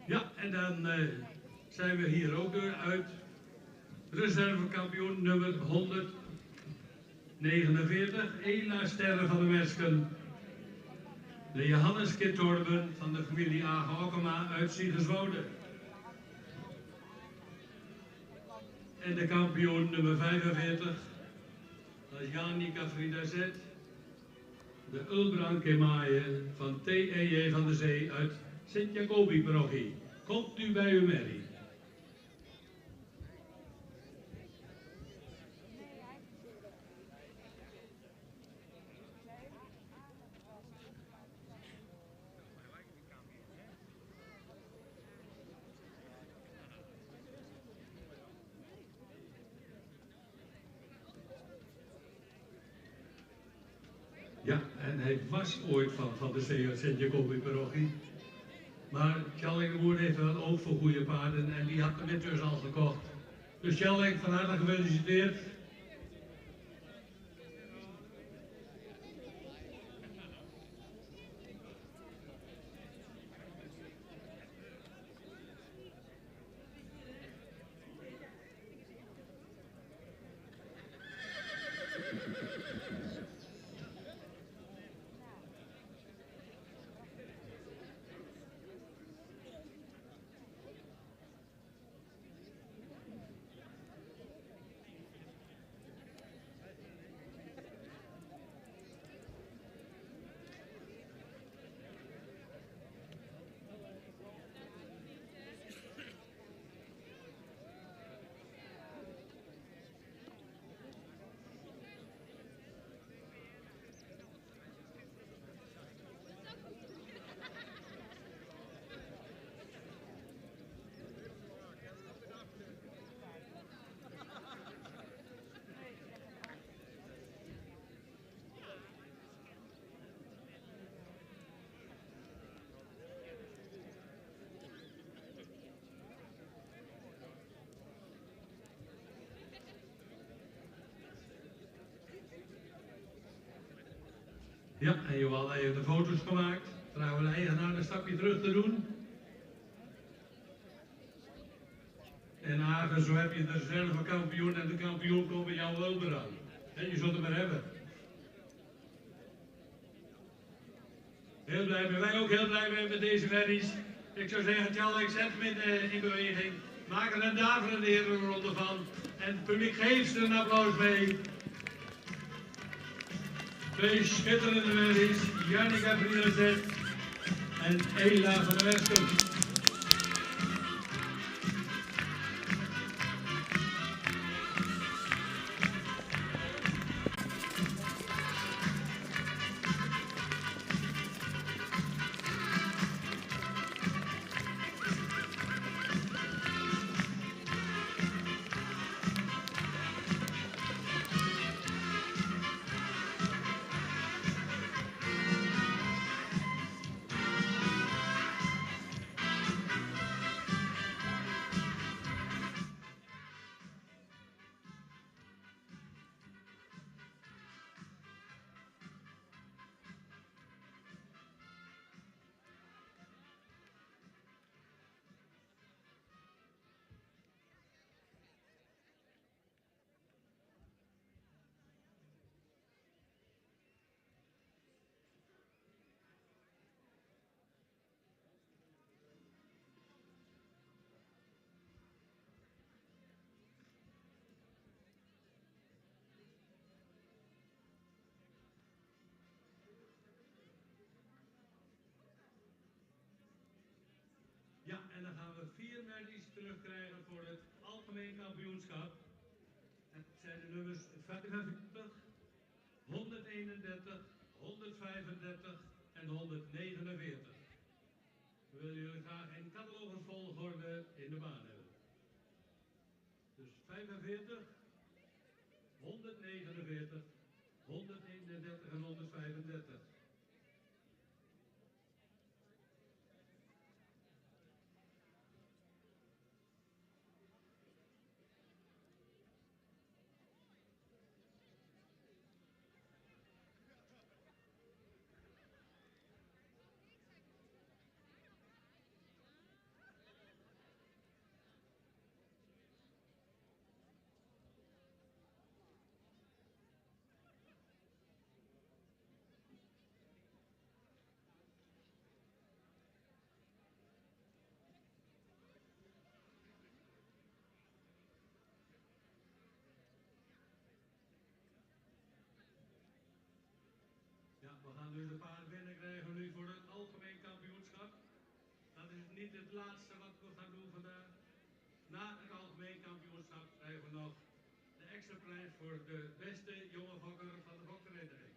Ja, en dan zijn we hier ook weer uit. Reservekampioen nummer 149, Ela Sterre van de Mesken. De Johannes Kittorben van de familie Age Okkema uit Siegerswoude. En de kampioen nummer 45, dat is Janica Frida Zet. De Ulbrand Kemaaien van T.E.J. van de Zee uit Sint-Jacobi-parochie. Komt u bij uw merrie. Ja, en hij was ooit van de zee uit Sint-Jacobi-parochie. Maar Tjallingenboer heeft wel oog voor goede paarden en die had de Winters al gekocht. Dus Tjalling, van harte gefeliciteerd. Ja, en Johan heeft de foto's gemaakt. Vragen we de eigenaar een stapje terug te doen. En Hagen, zo heb je de reservekampioen en de kampioen komen jou wel weer aan. En je zult hem maar hebben. Heel blij mee. Wij ook heel blij mee met deze merries. Ik zou zeggen, Tjalling, zet hem in beweging. Maak er een daverende herenronde van. En het publiek geeft er een applaus mee. 2 schitterende merries, Janica Frida en Ela van der Westen. en dan gaan we 4 merries terugkrijgen voor het algemeen kampioenschap. Het zijn de nummers 55, 131, 135 en 149. We willen jullie graag in catalogusvolgorde in de baan hebben. Dus 45, 149, 131 en 135. Ja, we gaan dus een paar binnenkrijgen nu voor het algemeen kampioenschap. Dat is niet het laatste wat we gaan doen vandaag. Na het algemeen kampioenschap krijgen we nog de extra prijs voor de beste jonge fokker van de fokvereniging.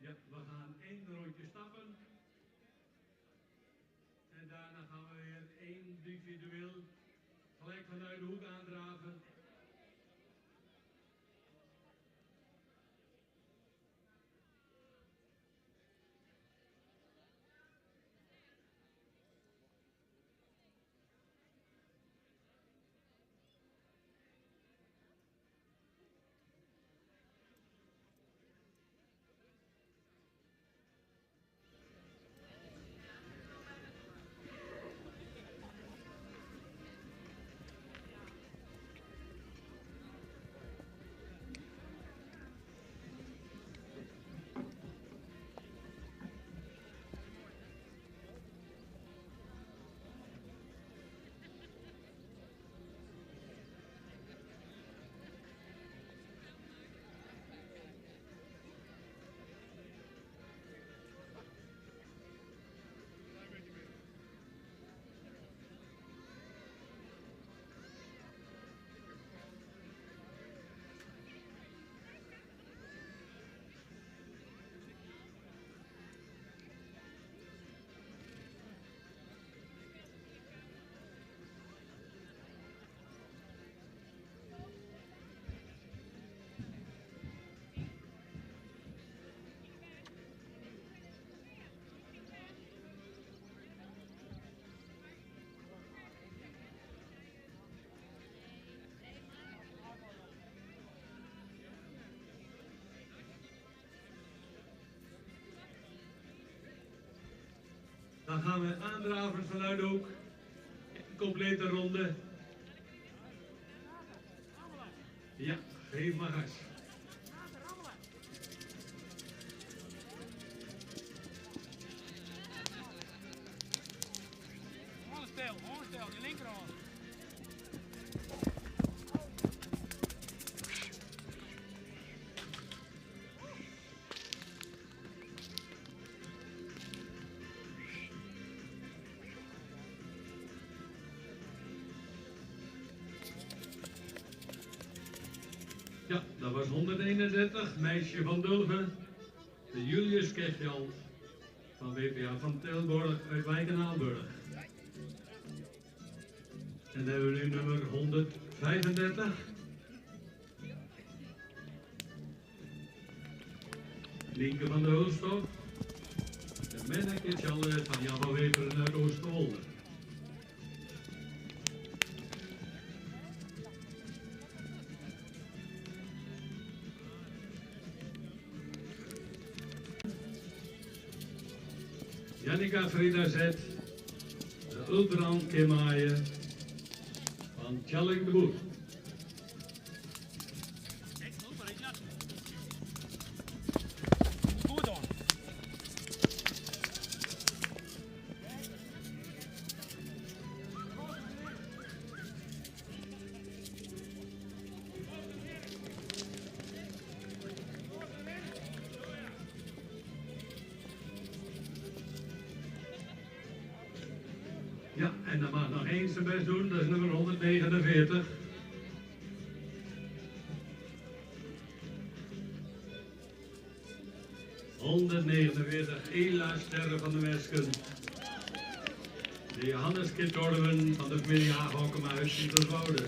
Ja, we gaan 1 rondje stappen. En daarna gaan we weer individueel gelijk vanuit de hoek aandraven. Dan gaan we aandraven vanuit de hoek. Een complete ronde. Ja, geef maar gas. Gewoon stil, die linkerhand. Ja, dat was 131, meisje van Dulven. De Julius Kechjald van WPA van Tilburg uit Wijk en Aalburg. En dan hebben we nu nummer 135. Lienke van de Hulstok. De Menneke Charlotte van Jan van Weveren uit Oosterwolde. Jannica Frida Zet, de Ulbrand Kimaaien van Tjalling de Boer. Goed dan. Ja, en dan mag nog één zijn best doen, dat is nummer 149. Ela Sterre van de Wesken. De Johannes Kittorven van de familie Haag-Hokkema uit Sieterswoude.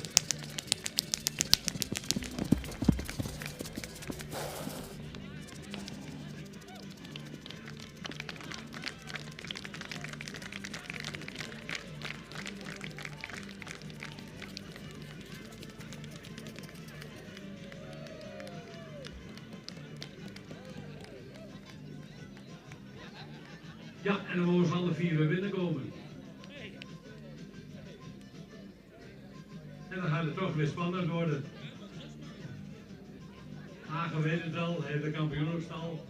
Ja, en dan mogen ze alle vier weer binnenkomen. En dan gaat het toch weer spannend worden. Hagen weet het al, heeft de kampioen op stal.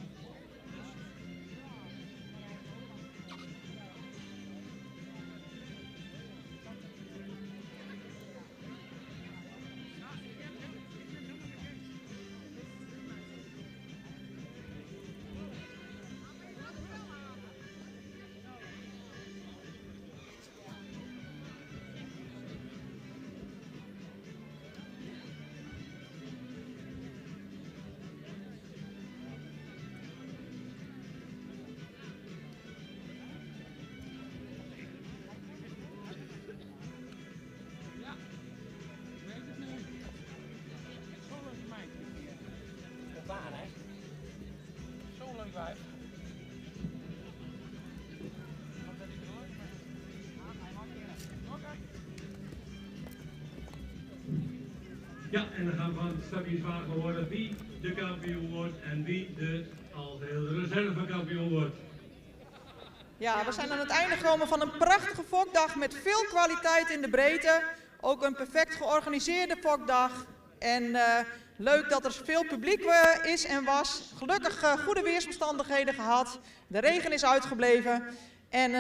Ja, en dan gaan we van straks vragen worden wie de kampioen wordt en wie de algehele reservekampioen wordt. Ja, we zijn aan het einde gekomen van een prachtige fokdag met veel kwaliteit in de breedte. Ook een perfect georganiseerde fokdag. En leuk dat er veel publiek is en was. Gelukkig goede weersomstandigheden gehad. De regen is uitgebleven. En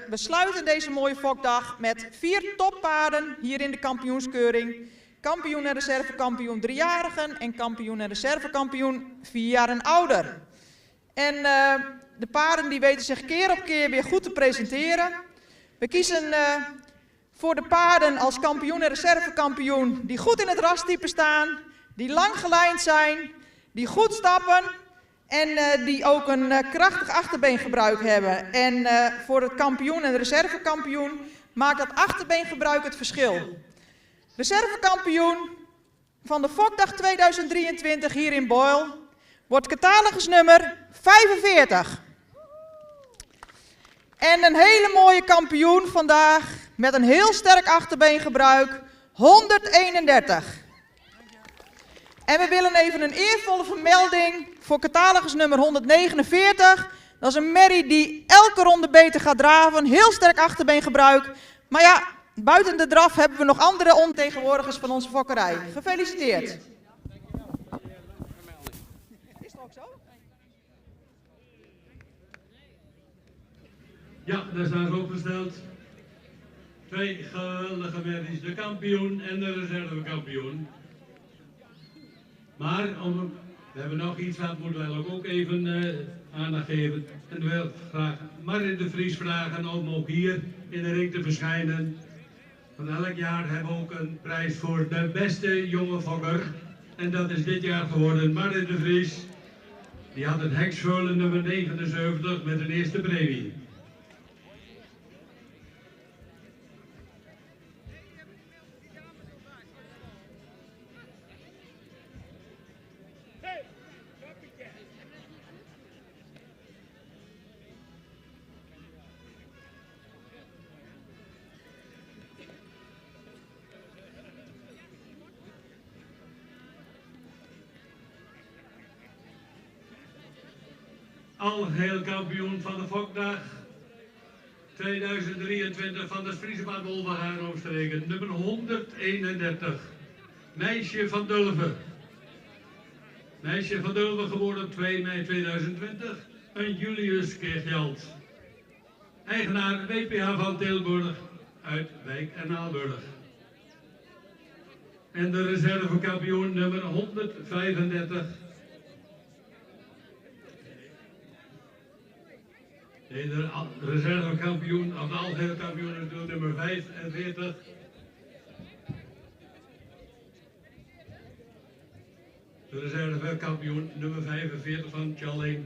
we sluiten deze mooie fokdag met 4 toppaarden hier in de kampioenskeuring. Kampioen en reservekampioen 3-jarigen en kampioen en reservekampioen 4 jaar en ouder. En de paarden die weten zich keer op keer weer goed te presenteren. We kiezen voor de paarden als kampioen en reservekampioen die goed in het rastype staan, die lang gelijnd zijn, die goed stappen en die ook een krachtig achterbeengebruik hebben. En voor het kampioen en de reservekampioen maakt dat achterbeengebruik het verschil. Reservekampioen van de Fokdag 2023 hier in Boyle wordt catalogusnummer 45. En een hele mooie kampioen vandaag met een heel sterk achterbeengebruik, 131. En we willen even een eervolle vermelding voor catalogusnummer 149. Dat is een merrie die elke ronde beter gaat draven, heel sterk achterbeengebruik. Maar ja, buiten de draf hebben we nog andere ontegenwoordigers van onze fokkerij. Gefeliciteerd. Is het ook zo? Ja, daar staan ze opgesteld. 2 geweldige merries, de kampioen en de reservekampioen. Maar we hebben nog iets, dat moeten we ook even aandacht geven. En ik wil graag Marit de Vries vragen om ook hier in de ring te verschijnen. Van elk jaar hebben we ook een prijs voor de beste jonge fokker. En dat is dit jaar geworden Marit de Vries. Die had het heksveulen nummer 79 met een eerste premie. Algeheel kampioen van de Fokdag 2023 van de Friese Bad Wolvenhaar omstreken, nummer 131, Meisje van Dulven. Meisje van Dulven, geboren op 2 mei 2020, een Julius Kirchjald. Eigenaar WPH van Tilburg uit Wijk en Aalburg. En de reservekampioen nummer 135. De reservekampioen, of de algehele kampioen is nummer 45. De reservekampioen nummer 45 van Charlene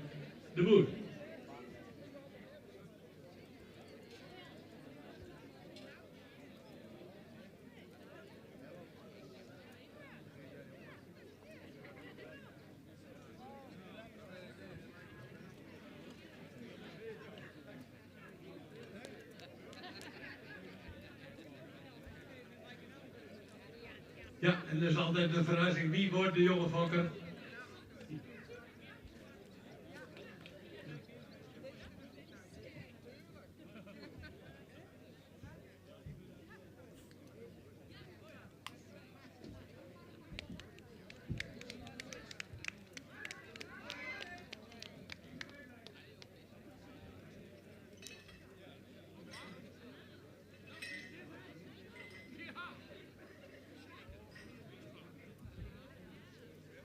de Boer. Ja, en dat is altijd een verrassing. Wie wordt de jonge fokker?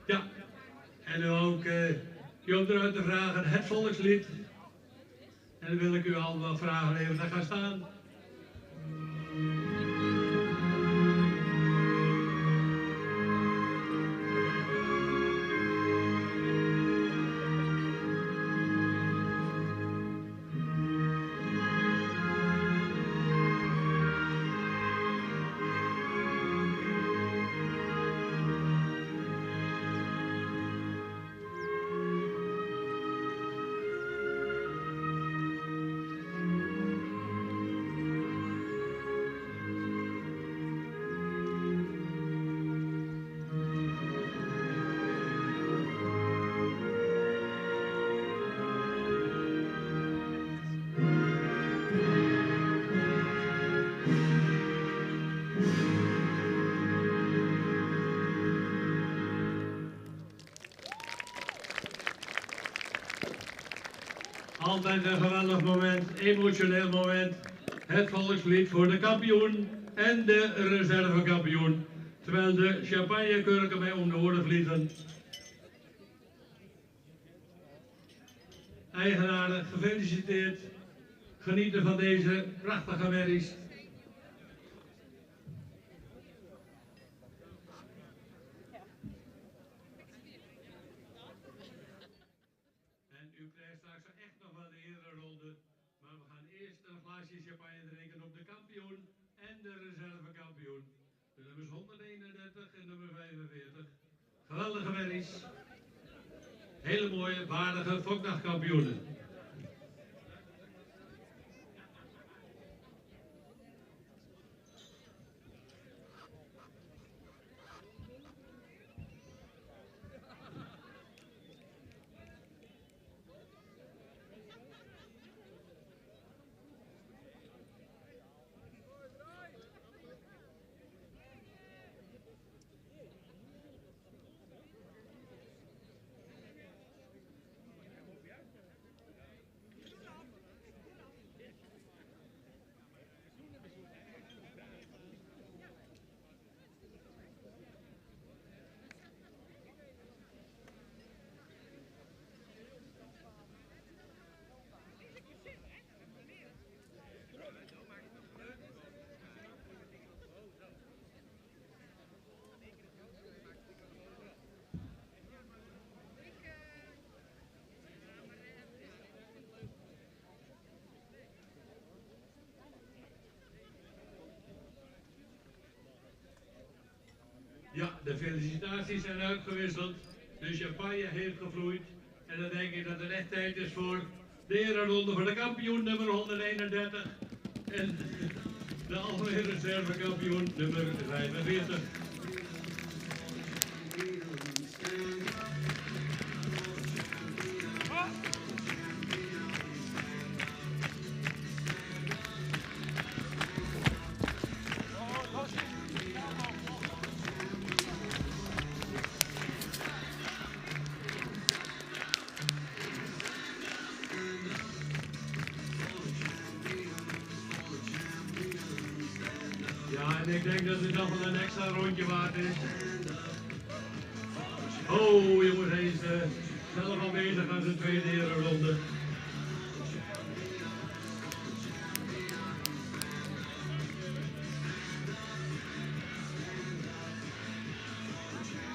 Ja, en nu ook om eruit te vragen het volkslied. En dan wil ik u allemaal vragen even te gaan staan. Altijd een geweldig moment, emotioneel moment. Het volkslied voor de kampioen en de reservekampioen. Terwijl de champagnekurken mij om de oren vliegen. Eigenaren, gefeliciteerd. Genieten van deze prachtige merries. En de reservekampioen. De nummers 131 en nummer 45. Geweldige merries. Hele mooie, waardige fokdagkampioenen. Ja, de felicitaties zijn uitgewisseld, de champagne heeft gevloeid en dan denk ik dat het echt tijd is voor de ereronde voor de kampioen nummer 131 en de algemene reservekampioen nummer 45. Ja, en ik denk dat het nog wel een extra rondje waard is. Oh, jongens, hij is zelf al bezig aan zijn tweede ereronde.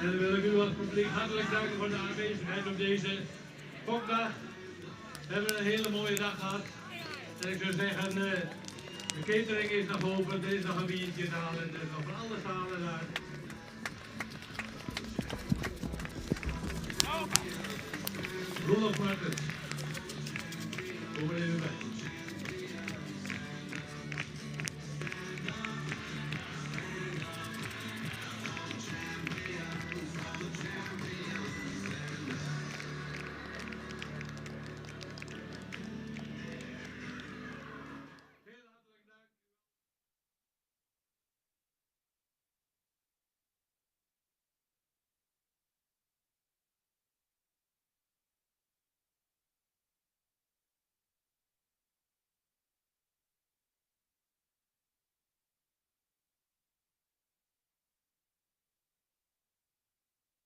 En dan wil ik u als publiek hartelijk danken voor de aanwezigheid op deze fokdag. We hebben een hele mooie dag gehad. En ik zou zeggen, de catering is nog open, er is nog een biertje te halen, er is nog van alles te halen daar. Roelof Martens, kom er even bij.